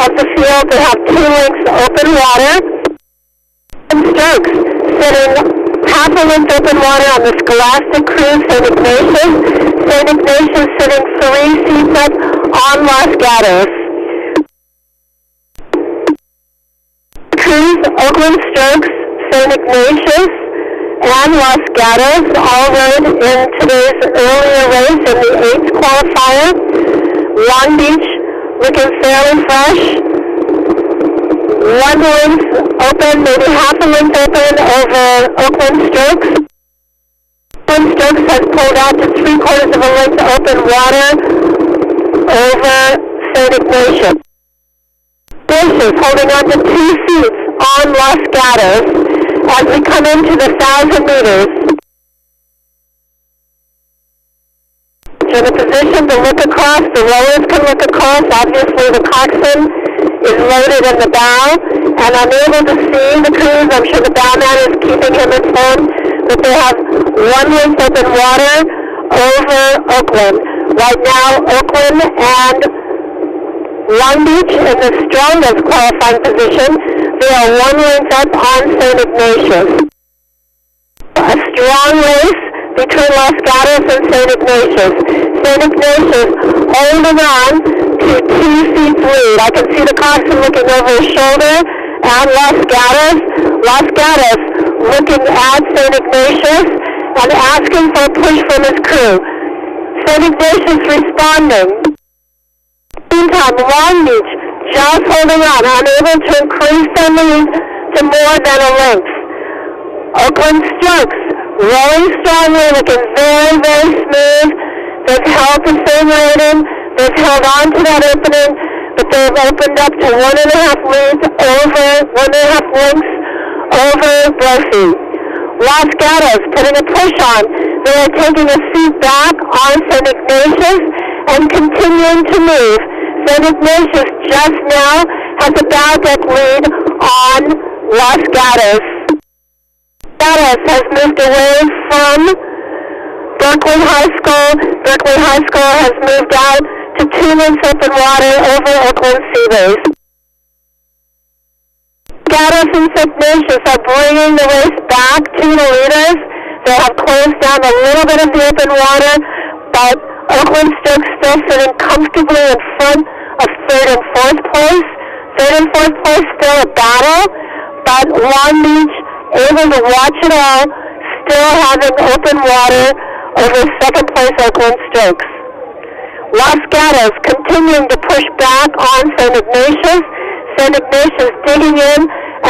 of the field. They have 2 lengths open water. And Strokes sitting half a length open water on the Scholastic crew, St. Ignatius. St. Ignatius sitting 3 seats up on Los Gatos. Crews, Oakland Strokes, St. Ignatius, and Los Gatos all rode in today's earlier race in the 8th qualifier. Long Beach looking fairly fresh. 1 length open, maybe half a length open over Oakland Strokes. Oakland Strokes has pulled out to 3/4 of a length open water over St. Ignatius. Ignatius holding on to 2 seats on Los Gatos as we come into the 1,000 meters. In a position to look across, the rowers can look across. Obviously the coxswain is loaded in the bow and unable to see the crews. I'm sure the bowman is keeping him informed that they have 1 length open water over Oakland. Right now, Oakland and Long Beach in the strongest qualifying position. They are 1 length up on St. Ignatius. A strong race between Los Gatos and St. Ignatius. St. Ignatius holding on to 2 seats lead. I can see the coxswain looking over his shoulder at Los Gatos. Los Gatos looking at St. Ignatius and asking for a push from his crew. St. Ignatius responding. Meantime, Long Beach just holding on, unable to increase their lead to more than a length. Oakland Strokes rolling strongly, looking very, very smooth. They've held the same rating. They've held on to that opening, but they've opened up to 1.5 leads over 1.5 lengths over Brophy. Los Gatos putting a push on. They are taking a seat back on St. Ignatius and continuing to move. St. Ignatius just now has a bow deck lead on Los Gatos. Gatos has moved away from Berkeley High School. Berkeley High School has moved out to 2 lengths open water over Oakland Seabase. Gatos and St. Ignatius are bringing the race back to the leaders. They have closed down a little bit of the open water, but Oakland Strokes still sitting comfortably in front of 3rd and 4th place. 3rd and 4th place still a battle, but Long Beach able to watch it all, still having open water over 2nd place Oakland Strokes. Los Gatos continuing to push back on St. Ignatius. St. Ignatius digging in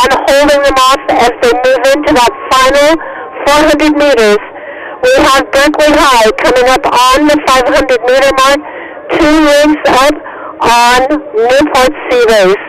and holding them off as they move into that final 400 meters. We have Berkeley High coming up on the 500 meter mark, 2 lengths up on Newport Seabase.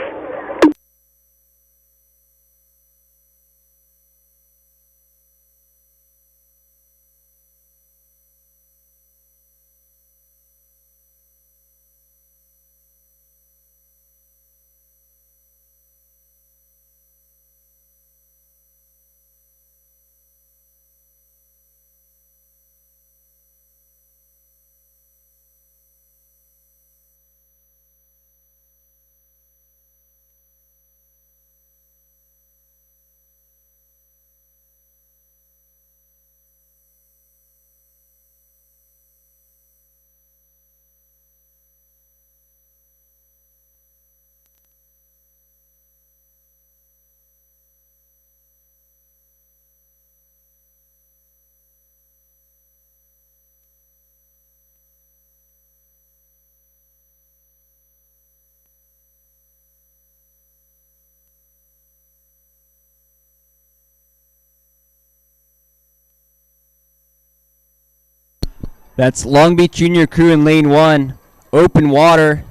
That's Long Beach Junior crew in lane 1. Open water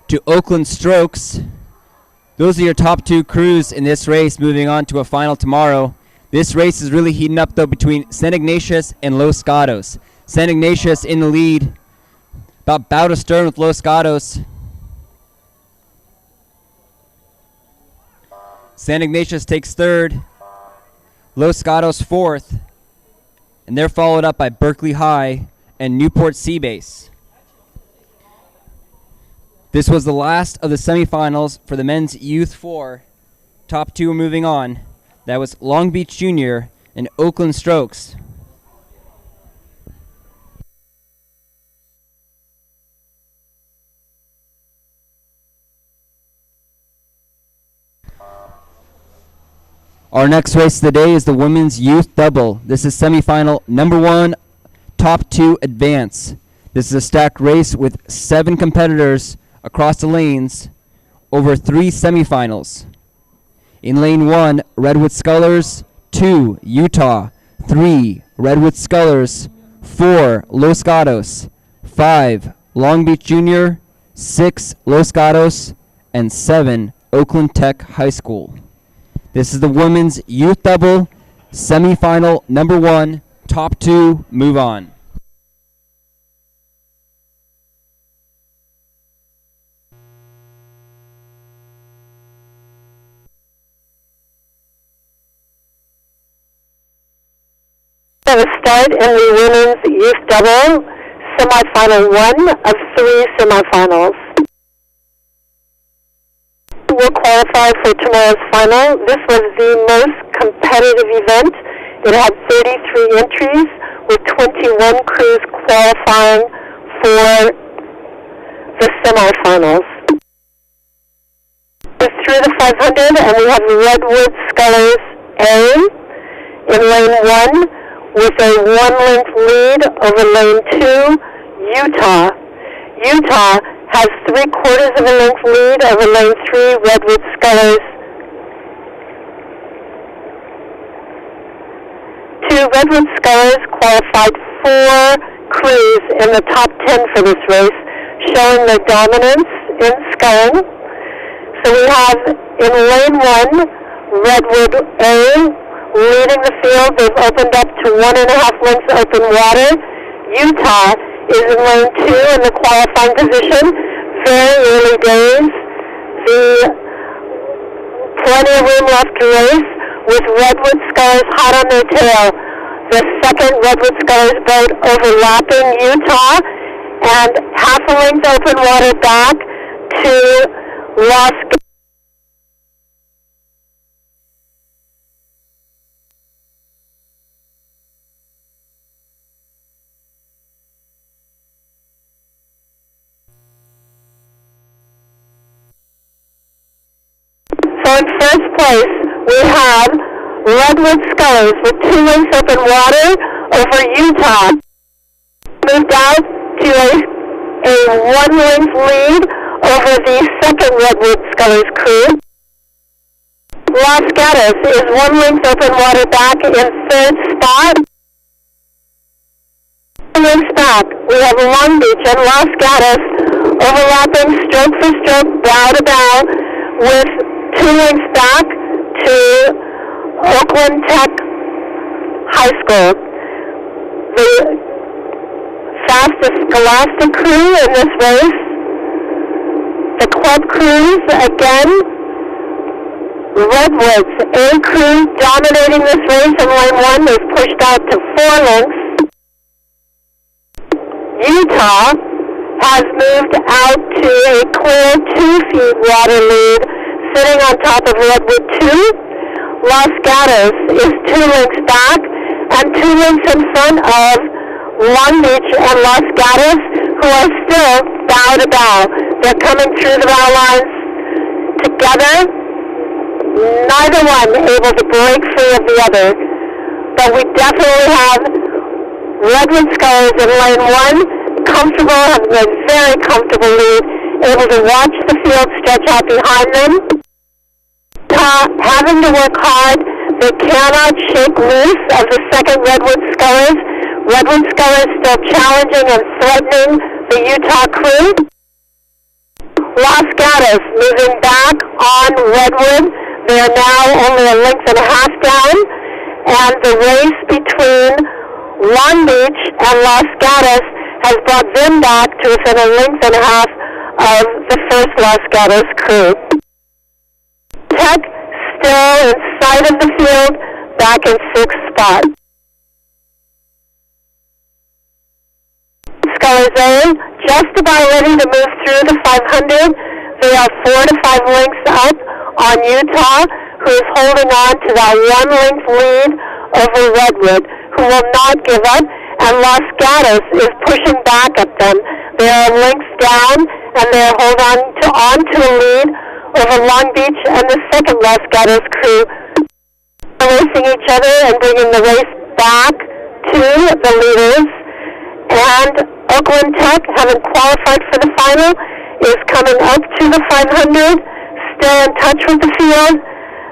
to Oakland Strokes. Those are your top 2 crews in this race, moving on to a final tomorrow. This race is really heating up, though, between San Ignatius and Los Gatos. San Ignatius in the lead, about bow to stern with Los Gatos. San Ignatius takes 3rd, Los Gatos 4th, and they're followed up by Berkeley High and Newport Seabase. This was the last of the semifinals for the men's Youth 4. Top 2 are moving on. That was Long Beach Junior and Oakland Strokes. Our next race of the day is the women's youth double. This is semifinal number 1, top 2 advance. This is a stacked race with 7 competitors across the lanes over 3 semifinals. In lane 1, Redwood Scullers, 2, Utah, 3, Redwood Scullers, 4, Los Gatos, 5, Long Beach Junior, 6, Los Gatos, and 7, Oakland Tech High School. This is the women's youth double, semifinal number 1, top 2, move on. The start in the women's youth double, semifinal 1 of 3 semifinals. Will qualify for tomorrow's final. This was the most competitive event. It had 33 entries with 21 crews qualifying for the semifinals. We're through the 500 and we have Redwood Scullers A in lane 1 with a 1-length lead over lane 2, Utah. Utah has 3/4 of a length lead over lane 3, Redwood Scullers. 2 Redwood Scullers qualified 4 crews in the top 10 for this race, showing their dominance in sculling. So we have in lane 1, Redwood A leading the field. They've opened up to 1.5 lengths open water. Utah is in lane 2 in the qualifying position. Very early days. Plenty of room left to race with Redwood Scullers hot on their tail. The second Redwood Scullers boat overlapping Utah and half a length open water back to Los Gatos. So in first place, we have Redwood Scullers with 2 lengths open water over Utah. Moved out to a 1-length lead over the second Redwood Scullers crew. Los Gatos is 1 length open water back in 3rd spot. 2 lengths back, we have Long Beach and Los Gatos overlapping stroke for stroke, bow to bow, with 2 lengths back to Oakland Tech High School. The fastest Scholastic crew in this race. The club crews, again, Redwoods A crew dominating this race in lane 1. They've pushed out to 4 lengths. Utah has moved out to a clear 2 feet water lead, sitting on top of Redwood 2. Los Gatos is 2 lengths back and 2 lengths in front of Long Beach and Los Gatos, who are still bow to bow. They're coming through the bow lines together, neither one able to break free of the other. But we definitely have Redwood Scullers in lane 1, comfortable, having a very comfortable lead, able to watch the field stretch out behind them. Having to work hard, they cannot shake loose of the second Redwood Scullers, Redwood Scullers still challenging and threatening the Utah crew. Los Gatos moving back on Redwood. They are now only a length and a half down. And the race between Long Beach and Los Gatos has brought them back to within a length and a half of the first Los Gatos crew. Tech still in sight of the field, back in sixth spot. Scullers Own just about ready to move through the 500. They are 4 to 5 lengths up on Utah, who is holding on to that 1 length lead over Redwood, who will not give up, and Los Gatos is pushing back at them. They are lengths down, and they are holding on to the lead over Long Beach and the second Los Gatos crew, racing each other and bringing the race back to the leaders. And Oakland Tech, having qualified for the final, is coming up to the 500, still in touch with the field,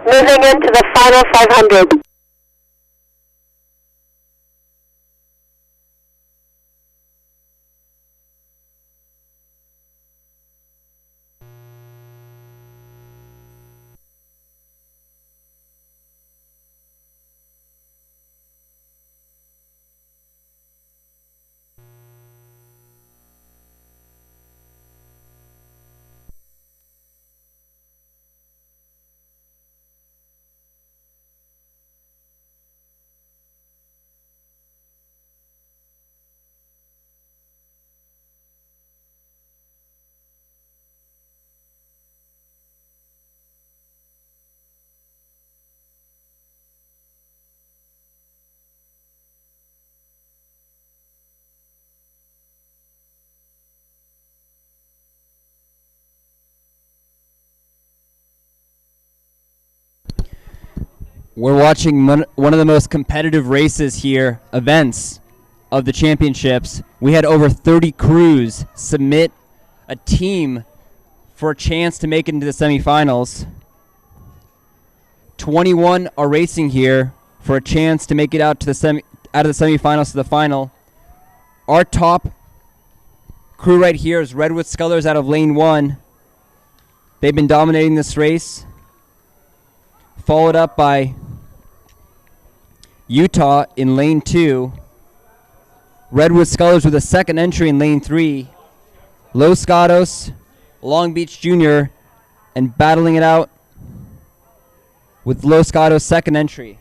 moving into the final 500. We're watching one of the most competitive events of the championships. We had over 30 crews submit a team for a chance to make it into the semifinals. 21 are racing here for a chance to make it out of the semifinals to the final. Our top crew right here is Redwood Scullers out of lane 1. They've been dominating this race, followed up by Utah in lane 2. Redwood Scullers with a second entry in lane 3. Los Gatos, Long Beach Jr., and battling it out with Los Gatos' second entry.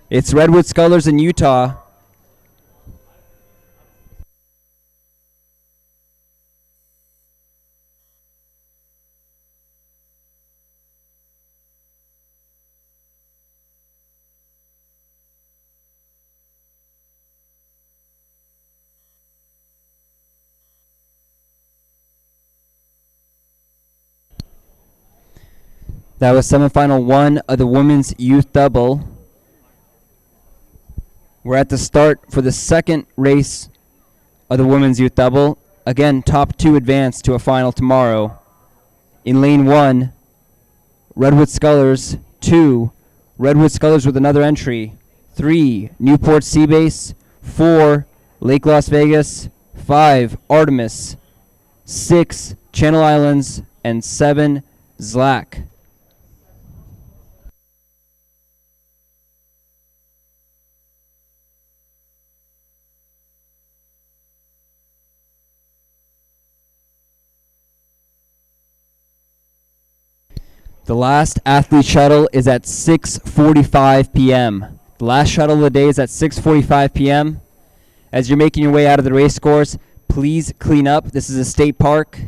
It's Redwood Scullers in Utah. That was semifinal 1 of the women's youth double. We're at the start for the second race of the women's youth double. Again, top 2 advance to a final tomorrow. In lane 1, Redwood Scullers. 2, Redwood Scullers with another entry. 3, Newport Seabase. 4, Lake Las Vegas. 5, Artemis. 6, Channel Islands. And 7, Zlack. The last athlete shuttle is at 6:45 p.m. The last shuttle of the day is at 6:45 p.m. As you're making your way out of the race course, please clean up. This is a state park.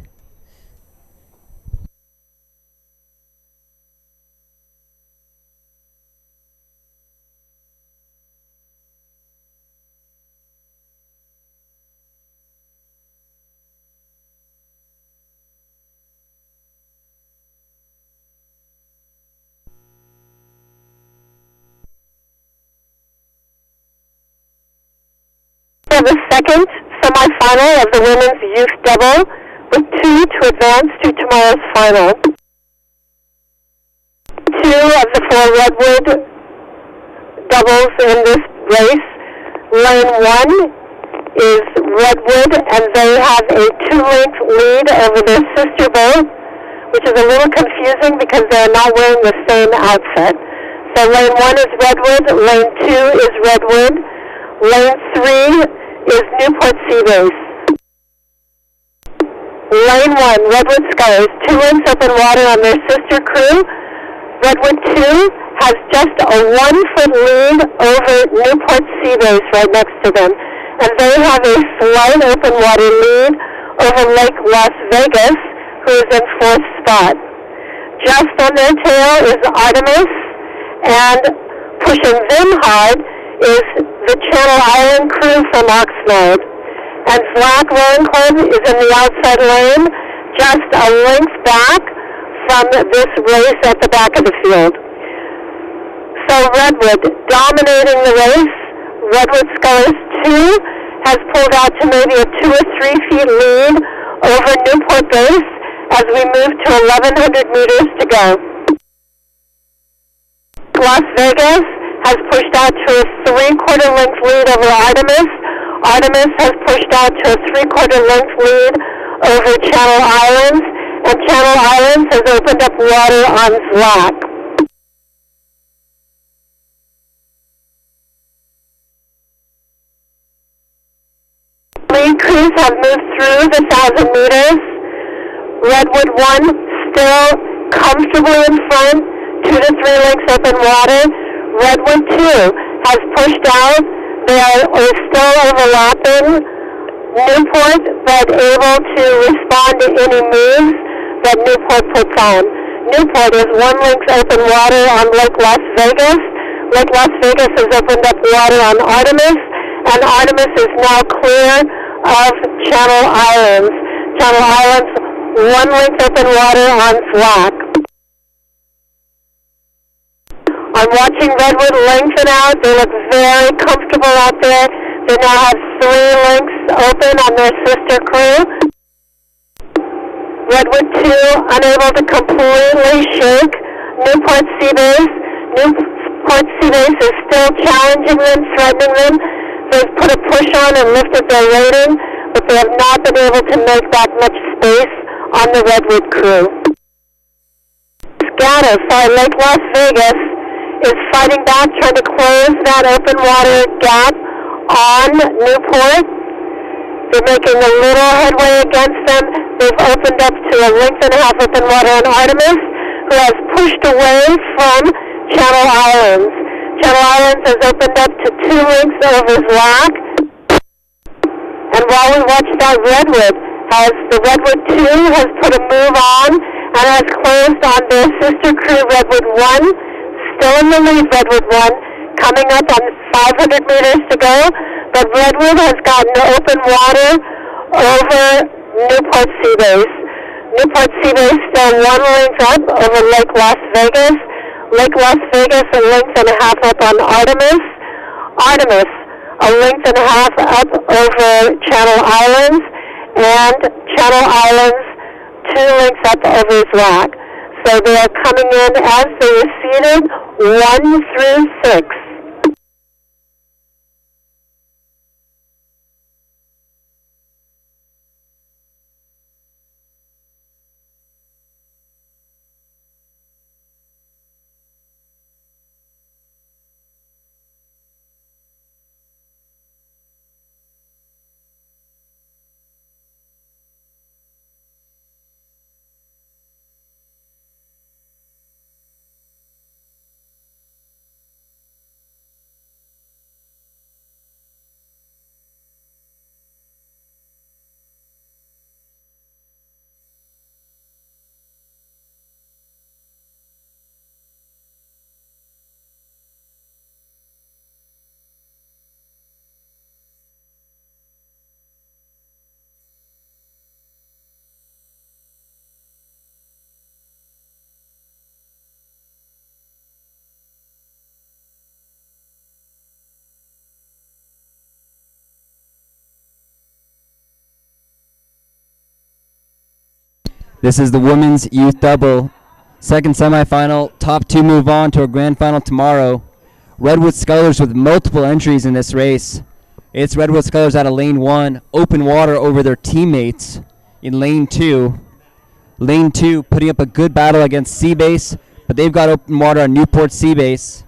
The second semifinal of the women's youth double, with 2 to advance to tomorrow's final. two of the four Redwood doubles in this race. Lane 1 is Redwood, and they have a 2-length lead over their sister boat, which is a little confusing because they're not wearing the same outfit. So lane 1 is Redwood, lane 2 is Redwood, lane 3 is Newport Seabase. Lane 1, Redwood Skies, 2 lengths open water on their sister crew. Redwood 2 has just a 1-foot lead over Newport Seabase right next to them. And they have a slight open water lead over Lake Las Vegas, who is in 4th spot. Just on their tail is Artemis, and pushing them hard is the Channel Island crew from Oxnard. And Black Rowing Club is in the outside lane, just a length back from this race at the back of the field. So Redwood dominating the race. Redwood Scholars 2 has pulled out to maybe a 2 or 3 feet lead over Newport Base as we move to 1,100 meters to go. Las Vegas has pushed out to a 3/4 length lead over Artemis. Artemis has pushed out to a 3/4 length lead over Channel Islands, and Channel Islands has opened up water on Zlack. Lead crews have moved through the 1,000 meters. Redwood 1 still comfortably in front, 2 to 3 lengths open water. Redwood 2 has pushed out. They are still overlapping Newport, but able to respond to any moves that Newport puts on. Newport is 1 length open water on Lake Las Vegas. Lake Las Vegas has opened up water on Artemis, and Artemis is now clear of Channel Islands. Channel Islands, 1 length open water on Slack. I'm watching Redwood lengthen out. They look very comfortable out there. They now have 3 lengths open on their sister crew. Redwood 2 unable to completely shake Newport Seabase. Newport Seabase is still challenging them, threatening them. They've put a push on and lifted their rating, but they have not been able to make that much space on the Redwood crew. Scatter for Lake Las Vegas is fighting back, trying to close that open water gap on Newport. They're making a little headway against them. They've opened up to a length and a half open water on Artemis, who has pushed away from Channel Islands. Channel Islands has opened up to 2 lengths over Zlack. And while we watch that, Redwood the Redwood 2 has put a move on and has closed on their sister crew, Redwood 1. Still in the lead, Redwood 1, coming up on 500 meters to go. But Redwood has gotten open water over Newport Seabase. Newport Seabase still 1 length up over Lake Las Vegas. Lake Las Vegas a length and a half up on Artemis. Artemis a length and a half up over Channel Islands. And Channel Islands 2 lengths up over Zlack. So they are coming in as they were seated 1 through 6. This is the women's youth double Second semifinal. Top two move on to a grand final tomorrow. Redwood Scullers with multiple entries in this race. It's Redwood Scullers out of lane 1. Open water over their teammates in lane 2. Lane 2 putting up a good battle against Seabase, but they've got open water on Newport Seabase.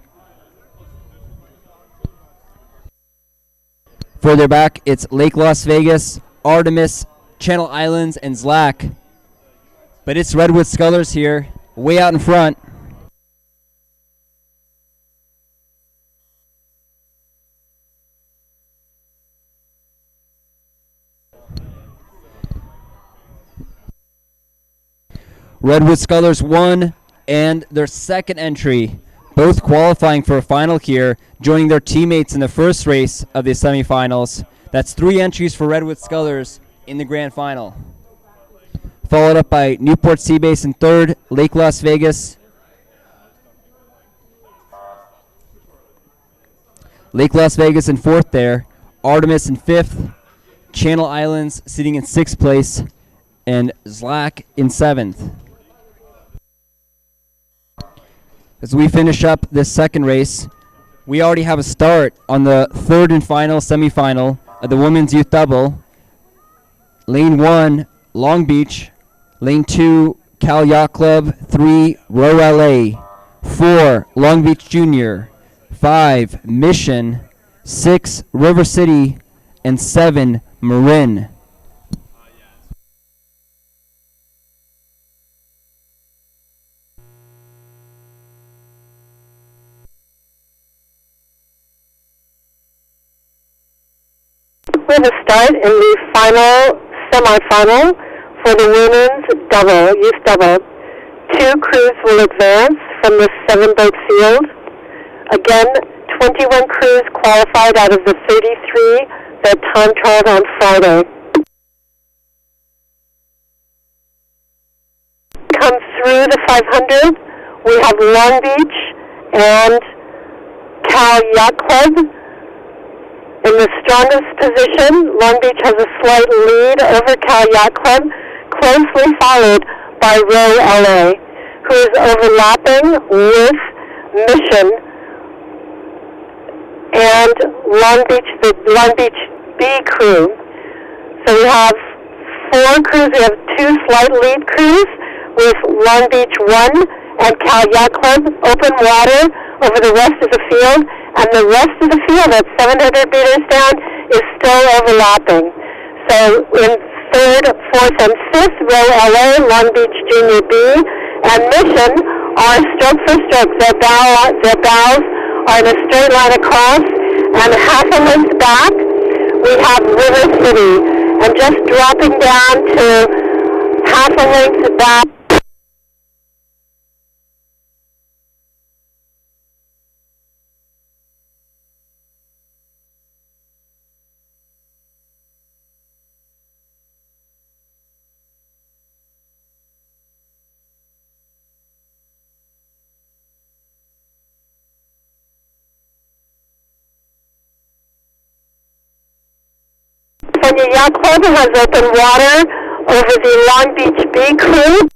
Further back, it's Lake Las Vegas, Artemis, Channel Islands, and Zlack. But it's Redwood Scullers here, way out in front. Redwood Scullers won, and their second entry, both qualifying for a final here, joining their teammates in the first race of the semifinals. That's 3 entries for Redwood Scullers in the grand final. Followed up by Newport Seabase in third, Lake Las Vegas. Lake Las Vegas in fourth there, Artemis in fifth, Channel Islands sitting in sixth place, and Zlack in seventh. As we finish up this second race, we already have a start on the third and final semifinal of the women's youth double. Lane 1, Long Beach. Lane 2, Cal Yacht Club. 3, Row LA. 4, Long Beach Junior. 5, Mission. 6, River City. And 7, Marin. We have a start in the final semifinal for the women's double, youth double. 2 crews will advance from the 7-boat field. Again, 21 crews qualified out of the 33 that time trialed on Friday. Come through the 500, we have Long Beach and Cal Yacht Club. In the strongest position, Long Beach has a slight lead over Cal Yacht Club, closely followed by Row LA, who is overlapping with Mission and the Long Beach B crew. So we have 4 crews. We have 2 slight lead crews with Long Beach 1 and Cal Yacht Club, open water over the rest of the field. And the rest of the field at 700 meters down is still overlapping. So in 3rd, 4th, and 5th, Row LA, Long Beach Junior B, and Mission are stroke for stroke. Their bows are in a straight line across, and half a length back, we have River City. And just dropping down to half a length back, California Yacht Club has open water over the Long Beach B crew.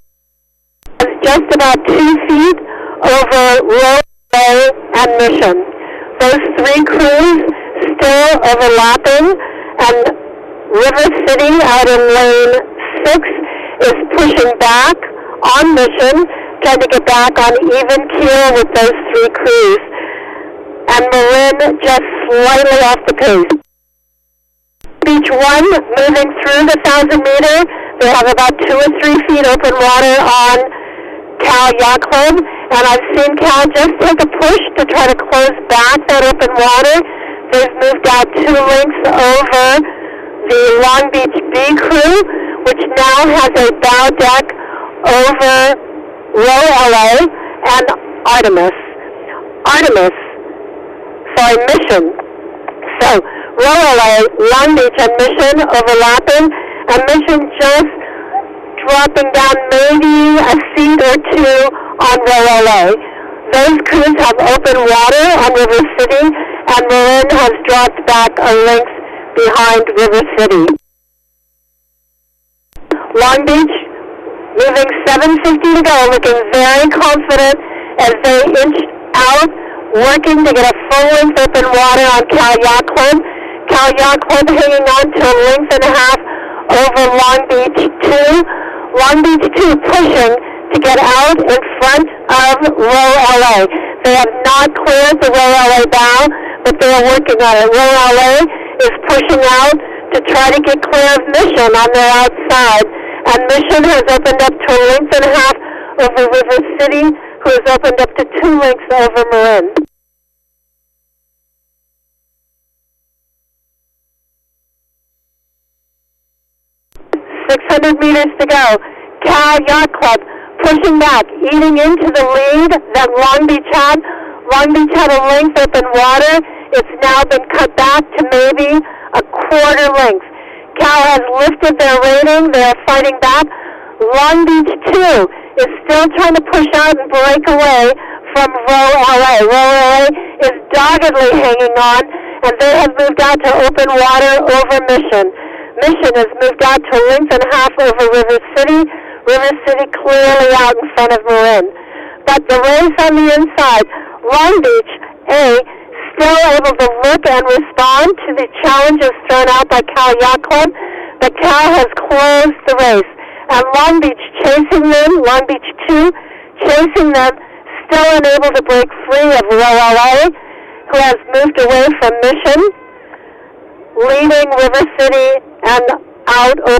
It's just about 2 feet over Row A and Mission. Those 3 crews still overlapping, and River City out in lane 6 is pushing back on Mission, trying to get back on even keel with those 3 crews. And Marin just slightly off the pace. Beach 1 moving through the 1,000 meter. They have about 2 or 3 feet open water on Cal Yacht Club. And I've seen Cal just take a push to try to close back that open water. They've moved out 2 lengths over the Long Beach B crew, which now has a bow deck over Row LA and Mission. So Row LA, Long Beach, and Mission overlapping, and Mission just dropping down maybe a seat or 2 on Row LA. Those crews have open water on River City, and Marin has dropped back a length behind River City. Long Beach Moving 7:50 to go, looking very confident as they inch out, working to get a full length open water on Cal Yoaklyn. Cal Yoaklyn hanging on to a length and a half over Long Beach 2. Long Beach 2 pushing to get out in front of Row LA. They have not cleared the Row LA bow, but they are working on it. Row LA is pushing out to try to get clear of Mission on their outside. And Mission has opened up to a length and a half over River City, who has opened up to 2 lengths over Marin. $600 to go. Cal Yacht Club pushing back, eating into the lead that Long Beach had. Long Beach had a length open water. It's now been cut back to maybe a quarter length. Cal has lifted their rating. They are fighting back. Long Beach 2 is still trying to push out and break away from Row LA. Row LA is doggedly hanging on, and they have moved out to open water over Mission. Mission has moved out to a length and a half over River City. River City clearly out in front of Marin. But the race on the inside, Long Beach A, still able to look and respond to the challenges thrown out by Cal Yacht Club, but Cal has closed the race. And Long Beach chasing them, Long Beach 2 chasing them, still unable to break free of Row LA, who has moved away from Mission, leading River City and out of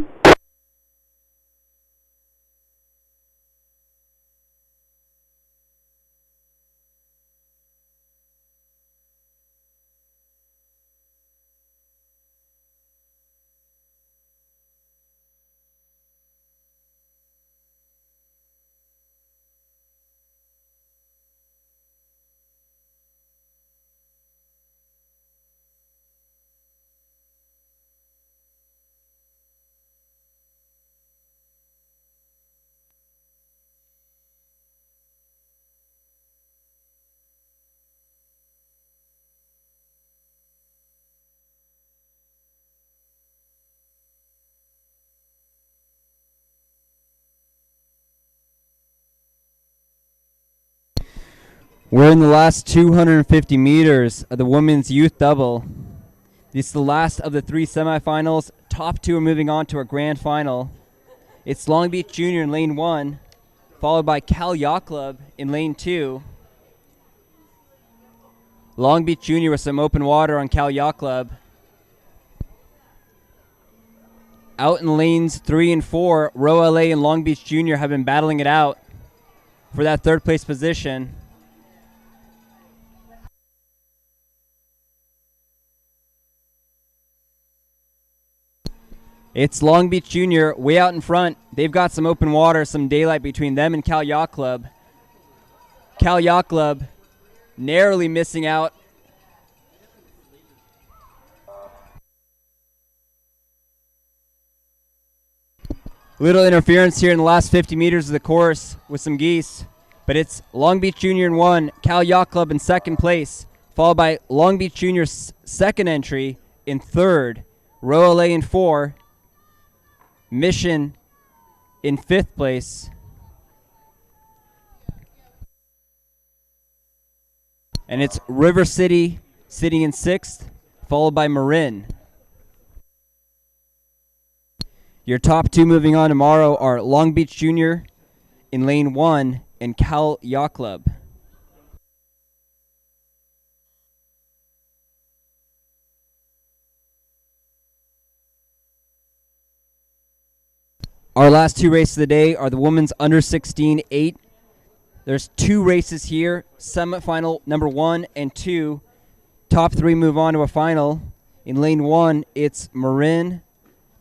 We're in the last 250 meters of the women's youth double. This is the last of the 3 semifinals. Top 2 are moving on to our grand final. It's Long Beach Junior in lane 1, followed by Cal Yacht Club in lane 2. Long Beach Junior with some open water on Cal Yacht Club. Out in lanes 3 and 4, Row LA and Long Beach Junior have been battling it out for that third place position. It's Long Beach Junior way out in front. They've got some open water, some daylight between them and Cal Yacht Club. Cal Yacht Club narrowly missing out. Little interference here in the last 50 meters of the course with some geese. But it's Long Beach Junior in 1, Cal Yacht Club in 2nd place, followed by Long Beach Junior's 2nd entry in 3rd, Row LA in 4, Mission in 5th place. And it's River City sitting in 6th, followed by Marin. Your top 2 moving on tomorrow are Long Beach Junior in lane 1 and Cal Yacht Club. Our last 2 races of the day are the women's under 16 8. There's 2 races here, semifinal number 1 and 2. Top 3 move on to a final. In lane 1, it's Marin,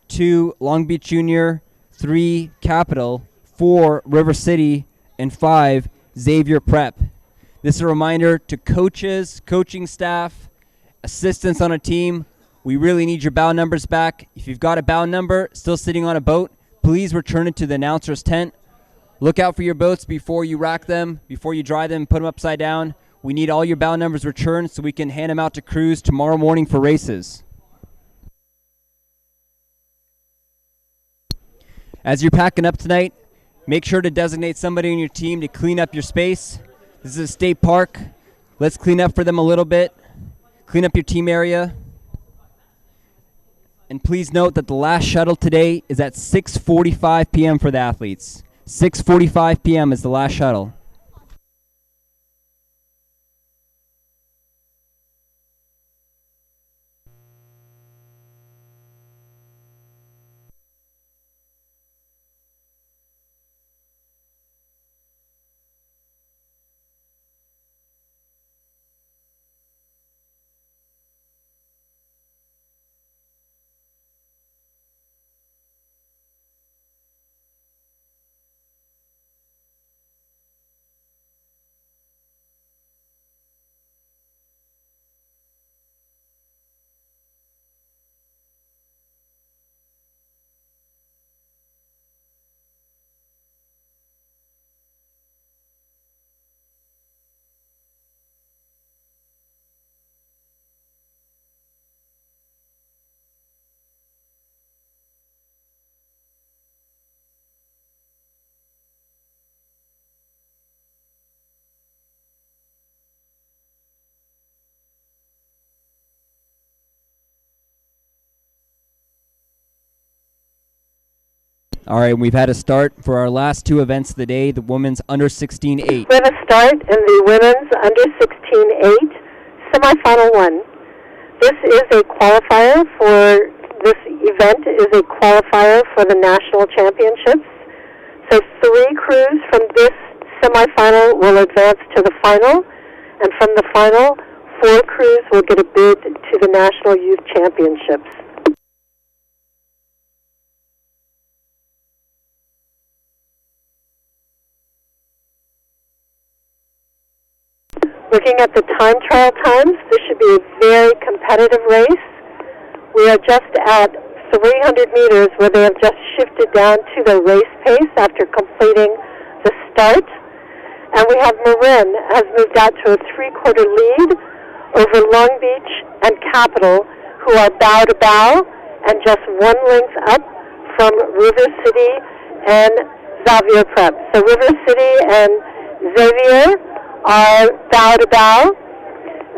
2 Long Beach Junior, 3 Capital, 4 River City, and 5 Xavier Prep. This is a reminder to coaches, coaching staff, assistants on a team. We really need your bow numbers back. If you've got a bow number still sitting on a boat, please return it to the announcer's tent. Look out for your boats before you rack them, before you dry them, put them upside down. We need all your bow numbers returned so we can hand them out to crews tomorrow morning for races. As you're packing up tonight, Make sure to designate somebody on your team to clean up your space. This is a state park. Let's clean up for them a little bit. Clean up your team area. And please note that the last shuttle today is at 6:45 p.m. for the athletes. 6:45 p.m. is the last shuttle. All right, we've had a start for our last two events of the day, the women's under 16-8. We have a start in the women's under 16-8 semifinal 1. This is a qualifier for, this event is a qualifier for the national championships. So 3 crews from this semifinal will advance to the final, and from the final, 4 crews will get a bid to the national youth championships. Looking at the time trial times, this should be a very competitive race. We are just at 300 meters where they have just shifted down to the race pace after completing the start. And we have Marin has moved out to a 3-quarter lead over Long Beach and Capital, who are bow to bow and just 1 length up from River City and Xavier Prep. So River City and Xavier are bow to bow.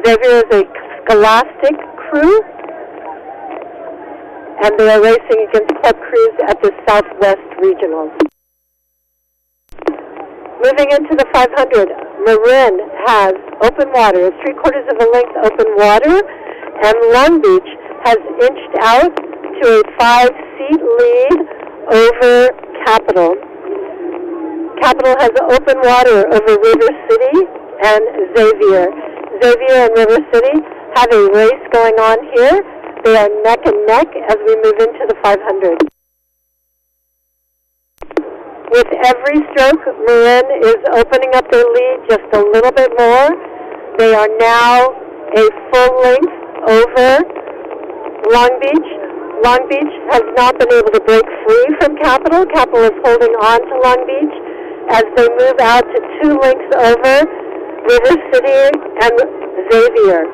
Xavier is a Scholastic crew, and they are racing against club crews at the Southwest Regionals. Moving into the 500, Marin has open water, 3/4 of a length open water, and Long Beach has inched out to a 5-seat lead over Capital. Capital has open water over River City and Xavier. Xavier and River City have a race going on here. They are neck and neck as we move into the 500. With every stroke, Marin is opening up their lead just a little bit more. They are now a full length over Long Beach. Long Beach has not been able to break free from Capital. Capital is holding on to Long Beach as they move out to 2 lengths over River City and Xavier.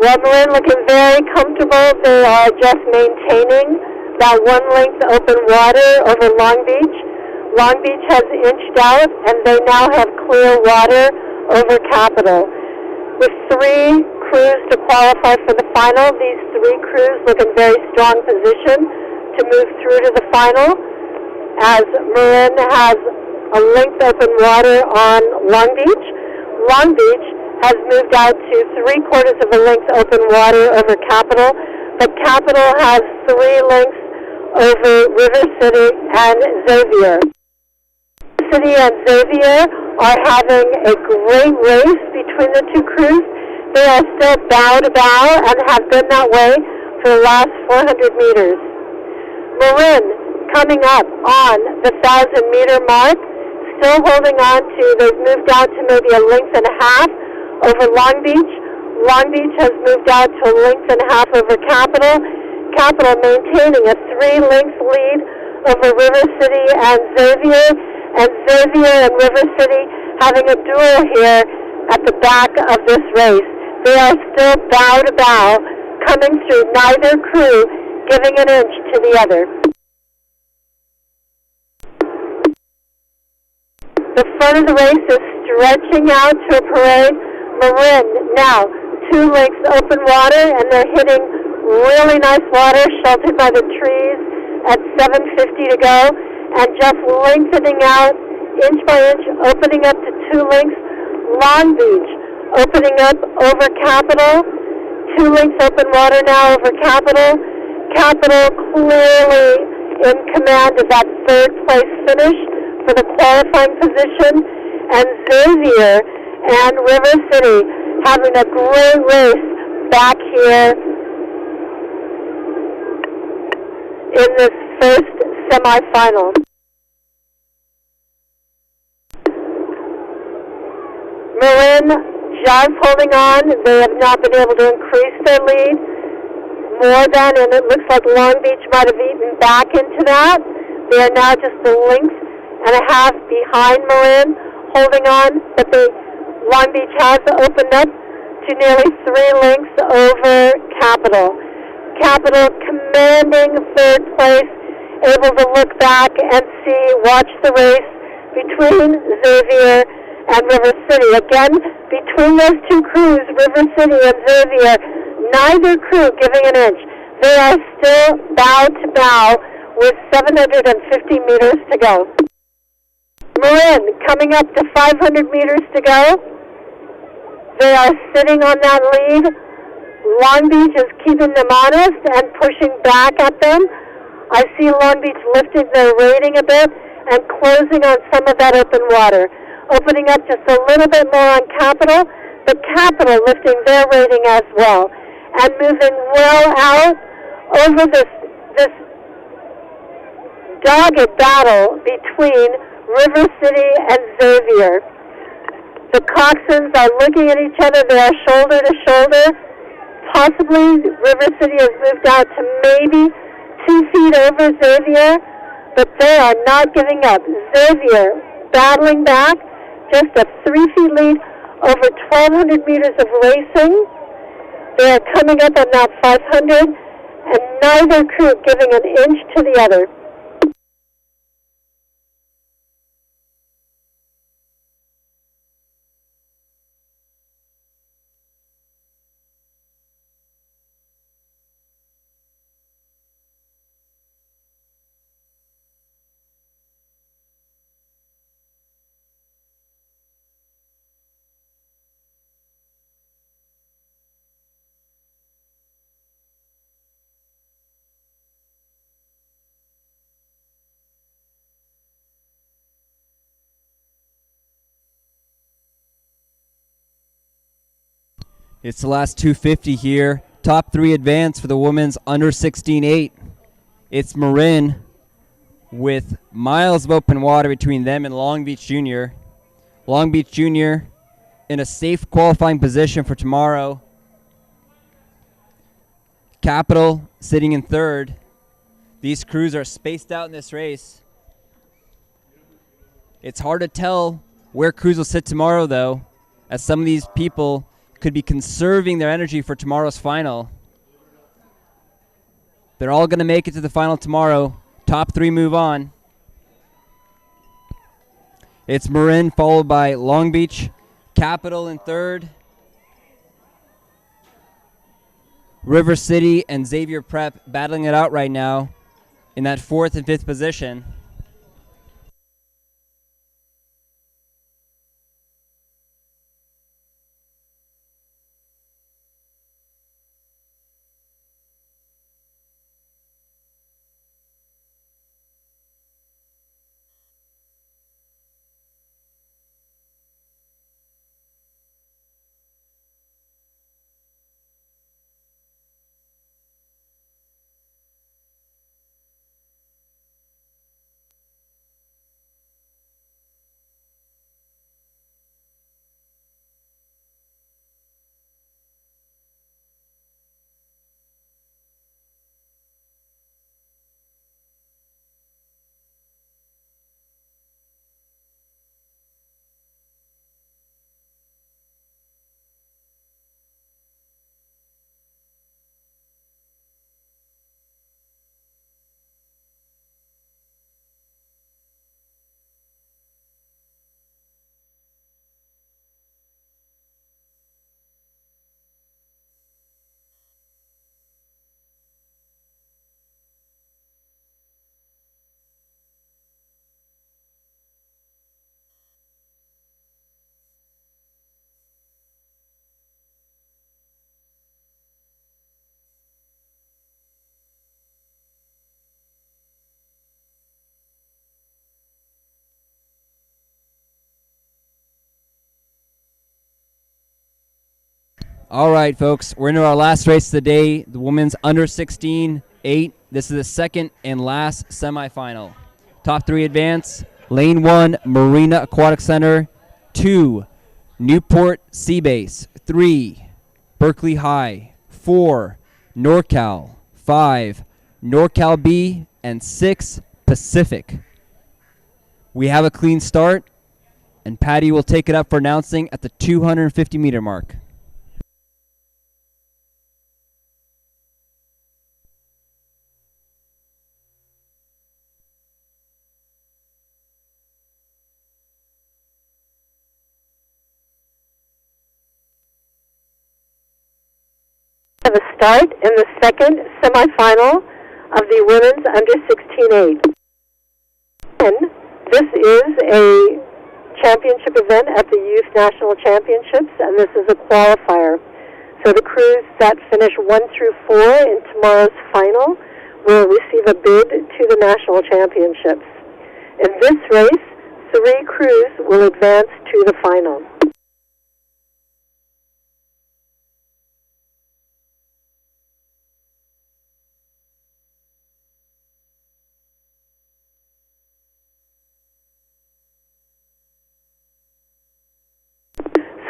Well, Marin looking very comfortable. They are just maintaining that 1 length open water over Long Beach. Long Beach has inched out, and they now have clear water over Capital. With 3 crews to qualify for the final, these 3 crews look in very strong position to move through to the final, as Marin has a length open water on Long Beach. Long Beach has moved out to 3/4 of a length open water over Capital, but Capital has 3 lengths over River City and Xavier. City and Xavier are having a great race between the 2 crews. They are still bow to bow and have been that way for the last 400 meters. Marin coming up on the 1,000-meter mark, still holding on to, they've moved out to maybe a length and a half over Long Beach. Long Beach has moved out to a length and a half over Capital. Capital maintaining a 3-length lead over River City and Xavier and River City having a duel here at the back of this race. They are still bow to bow, coming through, neither crew giving an inch to the other. The front of the race is stretching out to a parade. Marin now 2 lengths open water, and they're hitting really nice water sheltered by the trees at 7:50 to go, and just lengthening out inch by inch, opening up to 2 lengths. Long Beach opening up over Capitol, 2 lengths open water now over Capitol. Capitol clearly in command of that third place finish for the qualifying position, and Xavier and River City having a great race back here in this first semifinal. Marin just holding on. They have not been able to increase their lead more than, and it looks like Long Beach might have eaten back into that. They are now just a length and a half behind Marin, holding on, but Long Beach has opened up to nearly 3 lengths over Capitol. Capitol commanding third place, able to look back and watch the race between Xavier and River City. Again, between those two crews, River City and Xavier, neither crew giving an inch. They are still bow to bow with 750 meters to go. Marin coming up to 500 meters to go. They are sitting on that lead. Long Beach is keeping them honest and pushing back at them. I see Long Beach lifting their rating a bit and closing on some of that open water. Opening up just a little bit more on Capitol, but Capitol lifting their rating as well. And moving well out over this dogged battle between River City and Xavier. The coxswains are looking at each other. They are shoulder to shoulder. Possibly River City has moved out to maybe 2 feet over Xavier, but they are not giving up. Xavier battling back, just a 3 feet lead over 1,200 meters of racing. They are coming up on that 500, and neither crew giving an inch to the other. It's the last 250 here. Top 3 advance for the women's under 16.8. It's Marin with miles of open water between them and Long Beach Junior. Long Beach Junior in a safe qualifying position for tomorrow. Capitol sitting in third. These crews are spaced out in this race. It's hard to tell where crews will sit tomorrow, though, as some of these people could be conserving their energy for tomorrow's final. They're all going to make it to the final tomorrow. Top 3 move on. It's Marin followed by Long Beach, Capitol in third, River City and Xavier Prep battling it out right now in that 4th and 5th position. All right, folks, we're into our last race of the day, the women's under 16 8. This is the second and last semifinal. Top three advance. Lane 1, Marina Aquatic Center. 2, Newport Seabase. 3, Berkeley High. 4, NorCal. 5, NorCal B. And 6, Pacific. We have a clean start, and Patty will take it up for announcing at the 250-meter mark. Have a start in the second semifinal of the women's under 16-8. And this is a championship event at the Youth National Championships, and this is a qualifier. So the crews that finish 1 through 4 in tomorrow's final will receive a bid to the National Championships. In this race, 3 crews will advance to the final.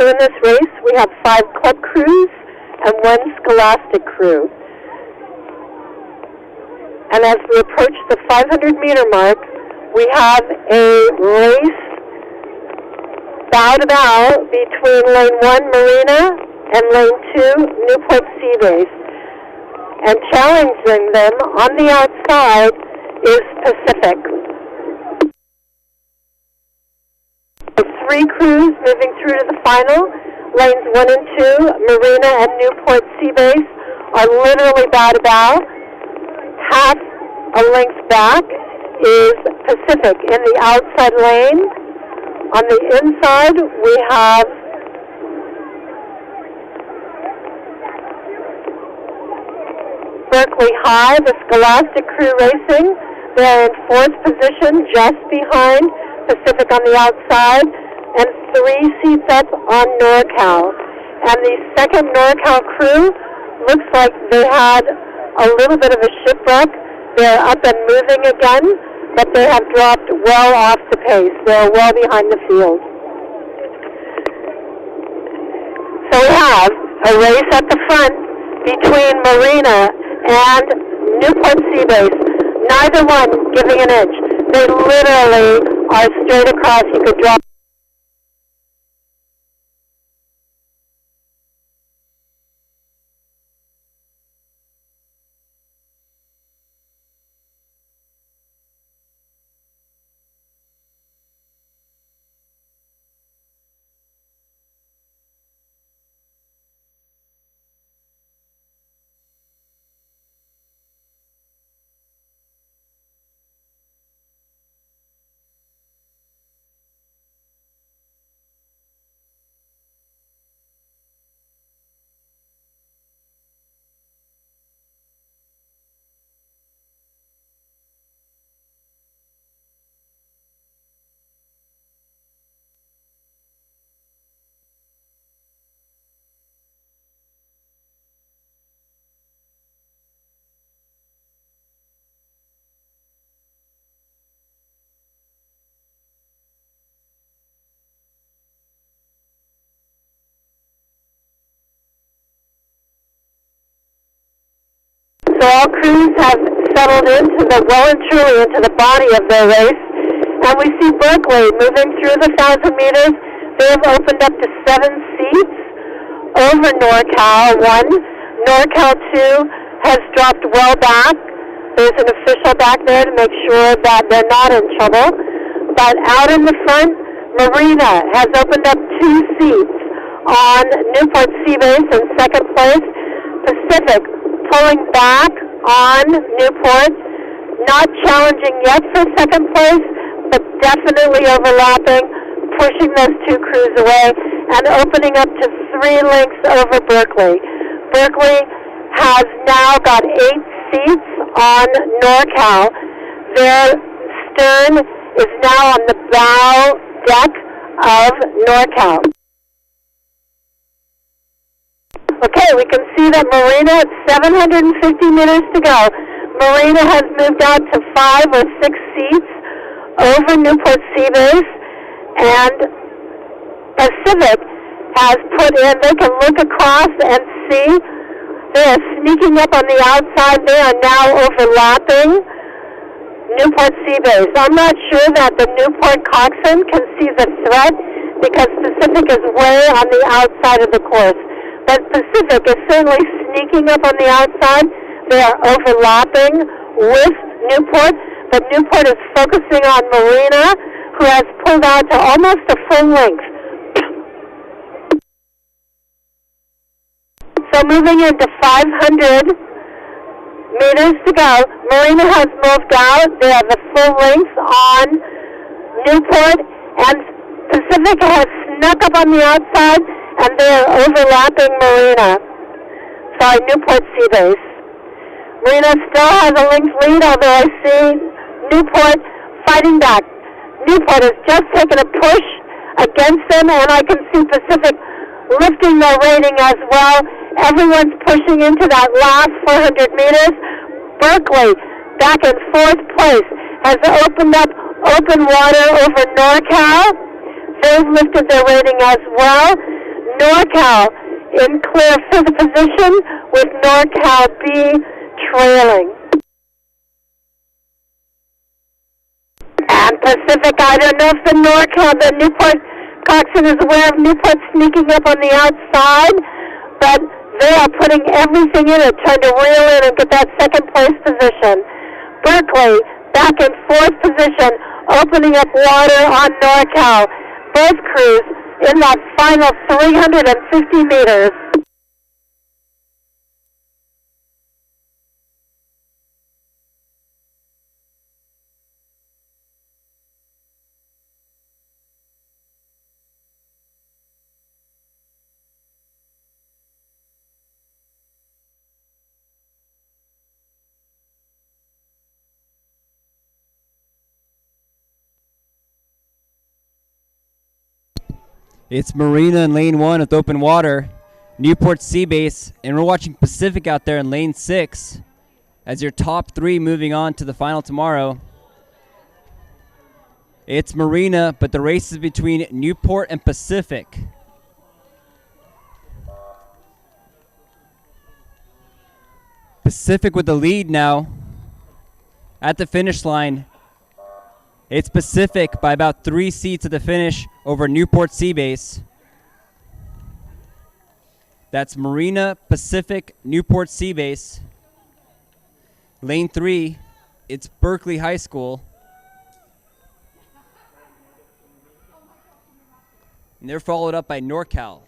So in this race, we have 5 club crews and 1 scholastic crew. And as we approach the 500-meter mark, we have a race bout between Lane 1, Marina, and Lane 2, Newport Seabase. And challenging them on the outside is Pacific. 3 crews moving through to the final. Lanes 1 and 2, Marina and Newport Seabase, are literally bow to bow. Half a length back is Pacific in the outside lane. On the inside, we have Berkeley High, the Scholastic crew racing. They're in 4th position, just behind Pacific on the outside, and 3 seats up on NorCal. And the second NorCal crew looks like they had a little bit of a shipwreck. They're up and moving again, but they have dropped well off the pace. They're well behind the field. So we have a race at the front between Marina and Newport Seabase. Neither one giving an inch. They literally are straight across. You could drop. So all crews have settled well and truly into the body of their race. And we see Berkeley moving through the 1,000 meters. They have opened up to 7 seats over NorCal 1. NorCal 2 has dropped well back. There's an official back there to make sure that they're not in trouble. But out in the front, Marina has opened up 2 seats on Newport Seabase in 2nd place. Pacific pulling back on Newport, not challenging yet for 2nd place, but definitely overlapping, pushing those 2 crews away, and opening up to 3 lengths over Berkeley. Berkeley has now got 8 seats on NorCal. Their stern is now on the bow deck of NorCal. Okay, we can see that Marina at 750 meters to go. Marina has moved out to 5 or 6 seats over Newport Seabase, and Pacific has put in, they can look across and see they are sneaking up on the outside. They are now overlapping Newport Seabase. I'm not sure that the Newport coxswain can see the threat because Pacific is way on the outside of the course. But Pacific is certainly sneaking up on the outside. They are overlapping with Newport, but Newport is focusing on Marina, who has pulled out to almost a full length. So moving into 500 meters to go, Marina has moved out. They have the full length on Newport, and Pacific has snuck up on the outside, and they are overlapping Marina. Sorry, Newport Seabase. Marina still has a length lead, although I see Newport fighting back. Newport has just taken a push against them, and I can see Pacific lifting their rating as well. Everyone's pushing into that last 400 meters. Berkeley, back in 4th place, has opened up open water over NorCal. They've lifted their rating as well. NorCal in clear 5th position with NorCal B trailing. And Pacific, I don't know if the Newport coxswain is aware of Newport sneaking up on the outside, but they are putting everything in it, trying to reel in and get that 2nd place position. Berkeley, back in 4th position, opening up water on NorCal. Both crews in that final 350 meters. It's Marina in lane 1 with open water, Newport Seabase, and we're watching Pacific out there in lane 6 as your top 3 moving on to the final tomorrow. It's Marina, but the race is between Newport and Pacific. Pacific with the lead now at the finish line. It's Pacific by about 3 seats at the finish over Newport Seabase. That's Marina, Pacific, Newport Seabase. Lane 3, it's Berkeley High School. And they're followed up by NorCal.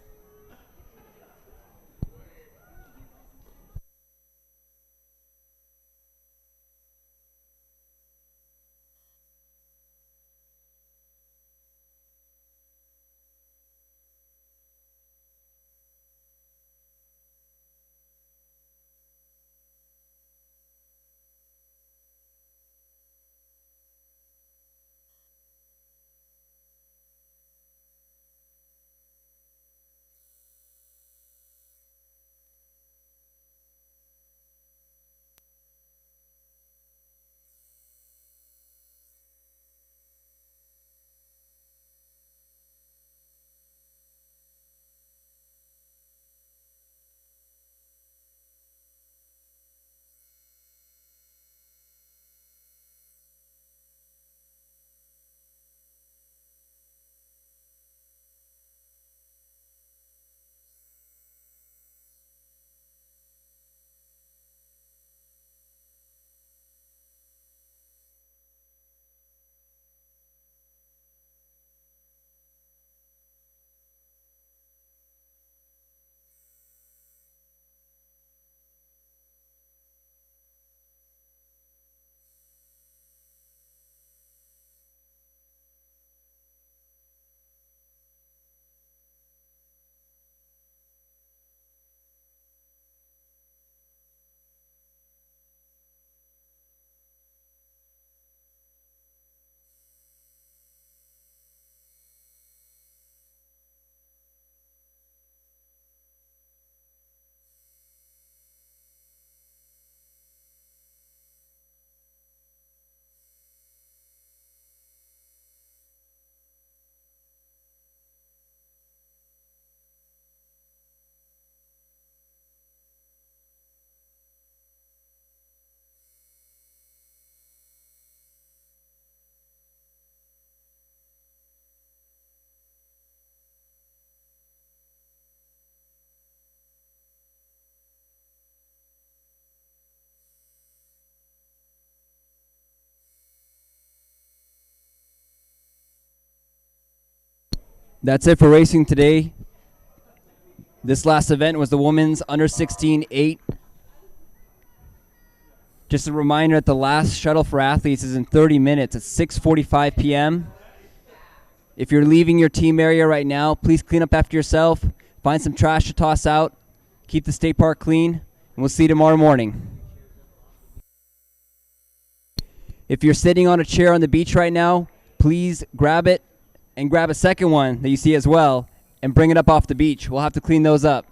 That's it for racing today. This last event was the women's under 16 8. Just a reminder that the last shuttle for athletes is in 30 minutes at 6:45 p.m. If you're leaving your team area right now, please clean up after yourself. Find some trash to toss out. Keep the state park clean, and we'll see you tomorrow morning. If you're sitting on a chair on the beach right now, please grab it and grab a second one that you see as well and bring it up off the beach. We'll have to clean those up.